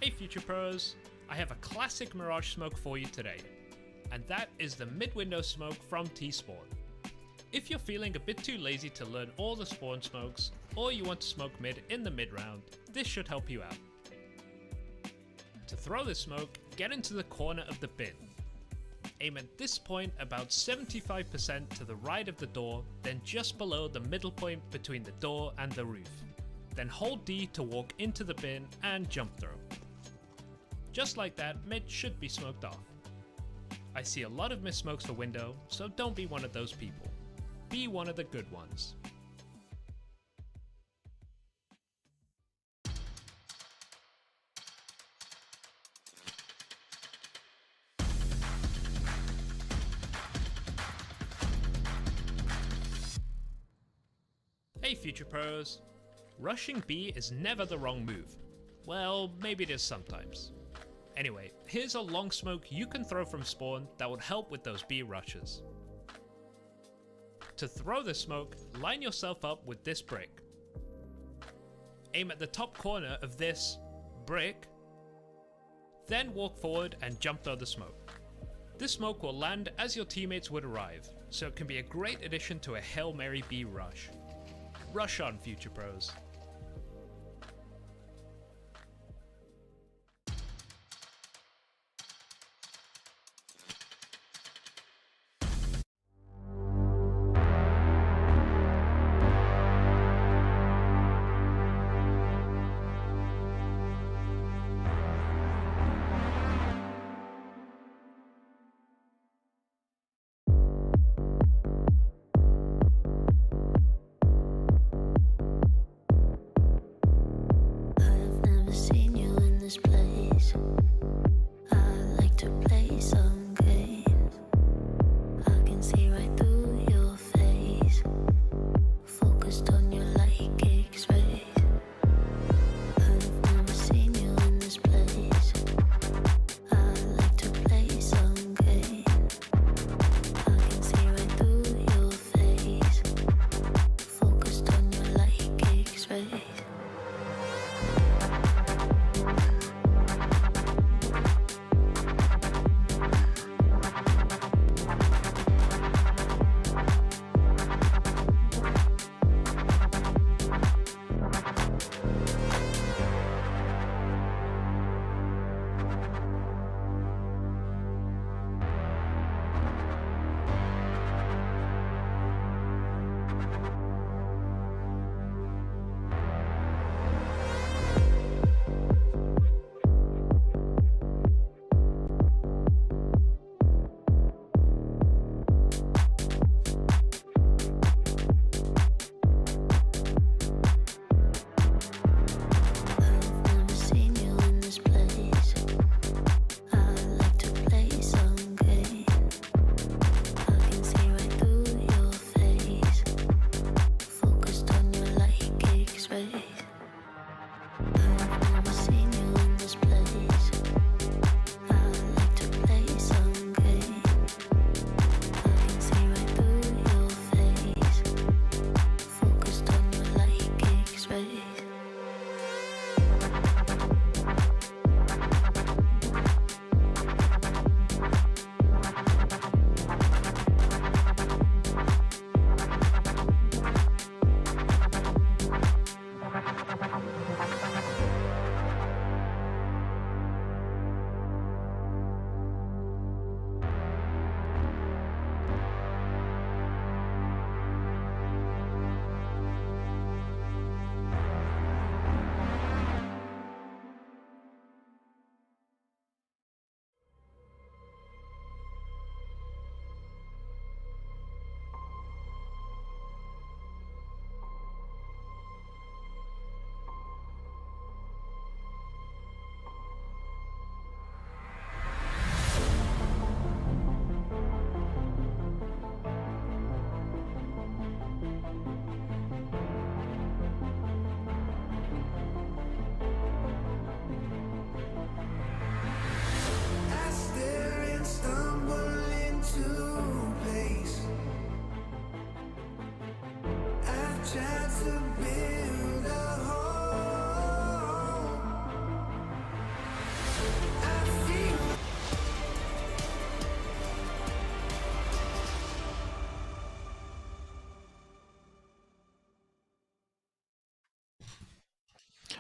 Speaker 3: Hey Future Pros, I have a classic Mirage smoke for you today, and that is the mid-window smoke from T-Spawn. If you're feeling a bit too lazy to learn all the spawn smokes, or you want to smoke mid in the mid-round, this should help you out. To throw this smoke, get into the corner of the bin. Aim at this point about 75% to the right of the door, then just below the middle point between the door and the roof. Then hold D to walk into the bin and jump throw. Just like that, mid should be smoked off. I see a lot of missed smokes for window, so don't be one of those people. Be one of the good ones. Hey Future Pros! Rushing B is never the wrong move. Well, maybe it is sometimes. Anyway, here's a long smoke you can throw from spawn that would help with those B rushes. To throw the smoke, line yourself up with this brick. Aim at the top corner of this brick, then walk forward and jump throw the smoke. This smoke will land as your teammates would arrive, so it can be a great addition to a Hail Mary B rush. Rush on, Future Pros.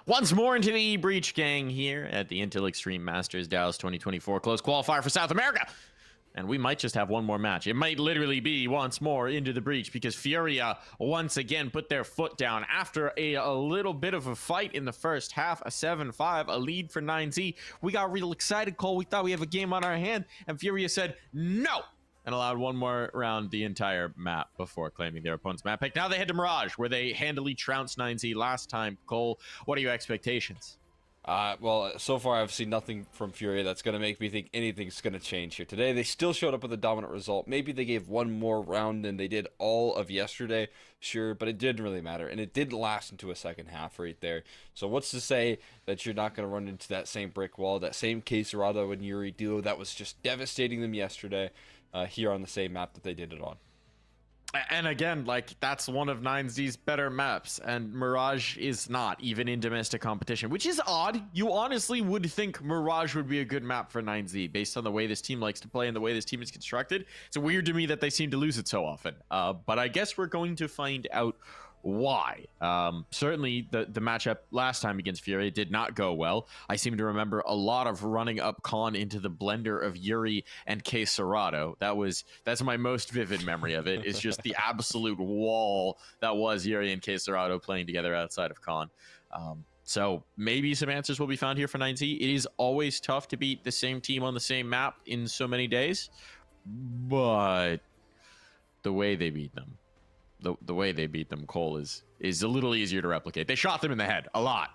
Speaker 5: Once more into the Breach gang here at the Intel Extreme Masters Dallas 2024 close qualifier for South America. And we might just have one more match. It might literally be once more into the Breach because Furia once again put their foot down after a little bit of a fight in the first half, a 7-5, a lead for 9Z. We got real excited, Cole. We thought we have a game on our hand, and Furia said no and allowed one more round the entire map before claiming their opponent's map pick. Now they head to Mirage, where they handily trounced 9Z last time. Cole, what are your expectations?
Speaker 6: Well, so far I've seen nothing from Furia that's going to make me think anything's going to change here today. They still showed up with a dominant result. Maybe they gave one more round than they did all of yesterday, sure, but it didn't really matter. And it didn't last into a second half right there. So what's to say that you're not going to run into that same brick wall, that same Quesarado and Yuri duo that was just devastating them yesterday here on the same map that they did it on.
Speaker 5: And again, like, that's one of 9Z's better maps, and Mirage is not, even in domestic competition, which is odd. You honestly would think Mirage would be a good map for 9Z, based on the way this team likes to play and the way this team is constructed. It's weird to me that they seem to lose it so often, but I guess we're going to find out why. Certainly the matchup last time against Furia did not go well. I seem to remember a lot of running up Khan into the blender of Yuri and Quesarado. That's my most vivid memory of it. It's just the absolute wall that was Yuri and Quesarado playing together outside of Khan. So maybe some answers will be found here for 9Z. It is always tough to beat the same team on the same map in so many days, but the way they beat them, the way they beat them, Cole, is a little easier to replicate. They shot them in the head a lot.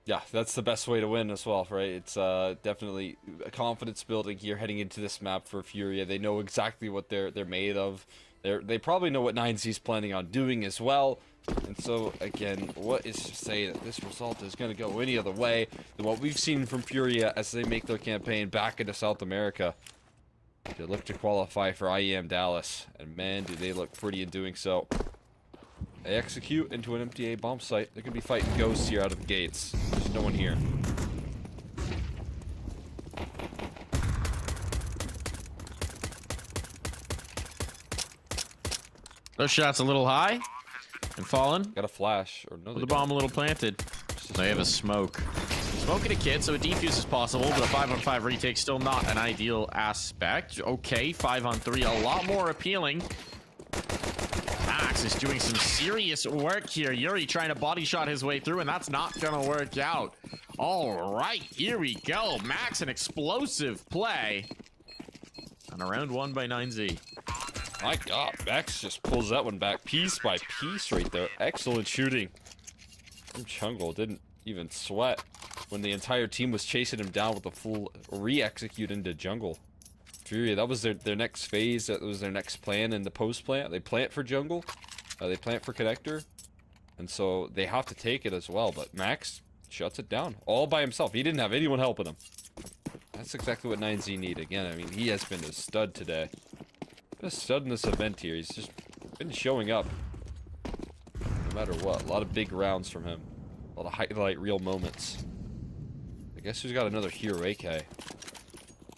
Speaker 6: Yeah, that's the best way to win as well, right? It's definitely a confidence building here heading into this map for Furia. They know exactly what they're made of. They probably know what 9Z's planning on doing as well. And so, again, what is to say that this result is going to go any other way than what we've seen from Furia as they make their campaign back into South America? They look to qualify for IEM Dallas, and man, do they look pretty in doing so. They execute into an MTA bomb site. They're going to be fighting ghosts here out of the gates. There's no one here.
Speaker 5: Those shots a little high and fallen.
Speaker 6: Got a flash, or no?
Speaker 5: The bomb a little planted. They have a smoke. Smoking a kid, so a defuse is possible, but a 5-on-5 retake still not an ideal aspect. Okay, 5-on-3, a lot more appealing. Max is doing some serious work here. Yuri trying to body shot his way through, and that's not gonna work out. All right, here we go. Max, an explosive play. And a round one by 9Z.
Speaker 6: My God, Max just pulls that one back piece by piece right there. Excellent shooting from Jungle. Didn't even sweat when the entire team was chasing him down with a full re-execute into jungle. Furia, that was their next phase. That was their next plan in the post plant. They plant for jungle, they plant for connector, and so they have to take it as well. But Max shuts it down all by himself. He didn't have anyone helping him. That's exactly what 9Z need. Again, I mean, he has been a stud today. Been a stud in this event here. He's just been showing up no matter what. A lot of big rounds from him. A lot of highlight reel moments. I guess who's got another hero AK?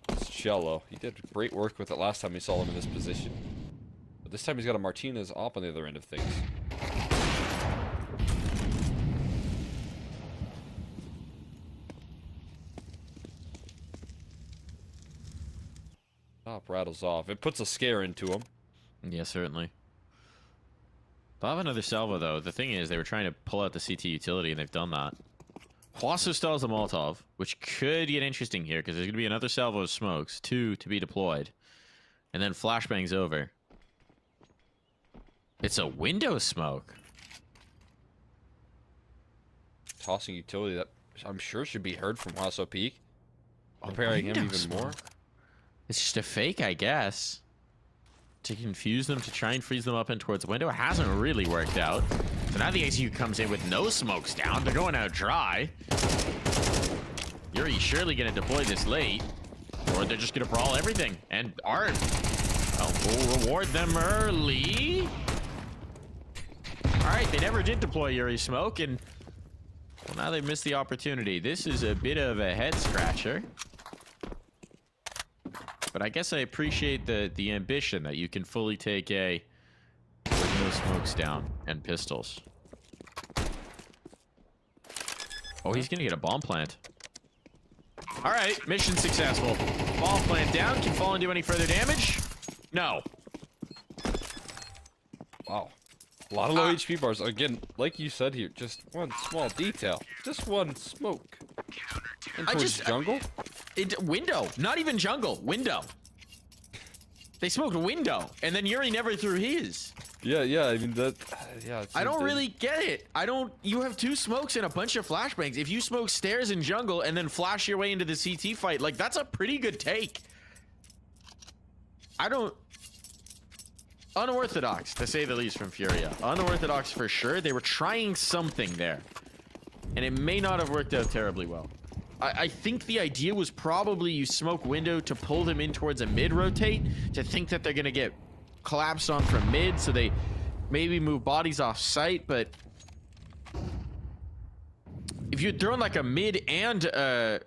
Speaker 6: It's Cello. He did great work with it last time we saw him in this position. But this time he's got a Martinez op on the other end of things. Op rattles off. It puts a scare into him.
Speaker 5: Yeah, certainly. They'll have another salvo, though. The thing is, they were trying to pull out the CT utility, and they've done that. Huasu stalls the Molotov, which could get interesting here, because there's going to be another salvo of smokes, 2 to be deployed. And then flashbang's over. It's a window smoke.
Speaker 6: Tossing utility that I'm sure should be heard from Huasu Peak. Preparing him even more.
Speaker 5: It's just a fake, I guess. To confuse them, to try and freeze them up in towards the window. It hasn't really worked out. So now the ACU comes in with no smokes down. They're going out dry. Yuri's surely going to deploy this late. Or they're just going to brawl everything. And Art will reward them early. Alright, they never did deploy Yuri's smoke. And well, now they've missed the opportunity. This is a bit of a head scratcher. But I guess I appreciate the ambition that you can fully take A with no smokes down and pistols. Oh, he's gonna get a bomb plant. All right, mission successful. Bomb plant down. Can Fallen do any further damage? No.
Speaker 6: Wow. A lot of low HP bars. Again, like you said here, just one small detail. Just one smoke. And towards jungle?
Speaker 5: Window. Not even jungle. Window. They smoked window. And then Yuri never threw his.
Speaker 6: Yeah, I mean, that... yeah.
Speaker 5: I don't really get it. You have 2 smokes and a bunch of flashbangs. If you smoke stairs in jungle and then flash your way into the CT fight, like, that's a pretty good take. Unorthodox, to say the least, from Furia. Unorthodox for sure. They were trying something there. And it may not have worked out terribly well. I think the idea was probably you smoke window to pull them in towards a mid rotate, to think that they're going to get collapsed on from mid, so they maybe move bodies off site. But if you'd thrown like a mid and a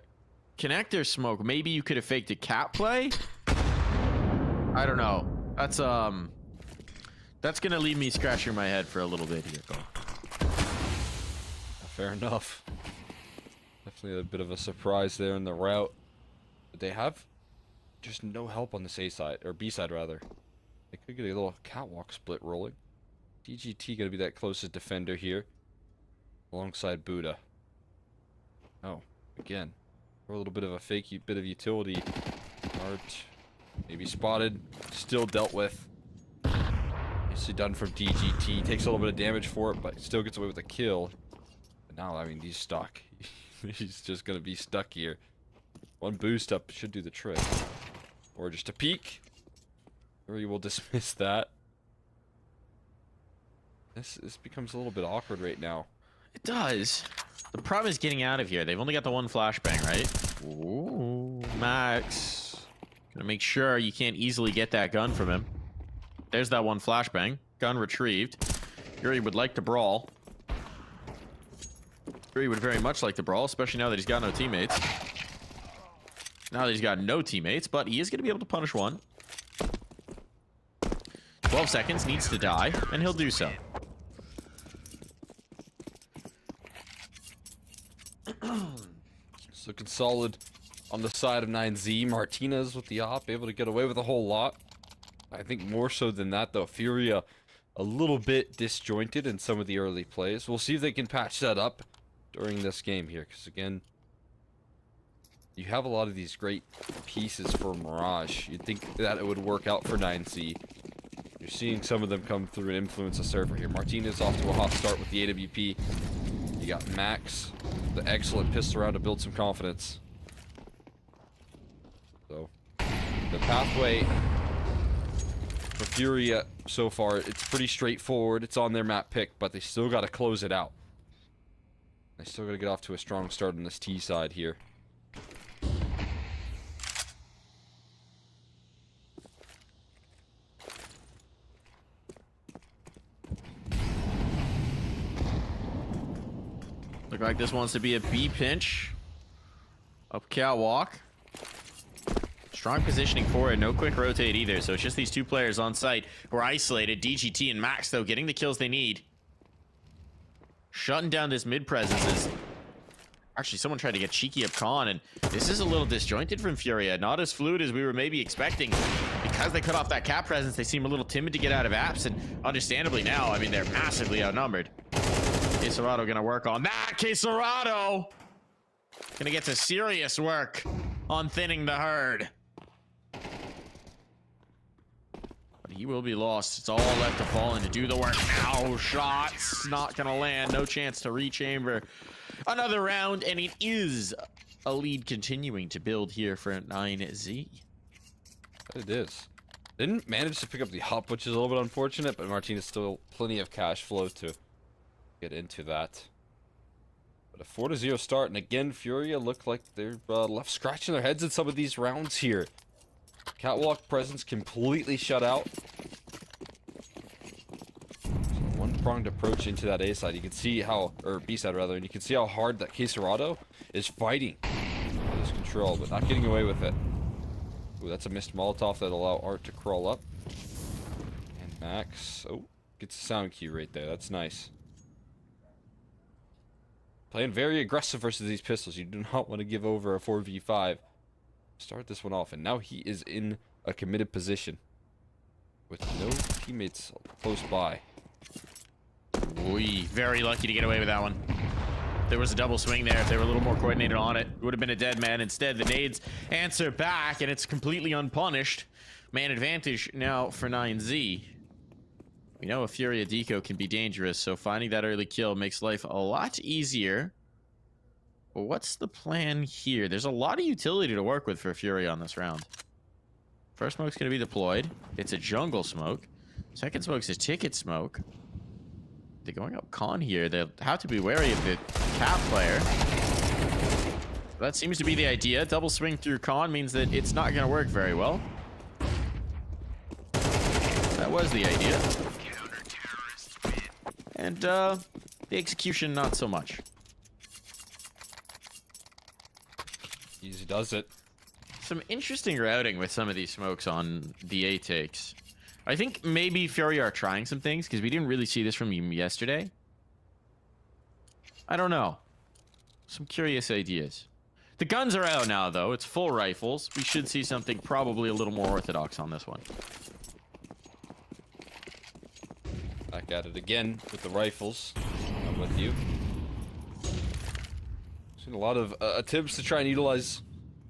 Speaker 5: connector smoke, maybe you could have faked a cap play. I don't know. That's gonna leave me scratching my head for a little bit here, Cole.
Speaker 6: Fair enough. Definitely a bit of a surprise there in the route. But they have just no help on this A side, or B side rather. They could get a little catwalk split rolling. DGT gonna be that closest defender here, alongside Buddha. Oh, again, for a little bit of a fake bit of utility. Art, maybe spotted, still dealt with. Nicely done from DGT. Takes a little bit of damage for it, but still gets away with a kill. But now, I mean, he's stuck. He's just gonna be stuck here. One boost up should do the trick, or just a peek. Or you will dismiss that. This becomes a little bit awkward right now.
Speaker 5: It does. The problem is getting out of here. They've only got the 1 flashbang, right? Ooh, Max. Gonna make sure you can't easily get that gun from him. There's that 1 flashbang. Gun retrieved. Yuri would like to brawl. Yuri would very much like to brawl, especially now that he's got no teammates. Now that he's got no teammates, but he is going to be able to punish one. 12 seconds, needs to die, and he'll do so.
Speaker 6: It's looking solid on the side of 9Z. Martinez with the op, able to get away with a whole lot. I think more so than that, though. Furia a little bit disjointed in some of the early plays. We'll see if they can patch that up during this game here, because again, you have a lot of these great pieces for Mirage. You'd think that it would work out for 9Z. You're seeing some of them come through and influence the server here. Martinez off to a hot start with the AWP. You got Max, the excellent pistol round to build some confidence. So, the pathway for Furia so far, it's pretty straightforward. It's on their map pick, but they still got to close it out. They still got to get off to a strong start on this T side here.
Speaker 5: Look like this wants to be a B pinch. Up catwalk. Strong positioning for it. No quick rotate either. So it's just these 2 players on site who are isolated. DGT and Max, though, getting the kills they need. Shutting down this mid presence is... Actually, someone tried to get cheeky up Khan, and this is a little disjointed from Furia. Not as fluid as we were maybe expecting. Because they cut off that cap presence, they seem a little timid to get out of apps, and understandably now, I mean, they're massively outnumbered. Quesarado gonna work on that. Quesarado gonna get to serious work on thinning the herd. But he will be lost. It's all left to Fallen to do the work now. Shots not gonna land. No chance to rechamber another round, and it is a lead continuing to build here for 9Z.
Speaker 6: It is. Didn't manage to pick up the hop, which is a little bit unfortunate, but Martinez still plenty of cash flow to get into that. But a 4-0 start, and again, Furia look like they're left scratching their heads in some of these rounds here. Catwalk presence completely shut out. One-pronged approach into that A side. You can see how, or B side rather, and you can see how hard that Quesarado is fighting for this control, but not getting away with it. Ooh, that's a missed Molotov that allow Art to crawl up. And Max, oh, gets a sound cue right there. That's nice. Playing very aggressive versus these pistols. You do not want to give over a 4v5. Start this one off, and now he is in a committed position with no teammates close by.
Speaker 5: We very lucky to get away with that one. There was a double swing there. If they were a little more coordinated on it, it would have been a dead man. Instead, the nades answer back, and it's completely unpunished. Man advantage now for 9Z. We know a Furia deco can be dangerous, so finding that early kill makes life a lot easier. But what's the plan here? There's a lot of utility to work with for Furia on this round. First smoke's going to be deployed. It's a jungle smoke. Second smoke's a ticket smoke. They're going up con here. They'll have to be wary of the cap player. That seems to be the idea. Double swing through con means that it's not going to work very well. That was the idea. And the execution, not so much.
Speaker 6: Easy does it.
Speaker 5: Some interesting routing with some of these smokes on the A takes. I think maybe Furia are trying some things because we didn't really see this from him yesterday. I don't know. Some curious ideas. The guns are out now, though. It's full rifles. We should see something probably a little more orthodox on this one.
Speaker 6: Back at it again with the rifles. I'm with you. Seen a lot of attempts to try and utilize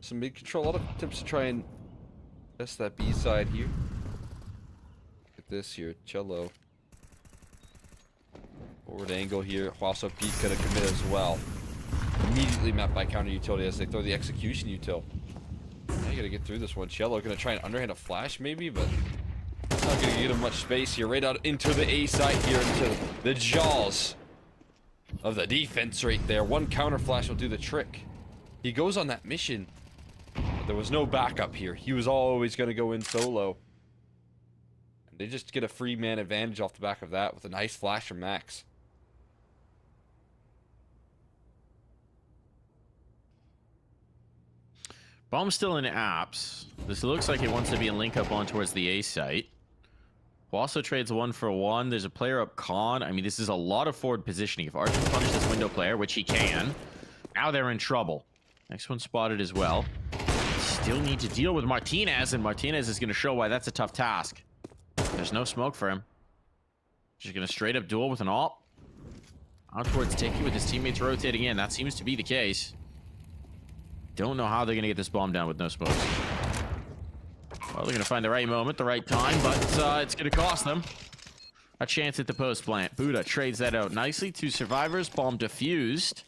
Speaker 6: some mid control. A lot of attempts to try and test that B side here. Look at this here, Cello. Forward angle here. Huaso Pete gonna commit as well. Immediately mapped by counter utility as they throw the execution util. Now you gotta get through this one. Cello gonna try and underhand a flash maybe, but it's not gonna get him much space here. Right out into the A side here, into the jaws of the defense right there. One counter flash will do the trick. He goes on that mission, but there was no backup here. He was always gonna go in solo. And they just get a free man advantage off the back of that with a nice flash from Max.
Speaker 5: Bomb's still in apps. This looks like it wants to be a link up on towards the A site. Also trades 1-for-1. There's a player up con. I mean, this is a lot of forward positioning. If Arch can punish this window player, which he can, now they're in trouble. Next one spotted as well. Still need to deal with Martinez, and Martinez is going to show why that's a tough task. There's no smoke for him. Just going to straight up duel with an AWP. Out towards Tiki with his teammates rotating in. That seems to be the case. Don't know how they're going to get this bomb down with no smoke. Well, they're going to find the right moment, the right time, but it's going to cost them a chance at the post plant. Buddha trades that out nicely. 2 survivors. Bomb defused.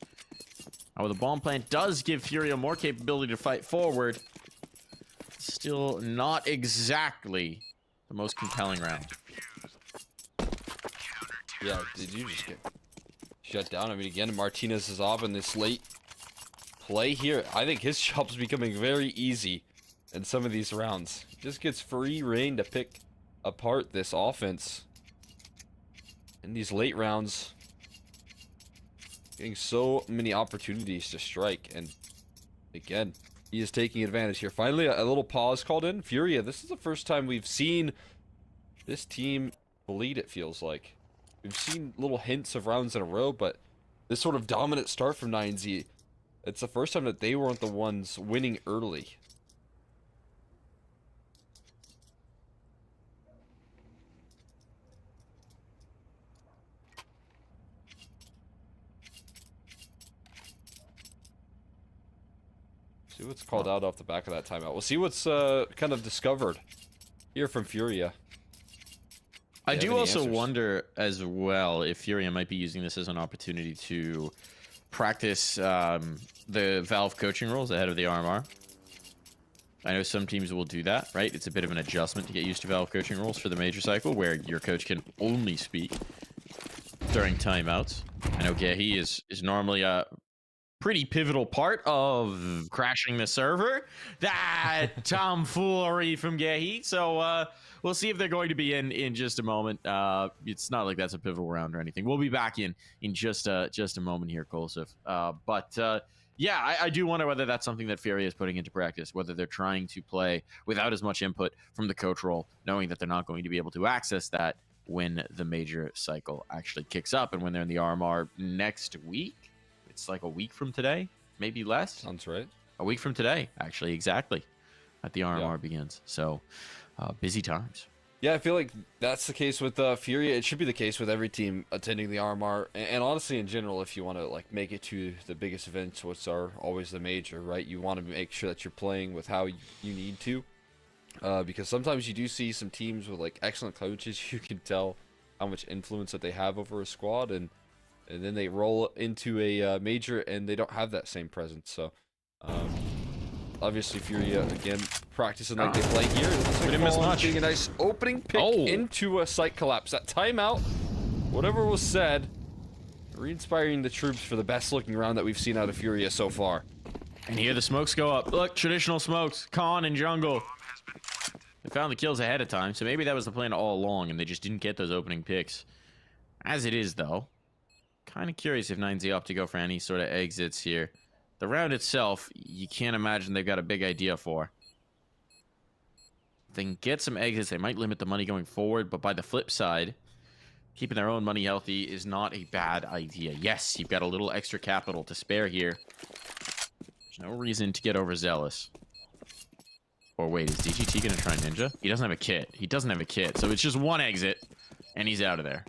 Speaker 5: Oh, the bomb plant does give Furia more capability to fight forward. Still not exactly the most compelling round.
Speaker 6: Yeah, did you just get shut down? I mean, again, Martinez is off in this late play here. I think his job's becoming very easy in some of these rounds. Just gets free reign to pick apart this offense in these late rounds. Getting so many opportunities to strike, and again, he is taking advantage here. Finally, a little pause called in. Furia, this is the first time we've seen this team bleed, it feels like. We've seen little hints of rounds in a row, but this sort of dominant start from 9Z, it's the first time that they weren't the ones winning early. See what's called out off the back of that timeout. We'll see what's kind of discovered here from Furia.
Speaker 5: I do also wonder as well if Furia might be using this as an opportunity to practice the Valve coaching rules ahead of the RMR. I know some teams will do that, right? It's a bit of an adjustment to get used to Valve coaching rules for the major cycle, where your coach can only speak during timeouts. I know Gehi is normally a pretty pivotal part of crashing the server. That tomfoolery from Gehi. So we'll see if they're going to be in just a moment. It's not like that's a pivotal round or anything. We'll be back in just a moment here, Kolsif. Yeah, I do wonder whether that's something that Furia is putting into practice, whether they're trying to play without as much input from the coach role, knowing that they're not going to be able to access that when the major cycle actually kicks up and when they're in the RMR next week. It's like a week from today, maybe less.
Speaker 6: Sounds right.
Speaker 5: A week from today, actually, exactly, that the RMR begins. So, busy times.
Speaker 6: Yeah, I feel like that's the case with Furia. It should be the case with every team attending the RMR, and honestly, in general, if you want to like make it to the biggest events, which are always the major, right? You want to make sure that you're playing with how you need to, because sometimes you do see some teams with like excellent coaches. You can tell how much influence that they have over a squad, and then they roll into a major and they don't have that same presence. So. Obviously, Furia, again, practicing like they play here.
Speaker 5: We didn't miss much.
Speaker 6: Being a nice opening pick into a site collapse. That timeout, whatever was said, re-inspiring the troops for the best looking round that we've seen out of Furia so far.
Speaker 5: And here the smokes go up. Look, traditional smokes. Khan and jungle. They found the kills ahead of time, so maybe that was the plan all along, and they just didn't get those opening picks. As it is, though, kind of curious if 9Z opt to go for any sort of exits here. The round itself, you can't imagine they've got a big idea for. If they can get some exits, they might limit the money going forward, but by the flip side, keeping their own money healthy is not a bad idea. Yes, you've got a little extra capital to spare here. There's no reason to get overzealous. Or wait, is DGT going to try Ninja? He doesn't have a kit. He doesn't have a kit, so it's just one exit, and he's out of there.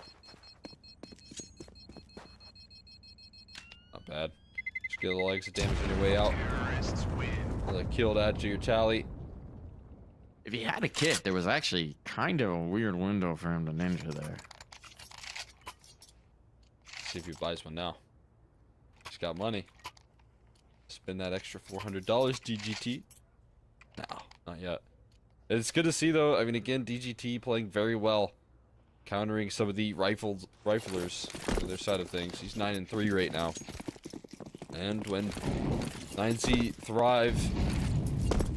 Speaker 6: Not bad. Just get a little exit damage on your way out. A kill to add to your tally.
Speaker 5: If he had a kit, there was actually kind of a weird window for him to Ninja there.
Speaker 6: See if he buys one now. He's got money. Spend that extra $400, DGT. No, not yet. It's good to see, though. I mean, again, DGT playing very well, countering some of the riflers for their side of things. He's 9-3 right now. And when 9Z thrive,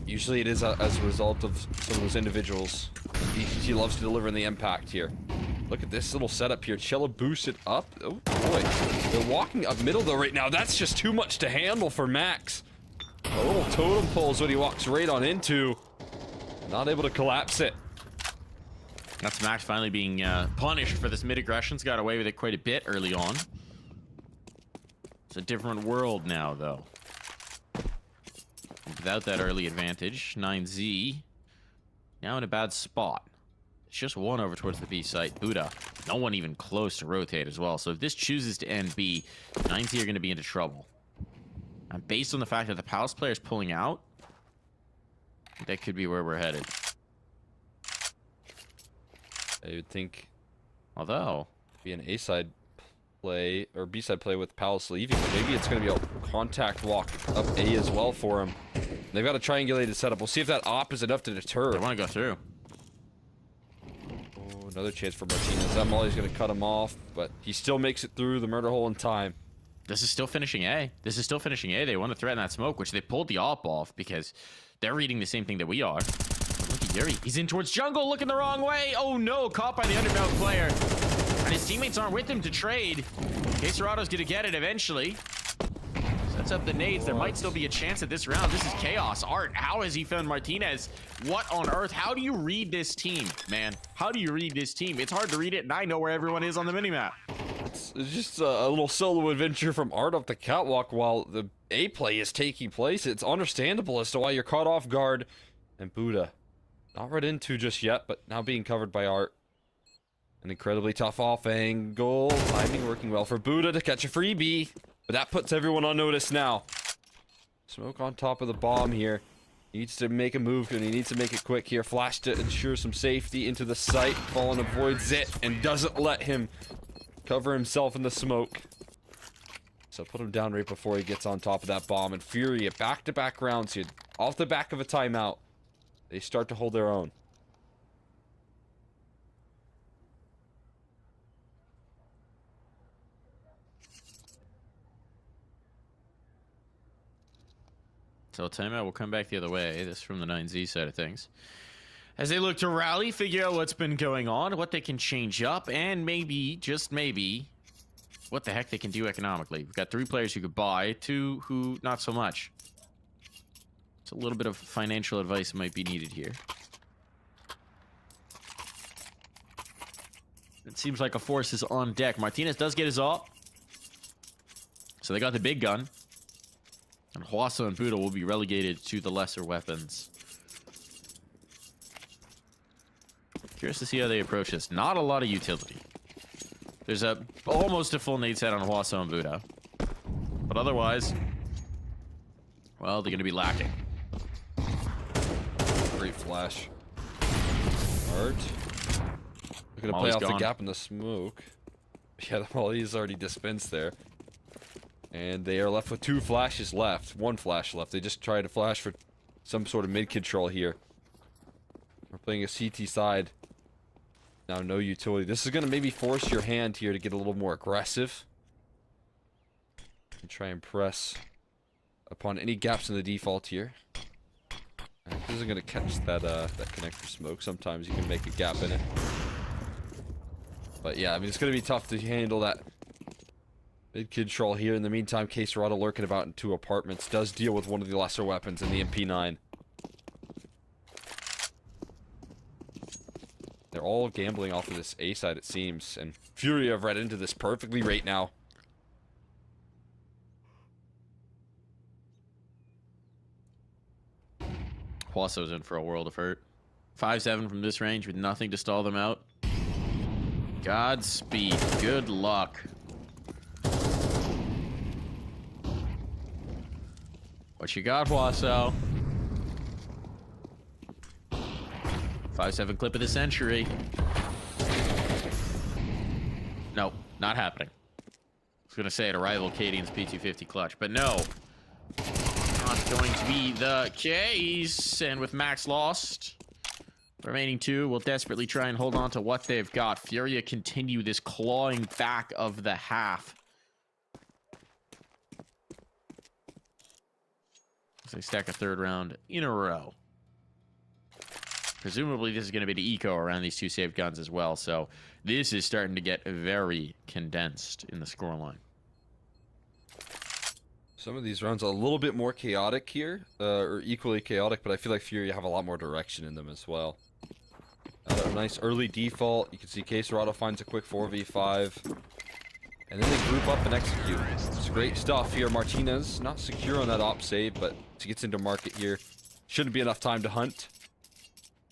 Speaker 6: usually it is as a result of some of those individuals. DGT loves to deliver in the impact here. Look at this little setup here. Cello boosted up. Oh boy. They're walking up middle though right now. That's just too much to handle for Max. A little totem pole is what he walks right on into. Not able to collapse it.
Speaker 5: That's Max finally being punished for this mid-aggressions. Got away with it quite a bit early on. It's a different world now, though. Without that early advantage, 9Z now in a bad spot. It's just one over towards the B site. Buddha, no one even close to rotate as well. So if this chooses to end B, 9Z are going to be into trouble. And based on the fact that the Palace player is pulling out, that could be where we're headed.
Speaker 6: I would think,
Speaker 5: although,
Speaker 6: be an A side play or B side play with Palace leaving. Maybe it's going to be a contact walk up A as well for him. They've got a triangulated setup. We'll see if that op is enough to deter.
Speaker 5: They want to go through.
Speaker 6: Oh, another chance for Martinez. That Molly's going to cut him off, but he still makes it through the murder hole in time.
Speaker 5: This is still finishing A. This is still finishing A. They want to threaten that smoke, which they pulled the op off because they're reading the same thing that we are. Look at Yuri. He's in towards jungle, looking the wrong way. Oh no, caught by the underbelt player. And his teammates aren't with him to trade. Cacerato's going to get it eventually. Sets up the nades. There might still be a chance at this round. This is chaos. Art, how has he found Martinez? What on earth? How do you read this team, man? How do you read this team? It's hard to read it, and I know where everyone is on the minimap.
Speaker 6: It's just a little solo adventure from Art up the catwalk while the A play is taking place. It's understandable as to why you're caught off guard. And Buddha, not right into just yet, but now being covered by Art. An incredibly tough off angle. Timing working well for Buddha to catch a freebie. But that puts everyone on notice now. Smoke on top of the bomb here. Needs to make a move, and he needs to make it quick here. Flash to ensure some safety into the site. Fallen avoids it and doesn't let him cover himself in the smoke. So put him down right before he gets on top of that bomb. And Furia, back-to-back rounds here. Off the back of a timeout. They start to hold their own.
Speaker 5: So timeout will come back the other way. This from the 9Z side of things. As they look to rally, figure out what's been going on, what they can change up, and maybe, just maybe, what the heck they can do economically. We've got 3 players who could buy, 2 who not so much. So a little bit of financial advice might be needed here. It seems like a force is on deck. Martinez does get his ult. So they got the big gun. And Hwasa and Buddha will be relegated to the lesser weapons. Curious to see how they approach this. Not a lot of utility. There's almost a full nade set on Hwasa and Buddha. But otherwise, well, they're going to be lacking.
Speaker 6: Great flash. Art. They're going to play off the gap in the smoke. Yeah, the Molly is already dispensed there. And they are left with 2 flashes left. 1 flash left. They just tried to flash for some sort of mid control here. We're playing a CT side. Now no utility. This is going to maybe force your hand here to get a little more aggressive. And try and press upon any gaps in the default here. This isn't going to catch that connector smoke. Sometimes you can make a gap in it. But yeah, I mean, it's going to be tough to handle that mid control here. In the meantime, Caserado lurking about in 2 apartments does deal with one of the lesser weapons in the MP9. They're all gambling off of this A side, it seems. And Furia have read into this perfectly right now.
Speaker 5: Hwasa's in for a world of hurt. 5-7 from this range with nothing to stall them out. Godspeed. Good luck. What you got, Hwasa? 5-7 clip of the century. Nope, not happening. I was going to say it, a rival Cadian's P250 clutch, but no. Not going to be the case. And with Max lost, remaining 2 will desperately try and hold on to what they've got. Furia continue this clawing back of the half. As they stack a 3rd round in a row. Presumably this is going to be the eco around these 2 saved guns as well. So this is starting to get very condensed in the scoreline.
Speaker 6: Some of these rounds are a little bit more chaotic here, or equally chaotic, but I feel like Furia have a lot more direction in them as well. A nice early default. You can see Caserado finds a quick 4v5. And then they group up and execute. It's great stuff here. Martinez, not secure on that op save, but he gets into market here. Shouldn't be enough time to hunt.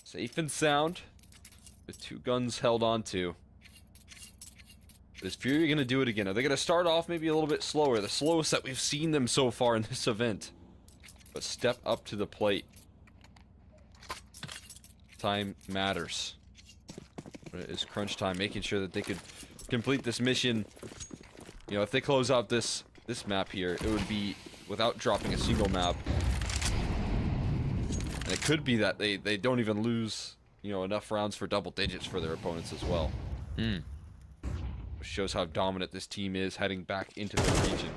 Speaker 6: Safe and sound, with 2 guns held on to. Is Furia going to do it again? Are they going to start off maybe a little bit slower? The slowest that we've seen them so far in this event. But step up to the plate. Time matters. It is crunch time, making sure that they could complete this mission. You know, if they close out this map here, it would be without dropping a single map. And it could be that they don't even lose, you know, enough rounds for double digits for their opponents as well. Which shows how dominant this team is heading back into the region.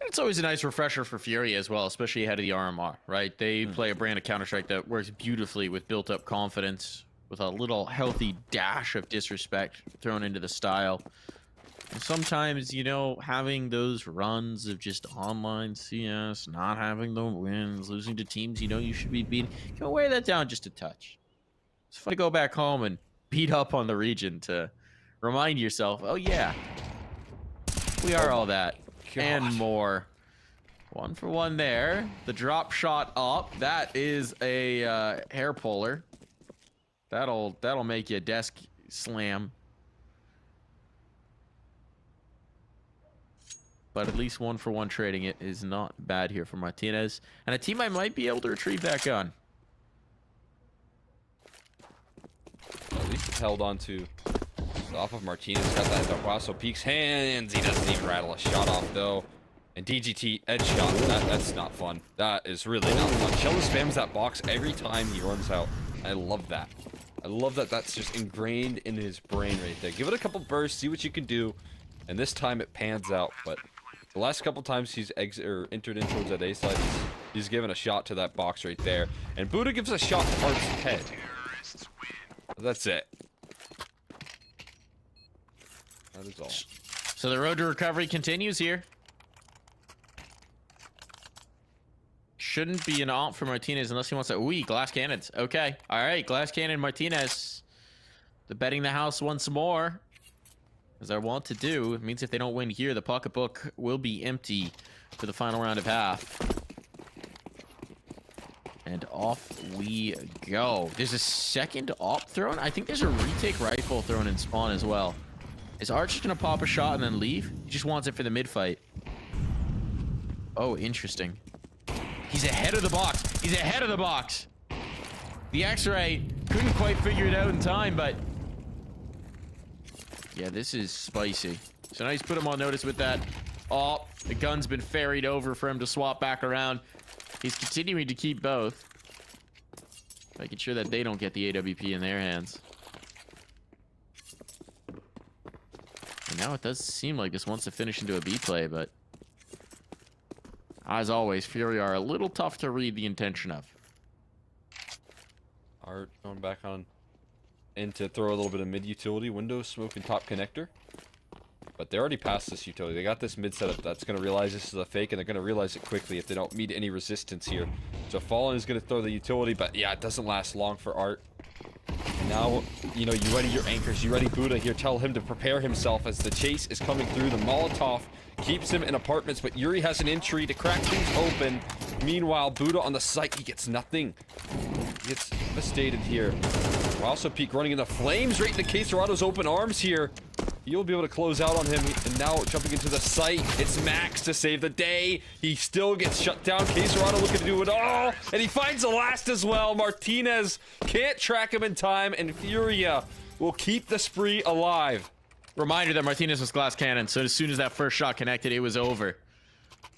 Speaker 5: It's always a nice refresher for Furia as well, especially ahead of the RMR, right? They play a brand of Counter-Strike that works beautifully with built-up confidence, with a little healthy dash of disrespect thrown into the style. And sometimes, you know, having those runs of just online CS, not having the wins, losing to teams you know you should be beating, you can wear that down just a touch. It's fun to go back home and beat up on the region to remind yourself, oh yeah, we are all that. God. And more. 1 for 1 there. The drop shot up. That is a hair puller. That'll make you a desk slam. But at least 1 for 1 trading it is not bad here for Martinez. And a team I might be able to retrieve that gun.
Speaker 6: At least it's held on to. Off of Martinez, got that Hwasa peeks hands. He doesn't even rattle a shot off though. And DGT edge shot. That's not fun. That is really not fun. Sheldon spams that box every time he runs out. I love that. I love that that's just ingrained in his brain right there. Give it a couple bursts, see what you can do. And this time it pans out. But the last couple times he's entered in towards that A side, he's given a shot to that box right there. And Buddha gives a shot to Art's head. That's it. That is all.
Speaker 5: So the road to recovery continues here. Shouldn't be an alt for Martinez unless he wants to. Ooh, glass cannons. Okay. All right. Glass cannon Martinez. The betting the house once more. as I want to do. It means if they don't win here, the pocketbook will be empty for the final round of half. And off we go. There's a second op thrown. I think there's a retake rifle thrown in spawn as well. Is Arch just gonna pop a shot and then leave? He just wants it for the mid fight. Oh, interesting. He's ahead of the box. He's ahead of the box. The X-ray couldn't quite figure it out in time, but yeah, this is spicy. So now he's put him on notice with that. Oh, the gun's been ferried over for him to swap back around. He's continuing to keep both, making sure that they don't get the AWP in their hands. And now it does seem like this wants to finish into a B play, but as always, Furia are a little tough to read the intention of.
Speaker 6: Art going back on in to throw a little bit of mid utility, window, smoke, and top connector. But they already passed this utility. They got this mid setup that's going to realize this is a fake, and they're going to realize it quickly if they don't meet any resistance here. So Fallen is going to throw the utility, but yeah, it doesn't last long for Art. And now, you know, you ready your anchors, you ready Buddha here. Tell him to prepare himself as the chase is coming through. The Molotov keeps him in apartments, but Yuri has an entry to crack things open. Meanwhile, Buddha on the site, he gets nothing. He gets devastated here. We're also Peak running in the flames right into Queserado's open arms here. You'll be able to close out on him, and now jumping into the site, it's Max to save the day. He still gets shut down. Queserado looking to do it all, and he finds the last as well. Martinez can't track him in time, and Furia will keep the spree alive.
Speaker 5: Reminder that Martinez was glass cannon, so as soon as that first shot connected, it was over.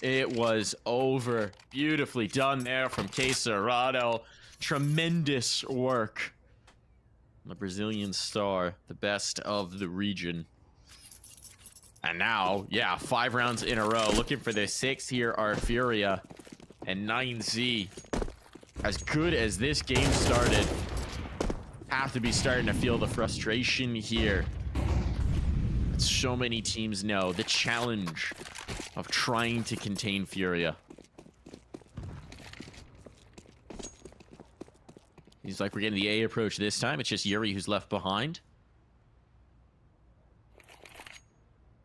Speaker 5: It was over. Beautifully done there from Queserado. Tremendous work. The Brazilian star, the best of the region. And now, yeah, 5 rounds in a row. Looking for the 6th here are Furia and 9Z. As good as this game started, have to be starting to feel the frustration here. So many teams know the challenge of trying to contain Furia. He's like, we're getting the A approach this time. It's just Yuri who's left behind.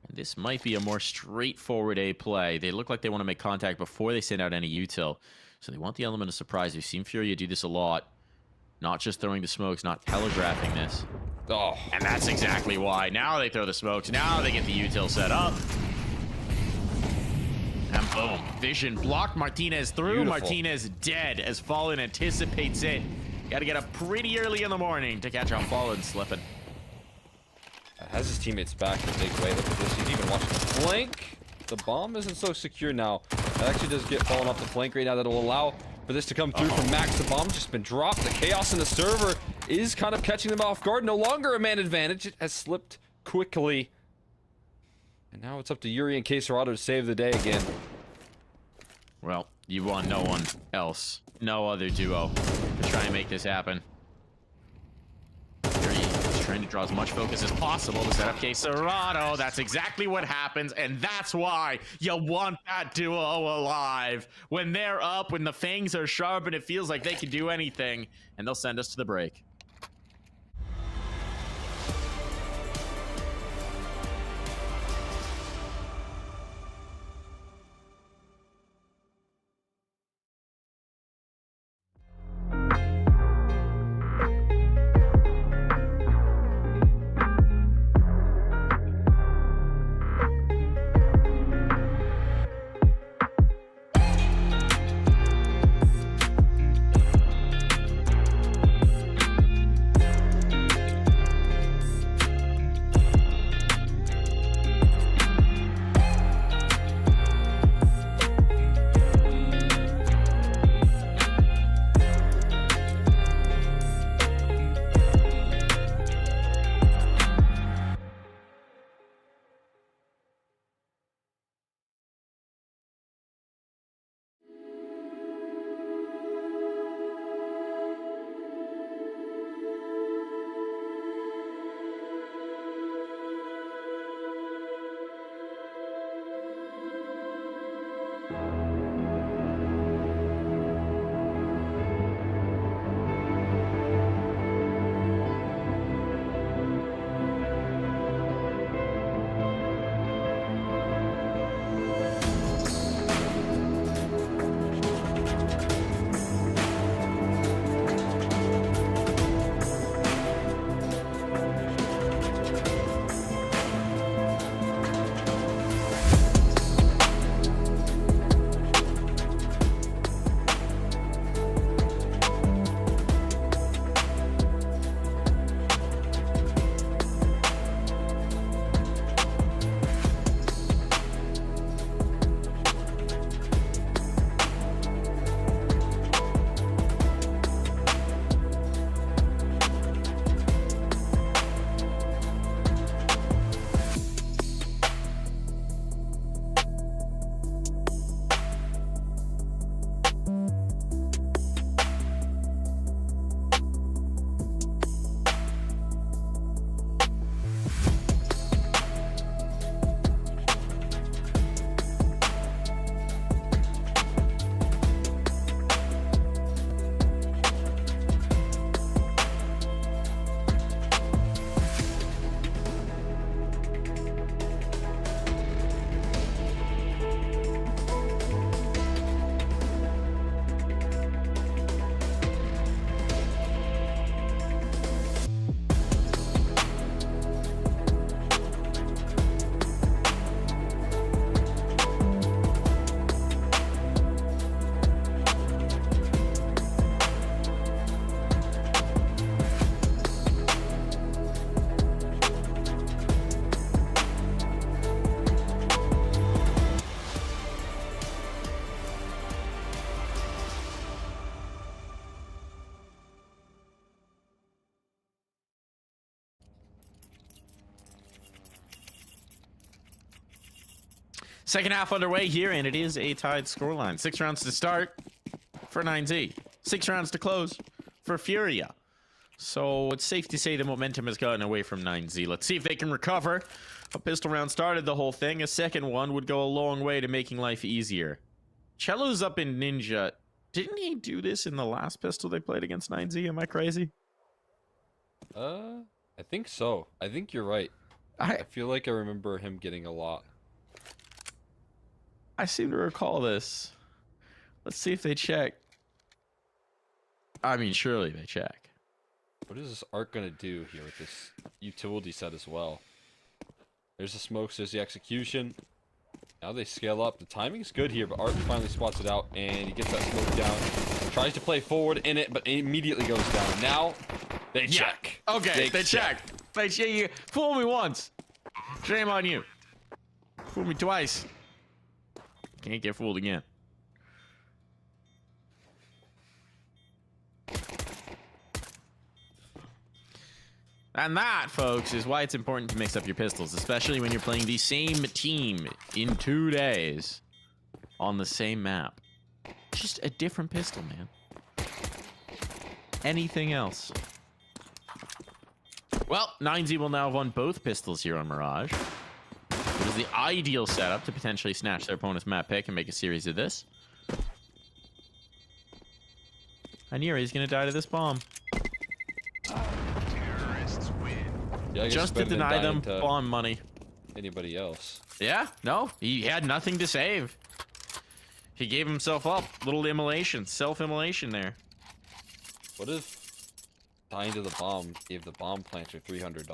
Speaker 5: And this might be a more straightforward A play. They look like they want to make contact before they send out any util. So they want the element of surprise. We've seen Furia do this a lot. Not just throwing the smokes, not telegraphing this.
Speaker 6: Oh.
Speaker 5: And that's exactly why. Now they throw the smokes. Now they get the util set up. And boom. Vision blocked Martinez through.
Speaker 6: Beautiful.
Speaker 5: Martinez dead as Fallen anticipates it. Got to get up pretty early in the morning to catch out Fallen slipping.
Speaker 6: Has his teammates back in a big way. Look at this. He's even watching the flank. The bomb isn't so secure now. That actually does get Fallen off the flank right now. That'll allow for this to come through from Max. The bomb just been dropped. The chaos in the server is kind of catching them off guard. No longer a man advantage. It has slipped quickly. And now it's up to Yuri and Queserado to save the day again.
Speaker 5: Well, you want no one else. No other duo to try and make this happen. Yuri is trying to draw as much focus as possible to set up Queserado. That's exactly what happens, and that's why you want that duo alive. When they're up, when the fangs are sharp, and it feels like they can do anything, and they'll send us to the break. Second half underway here, and it is a tied scoreline. 6 rounds to start for 9Z. 6 rounds to close for Furia. So it's safe to say the momentum has gotten away from 9Z. Let's see if they can recover. A pistol round started the whole thing. A second one would go a long way to making life easier. Cello's up in Ninja. Didn't he do this in the last pistol they played against 9Z? Am I crazy?
Speaker 6: I think so. I think you're right. I feel like I remember him getting a lot.
Speaker 5: I seem to recall this. Let's see if they check. I mean, surely they check.
Speaker 6: What is this Art gonna do here with this utility set as well? There's the smokes, there's the execution. Now they scale up. The timing's good here, but Art finally spots it out, and he gets that smoke down. Tries to play forward in it, but it immediately goes down. Now, they check.
Speaker 5: Okay, they check. They check. You fool me once. Shame on you. Fool me twice. Can't get fooled again. And that, folks, is why it's important to mix up your pistols, especially when you're playing the same team in 2 days on the same map. Just a different pistol, man. Anything else? Well, 9Z will now have won both pistols here on Mirage. It is the ideal setup to potentially snatch their opponent's map pick and make a series of this. And Yuri's gonna die to this bomb.
Speaker 6: Yeah,
Speaker 5: just to deny them bomb money.
Speaker 6: Anybody else?
Speaker 5: Yeah, no, he had nothing to save. He gave himself up. Little immolation, self-immolation there.
Speaker 6: What if dying to the bomb gave the bomb planter $300?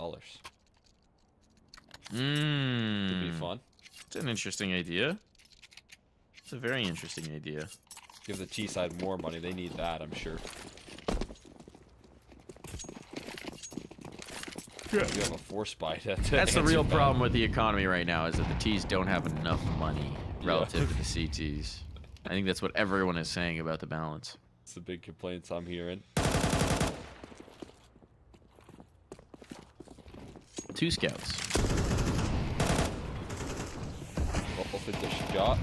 Speaker 6: Could be fun.
Speaker 5: It's an interesting idea. It's a very interesting idea.
Speaker 6: Give the T side more money. They need that, I'm sure. You have a force bite.
Speaker 5: That's the real problem with the economy right now, is that the T's don't have enough money relative to the CTs. I think that's what everyone is saying about the balance.
Speaker 6: It's the big complaints I'm hearing.
Speaker 5: 2 scouts.
Speaker 6: Both hit the shot.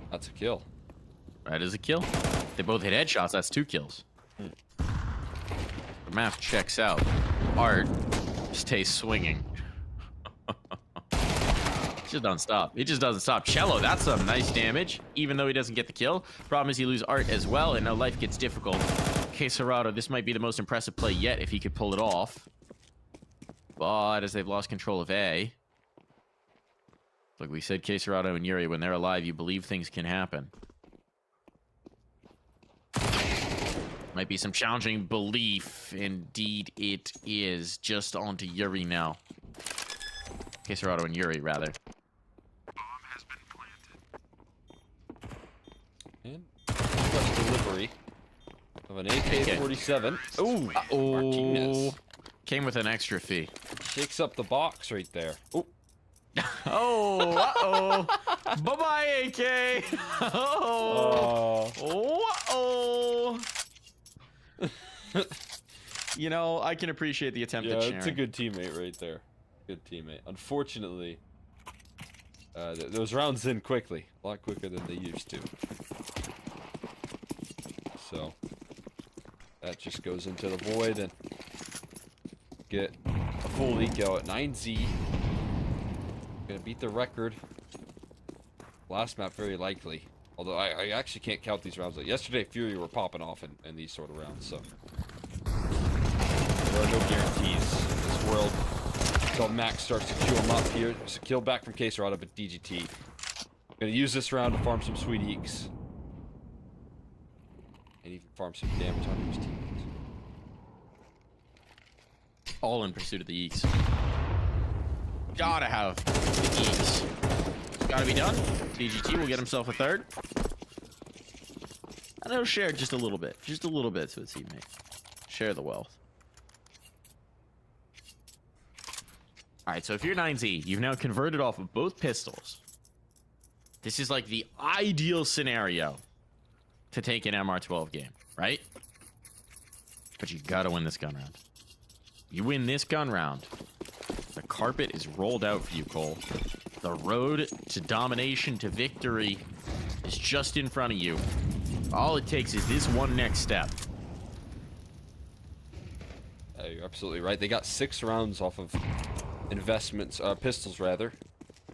Speaker 6: That's a kill.
Speaker 5: That is a kill. They both hit headshots. That's 2 kills. The math checks out. Art stays swinging. He just doesn't stop. He just doesn't stop. Cello, that's some nice damage, even though he doesn't get the kill. Problem is you lose Art as well, and now life gets difficult. Quesarado, this might be the most impressive play yet if he could pull it off. But as they've lost control of A. Like we said, Quesarado and Yuri, when they're alive, you believe things can happen. Might be some challenging belief. Indeed, it is. Just onto Yuri now. Quesarado and Yuri, rather.
Speaker 6: And delivery of an AK-47. Ooh, Martinez.
Speaker 5: Came with an extra fee.
Speaker 6: Shakes up the box right there. Ooh.
Speaker 5: Oh, uh-oh. Bye-bye, AK. Oh. Uh-oh. You know, I can appreciate the attempt at sharing.
Speaker 6: It's a good teammate right there. Good teammate. Unfortunately, those rounds end quickly. A lot quicker than they used to. So, that just goes into the void and get a full eco at 9Z. Gonna beat the record. Last map, very likely. Although I actually can't count these rounds. Like yesterday, Furia were popping off in these sort of rounds, so there are no guarantees in this world. Until Max starts to queue him up here. There's a kill back from Quesarado, but DGT. Gonna use this round to farm some sweet eeks. And even farm some damage on his teammates.
Speaker 5: All in pursuit of the eeks. Gotta have the eeks. Gotta be done. DGT will get himself a third. And he'll share just a little bit. Just a little bit to his teammate. Share the wealth. Alright, so if you're 9Z, you've now converted off of both pistols. This is like the ideal scenario to take an MR12 game, right? But you gotta win this gun round. You win this gun round, the carpet is rolled out for you, Cole. The road to domination, to victory, is just in front of you. All it takes is this one next step.
Speaker 6: You're absolutely right. They got 6 rounds off of investments, pistols rather,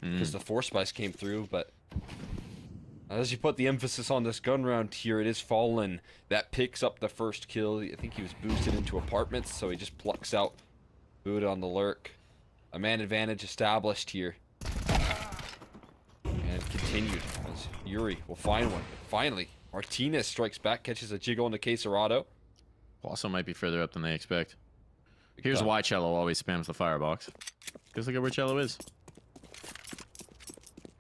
Speaker 6: because the Force Spice came through. But as you put the emphasis on this gun round here, it is Fallen that picks up the first kill. I think he was boosted into apartments, so he just plucks out Buddha on the lurk. A man advantage established here. And continued as Yuri will find one. Finally, Martinez strikes back, catches a jiggle into Quesarado.
Speaker 5: Also might be further up than they expect. Here's why Cello always spams the firebox. Because look at where Cello is.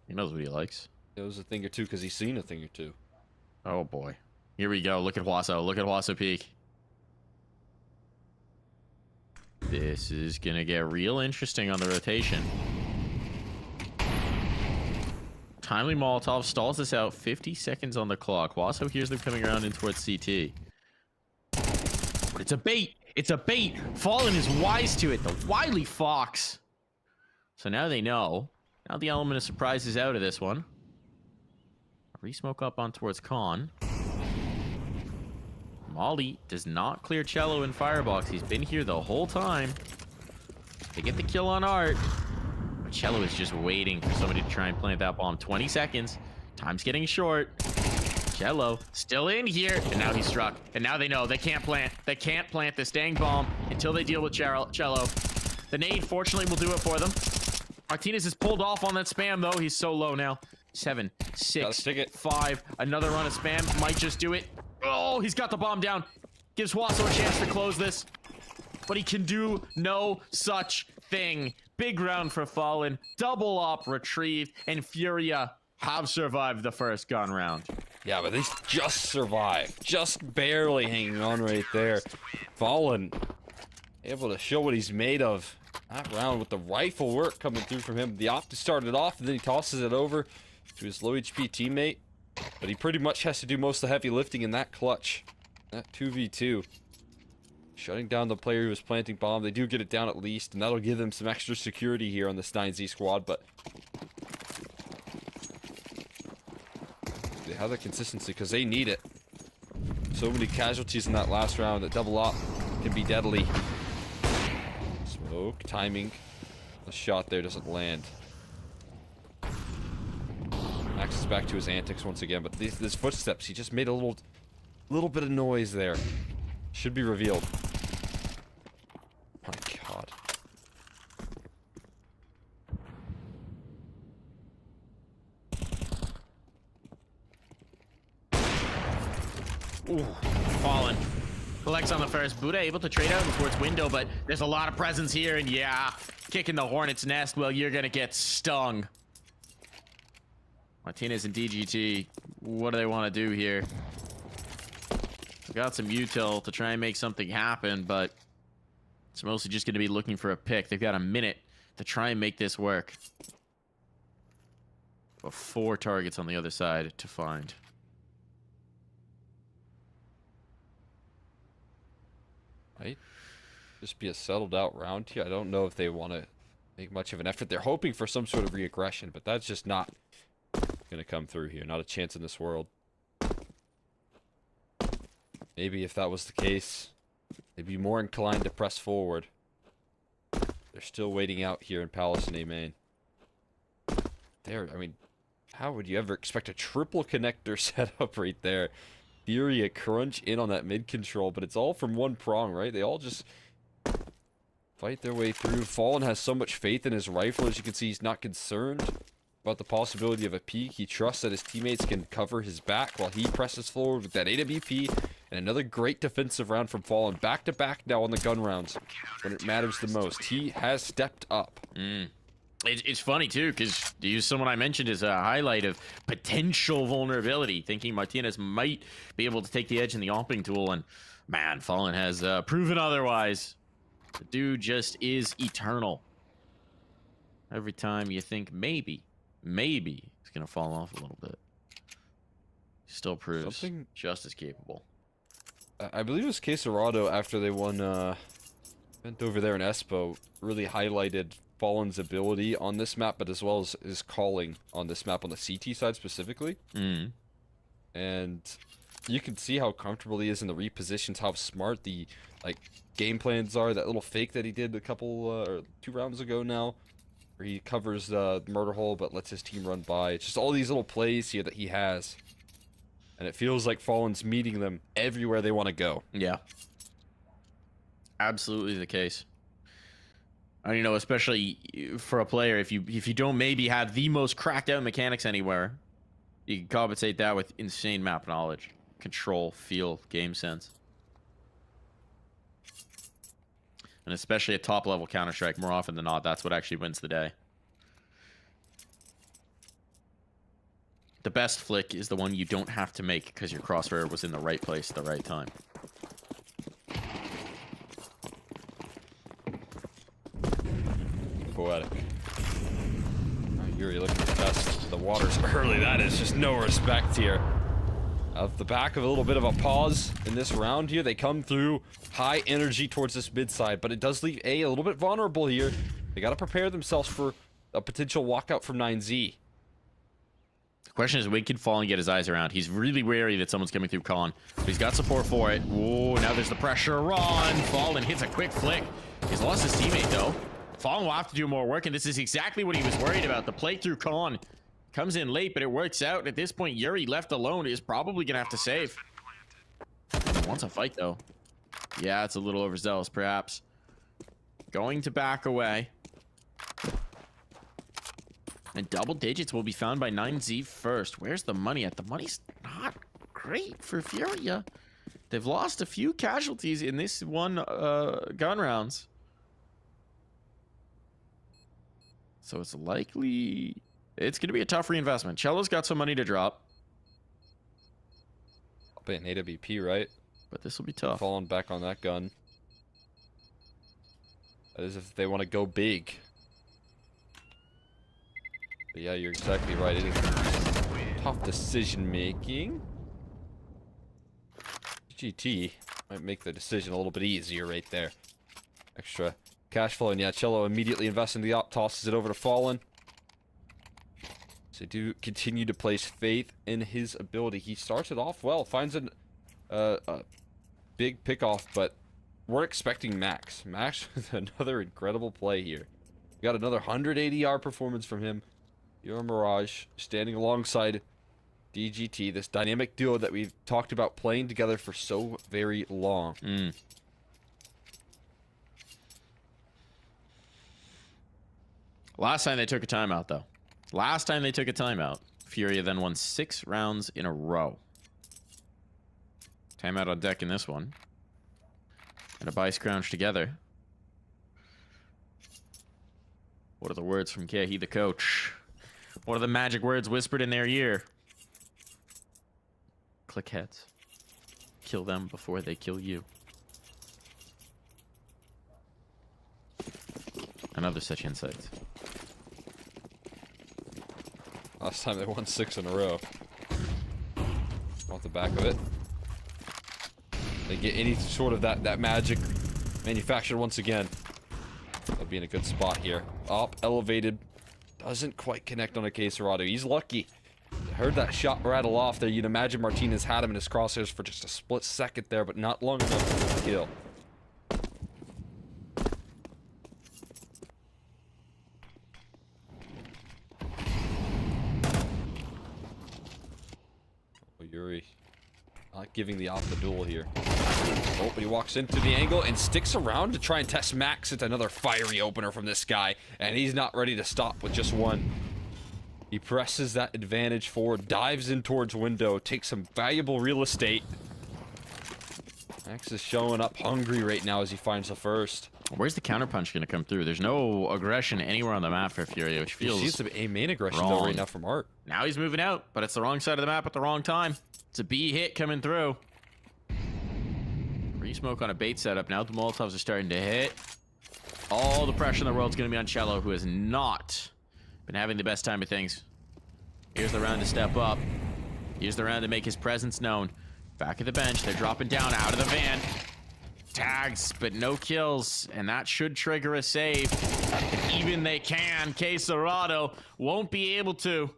Speaker 5: He knows what he likes.
Speaker 6: It was a thing or two because he's seen a thing or two.
Speaker 5: Oh boy. Here we go. Look at Huaso. Look at Huaso peek. This is going to get real interesting on the rotation. Timely Molotov stalls this out. 50 seconds on the clock. Huaso hears them coming around in towards CT. But it's a bait. It's a bait. Fallen is wise to it. The wily fox. So now they know. Now the element of surprise is out of this one. Re-smoke up on towards Khan. Molly does not clear Cello in firebox. He's been here the whole time. They get the kill on Art. But Cello is just waiting for somebody to try and plant that bomb. 20 seconds. Time's getting short. Cello still in here. And now he's struck. And now they know they can't plant. They can't plant this dang bomb until they deal with Cello. The nade, fortunately, will do it for them. Martinez is pulled off on that spam, though. He's so low now. 7, 6, 5. Another run of spam. Might just do it. Oh, he's got the bomb down. Gives Huaso a chance to close this. But he can do no such thing. Big round for Fallen. Double op retrieved. And Furia have survived the first gun round.
Speaker 6: Yeah, but they just survived. Just barely hanging on right there. Fallen able to show what he's made of. That round with the rifle work coming through from him. The op started off, and then he tosses it over to his low HP teammate. But he pretty much has to do most of the heavy lifting in that clutch. That 2v2. Shutting down the player who was planting bomb. They do get it down at least, and that'll give them some extra security here on this 9Z squad, but they have the consistency because they need it. So many casualties in that last round. That double op can be deadly. Smoke, timing. The shot there doesn't land. Max is back to his antics once again, but these footsteps, he just made a little bit of noise there. Should be revealed. My God.
Speaker 5: Ooh, Fallen. Collects on the first. Buddha able to trade out towards window, but there's a lot of presence here, and yeah, kicking the hornet's nest. Well, you're gonna get stung. Martinez and DGT, what do they want to do here? They've got some util to try and make something happen, but it's mostly just going to be looking for a pick. They've got a minute to try and make this work. But 4 targets on the other side to find.
Speaker 6: Right? Just be a settled out round here. I don't know if they want to make much of an effort. They're hoping for some sort of reaggression, but that's just not gonna come through here. Not a chance in this world. Maybe if that was the case, they'd be more inclined to press forward. They're still waiting out here in Palace and A main. There, I mean, how would you ever expect a triple connector setup right there? Furia crunch in on that mid control, but it's all from one prong, right? They all just fight their way through. Fallen has so much faith in his rifle. As you can see, he's not concerned about the possibility of a peek. He trusts that his teammates can cover his back while he presses forward with that AWP. And another great defensive round from Fallen. Back to back now on the gun rounds when it matters the most. He has stepped up.
Speaker 5: It's funny too, because to use someone I mentioned as a highlight of potential vulnerability, thinking Martinez might be able to take the edge in the opping tool, and man, Fallen has proven otherwise. The dude just is eternal. Every time you think maybe it's gonna fall off a little bit, he still proves just as capable.
Speaker 6: I believe it was Quesarado after they won, went over there in Espo, really highlighted Fallen's ability on this map, but as well as his calling on this map on the CT side specifically. And you can see how comfortable he is in the repositions, how smart the game plans are. That little fake that he did a couple or 2 rounds ago now, where he covers the murder hole but lets his team run by. It's just all these little plays here that he has, and it feels like Fallen's meeting them everywhere they want to go.
Speaker 5: Yeah, absolutely the case. I you know, especially for a player, if you don't maybe have the most cracked out mechanics anywhere, you can compensate that with insane map knowledge, control, feel, game sense. And especially at top level Counter-Strike, more often than not, that's what actually wins the day. The best flick is the one you don't have to make because your crosshair was in the right place at the right time.
Speaker 6: Poetic. Yuri looking to test the waters early. That is just no respect here. Off the back of a little bit of a pause in this round here, they come through high energy towards this mid side, but it does leave A a little bit vulnerable here. They got to prepare themselves for a potential walkout from 9Z.
Speaker 5: The question is, when can Fallen get his eyes around? He's really wary that someone's coming through con, but he's got support for it. Whoa, now there's the pressure. Run! Fallen hits a quick flick. He's lost his teammate, though. Fallen will have to do more work, and this is exactly what he was worried about. The play through con comes in late, but it works out. At this point, Yuri, left alone, is probably going to have to save. He wants a fight, though. Yeah, it's a little overzealous, perhaps. Going to back away. And double digits will be found by 9Z first. Where's the money at? The money's not great for Furia. They've lost a few casualties in this one gun rounds. So it's likely... It's going to be a tough reinvestment. Cello's got some money to drop.
Speaker 6: I'll bet an AWP, right?
Speaker 5: But this will be tough.
Speaker 6: Falling back on that gun. That is if they want to go big. But yeah, you're exactly right. It is tough decision making. GT might make the decision a little bit easier right there. Extra cash flow, and yeah, Cello immediately invests in the op, tosses it over to Fallen. So they do continue to place faith in his ability. He starts it off well, finds a big pickoff, but we're expecting Max. Max with another incredible play here. We got another 100 ADR performance from him. Your Mirage standing alongside DGT, this dynamic duo that we've talked about playing together for so very long.
Speaker 5: Last time they took a timeout, though. Last time they took a timeout, Furia then won 6 rounds in a row. Timeout on deck in this one. And a buy scrounge together. What are the words from Kehi, the coach? What are the magic words whispered in their ear? Click heads. Kill them before they kill you. Another such insights.
Speaker 6: Last time they won 6 in a row. Off the back of it. They get any sort of that magic manufactured once again. They'll be in a good spot here. Up, elevated. Doesn't quite connect on a Caserado. He's lucky. Heard that shot rattle off there. You'd imagine Martinez had him in his crosshairs for just a split second there, but not long enough to kill. Oh, Yuri not giving the op the duel here. Oh, but he walks into the angle and sticks around to try and test Max. It's another fiery opener from this guy, and he's not ready to stop with just one. He presses that advantage forward, dives in towards window, takes some valuable real estate. Max is showing up hungry right now as he finds the first.
Speaker 5: Where's the counterpunch going to come through? There's no aggression anywhere on the map for Furia, which feels
Speaker 6: He sees a main aggression
Speaker 5: wrong.
Speaker 6: though right now from Art.
Speaker 5: Now he's moving out, but it's the wrong side of the map at the wrong time. It's a B hit coming through. Re-smoke on a bait setup. Now the Molotovs are starting to hit. All the pressure in the world's going to be on Cello, who has not been having the best time of things. Here's the round to step up. Here's the round to make his presence known. Back at the bench. They're dropping down out of the van. Tags, but no kills, and that should trigger a save. If even they can, Quesarado won't be able to.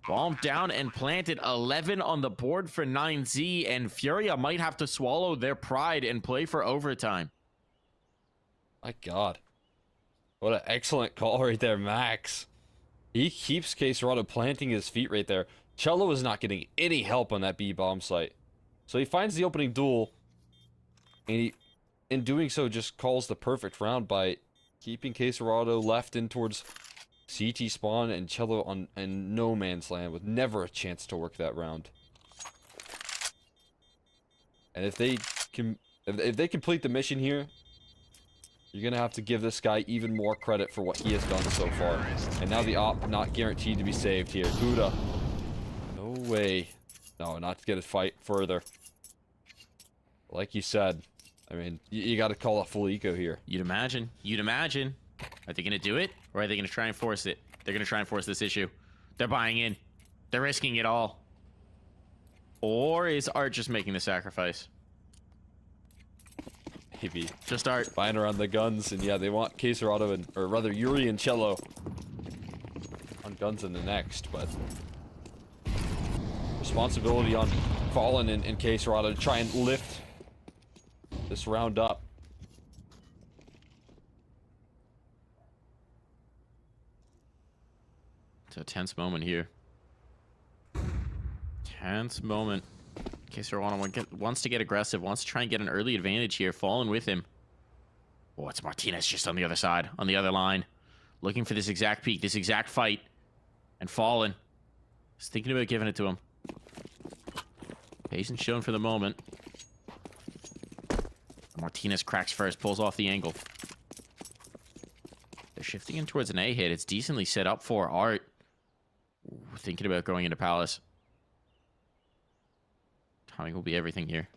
Speaker 5: Bomb down and planted. 11 on the board for 9Z, and Furia might have to swallow their pride and play for overtime.
Speaker 6: My God. What an excellent call right there, Max. He keeps Quesarado planting his feet right there. Cello is not getting any help on that B bomb site. So he finds the opening duel, and he, in doing so, just calls the perfect round by keeping Quesarado left in towards CT spawn and Cello on in no man's land with never a chance to work that round. And if they complete the mission here, you're gonna have to give this guy even more credit for what he has done so far. And now the op not guaranteed to be saved here. Buddha. No way. No, not to get a fight further. Like you said, I mean, you got to call a full eco here.
Speaker 5: You'd imagine. You'd imagine. Are they going to do it? Or are they going to try and force it? They're going to try and force this issue. They're buying in. They're risking it all. Or is Art just making the sacrifice?
Speaker 6: Maybe.
Speaker 5: Just Art.
Speaker 6: Buying around the guns. And yeah, they want Quesarado and, or rather, Yuri and Cello on guns in the next. But responsibility on Fallen and Quesarado to try and lift this round up.
Speaker 5: It's a tense moment here. Tense moment. Quesarado wants to get aggressive, wants to try and get an early advantage here. Fallen with him. Oh, it's Martinez just on the other side, on the other line. Looking for this exact peak, this exact fight. And Fallen is thinking about giving it to him. Patience shown for the moment. Martinez cracks first, pulls off the angle. They're shifting in towards an A hit. It's decently set up for Art. Ooh, thinking about going into Palace. Timing will be everything here.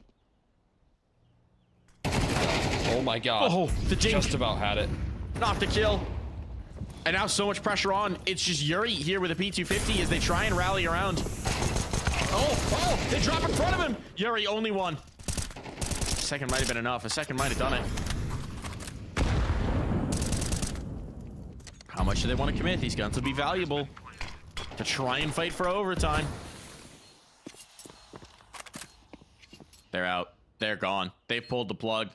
Speaker 6: Oh my God.
Speaker 5: Oh, the dink.
Speaker 6: Just about had it.
Speaker 5: Not the kill. And now so much pressure on. It's just Yuri here with a P250 as they try and rally around. Oh, they drop in front of him. Yuri, only one. A second might have been enough. A second might have done it. How much do they want to commit? These guns will be valuable to try and fight for overtime. They're out. They're gone. They've pulled the plug.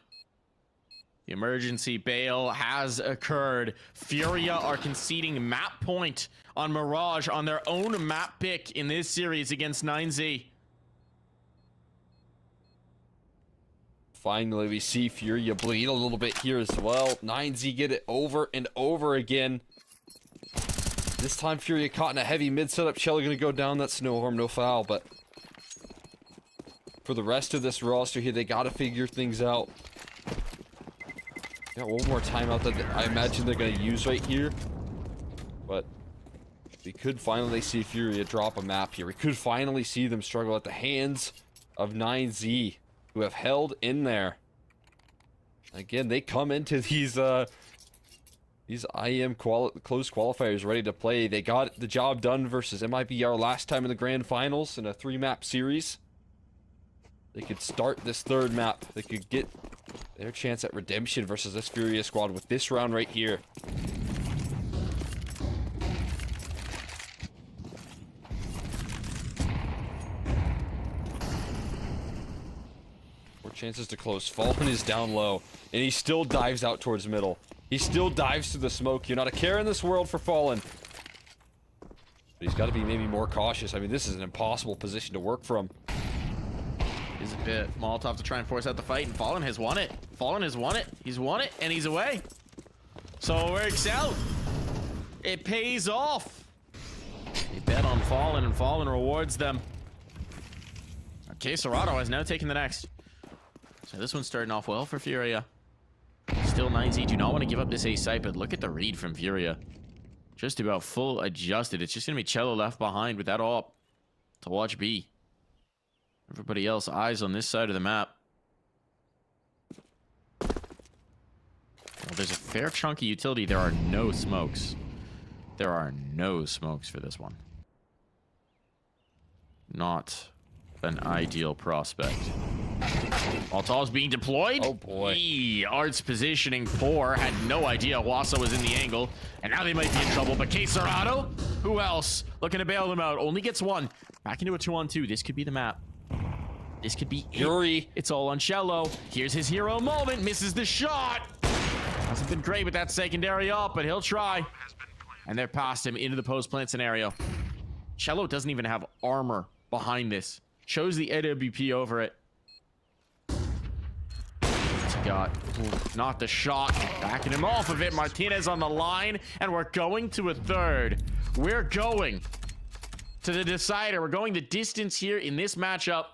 Speaker 5: The emergency bail has occurred. Furia are conceding map point on Mirage on their own map pick in this series against 9Z.
Speaker 6: Finally, we see Furia bleed a little bit here as well. 9Z get it over and over again. This time, Furia caught in a heavy mid setup. Shelly gonna go down. That's no harm, no foul. But for the rest of this roster here, they gotta figure things out. Got one more timeout that I imagine they're gonna use right here. But we could finally see Furia drop a map here. We could finally see them struggle at the hands of 9Z, who have held in there. Again, they come into these IEM closed qualifiers ready to play. They got the job done versus MIBR last time in the grand finals in a 3-map series. They could start this third map. They could get their chance at redemption versus this Furia squad with this round right here. More chances to close. Fallen is down low, and he still dives out towards middle. He still dives through the smoke. You're not a care in this world for Fallen. But he's got to be maybe more cautious. I mean, this is an impossible position to work from.
Speaker 5: Is a bit Molotov to try and force out the fight, and Fallen has won it. Fallen has won it. He's won it, and he's away. So it works out. It pays off. They bet on Fallen, and Fallen rewards them. Quesarado has now taken the next. So this one's starting off well for Furia. Still 9Z do not want to give up this A site, but look at the read from Furia. Just about full adjusted. It's just going to be Cello left behind with that op to watch B. Everybody else eyes on this side of the map. Well, there's a fair chunk of utility. There are no smokes. There are no smokes for this one. Not an ideal prospect. Molotov's being deployed.
Speaker 6: Oh boy.
Speaker 5: Art's positioning poor. Had no idea Wassa was in the angle. And now they might be in trouble. But Quesarado, who else? Looking to bail them out. Only gets one. Back into a 2-on-2. This could be the map. This could be
Speaker 6: Fury.
Speaker 5: It's all on Cello. Here's his hero moment. Misses the shot. Hasn't been great with that secondary up, but he'll try. And they're past him into the post plant scenario. Cello doesn't even have armor behind this. Chose the AWP over it. What's he got? Ooh, not the shot. Backing him off of it. Martinez on the line. And we're going to a third. We're going to the decider. We're going the distance here in this matchup.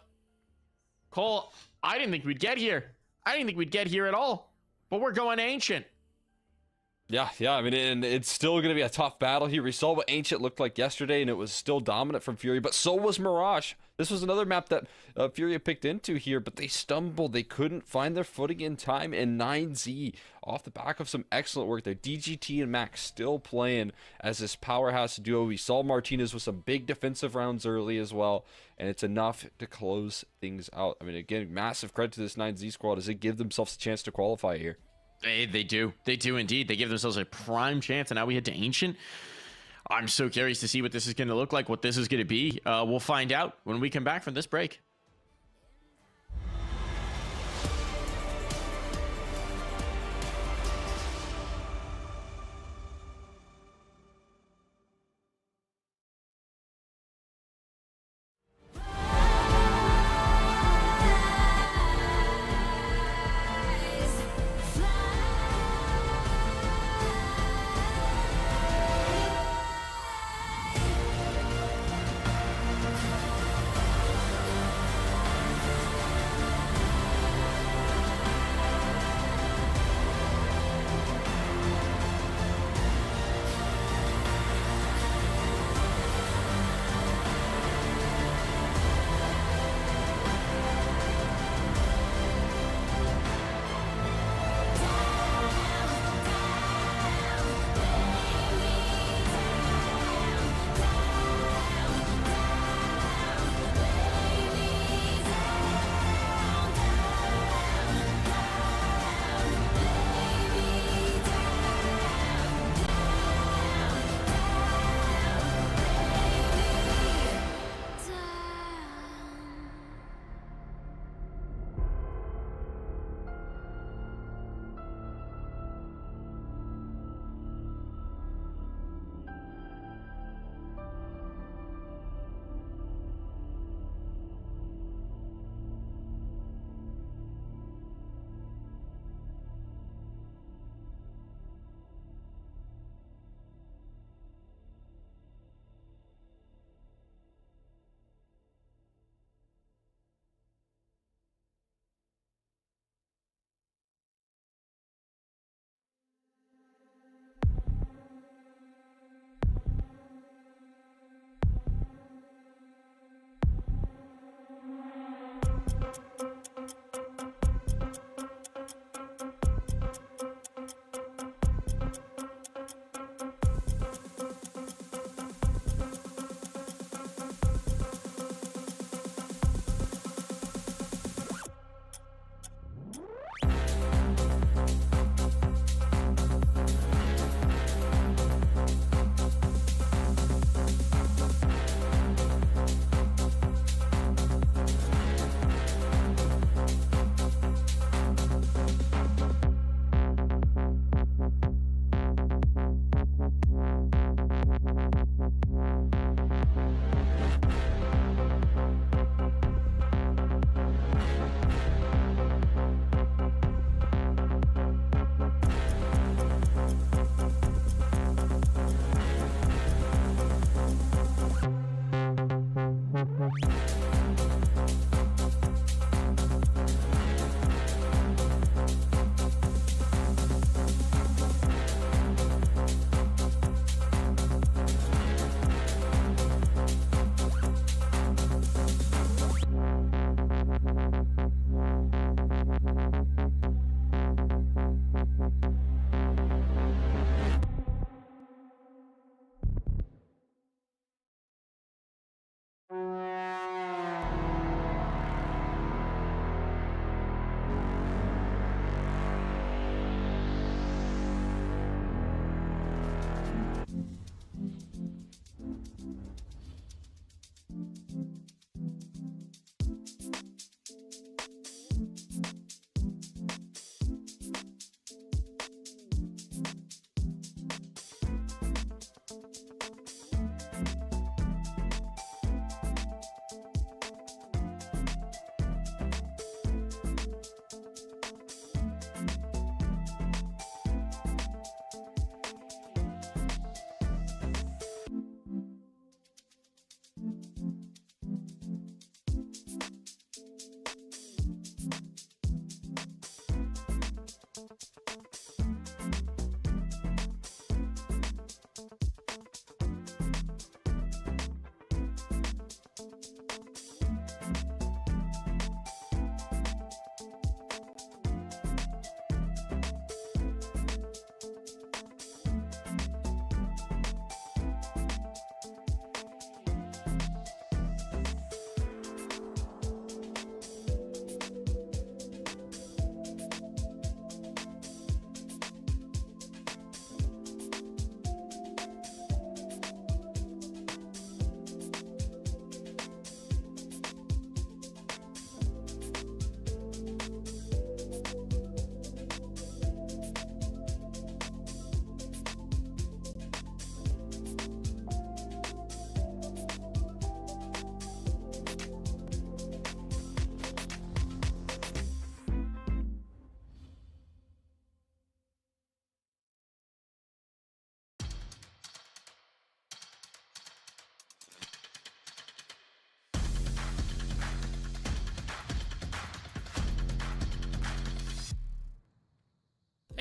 Speaker 5: Cole, I didn't think we'd get here. I didn't think we'd get here at all. But we're going Ancient.
Speaker 6: Yeah. I mean, and it's still going to be a tough battle here. We saw what Ancient looked like yesterday, and it was still dominant from Furia, but so was Mirage. This was another map that Furia picked into here, but they stumbled. They couldn't find their footing in time, and 9Z off the back of some excellent work there. DGT and Max still playing as this powerhouse duo. We saw Martinez with some big defensive rounds early as well, and it's enough to close things out. I mean, again, massive credit to this 9Z squad as they give themselves a chance to qualify here.
Speaker 5: They do indeed. They give themselves a prime chance, and now we head to Ancient. I'm so curious to see what this is going to look like, what this is going to be. We'll find out when we come back from this break.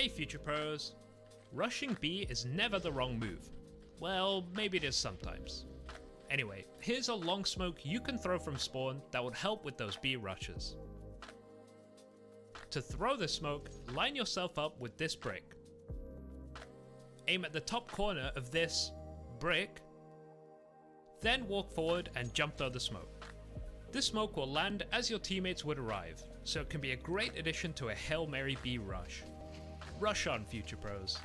Speaker 3: Hey Future Pros, rushing B is never the wrong move. Well, maybe it is sometimes. Anyway, here's a long smoke you can throw from spawn that would help with those B rushes. To throw the smoke, line yourself up with this brick. Aim at the top corner of this brick, then walk forward and jump throw the smoke. This smoke will land as your teammates would arrive, so it can be a great addition to a Hail Mary B rush. Rush on, Future Pros.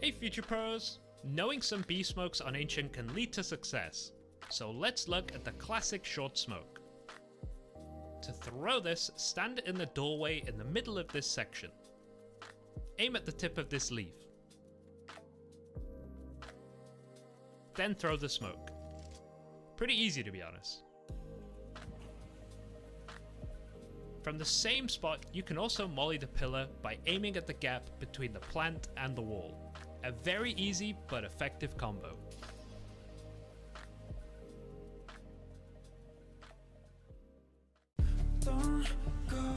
Speaker 3: Hey Future Pros, knowing some B smokes on Ancient can lead to success, so let's look at the classic short smoke. To throw this, stand in the doorway in the middle of this section. Aim at the tip of this leaf. Then throw the smoke. Pretty easy to be honest. From the same spot, you can also molly the pillar by aiming at the gap between the plant and the wall. A very easy but effective combo.
Speaker 4: Don't go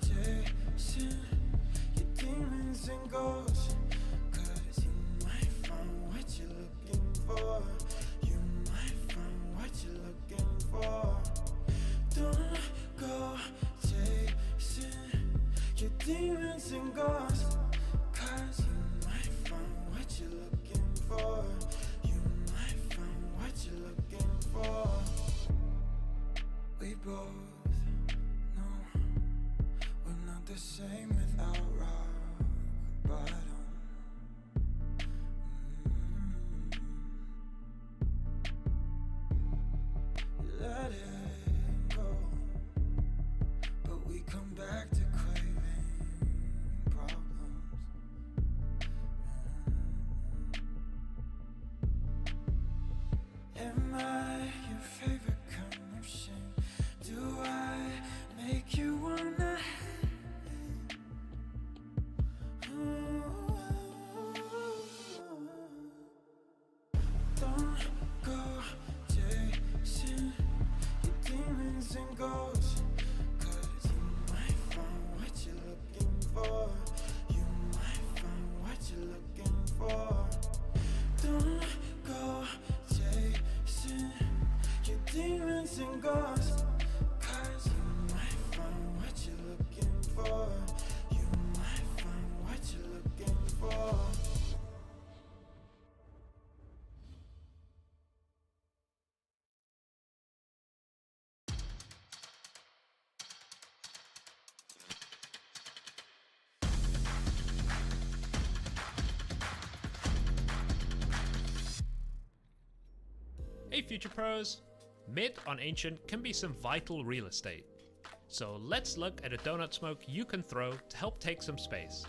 Speaker 4: chasing your demons and ghosts, 'cause you might find what you're looking for. You might find what you're looking for. Don't go chasing your demons and ghosts, 'cause you might find what you're looking for. You might find what you're looking for. We both we're not the same without rock bottom. Let it go, but we come back to craving problems. Am I your favorite kind of shame? Do I make you wanna? Don't go chasing your demons and ghosts, 'cause you might find what you're looking for. You might find what you're looking for. Don't go chasing your demons and ghosts, 'cause you might find what you're looking for. You might find what you're looking for.
Speaker 3: future pros, mid on Ancient can be some vital real estate. So let's look at a donut smoke you can throw to help take some space.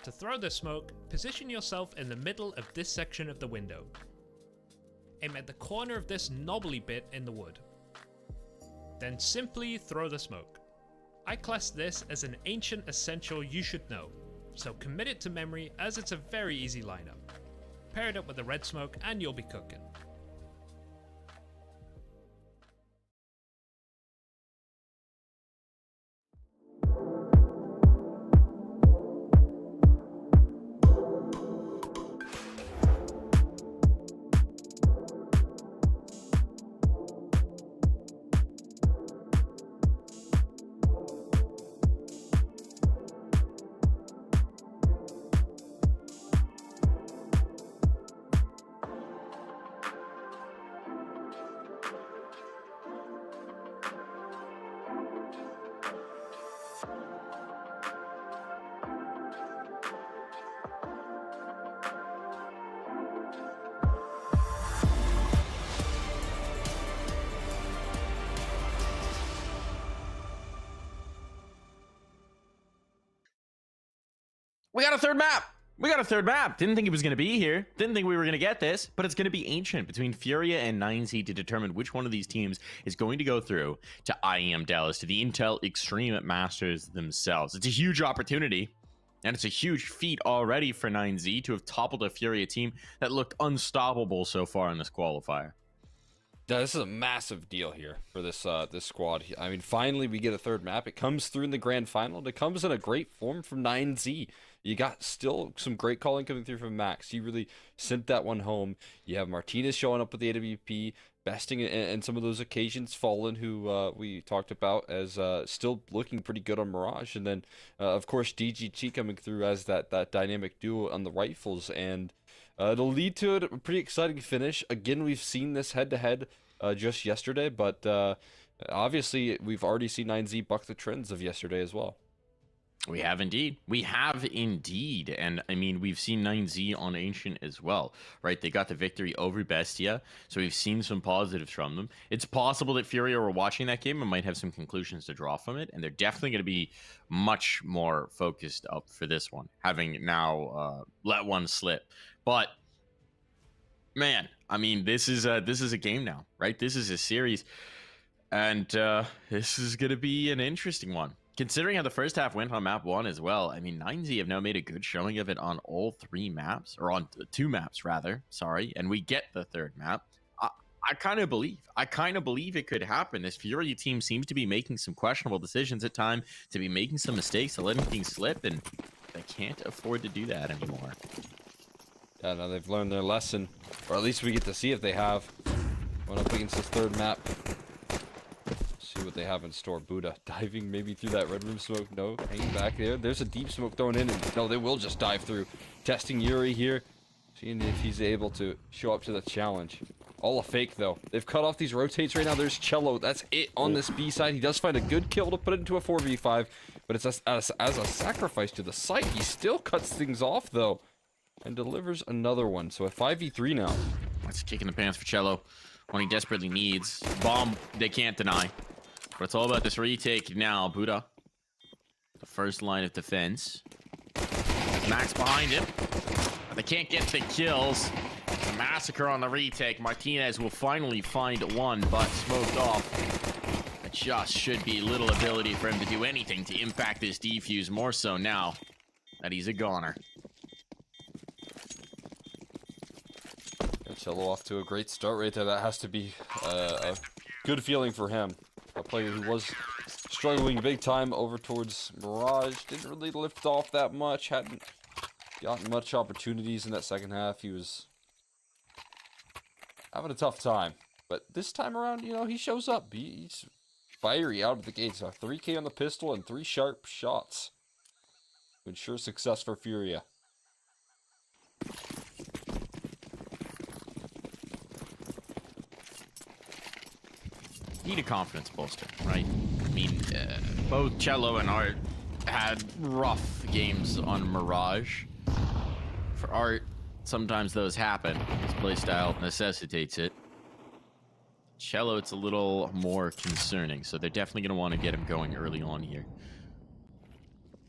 Speaker 3: To throw this smoke, position yourself in the middle of this section of the window. Aim at the corner of this knobbly bit in the wood. Then simply throw the smoke. I class this as an Ancient essential you should know, so commit it to memory as it's a very easy lineup. Pair it up with the red smoke and you'll be cooking.
Speaker 5: We got a third map. We got a third map. Didn't think it was going to be here. Didn't think we were going to get this, but it's going to be Ancient between Furia and 9Z to determine which one of these teams is going to go through to IEM Dallas, to the Intel Extreme Masters themselves. It's a huge opportunity, and it's a huge feat already for 9Z to have toppled a Furia team that looked unstoppable so far in this qualifier.
Speaker 6: Yeah, this is a massive deal here for this this squad. I mean, finally we get a third map. It comes through in the grand final, and it comes in a great form from 9Z. You got still some great calling coming through from Max. He really sent that one home. You have Martinez showing up with the AWP, besting in some of those occasions. Fallen, who we talked about as still looking pretty good on Mirage. And then, of course, DGT coming through as that dynamic duo on the rifles. And it'll lead to a pretty exciting finish. Again, we've seen this head-to-head just yesterday, but obviously we've already seen 9Z buck the trends of yesterday as well.
Speaker 5: We have indeed. We have indeed. And I mean, we've seen 9Z on Ancient as well, right? They got the victory over Bestia, so we've seen some positives from them. It's possible that Furia were watching that game and might have some conclusions to draw from it, and they're definitely going to be much more focused up for this one, having now let one slip. But man, I mean, this is a game now, right? This is a series, and this is going to be an interesting one. Considering how the first half went on map 1 as well, I mean, 9Z have now made a good showing of it on all 3 maps, or on 2 maps rather, sorry, and we get the third map. I kind of believe it could happen. This Furia team seems to be making some questionable decisions at time, to be making some mistakes, to letting things slip, and they can't afford to do that anymore.
Speaker 6: Yeah, no, they've learned their lesson, or at least we get to see if they have. Going up against this third map. See what they have in store. Buddha diving maybe through that red room smoke. No, hanging back there. There's a deep smoke thrown in, and no, they will just dive through. Testing Yuri here, seeing if he's able to show up to the challenge. All a fake though. They've cut off these rotates right now. There's Cello. That's it on this B side. He does find a good kill to put it into a 4v5, but it's as a sacrifice to the site. He still cuts things off though, and delivers another one. So a 5v3 now.
Speaker 5: That's a kick in the pants for Cello. When he desperately needs. Bomb, they can't deny. But it's all about this retake now. Buddha, the first line of defense. Max behind him. But they can't get the kills. It's a massacre on the retake. Martinez will finally find one, but smoked off. It just should be little ability for him to do anything to impact this defuse, more so now that he's a goner.
Speaker 6: Cello off to a great start right there. That has to be a good feeling for him. A player who was struggling big time over towards Mirage. Didn't really lift off that much. Hadn't gotten much opportunities in that second half. He was having a tough time. But this time around, you know, he shows up. He's fiery out of the gates. 3K on the pistol and 3 sharp shots to ensure success for Furia.
Speaker 5: Need a confidence bolster, right? I mean, both Cello and Art had rough games on Mirage. For Art, sometimes those happen. His playstyle necessitates it. Cello, it's a little more concerning. So they're definitely going to want to get him going early on here.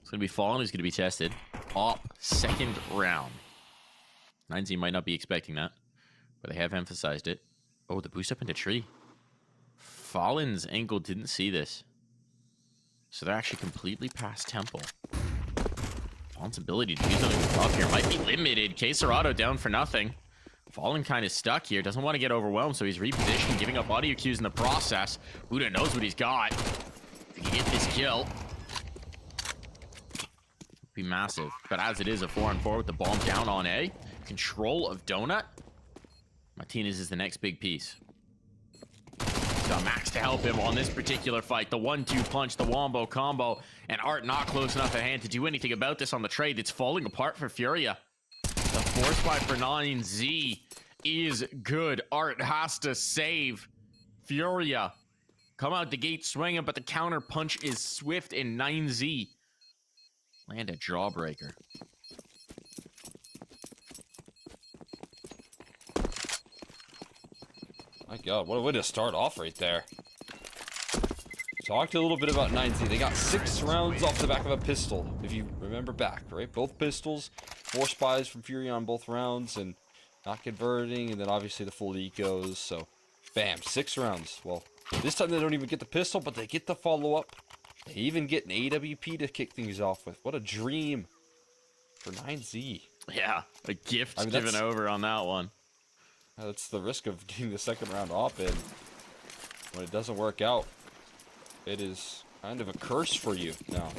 Speaker 5: It's going to be Fallen who's going to be tested. Op, second round. 9Z might not be expecting that, but they have emphasized it. Oh, the boost up into tree. Fallen's ankle didn't see this. So they're actually completely past Temple. Fallen's ability to do something with top here might be limited. Quesarado down for nothing. Fallen kind of stuck here. Doesn't want to get overwhelmed, so he's repositioning, giving up audio cues in the process. Buddha knows what he's got. If he can get this kill, it'd be massive. But as it is, a 4-on-4 with the bomb down on A. Control of Donut. Martinez is the next big piece. He's got Max to help him on this particular fight. The 1-2 punch, the wombo combo, and Art not close enough at hand to do anything about this on the trade. It's falling apart for Furia. The force fight for 9Z is good. Art has to save Furia. Come out the gate swinging, but the counter punch is swift, and 9Z land a jawbreaker.
Speaker 6: My God, what a way to start off right there. Talked a little bit about 9Z. They got 6 rounds off the back of a pistol, if you remember back, right? Both pistols, 4 spies from Furia on both rounds, and not converting, and then obviously the full ecos. So, bam, 6 rounds. Well, this time they don't even get the pistol, but they get the follow-up. They even get an AWP to kick things off with. What a dream for 9Z.
Speaker 5: Yeah, a gift given over on that one.
Speaker 6: That's the risk of getting the second round op-in. When it doesn't work out, it is kind of a curse for you now.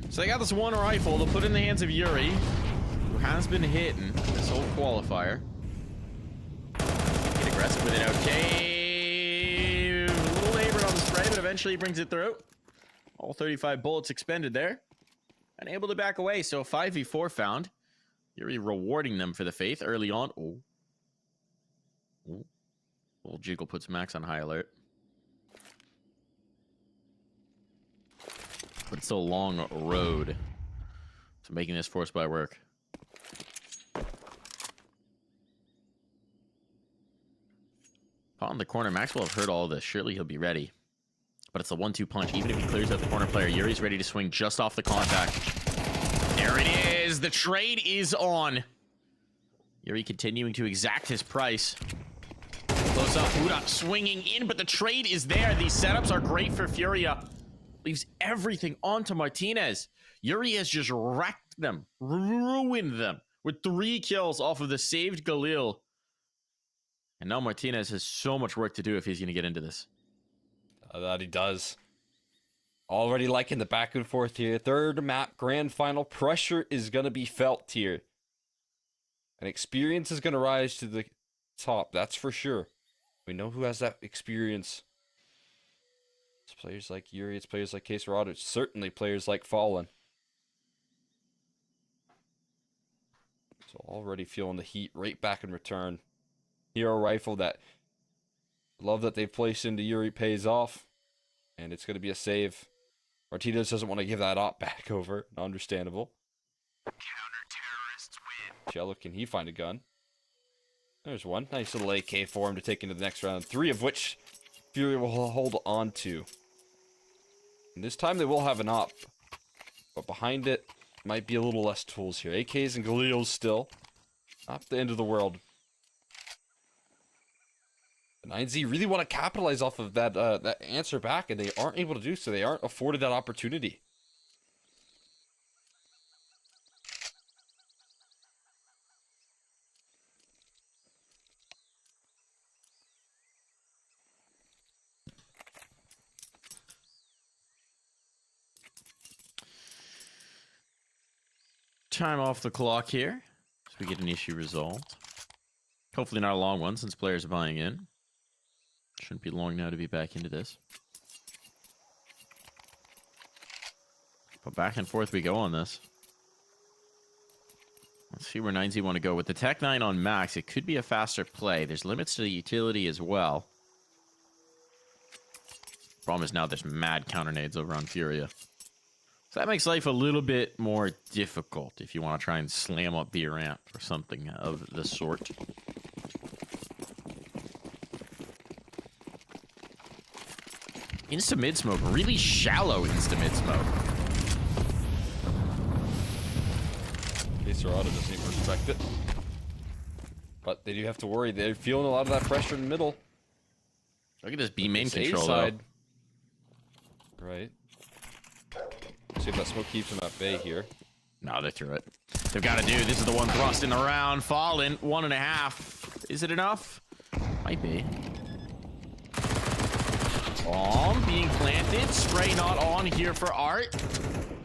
Speaker 5: So they got this one rifle. They'll put it in the hands of Yuri, who has been hitting this whole qualifier. Get aggressive with it. Okay. A little labored on the spray, but eventually he brings it through. All 35 bullets expended there. And able to back away. So 5v4 found. Yuri rewarding them for the faith early on. Oh. Oh. Old Jiggle puts Max on high alert. But it's a long road to making this force by work. On the corner, Max will have heard all of this. Surely he'll be ready. But it's a 1-2 punch. Even if he clears out the corner player, Yuri's ready to swing just off the contact. There it is. The trade is on. Yuri continuing to exact his price. Close up. Huda swinging in, but the trade is there. These setups are great for Furia. Leaves everything onto Martinez. Yuri has just wrecked them, ruined them with 3 kills off of the saved Galil. And now Martinez has so much work to do if he's going to get into this.
Speaker 6: That he does. Already liking the back and forth here. Third map, grand final. Pressure is going to be felt here. And experience is going to rise to the top. That's for sure. We know who has that experience. It's players like Yuri. It's players like Quesarado. It's certainly players like Fallen. So already feeling the heat right back in return. Hero rifle that love that they've placed into Yuri pays off. And it's going to be a save. Martinez doesn't want to give that op back over. Understandable.
Speaker 13: Counter-terrorists win.
Speaker 6: Cello, can he find a gun? There's one. Nice little AK for him to take into the next round. 3 of which Fury will hold on to. And this time they will have an op. But behind it might be a little less tools here. AKs and Galil's still. Not the end of the world. The 9Z really want to capitalize off of that that answer back, and they aren't able to do so. They aren't afforded that opportunity.
Speaker 5: Time off the clock here, so we get an issue resolved. Hopefully not a long one, since players are buying in. Shouldn't be long now to be back into this. But back and forth we go on this. Let's see where 9Z want to go. With the Tech 9 on max, it could be a faster play. There's limits to the utility as well. Problem is now there's mad counter nades over on Furia. So that makes life a little bit more difficult if you want to try and slam up B ramp or something of the sort. Insta mid smoke, really shallow insta mid smoke.
Speaker 6: Serrano doesn't even respect it. But they do have to worry. They're feeling a lot of that pressure in the middle.
Speaker 5: Look at this B main
Speaker 6: This
Speaker 5: control,
Speaker 6: side. Right. See if that smoke keeps them at bay here.
Speaker 5: No, they're through it. They've got to do. This is the one thrust in the round. Fallen. 1.5. Is it enough? Might be. Bomb being planted. Spray not on here for Art.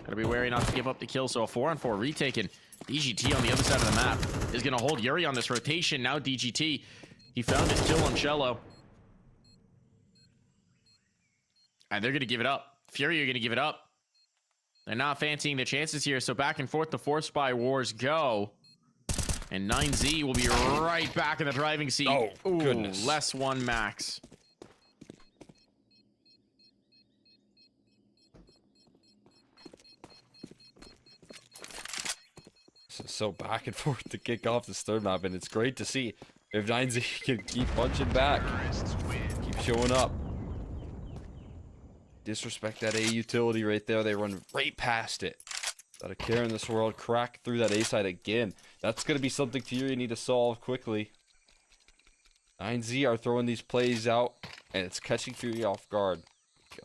Speaker 5: Gotta be wary not to give up the kill. So a 4-on-4 retaken. DGT on the other side of the map is going to hold Yuri on this rotation. Now DGT, he found his kill on Cello. And they're going to give it up. Fury are going to give it up. They're not fancying the chances here. So back and forth the 4-spy wars go. And 9Z will be right back in the driving seat.
Speaker 6: Oh,
Speaker 5: ooh,
Speaker 6: goodness.
Speaker 5: Less one max.
Speaker 6: So back and forth to kick off this third map, and it's great to see if 9Z can keep punching back, keep showing up. Disrespect that A utility right there. They run right past it. Not a care in this world. Crack through that A side again. That's going to be something Furia need to solve quickly. 9Z are throwing these plays out, and it's catching Furia off guard.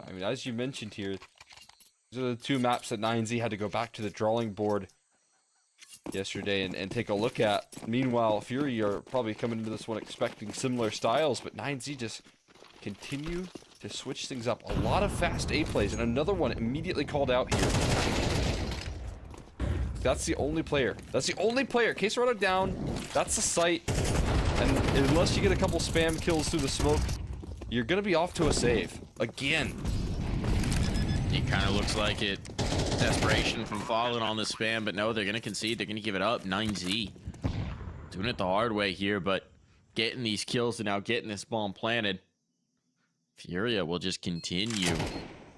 Speaker 6: I mean, as you mentioned here, these are the two maps that 9Z had to go back to the drawing board yesterday and take a look at. Meanwhile, Fury are probably coming into this one expecting similar styles, but 9Z just continue to switch things up. A lot of fast A plays, and another one immediately called out here. That's the only player. That's the only player. Case Rado down. That's the site. And unless you get a couple spam kills through the smoke, you're going to be off to a save. Again.
Speaker 5: It kind of looks like it. Desperation from Fallen on the spam, but no, they're going to concede. They're going to give it up. 9Z doing it the hard way here, but getting these kills and now getting this bomb planted. Furia will just continue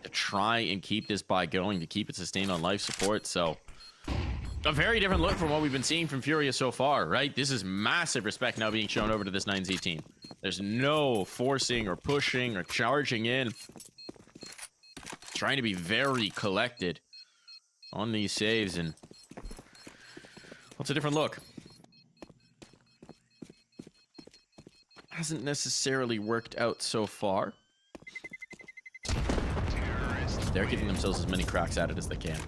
Speaker 5: to try and keep this buy going, to keep it sustained on life support. So a very different look from what we've been seeing from Furia so far, right? This is massive respect now being shown over to this 9Z team. There's no forcing or pushing or charging in. Trying to be very collected on these saves, and what's a different look? Hasn't necessarily worked out so far. They're giving themselves as many cracks at it as they can.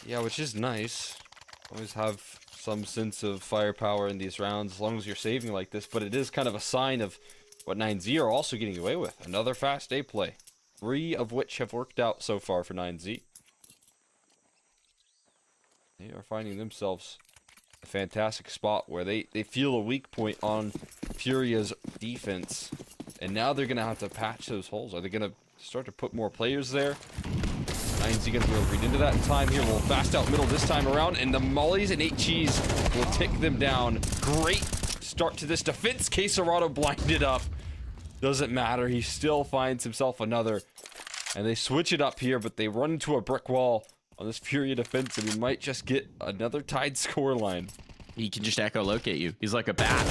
Speaker 6: Yeah, which is nice. Always have some sense of firepower in these rounds as long as you're saving like this, but it is kind of a sign of what 9Z are also getting away with. Another fast A play. 3 of which have worked out so far for 9Z. They are finding themselves a fantastic spot where they feel a weak point on Furia's defense. And now they're going to have to patch those holes. Are they going to start to put more players there? 9Z going to be able to read into that in time here. We'll fast out middle this time around. And the mollies and 8 cheese will tick them down. Great start to this defense. Quesarado blinded up. Doesn't matter. He still finds himself another. And they switch it up here, but they run into a brick wall on this Furia defense, and we might just get another tied scoreline.
Speaker 5: He can just echolocate you. He's like a bat.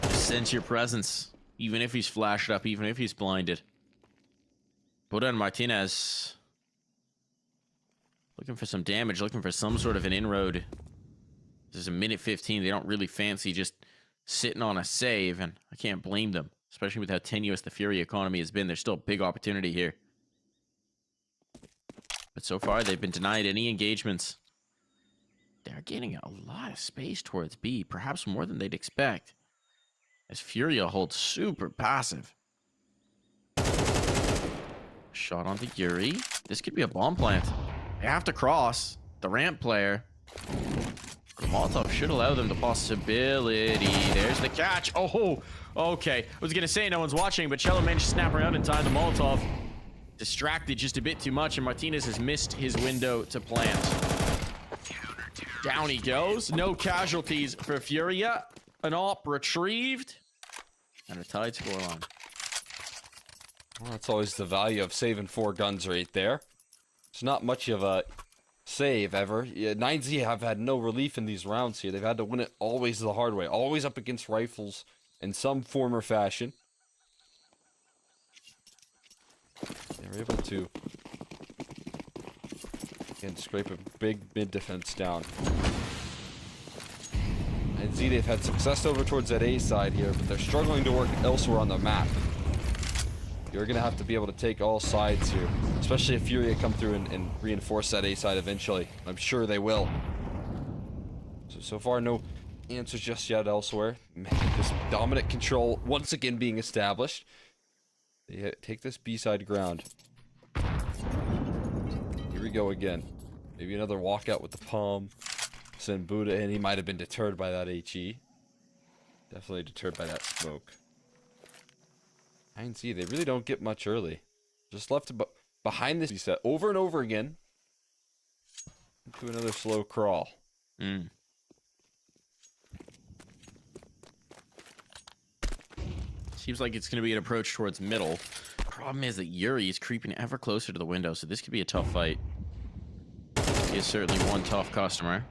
Speaker 5: Just sense your presence, even if he's flashed up, even if he's blinded. Buddha and Martinez looking for some damage, looking for some sort of an inroad. This is a minute 15. They don't really fancy just sitting on a save, and I can't blame them, especially with how tenuous the Fury economy has been. There's still a big opportunity here. But so far, they've been denied any engagements. They're getting a lot of space towards B, perhaps more than they'd expect, as Furia holds super passive. Shot onto Yuri. This could be a bomb plant. They have to cross. The ramp player. Molotov should allow them the possibility. There's the catch. Oh, okay. I was going to say no one's watching, but Cello managed to snap around in time. The Molotov distracted just a bit too much, and Martinez has missed his window to plant. Down he goes. No casualties for Furia. An op retrieved. And a tied scoreline.
Speaker 6: Well, that's always the value of saving 4 guns right there. It's not much of a save ever. Yeah, 9Z have had no relief in these rounds here. They've had to win it always the hard way. Always up against rifles in some form or fashion. They're able to, again, scrape a big mid defense down. And Z, they've had success over towards that A side here, but they're struggling to work elsewhere on the map. You're going to have to be able to take all sides here, especially if Furia come through and reinforce that A side eventually. I'm sure they will. So far, no answers just yet elsewhere. Man, this dominant control once again being established. They take this B side ground. Here we go again. Maybe another walkout with the palm. Send Buddha in. He might have been deterred by that HE. Definitely deterred by that smoke. I can see they really don't get much early. Just left behind this set over and over again. Into another slow crawl.
Speaker 5: Seems like it's going to be an approach towards middle. Problem is that Yuri is creeping ever closer to the window, so this could be a tough fight. He is certainly one tough customer.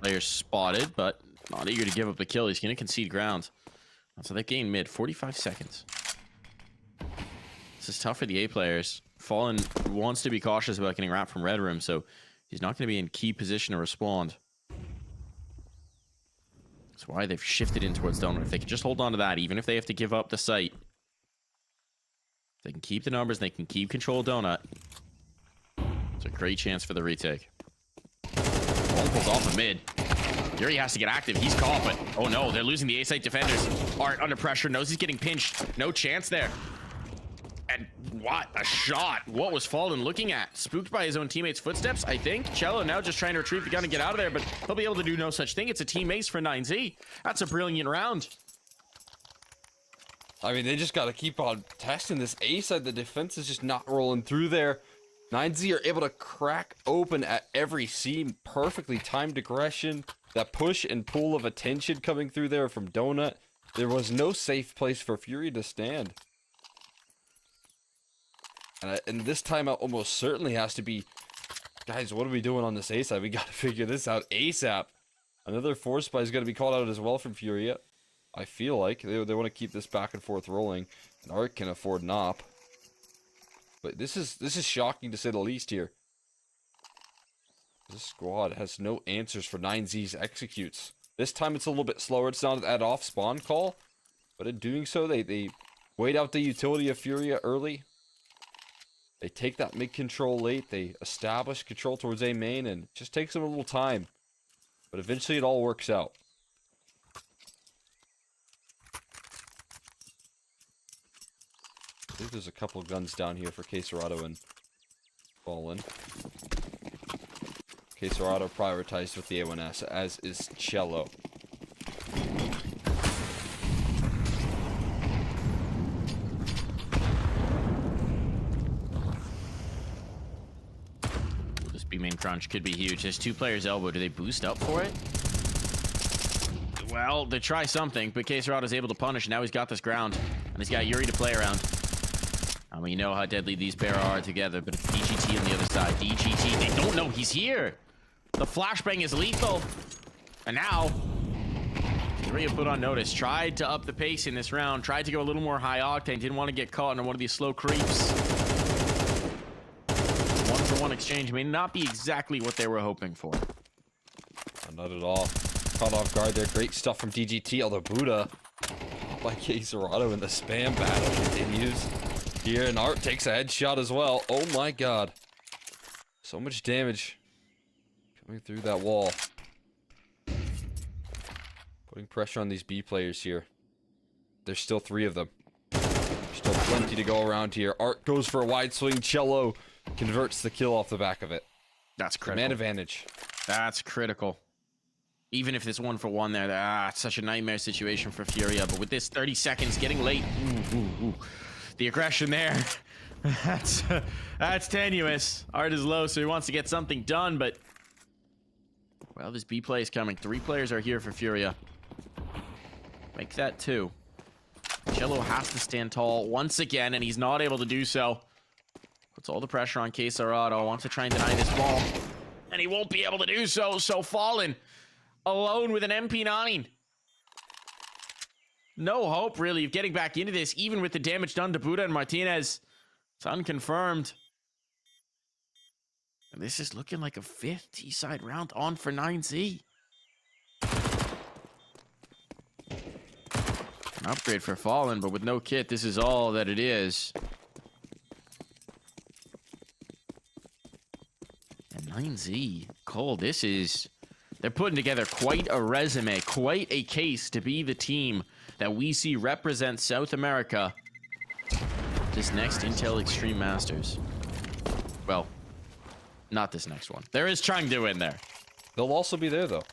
Speaker 5: Player spotted, but not eager to give up the kill. He's going to concede ground. So they've gained mid. 45 seconds. This is tough for the A players. Fallen wants to be cautious about getting wrapped from Red Room, so he's not going to be in key position to respond. That's why they've shifted in towards Donut. If they can just hold on to that, even if they have to give up the site, they can keep the numbers, they can keep control of Donut. It's a great chance for the retake. Ball pulls off the mid. Yuri has to get active. He's caught, but oh no, they're losing the A site defenders. Art under pressure, knows he's getting pinched. No chance there. And what a shot. What was Fallen looking at? Spooked by his own teammates' footsteps, I think. Cello now just trying to retrieve the gun and get out of there, but he'll be able to do no such thing. It's a team ace for 9Z. That's a brilliant round.
Speaker 6: I mean, they just got to keep on testing this A side. The defense is just not rolling through there. 9Z are able to crack open at every seam. Perfectly timed aggression. That push and pull of attention coming through there from Donut. There was no safe place for Fury to stand. And this timeout almost certainly has to be, guys, what are we doing on this A side? We got to figure this out ASAP. Another force spy is going to be called out as well from Furia. I feel like they want to keep this back and forth rolling. And Art can afford an op. But this is shocking to say the least here. This squad has no answers for 9Z's executes. This time it's a little bit slower. It's not that off spawn call. But in doing so, they wait out the utility of Furia early. They take that mid control late. They establish control towards A main, and it just takes them a little time. But eventually it all works out. I think there's a couple guns down here for Quesarado and Fallen. Quesarado prioritized with the A1S, as is Cello.
Speaker 5: This B main crunch could be huge. There's two players elbow. Do they boost up for it? Well, they try something, but Quesarado's able to punish. Now he's got this ground, and he's got Yuri to play around. We know how deadly these pair are together, but it's DGT on the other side. DGT, they don't know he's here. The flashbang is lethal. And now, Furia put on notice. Tried to up the pace in this round. Tried to go a little more high octane. Didn't want to get caught in one of these slow creeps. One-for-one exchange may not be exactly what they were hoping for.
Speaker 6: Not at all. Caught off guard there. Great stuff from DGT, although Buddha, like Quesarado in the spam battle, continues. Here, and Art takes a headshot as well. Oh my god. So much damage coming through that wall. Putting pressure on these B players here. There's still 3 of them. There's still plenty to go around here. Art goes for a wide swing. Cello converts the kill off the back of it.
Speaker 5: That's critical.
Speaker 6: Man advantage.
Speaker 5: That's critical. Even if it's 1-for-1 there, it's such a nightmare situation for Furia. But with this 30 seconds getting late, the aggression there, that's tenuous. Art is low, so he wants to get something done, but well, this B play is coming. 3 players are here for Furia. Make that 2. Cello has to stand tall once again, and he's not able to do so. Puts all the pressure on Quesarado. Wants to try and deny this ball, and he won't be able to do so. So Fallen alone with an MP9. No hope, really, of getting back into this, even with the damage done to Buddha and Martinez. It's unconfirmed. And this is looking like a 5th T-side round on for 9Z. An upgrade for Fallen, but with no kit, this is all that it is. And 9Z, Cole, this is... They're putting together quite a resume, quite a case to be the team that we see represent South America this next Intel Extreme Masters. Well, not this next one. There is Chengdu in there.
Speaker 6: They'll also be there, though.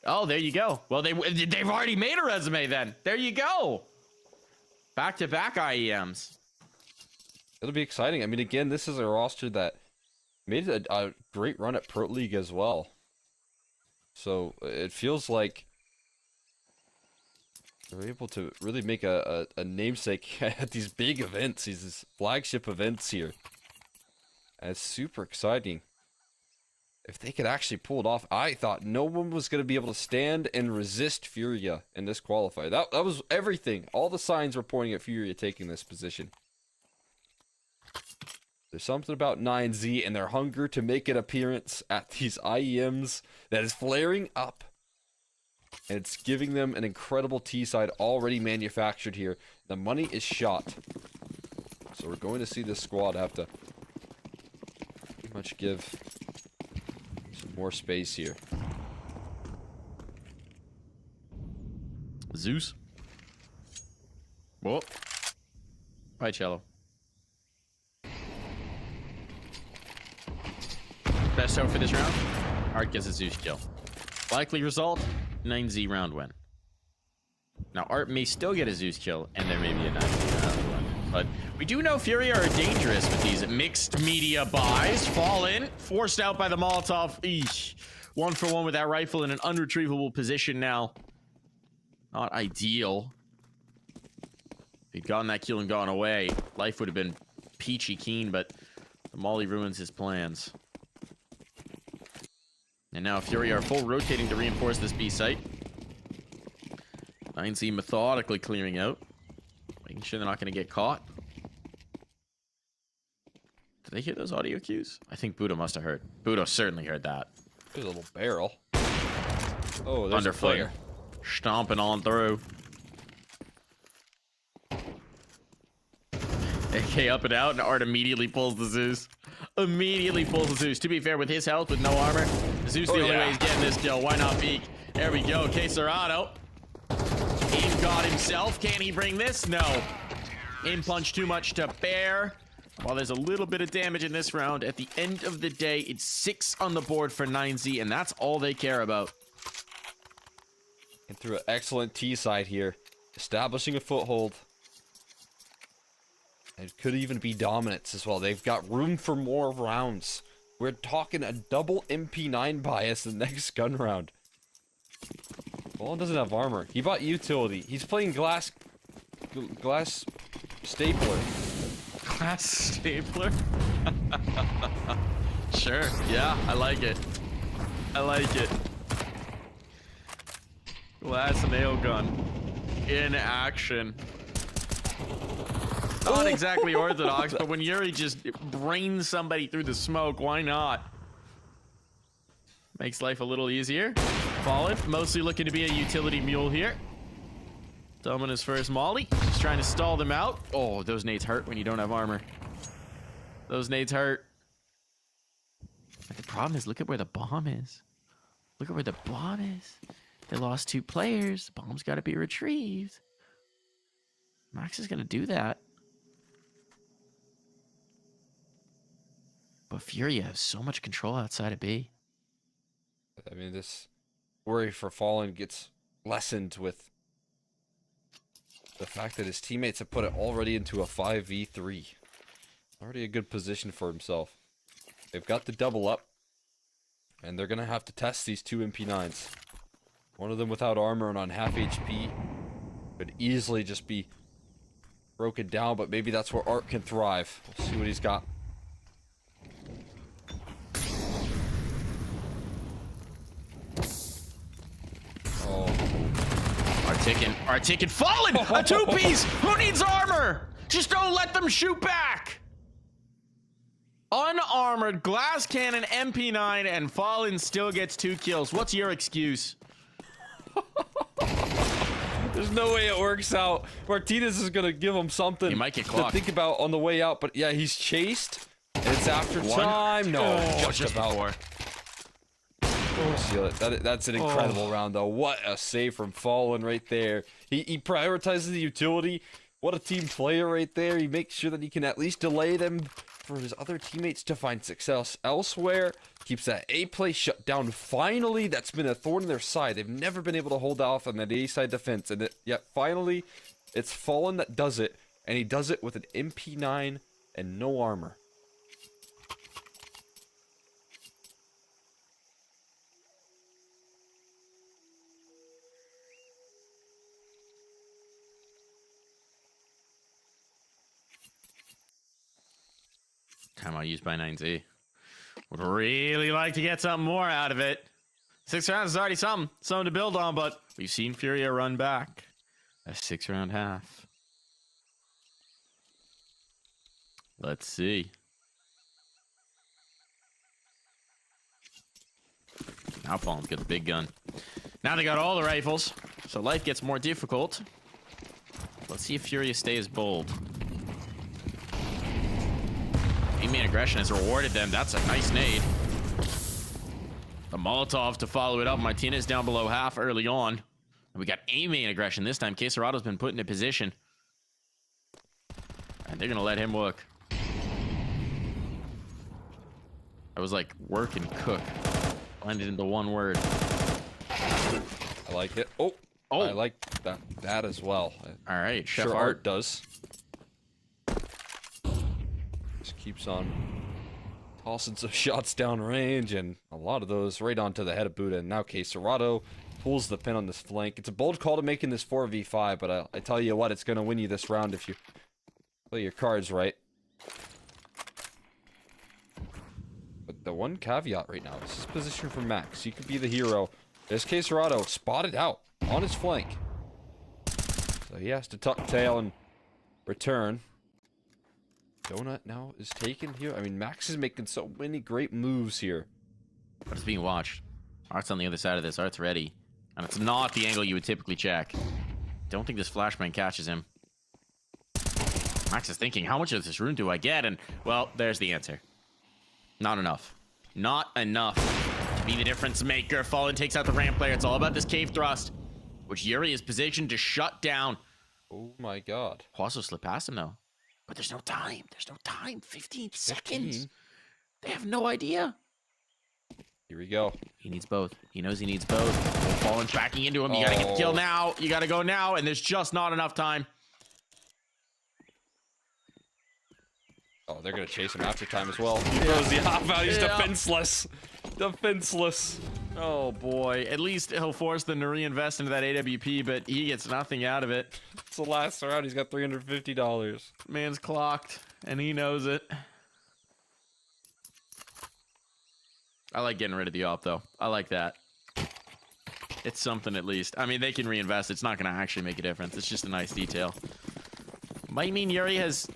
Speaker 5: Oh, there you go. Well, they've already made a resume then. There you go. Back-to-back IEMs.
Speaker 6: It'll be exciting. I mean, again, this is a roster that made a great run at Pro League as well. So it feels like they're able to really make a namesake at these big events, these flagship events here. And it's super exciting. If they could actually pull it off, I thought no one was going to be able to stand and resist Furia in this qualifier. That was everything. All the signs were pointing at Furia taking this position. There's something about 9Z and their hunger to make an appearance at these IEMs that is flaring up. And it's giving them an incredible T-side already manufactured here. The money is shot. So we're going to see this squad have to pretty much give some more space here.
Speaker 5: Zeus. Whoa. Bye, Cello. Best out for this round. Art gets a Zeus kill. Likely result, 9Z round win. Now, Art may still get a Zeus kill, and there may be a 9Z round win. But we do know Furia are dangerous with these mixed media buys. Fallen, forced out by the Molotov. Eesh. 1-for-1 with that rifle in an unretrievable position now. Not ideal. If he'd gotten that kill and gone away, life would have been peachy keen, but the Molly ruins his plans. And now Furia are full rotating to reinforce this B site. 9Z methodically clearing out. Making sure they're not going to get caught. Did they hear those audio cues? I think Budo must have heard. Budo certainly heard that.
Speaker 6: There's a little barrel. Oh, there's
Speaker 5: Underfoot.
Speaker 6: a player.
Speaker 5: Stomping on through. AK up and out, and Art immediately pulls the Zeus. Immediately pulls the Zeus. To be fair, with his health, with no armor, Zeus the only way he's getting this kill. Why not peek? There we go. Que Serrano. Aim got himself. Can he bring this? No. Aim punch too much to bear. While there's a little bit of damage in this round, at the end of the day, it's 6 on the board for 9Z, and that's all they care about.
Speaker 6: And through an excellent T-side here, establishing a foothold. It could even be dominance as well. They've got room for more rounds. We're talking a double MP9 bias the next gun round. Fallen doesn't have armor. He bought utility. He's playing glass stapler.
Speaker 5: Glass stapler? Sure. Yeah, I like it. I like it. Glass nail gun. In action. Not exactly orthodox, but when Yuri just brains somebody through the smoke, why not? Makes life a little easier. Fallen, mostly looking to be a utility mule here. Dominus first molly, just trying to stall them out. Oh, those nades hurt when you don't have armor. Those nades hurt. But the problem is, look at where the bomb is. Look at where the bomb is. They lost 2 players. The bomb's got to be retrieved. Max is going to do that. But Furia has so much control outside of B.
Speaker 6: I mean, this worry for Fallen gets lessened with the fact that his teammates have put it already into a 5v3. Already a good position for himself. They've got the double up, and they're going to have to test these 2 MP9s. One of them without armor and on half HP could easily just be broken down, but maybe that's where Art can thrive. We'll see what he's got.
Speaker 5: Artican Fallen! A 2-piece! Who needs armor? Just don't let them shoot back! Unarmored glass cannon MP9 and Fallen still gets 2 kills. What's your excuse?
Speaker 6: There's no way it works out. Martinez is gonna give him something
Speaker 5: He might get
Speaker 6: to
Speaker 5: clocked.
Speaker 6: think about on the way out, but yeah, he's chased. It's after time. No, just about.
Speaker 5: Before.
Speaker 6: Seal it. That's an incredible round, though. What a save from Fallen right there. He prioritizes the utility. What a team player right there. He makes sure that he can at least delay them for his other teammates to find success elsewhere. Keeps that A play shut down. Finally, that's been a thorn in their side. They've never been able to hold off on that A side defense. And yet finally, it's Fallen that does it. And he does it with an MP9 and no armor.
Speaker 5: Timeout used by 9Z. Would really like to get something more out of it. 6 rounds is already something to build on, but we've seen Furia run back a 6-round half. Let's see. Now Fallen's got the big gun. Now they got all the rifles, so life gets more difficult. Let's see if Furia stays bold. A-main aggression has rewarded them. That's a nice nade. The Molotov to follow it up. Martinez down below half early on. We got A-main aggression this time. Queserado's been put in a position. And they're going to let him work. That was like work and cook. Blended into one word.
Speaker 6: I like it. Oh, I like that as well.
Speaker 5: All right, Chef
Speaker 6: sure
Speaker 5: Art
Speaker 6: does. Just keeps on tossing some shots down range, and a lot of those right onto the head of Buddha. And now Queserado pulls the pin on this flank. It's a bold call to making this 4v5, but I tell you what, it's going to win you this round if you play your cards right. But the one caveat right now is his position for Max. He could be the hero. There's Queserado spotted out on his flank. So he has to tuck tail and return. Donut now is taken here. I mean, Max is making so many great moves here.
Speaker 5: But it's being watched. Art's on the other side of this. Art's ready. And it's not the angle you would typically check. Don't think this flashbang catches him. Max is thinking, how much of this rune do I get? And, well, there's the answer. Not enough. Not enough to be the difference maker. Fallen takes out the ramp player. It's all about this cave thrust, which Yuri is positioned to shut down.
Speaker 6: Oh my god.
Speaker 5: Huaso slipped past him, though. But there's no time. There's no time. 15 seconds. They have no idea.
Speaker 6: Here we go.
Speaker 5: He needs both. He knows he needs both. Fallen's backing into him. You gotta get the kill now. You gotta go now, and there's just not enough time.
Speaker 6: Oh, they're gonna chase him after time as well. He throws the hop out. He's defenseless. Defenseless.
Speaker 5: Oh boy. At least he'll force them to reinvest into that AWP, but he gets nothing out of it.
Speaker 6: It's the last round. He's got $350.
Speaker 5: Man's clocked, and he knows it. I like getting rid of the op, though. I like that. It's something at least. I mean, they can reinvest. It's not going to actually make a difference. It's just a nice detail. Might mean Yuri has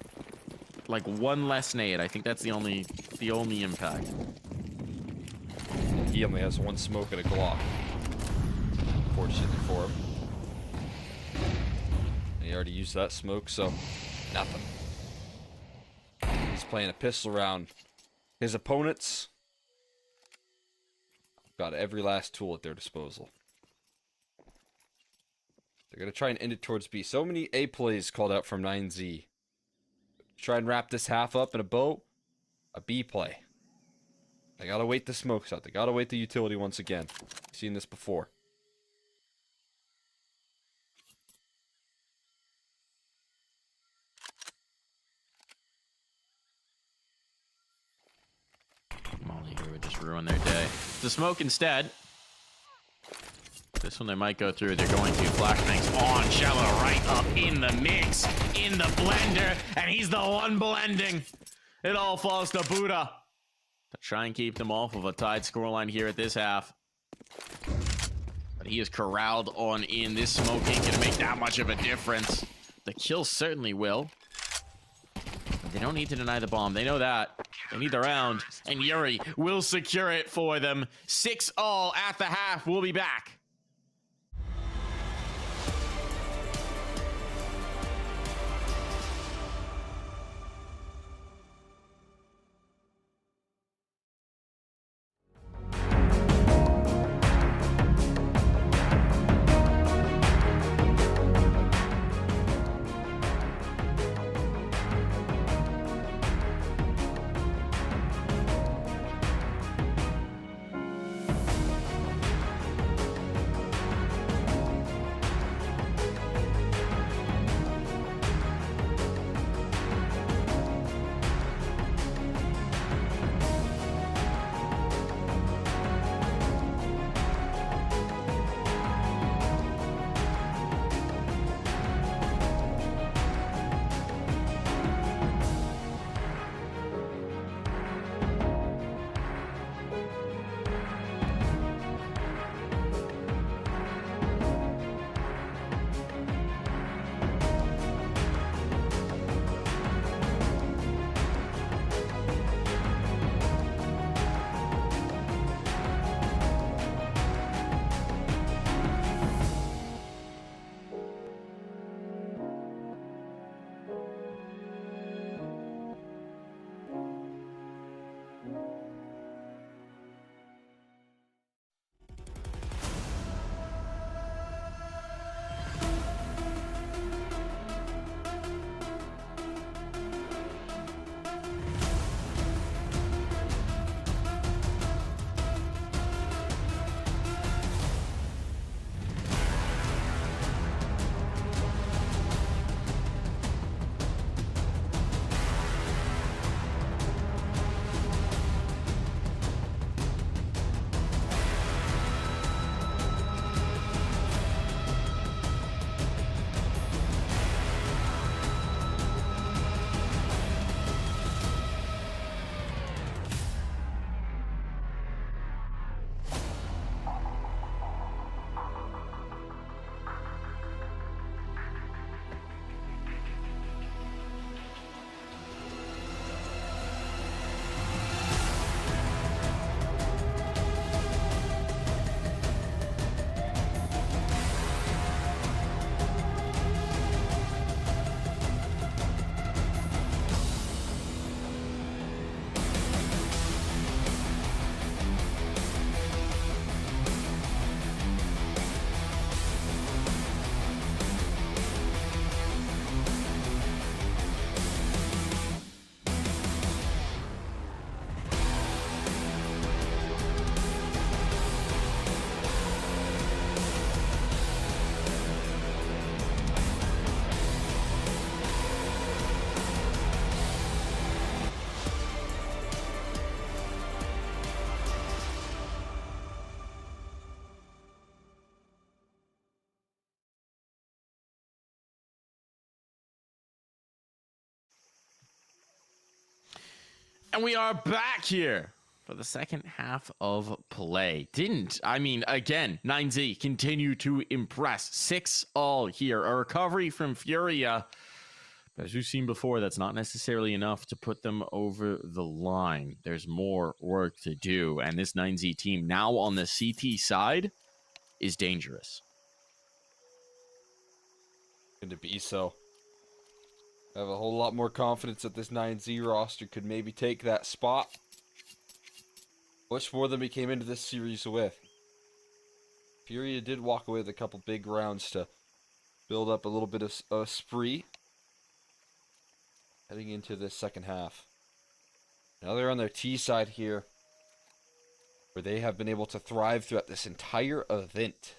Speaker 5: like one less nade. I think that's the only impact.
Speaker 6: He only has one smoke and a Glock. Fortunately for him. And he already used that smoke, so nothing. He's playing a pistol round. His opponents got every last tool at their disposal. They're going to try and end it towards B. So many A plays called out from 9Z. Try and wrap this half up in a bow. A B play. They got to wait the smokes out. They got to wait the utility once again. We've seen this before.
Speaker 5: Molly here would just ruin their day. The smoke instead. This one they might go through. They're going to. Flashbangs on. Shallow right up in the mix. In the blender. And he's the one blending. It all falls to Buddha. To try and keep them off of a tied scoreline here at this half. But he is corralled on in. This smoke ain't going to make that much of a difference. The kill certainly will. They don't need to deny the bomb. They know that. They need the round. And Yuri will secure it for them. 6-all at the half. We'll be back. And we are back here for the second half of play. Again, 9Z continue to impress. 6-all here. A recovery from Furia. But as we've seen before, that's not necessarily enough to put them over the line. There's more work to do. And this 9Z team now on the CT side is dangerous.
Speaker 6: Going to be so. I have a whole lot more confidence that this 9Z roster could maybe take that spot. Much more than we came into this series with. Furia did walk away with a couple big rounds to build up a little bit of a spree heading into this second half. Now they're on their T side here, where they have been able to thrive throughout this entire event.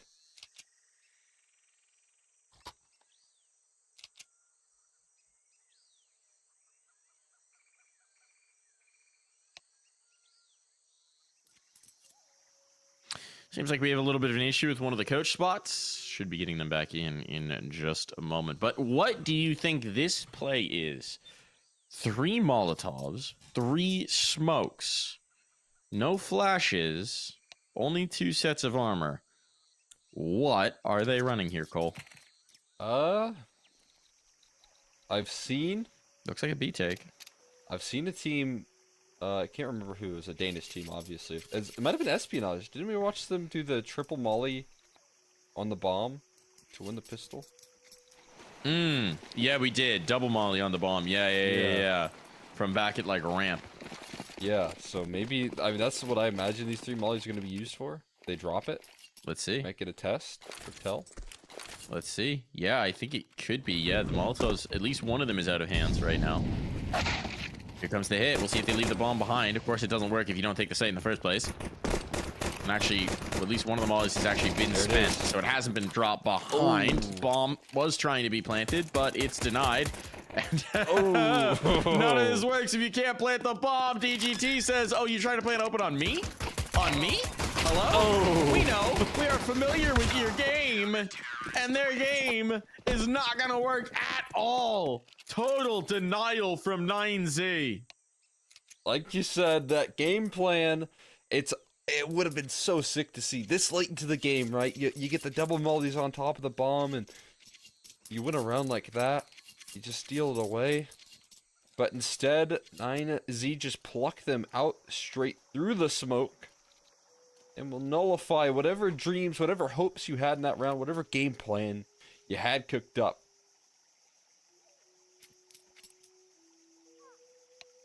Speaker 5: Seems like we have a little bit of an issue with one of the coach spots. Should be getting them back in just a moment. But what do you think this play is? 3 Molotovs, 3 smokes, no flashes, only 2 sets of armor. What are they running here, Cole?
Speaker 6: I've seen
Speaker 5: Looks like a B take.
Speaker 6: I've seen a team. I can't remember who. It was a Danish team, obviously. It might have been Espionage. Didn't we watch them do the triple molly on the bomb to win the pistol?
Speaker 5: Yeah, we did. Double molly on the bomb. Yeah. From back at, like, ramp.
Speaker 6: Yeah, so maybe... I mean, that's what I imagine these 3 mollies are going to be used for. They drop it.
Speaker 5: Let's see.
Speaker 6: Might get a test or tell.
Speaker 5: Let's see. Yeah, I think it could be. Yeah, the Molotovs, at least one of them is out of hands right now. Here comes the hit. We'll see if they leave the bomb behind. Of course, it doesn't work if you don't take the site in the first place. And actually, at least one of the mollies has actually been spent, so it hasn't been dropped behind.
Speaker 6: Ooh.
Speaker 5: Bomb was trying to be planted, but it's denied. And none of this works if you can't plant the bomb. DGT says, oh, you're trying to plant open on me? On me? Hello? Oh. We know. We are familiar with your game, and their game is not going to work at all. Total denial from 9Z.
Speaker 6: Like you said, that game plan, it would have been so sick to see this late into the game, right? You get the double mollies on top of the bomb, and you win a round like that. You just steal it away. But instead, 9Z just pluck them out straight through the smoke and will nullify whatever dreams, whatever hopes you had in that round, whatever game plan you had cooked up.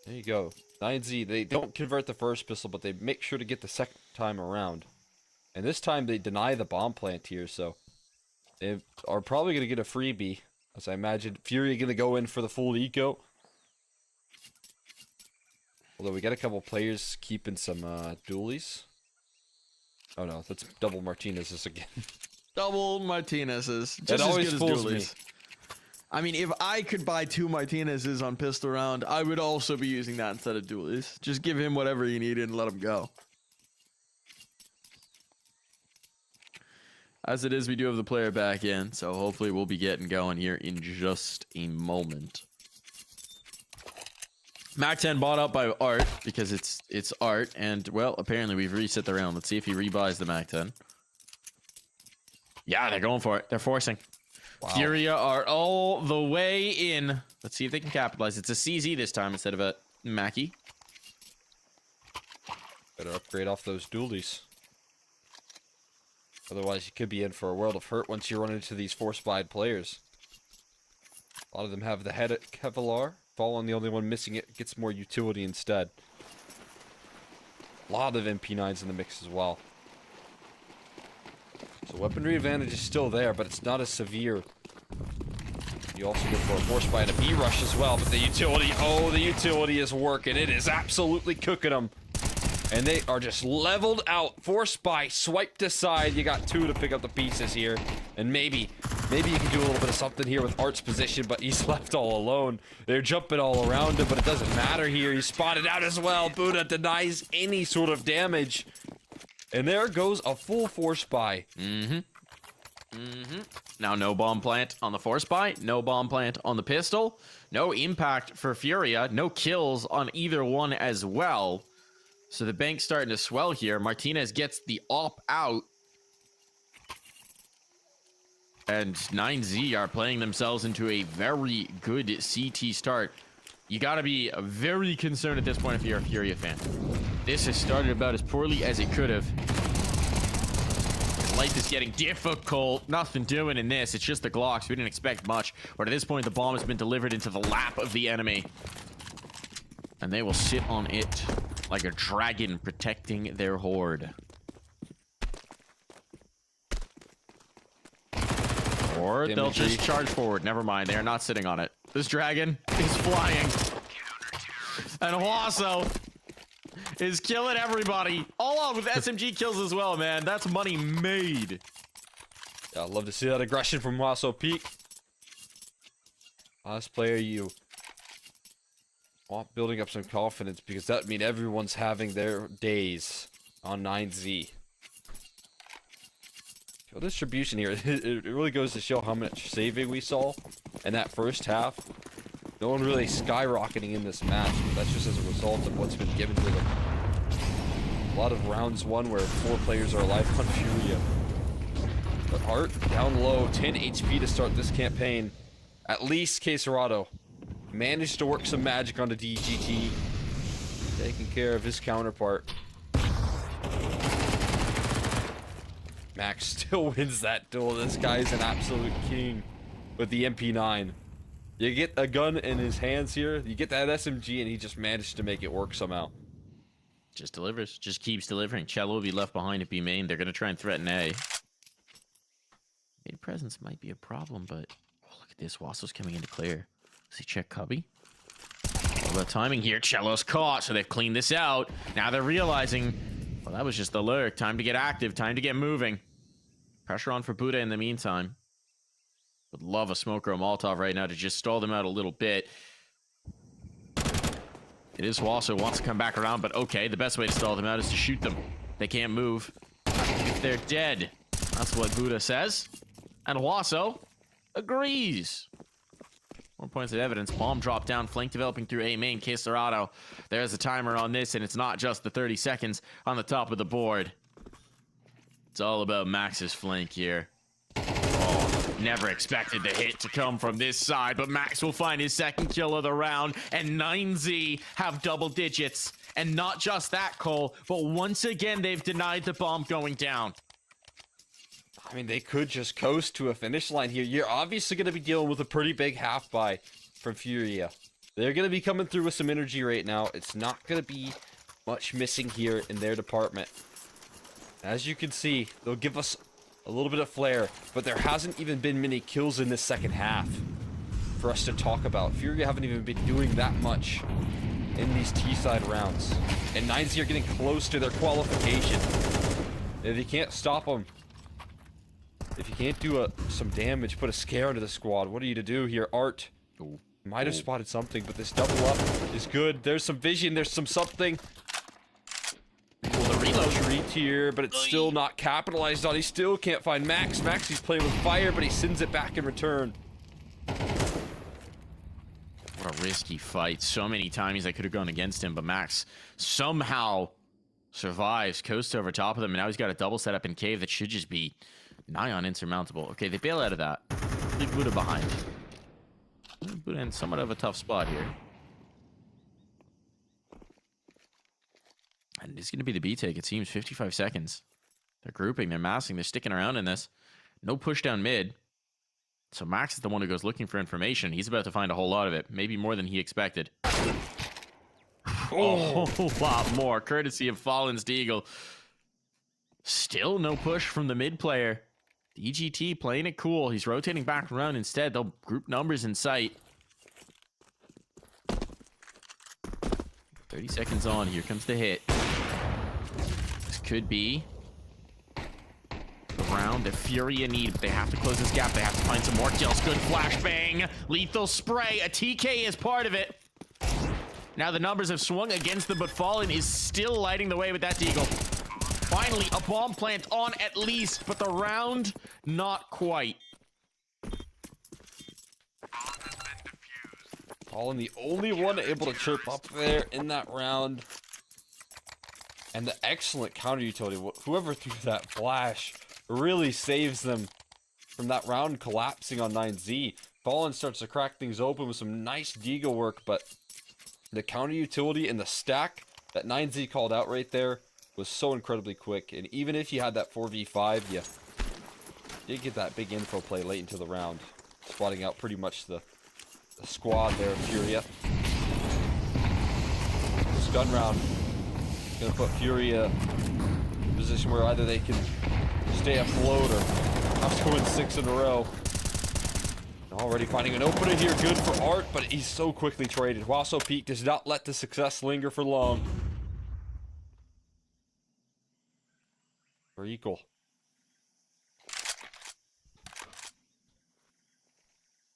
Speaker 6: There you go. 9Z, they don't convert the first pistol, but they make sure to get the second time around. And this time they deny the bomb plant here, so they are probably going to get a freebie. As I imagine, Furia going to go in for the full eco. Although we got a couple players keeping some dualies. Oh no, that's double Martinez's again.
Speaker 5: Double Martinez's. Just
Speaker 6: That always
Speaker 5: as good
Speaker 6: fools
Speaker 5: as dualies.
Speaker 6: me.
Speaker 5: I mean, if I could buy 2 Martinez's on pistol round, I would also be using that instead of dualies. Just give him whatever you need and let him go. As it is, we do have the player back in, so hopefully we'll be getting going here in just a moment. Mac 10 bought up by Art because it's Art, and well, apparently we've reset the round. Let's see if he rebuys the Mac 10. Yeah, they're going for it. They're forcing. Wow. Furia are all the way in. Let's see if they can capitalize. It's a CZ this time instead of a Mackie.
Speaker 6: Better upgrade off those dualies. Otherwise, you could be in for a world of hurt once you run into these force-buyed players. A lot of them have the head at Kevlar. Fallen, the only one missing it, gets more utility instead. A lot of MP9s in the mix as well. So weaponry advantage is still there, but it's not as severe. You also go for a force buy and a B rush as well, but the utility, oh, the utility is working. It is absolutely cooking them. And they are just leveled out. Force buy, swiped aside. You got 2 to pick up the pieces here. And maybe you can do a little bit of something here with Art's position, but he's left all alone. They're jumping all around him, but it doesn't matter here. He's spotted out as well. Buddha denies any sort of damage. And there goes a full force buy.
Speaker 5: Now no bomb plant on the force buy, no bomb plant on the pistol, no impact for Furia, no kills on either one as well. So the bank's starting to swell here. Martinez gets the op out. And 9Z are playing themselves into a very good CT start. You gotta be very concerned at this point if you're a Furia fan. This has started about as poorly as it could have. Life is getting difficult. Nothing doing in this. It's just the Glocks. We didn't expect much. But at this point, the bomb has been delivered into the lap of the enemy. And they will sit on it like a dragon protecting their horde. Or they'll just charge forward. Never mind. They are not sitting on it. This dragon is flying. And Huaso is killing everybody. All out with SMG kills as well, man. That's money made.
Speaker 6: Yeah, I'd love to see that aggression from Huaso Peak. Last player, you want building up some confidence because that means everyone's having their days on 9Z. Well, distribution here, it really goes to show how much saving we saw in that first half. No one really skyrocketing in this match, but that's just as a result of what's been given to them. A lot of rounds won where 4 players are alive on Furia. But Art down low, 10 HP to start this campaign. At least Queserado managed to work some magic onto DGT, taking care of his counterpart. Max still wins that duel. This guy's an absolute king with the MP9. You get a gun in his hands here, you get that SMG, and he just managed to make it work somehow.
Speaker 5: Just delivers. Just keeps delivering. Cello will be left behind at B main. They're going to try and threaten A. Mid presence might be a problem, but oh, look at this. Wasso's coming in to clear. Does he check Cubby? All about timing here. Cello's caught, so they've cleaned this out. Now they're realizing, well, that was just the lurk. Time to get active. Time to get moving. Pressure on for Buddha in the meantime. Would love a smoke or a Molotov right now to just stall them out a little bit. It is Wasso wants to come back around, but okay, the best way to stall them out is to shoot them. They can't move. If they're dead, that's what Buddha says. And Wasso agrees. More points of evidence. Bomb drop down, flank developing through A main. Que Serrato. There's a timer on this, and it's not just the 30 seconds on the top of the board. It's all about Max's flank here. Never expected the hit to come from this side, but Max will find his second kill of the round, and 9Z have double digits. And not just that, Cole, but once again, they've denied the bomb going down.
Speaker 6: I mean, they could just coast to a finish line here. You're obviously going to be dealing with a pretty big half buy from Furia. They're going to be coming through with some energy right now. It's not going to be much missing here in their department. As you can see, they'll give us a little bit of flair, but there hasn't even been many kills in this second half for us to talk about. Furia haven't even been doing that much in these T-side rounds. And 9Z are getting close to their qualification. If you can't stop them, if you can't do some damage, put a scare into the squad, what are you to do here? Art might have spotted something, but this double up is good. There's some vision, there's some something.
Speaker 5: The reload
Speaker 6: treat here, but it's still not capitalized on. He still can't find Max. Max, he's playing with fire, but he sends it back in return.
Speaker 5: What a risky fight. So many times I could have gone against him, but Max somehow survives, coasts over top of them, and now he's got a double setup in cave that should just be nigh on insurmountable. Okay, they bail out of that. Leave Buddha behind. Buddha in somewhat of a tough spot here. And it's going to be the B take, it seems. 55 seconds. They're grouping, they're massing, they're sticking around in this. No push down mid. So Max is the one who goes looking for information. He's about to find a whole lot of it. Maybe more than he expected. Oh, a whole lot more. Courtesy of Fallen's Deagle. Still no push from the mid player. DGT playing it cool. He's rotating back around instead. They'll group numbers in sight. 30 seconds on. Here comes the hit. This could be the round that Furia need. They have to close this gap. They have to find some more kills. Good flashbang. Lethal spray. A TK is part of it. Now the numbers have swung against them, but Fallen is still lighting the way with that Deagle. Finally, a bomb plant on at least, but the round, not quite.
Speaker 6: Fallen, the only one able to chirp up there in that round. And the excellent counter utility. Whoever threw that flash really saves them from that round collapsing on 9Z. Fallen starts to crack things open with some nice Deagle work, but the counter utility and the stack that 9Z called out right there was so incredibly quick. And even if you had that 4v5, you did get that big info play late into the round, spotting out pretty much the squad there of Furia. This gun round is going to put Furia in a position where either they can stay afloat or have to win 6 in a row. Already finding an opener here, good for Art, but he's so quickly traded. Wasso Peak does not let the success linger for long. We're equal.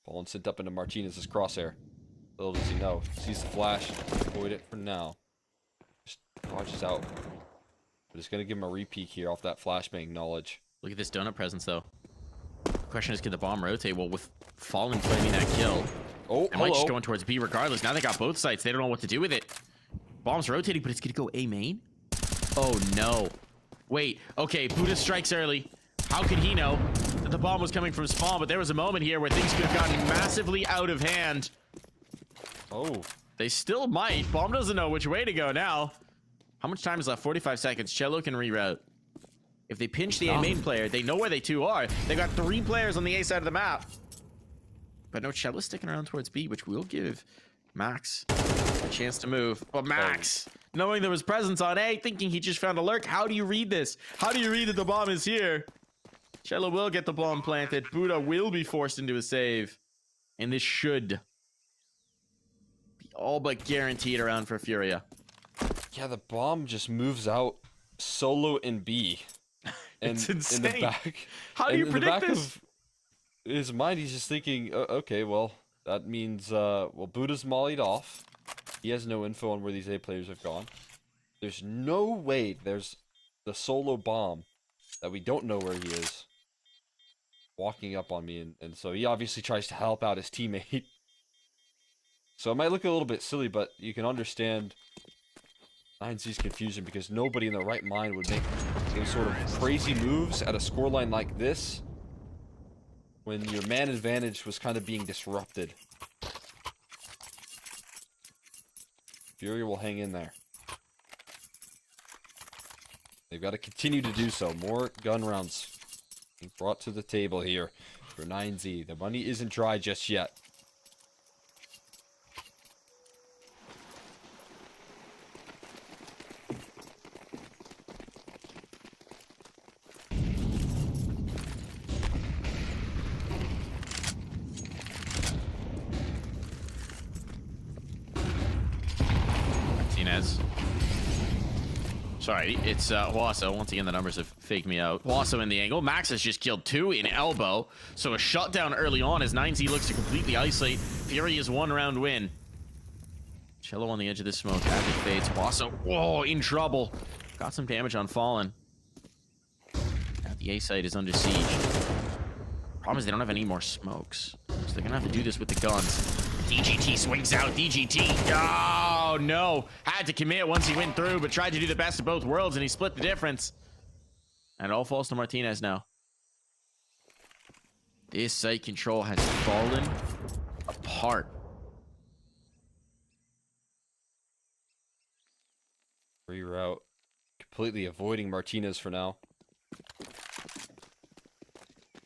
Speaker 6: Fallen sent up into Martinez's crosshair. Little does he know. Sees the flash. Avoid it for now. Just dodges out. But it's going to give him a repeat here off that flashbang knowledge.
Speaker 5: Look at this donut presence, though. Question is, can the bomb rotate? Well, with Fallen claiming that kill, they might just go towards B regardless. Now they got both sites. They don't know what to do with it. Bomb's rotating, but it's going to go A main? Oh, no. Wait, okay, Buddha strikes early. How could he know that the bomb was coming from spawn? But there was a moment here where things could have gotten massively out of hand. Oh, they still might. Bomb doesn't know which way to go now. How much time is left? 45 seconds. Cello can reroute. If they pinch the A main player, they know where they two are. They got 3 players on the A side of the map. But no, Cello's sticking around towards B, which will give Max a chance to move. But Max, knowing there was presence on A, thinking he just found a lurk. How do you read this? How do you read that the bomb is here? Cello will get the bomb planted. Buddha will be forced into a save. And this should be all but guaranteed around for Furia.
Speaker 6: Yeah, the bomb just moves out solo in B. And
Speaker 5: It's insane.
Speaker 6: In the back,
Speaker 5: How do you predict this?
Speaker 6: Of his mind, he's just thinking, okay, well, that means, well, Buddha's mollied off. He has no info on where these A players have gone. There's no way there's the solo bomb that we don't know where he is walking up on me. And so he obviously tries to help out his teammate. So it might look a little bit silly, but you can understand 9Z's confusion because nobody in their right mind would make those sort of crazy moves at a scoreline like this when your man advantage was kind of being disrupted. Furia will hang in there. They've got to continue to do so. More gun rounds being brought to the table here for 9Z. The money isn't dry just yet.
Speaker 5: Sorry, it's Huaso. Once again, the numbers have faked me out. Huaso in the angle. Max has just killed 2 in elbow. So a shutdown early on as 9Z looks to completely isolate. Furia's 1-round win. Cello on the edge of this smoke. As it fades. Huaso, whoa, in trouble. Got some damage on Fallen. Now the A site is under siege. Problem is they don't have any more smokes. So they're going to have to do this with the guns. DGT swings out. DGT. Oh, no. Had to commit once he went through, but tried to do the best of both worlds, and he split the difference. And it all falls to Martinez now. This site control has fallen apart.
Speaker 6: Reroute. Completely avoiding Martinez for now.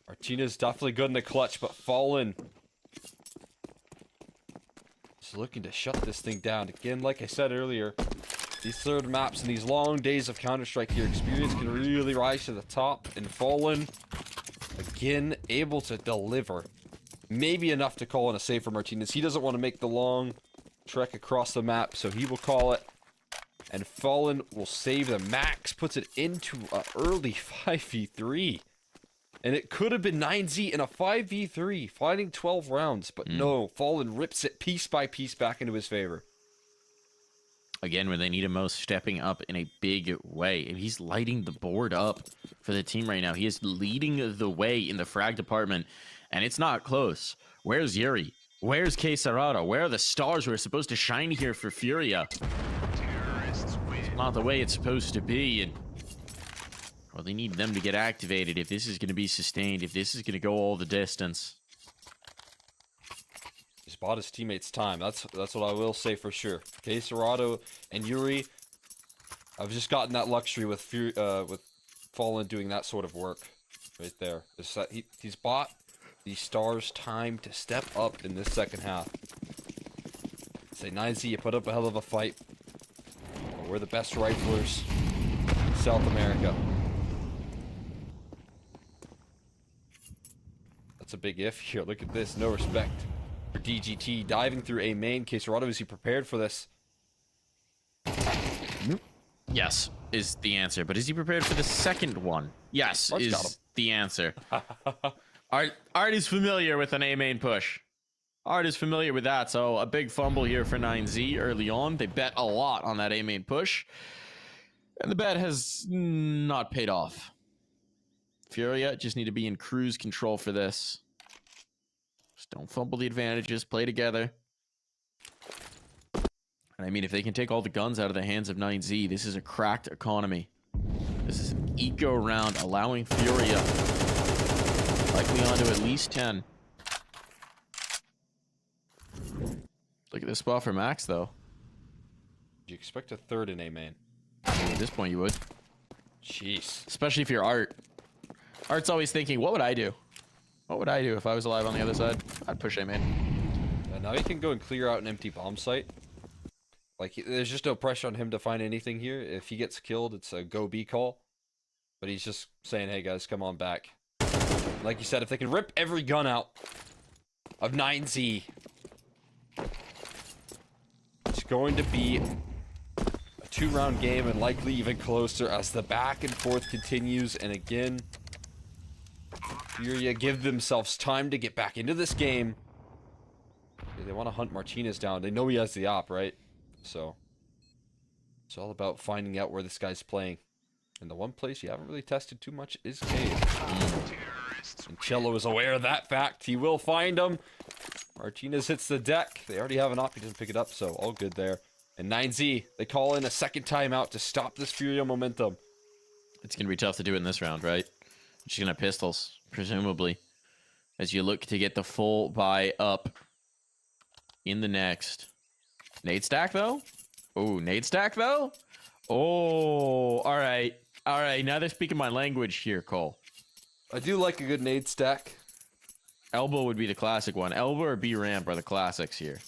Speaker 6: Martinez definitely good in the clutch, but Fallen looking to shut this thing down. Again, like I said earlier, these third maps and these long days of Counter-Strike here, experience can really rise to the top, and Fallen, again, able to deliver. Maybe enough to call in a save for Martinez. He doesn't want to make the long trek across the map, so he will call it, and Fallen will save the Max, puts it into an early 5v3. And it could have been 9Z in a 5v3, fighting 12 rounds. But no, Fallen rips it piece by piece back into his favor.
Speaker 5: Again, when they need him most, stepping up in a big way. And he's lighting the board up for the team right now. He is leading the way in the frag department. And it's not close. Where's Yuri? Where's K Serrata? Where are the stars who are supposed to shine here for Furia? It's not the way it's supposed to be. And well, they need them to get activated if this is going to be sustained, if this is going to go all the distance.
Speaker 6: He's bought his teammates time. That's what I will say for sure. K Serrata and Yuri, I've just gotten that luxury with Fallen doing that sort of work right there. He's bought these stars time to step up in this second half. Say 9Z, you put up a hell of a fight. We're the best riflers in South America. That's a big if here. Look at this. No respect for DGT. Diving through a main. K Serrata, is he prepared for this?
Speaker 5: Yes, is the answer. But is he prepared for the second one? Yes, is the answer. Art is familiar with an A main push. Art is familiar with that. So a big fumble here for 9Z early on. They bet a lot on that A main push. And the bet has not paid off. Furia just need to be in cruise control for this. Just don't fumble the advantages. Play together. And I mean, if they can take all the guns out of the hands of 9Z, this is a cracked economy. This is an eco round, allowing Furia likely on to at least 10. Look at this spot for Max, though.
Speaker 6: You expect a third in A main.
Speaker 5: At this point, you would.
Speaker 6: Jeez.
Speaker 5: Especially if you're Art. Art's always thinking, what would I do? What would I do if I was alive on the other side? I'd push A main.
Speaker 6: And now he can go and clear out an empty bomb site. Like, there's just no pressure on him to find anything here. If he gets killed, it's a go B call. But he's just saying, hey guys, come on back. Like you said, if they can rip every gun out of 9Z, it's going to be a 2-round game and likely even closer as the back and forth continues. And again, Furia give themselves time to get back into this game. They want to hunt Martinez down. They know he has the op, right? So it's all about finding out where this guy's playing. And the one place you haven't really tested too much is cave. And Cello is aware of that fact. He will find him. Martinez hits the deck. They already have an op. He doesn't pick it up, so all good there. And 9Z, they call in a second timeout to stop this Furia momentum.
Speaker 5: It's going to be tough to do it in this round, right? Just going to pistols, presumably. As you look to get the full buy up in the next. Nade stack, though? Oh, nade stack, though? Oh, all right. All right, now they're speaking my language here, Cole.
Speaker 6: I do like a good nade stack.
Speaker 5: Elbow would be the classic one. Elbow or B ramp are the classics here.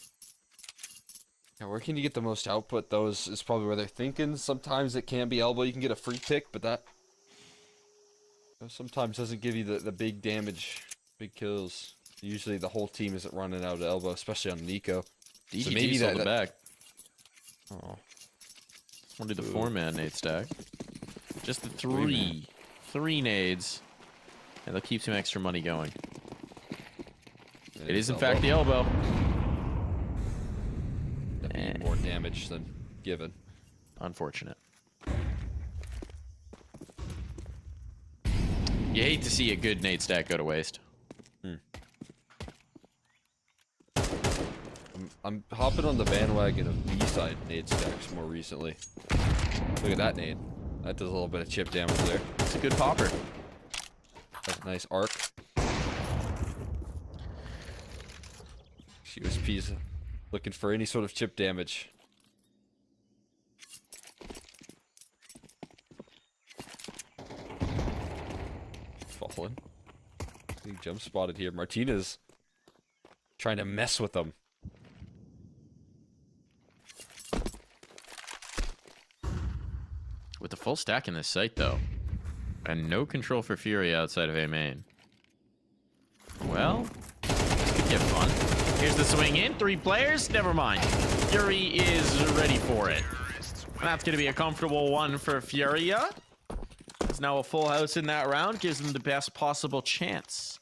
Speaker 6: Yeah, where can you get the most output? Those is probably where they're thinking. Sometimes it can be elbow. You can get a free pick, but that sometimes doesn't give you the big damage, big kills. Usually the whole team isn't running out of elbow, especially on Nico.
Speaker 5: DGT
Speaker 6: so maybe
Speaker 5: sold the back.
Speaker 6: Oh.
Speaker 5: We'll do the 4-man nade stack. Just the 3. 3 nades. And they'll keep some extra money going. It is, in fact, the elbow.
Speaker 6: That'd be more damage than given.
Speaker 5: Unfortunate. You hate to see a good nade stack go to waste.
Speaker 6: I'm hopping on the bandwagon of B-side nade stacks more recently. Look at that nade. That does a little bit of chip damage there.
Speaker 5: It's a good popper.
Speaker 6: That's a nice arc. USP's looking for any sort of chip damage. Fallen. Big jump spotted here. Martinez trying to mess with them.
Speaker 5: With the full stack in this site, though, and no control for Fury outside of A main. Well, this could get fun. Here's the swing in. 3 players. Never mind. Fury is ready for it. That's going to be a comfortable one for Furia. It's now a full house in that round. Gives them the best possible chance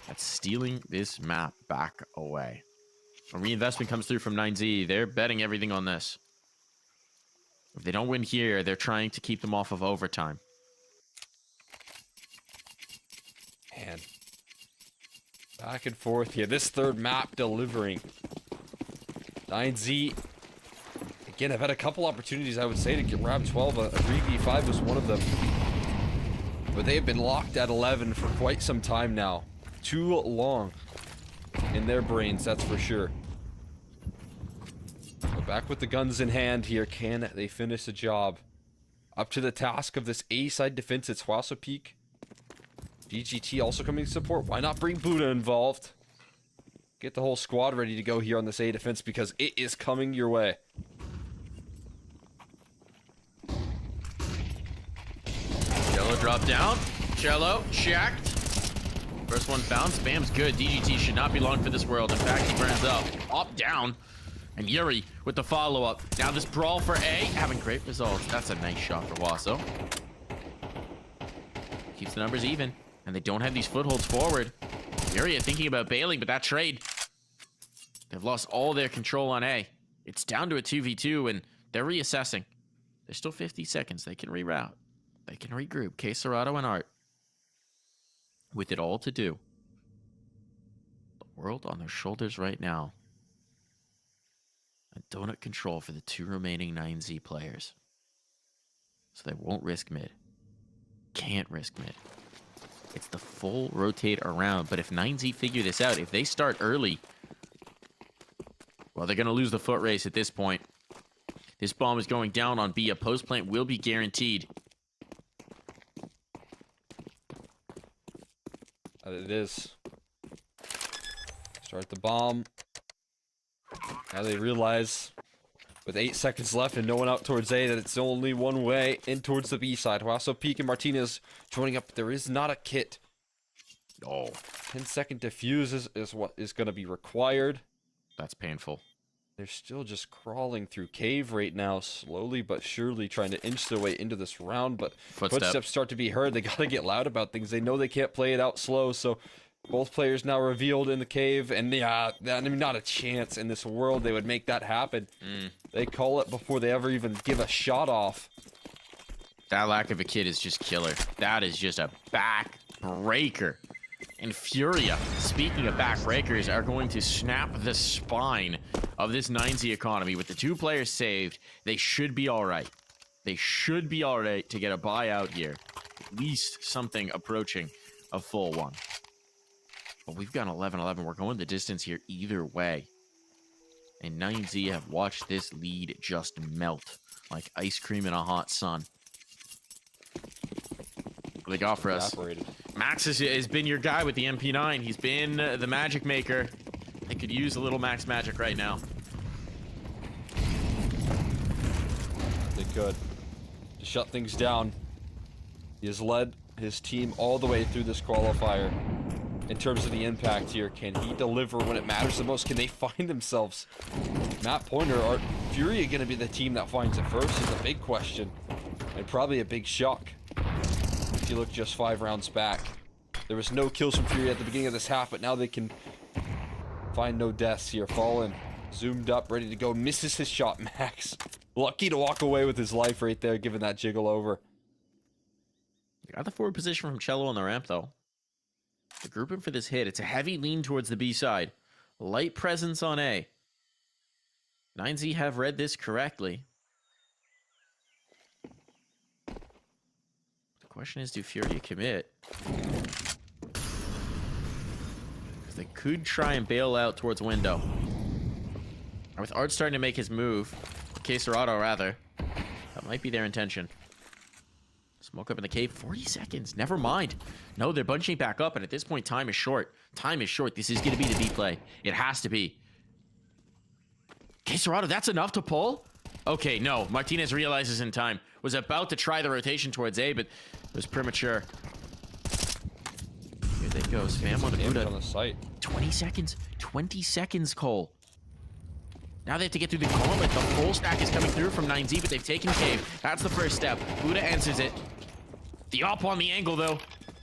Speaker 5: at stealing this map back away. A reinvestment comes through from 9Z. They're betting everything on this. If they don't win here, they're trying to keep them off of overtime.
Speaker 6: Man. Back and forth here. This third map delivering. 9Z. Again, I've had a couple opportunities, I would say, to get round 12. A 3v5 was one of them. But they have been locked at 11 for quite some time now. Too long in their brains, that's for sure. But back with the guns in hand here. Can they finish the job? Up to the task of this A-side defense. It's Hwasa Peak. DGT also coming to support. Why not bring Buddha involved? Get the whole squad ready to go here on this A defense because it is coming your way.
Speaker 5: Cello dropped down. Cello checked. First one found. Spam's good. DGT should not be long for this world. In fact, he burns up. Up, down. And Yuri with the follow-up. Now this brawl for A, having great results. That's a nice shot for Hwasa. Keeps the numbers even. And they don't have these footholds forward. Furia thinking about bailing, but that trade. They've lost all their control on A. It's down to a 2v2, and they're reassessing. There's still 50 seconds. They can reroute. They can regroup. K. Serrato and Art. With it all to do. The world on their shoulders right now. And donut control for the 2 remaining 9Z players. So they won't risk mid. Can't risk mid. It's the full rotate around. But if 9Z figure this out, if they start early, Well, they're going to lose the foot race at this point. This bomb is going down on B. A post plant will be guaranteed.
Speaker 6: It is. Start the bomb. Now they realize, with 8 seconds left and no one out towards A, that it's only one way in towards the B side. Also, Peak and Martinez joining up. There is not a kit.
Speaker 5: Oh.
Speaker 6: 10-second defuse is what is going to be required.
Speaker 5: That's painful.
Speaker 6: They're still just crawling through cave right now, slowly but surely trying to inch their way into this round, but footsteps start to be heard. They gotta get loud about things. They know they can't play it out slow, so both players now revealed in the cave, and yeah, I mean, not a chance in this world they would make that happen. They call it before they ever even give a shot off.
Speaker 5: That lack of a kid is just killer. That is just a backbreaker. And Furia, speaking of backbreakers, are going to snap the spine of this 9Z economy. With the 2 players saved, they should be all right. They should be all right to get a buyout here. At least something approaching a full one. But we've got 11-11. We're going the distance here either way. And 9Z have watched this lead just melt like ice cream in a hot sun. What do they got for us? Max has been your guy with the MP9. He's been the magic maker. They could use a little Max magic right now.
Speaker 6: They could. To shut things down. He has led his team all the way through this qualifier. In terms of the impact here, can he deliver when it matters the most? Can they find themselves? Matt Pointer, are Furia going to be the team that finds it first is a big question. And probably a big shock. If you look just 5 rounds back. There was no kills from Furia at the beginning of this half, but now they can find no deaths here. Fallen, zoomed up, ready to go. Misses his shot, Max. Lucky to walk away with his life right there, giving that jiggle over.
Speaker 5: Got the forward position from Cello on the ramp, though. The grouping for this hit, it's a heavy lean towards the B side. Light presence on A. 9Z have read this correctly. The question is, do Furia commit? Because they could try and bail out towards window. With Art starting to make his move, Queserado rather, that might be their intention. Smoke up in the cave, 40 seconds, never mind. No, they're bunching back up, and at this point, time is short. Time is short. This is going to be the B play. It has to be. Queserado, that's enough to pull? Okay, no. Martinez realizes in time. Was about to try the rotation towards A, but it was premature. Here they go. Spam on the Buddha.
Speaker 6: On the site.
Speaker 5: 20 seconds. 20 seconds, Cole. Now they have to get through the gauntlet. The full stack is coming through from 9Z, but they've taken cave. That's the first step. Buddha answers it. The op on the angle, though.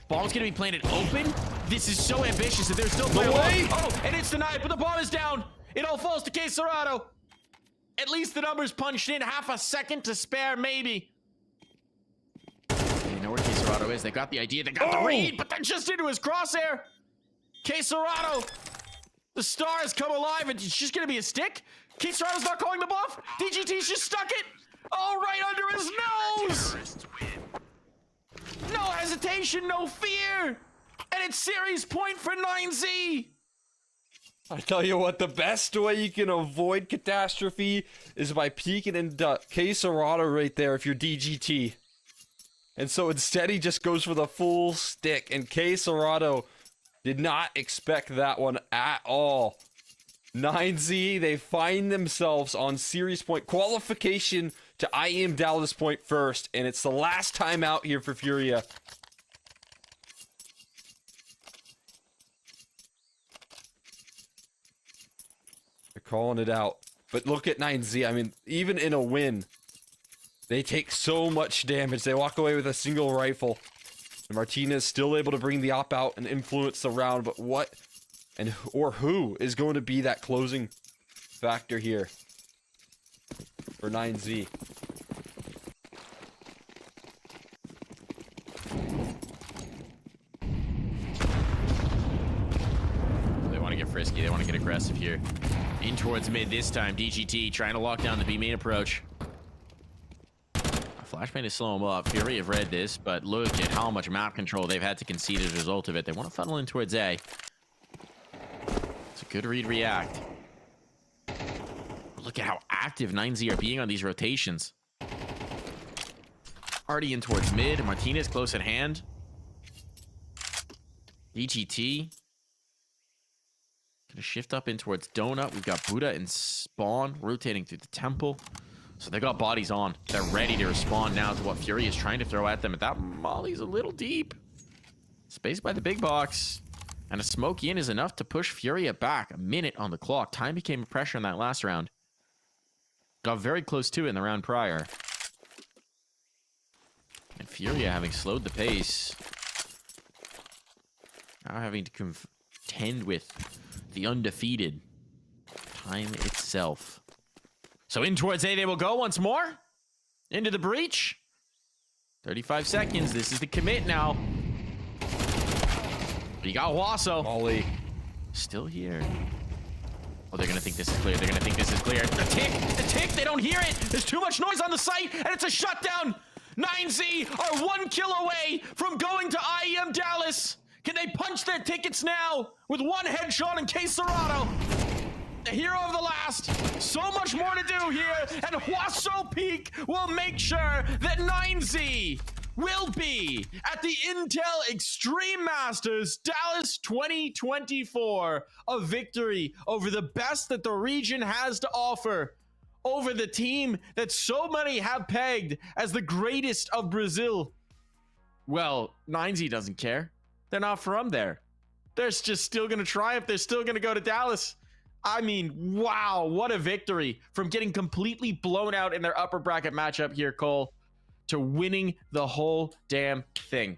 Speaker 5: Bomb's going to be planted open. This is so ambitious that they're still playing. Oh, and it's denied, but the bomb is down. It all falls to Queserado. At least the numbers punched in. Half a second to spare, maybe. They know where Queserado is. They got the idea. They got the read, but then just into his crosshair. Queserado. The star has come alive, and it's just going to be a stick. Queserado's not calling the bluff. DGT's just stuck it. Oh, right under his nose. No hesitation, no fear. And it's series point for 9Z.
Speaker 6: I tell you what, the best way you can avoid catastrophe is by peeking into Queserado right there if you're DGT. And so instead he just goes for the full stick, and Queserado did not expect that one at all. 9Z, they find themselves on series point qualification to IEM Dallas point first, and it's the last time out here for Furia. They're calling it out. But look at 9Z, I mean, even in a win, they take so much damage. They walk away with a single rifle. And Martinez still able to bring the op out and influence the round, but what and or who is going to be that closing factor here for 9Z?
Speaker 5: They want to get frisky. They want to get aggressive here. In towards mid this time. DGT trying to lock down the B main approach. Flashbang is slow him up. Fury have read this, but look at how much map control they've had to concede as a result of it. They want to funnel in towards A. It's a good read react. Look at how active 9Z are being on these rotations. Already in towards mid. Martinez close at hand. DGT. Gonna shift up in towards Donut. We've got Buddha and Spawn rotating through the temple. So they got bodies on. They're ready to respond now to what Fury is trying to throw at them. And that molly's a little deep. Spaced by the big box. And a smoke in is enough to push Furia back. A minute on the clock. Time became a pressure in that last round. Got very close to it in the round prior. And Furia having slowed the pace. Now having to contend with the undefeated time itself. So in towards A they will go once more. Into the breach. 35 seconds. This is the commit now. You got Wasso.
Speaker 6: Molly.
Speaker 5: Still here. Oh, they're going to think this is clear. They're going to think this is clear. The tick, they don't hear it. There's too much noise on the site, and it's a shutdown. 9Z are 1 kill away from going to IEM Dallas. Can they punch their tickets now with one headshot in case Serrato? The hero of the last. So much more to do here, and Wasso Peak will make sure that 9Z will be at the Intel Extreme Masters Dallas 2024. A victory over the best that the region has to offer. Over the team that so many have pegged as the greatest of Brazil. Well, 9Z doesn't care. They're not from there. They're just still going to triumph. They're still going to go to Dallas. I mean, wow, what a victory. From getting completely blown out in their upper bracket matchup here, Cole, to winning the whole damn thing.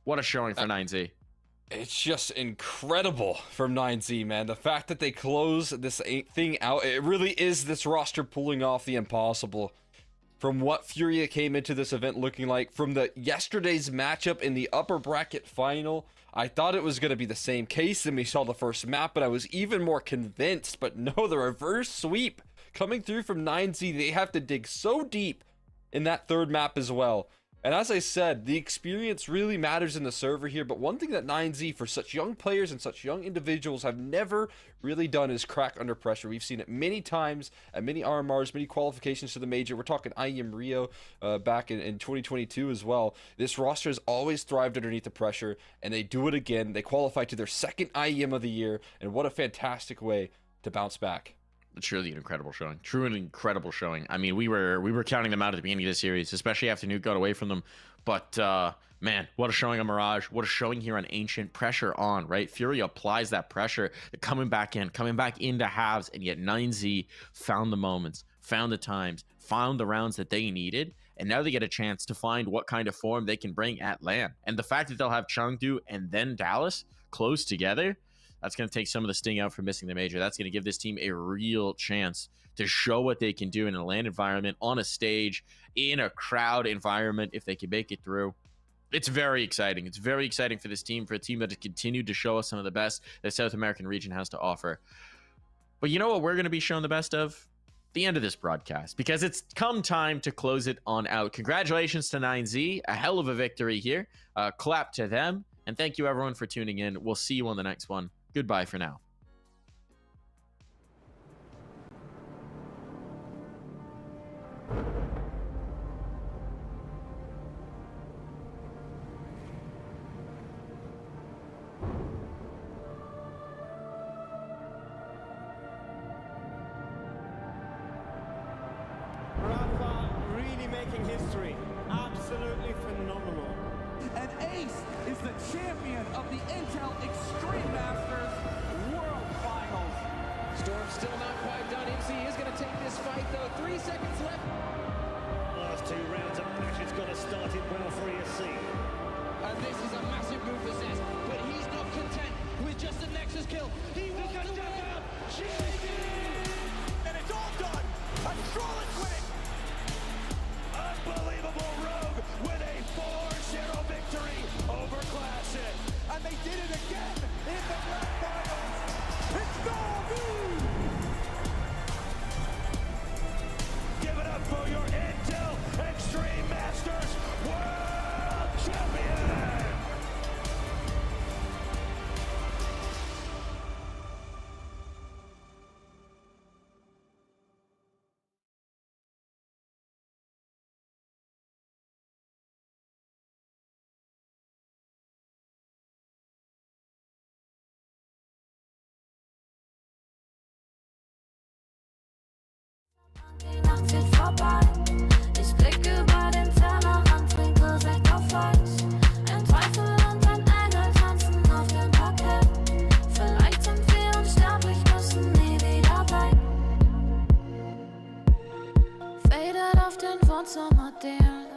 Speaker 5: What a showing for 9Z.
Speaker 6: It's just incredible from 9Z, man. The fact that they close this thing out, it really is this roster pulling off the impossible. From what Furia came into this event looking like, from the yesterday's matchup in the upper bracket final, I thought it was going to be the same case than we saw the first map, but I was even more convinced. But no, the reverse sweep coming through from 9Z. They have to dig so deep in that third map as well. And as I said, the experience really matters in the server here, but one thing that 9Z, for such young players and such young individuals, have never really done is crack under pressure. We've seen it many times at many RMRs, many qualifications to the major. We're talking IEM Rio back in 2022 as well. This roster has always thrived underneath the pressure, and they do it again. They qualify to their second IEM of the year, and what a fantastic way to bounce back.
Speaker 5: Truly an incredible showing. True and incredible showing. I mean, we were counting them out at the beginning of the series, especially after Nuke got away from them. But man, what a showing on Mirage. What a showing here on Ancient. Pressure on, right? Fury applies that pressure. They're coming back into halves, and yet 9Z found the moments, found the times, found the rounds that they needed, and now they get a chance to find what kind of form they can bring at LAN. And the fact that they'll have Chengdu and then Dallas close together, that's going to take some of the sting out for missing the major. That's going to give this team a real chance to show what they can do in a LAN environment, on a stage, in a crowd environment, if they can make it through. It's very exciting. It's very exciting for this team, for a team that has continued to show us some of the best that South American region has to offer. But you know what we're going to be shown the best of? The end of this broadcast, because it's come time to close it on out. Congratulations to 9Z. A hell of a victory here. Clap to them. And thank you, everyone, for tuning in. We'll see you on the next one. Goodbye for now.
Speaker 7: Rafa really making history. Absolutely phenomenal.
Speaker 9: And Ace is the champion of the Intel Extreme Masters World Finals.
Speaker 15: Storm still not quite done. MC is going to take this fight, though. 3 seconds left.
Speaker 16: Last 2 rounds of Passion's got to start it well for ESC.
Speaker 15: And this is a massive move for Zez, but he's not content with just a Nexus kill. He wants to win out.
Speaker 10: And it's all done. Astralis winning. Unbelievable Rogue with a 4-0 victory over Classic. And they did it again in the grand finals. It's Navi! Give it up for your Intel Extreme Masters World Champion!
Speaker 1: grund zum Addieren.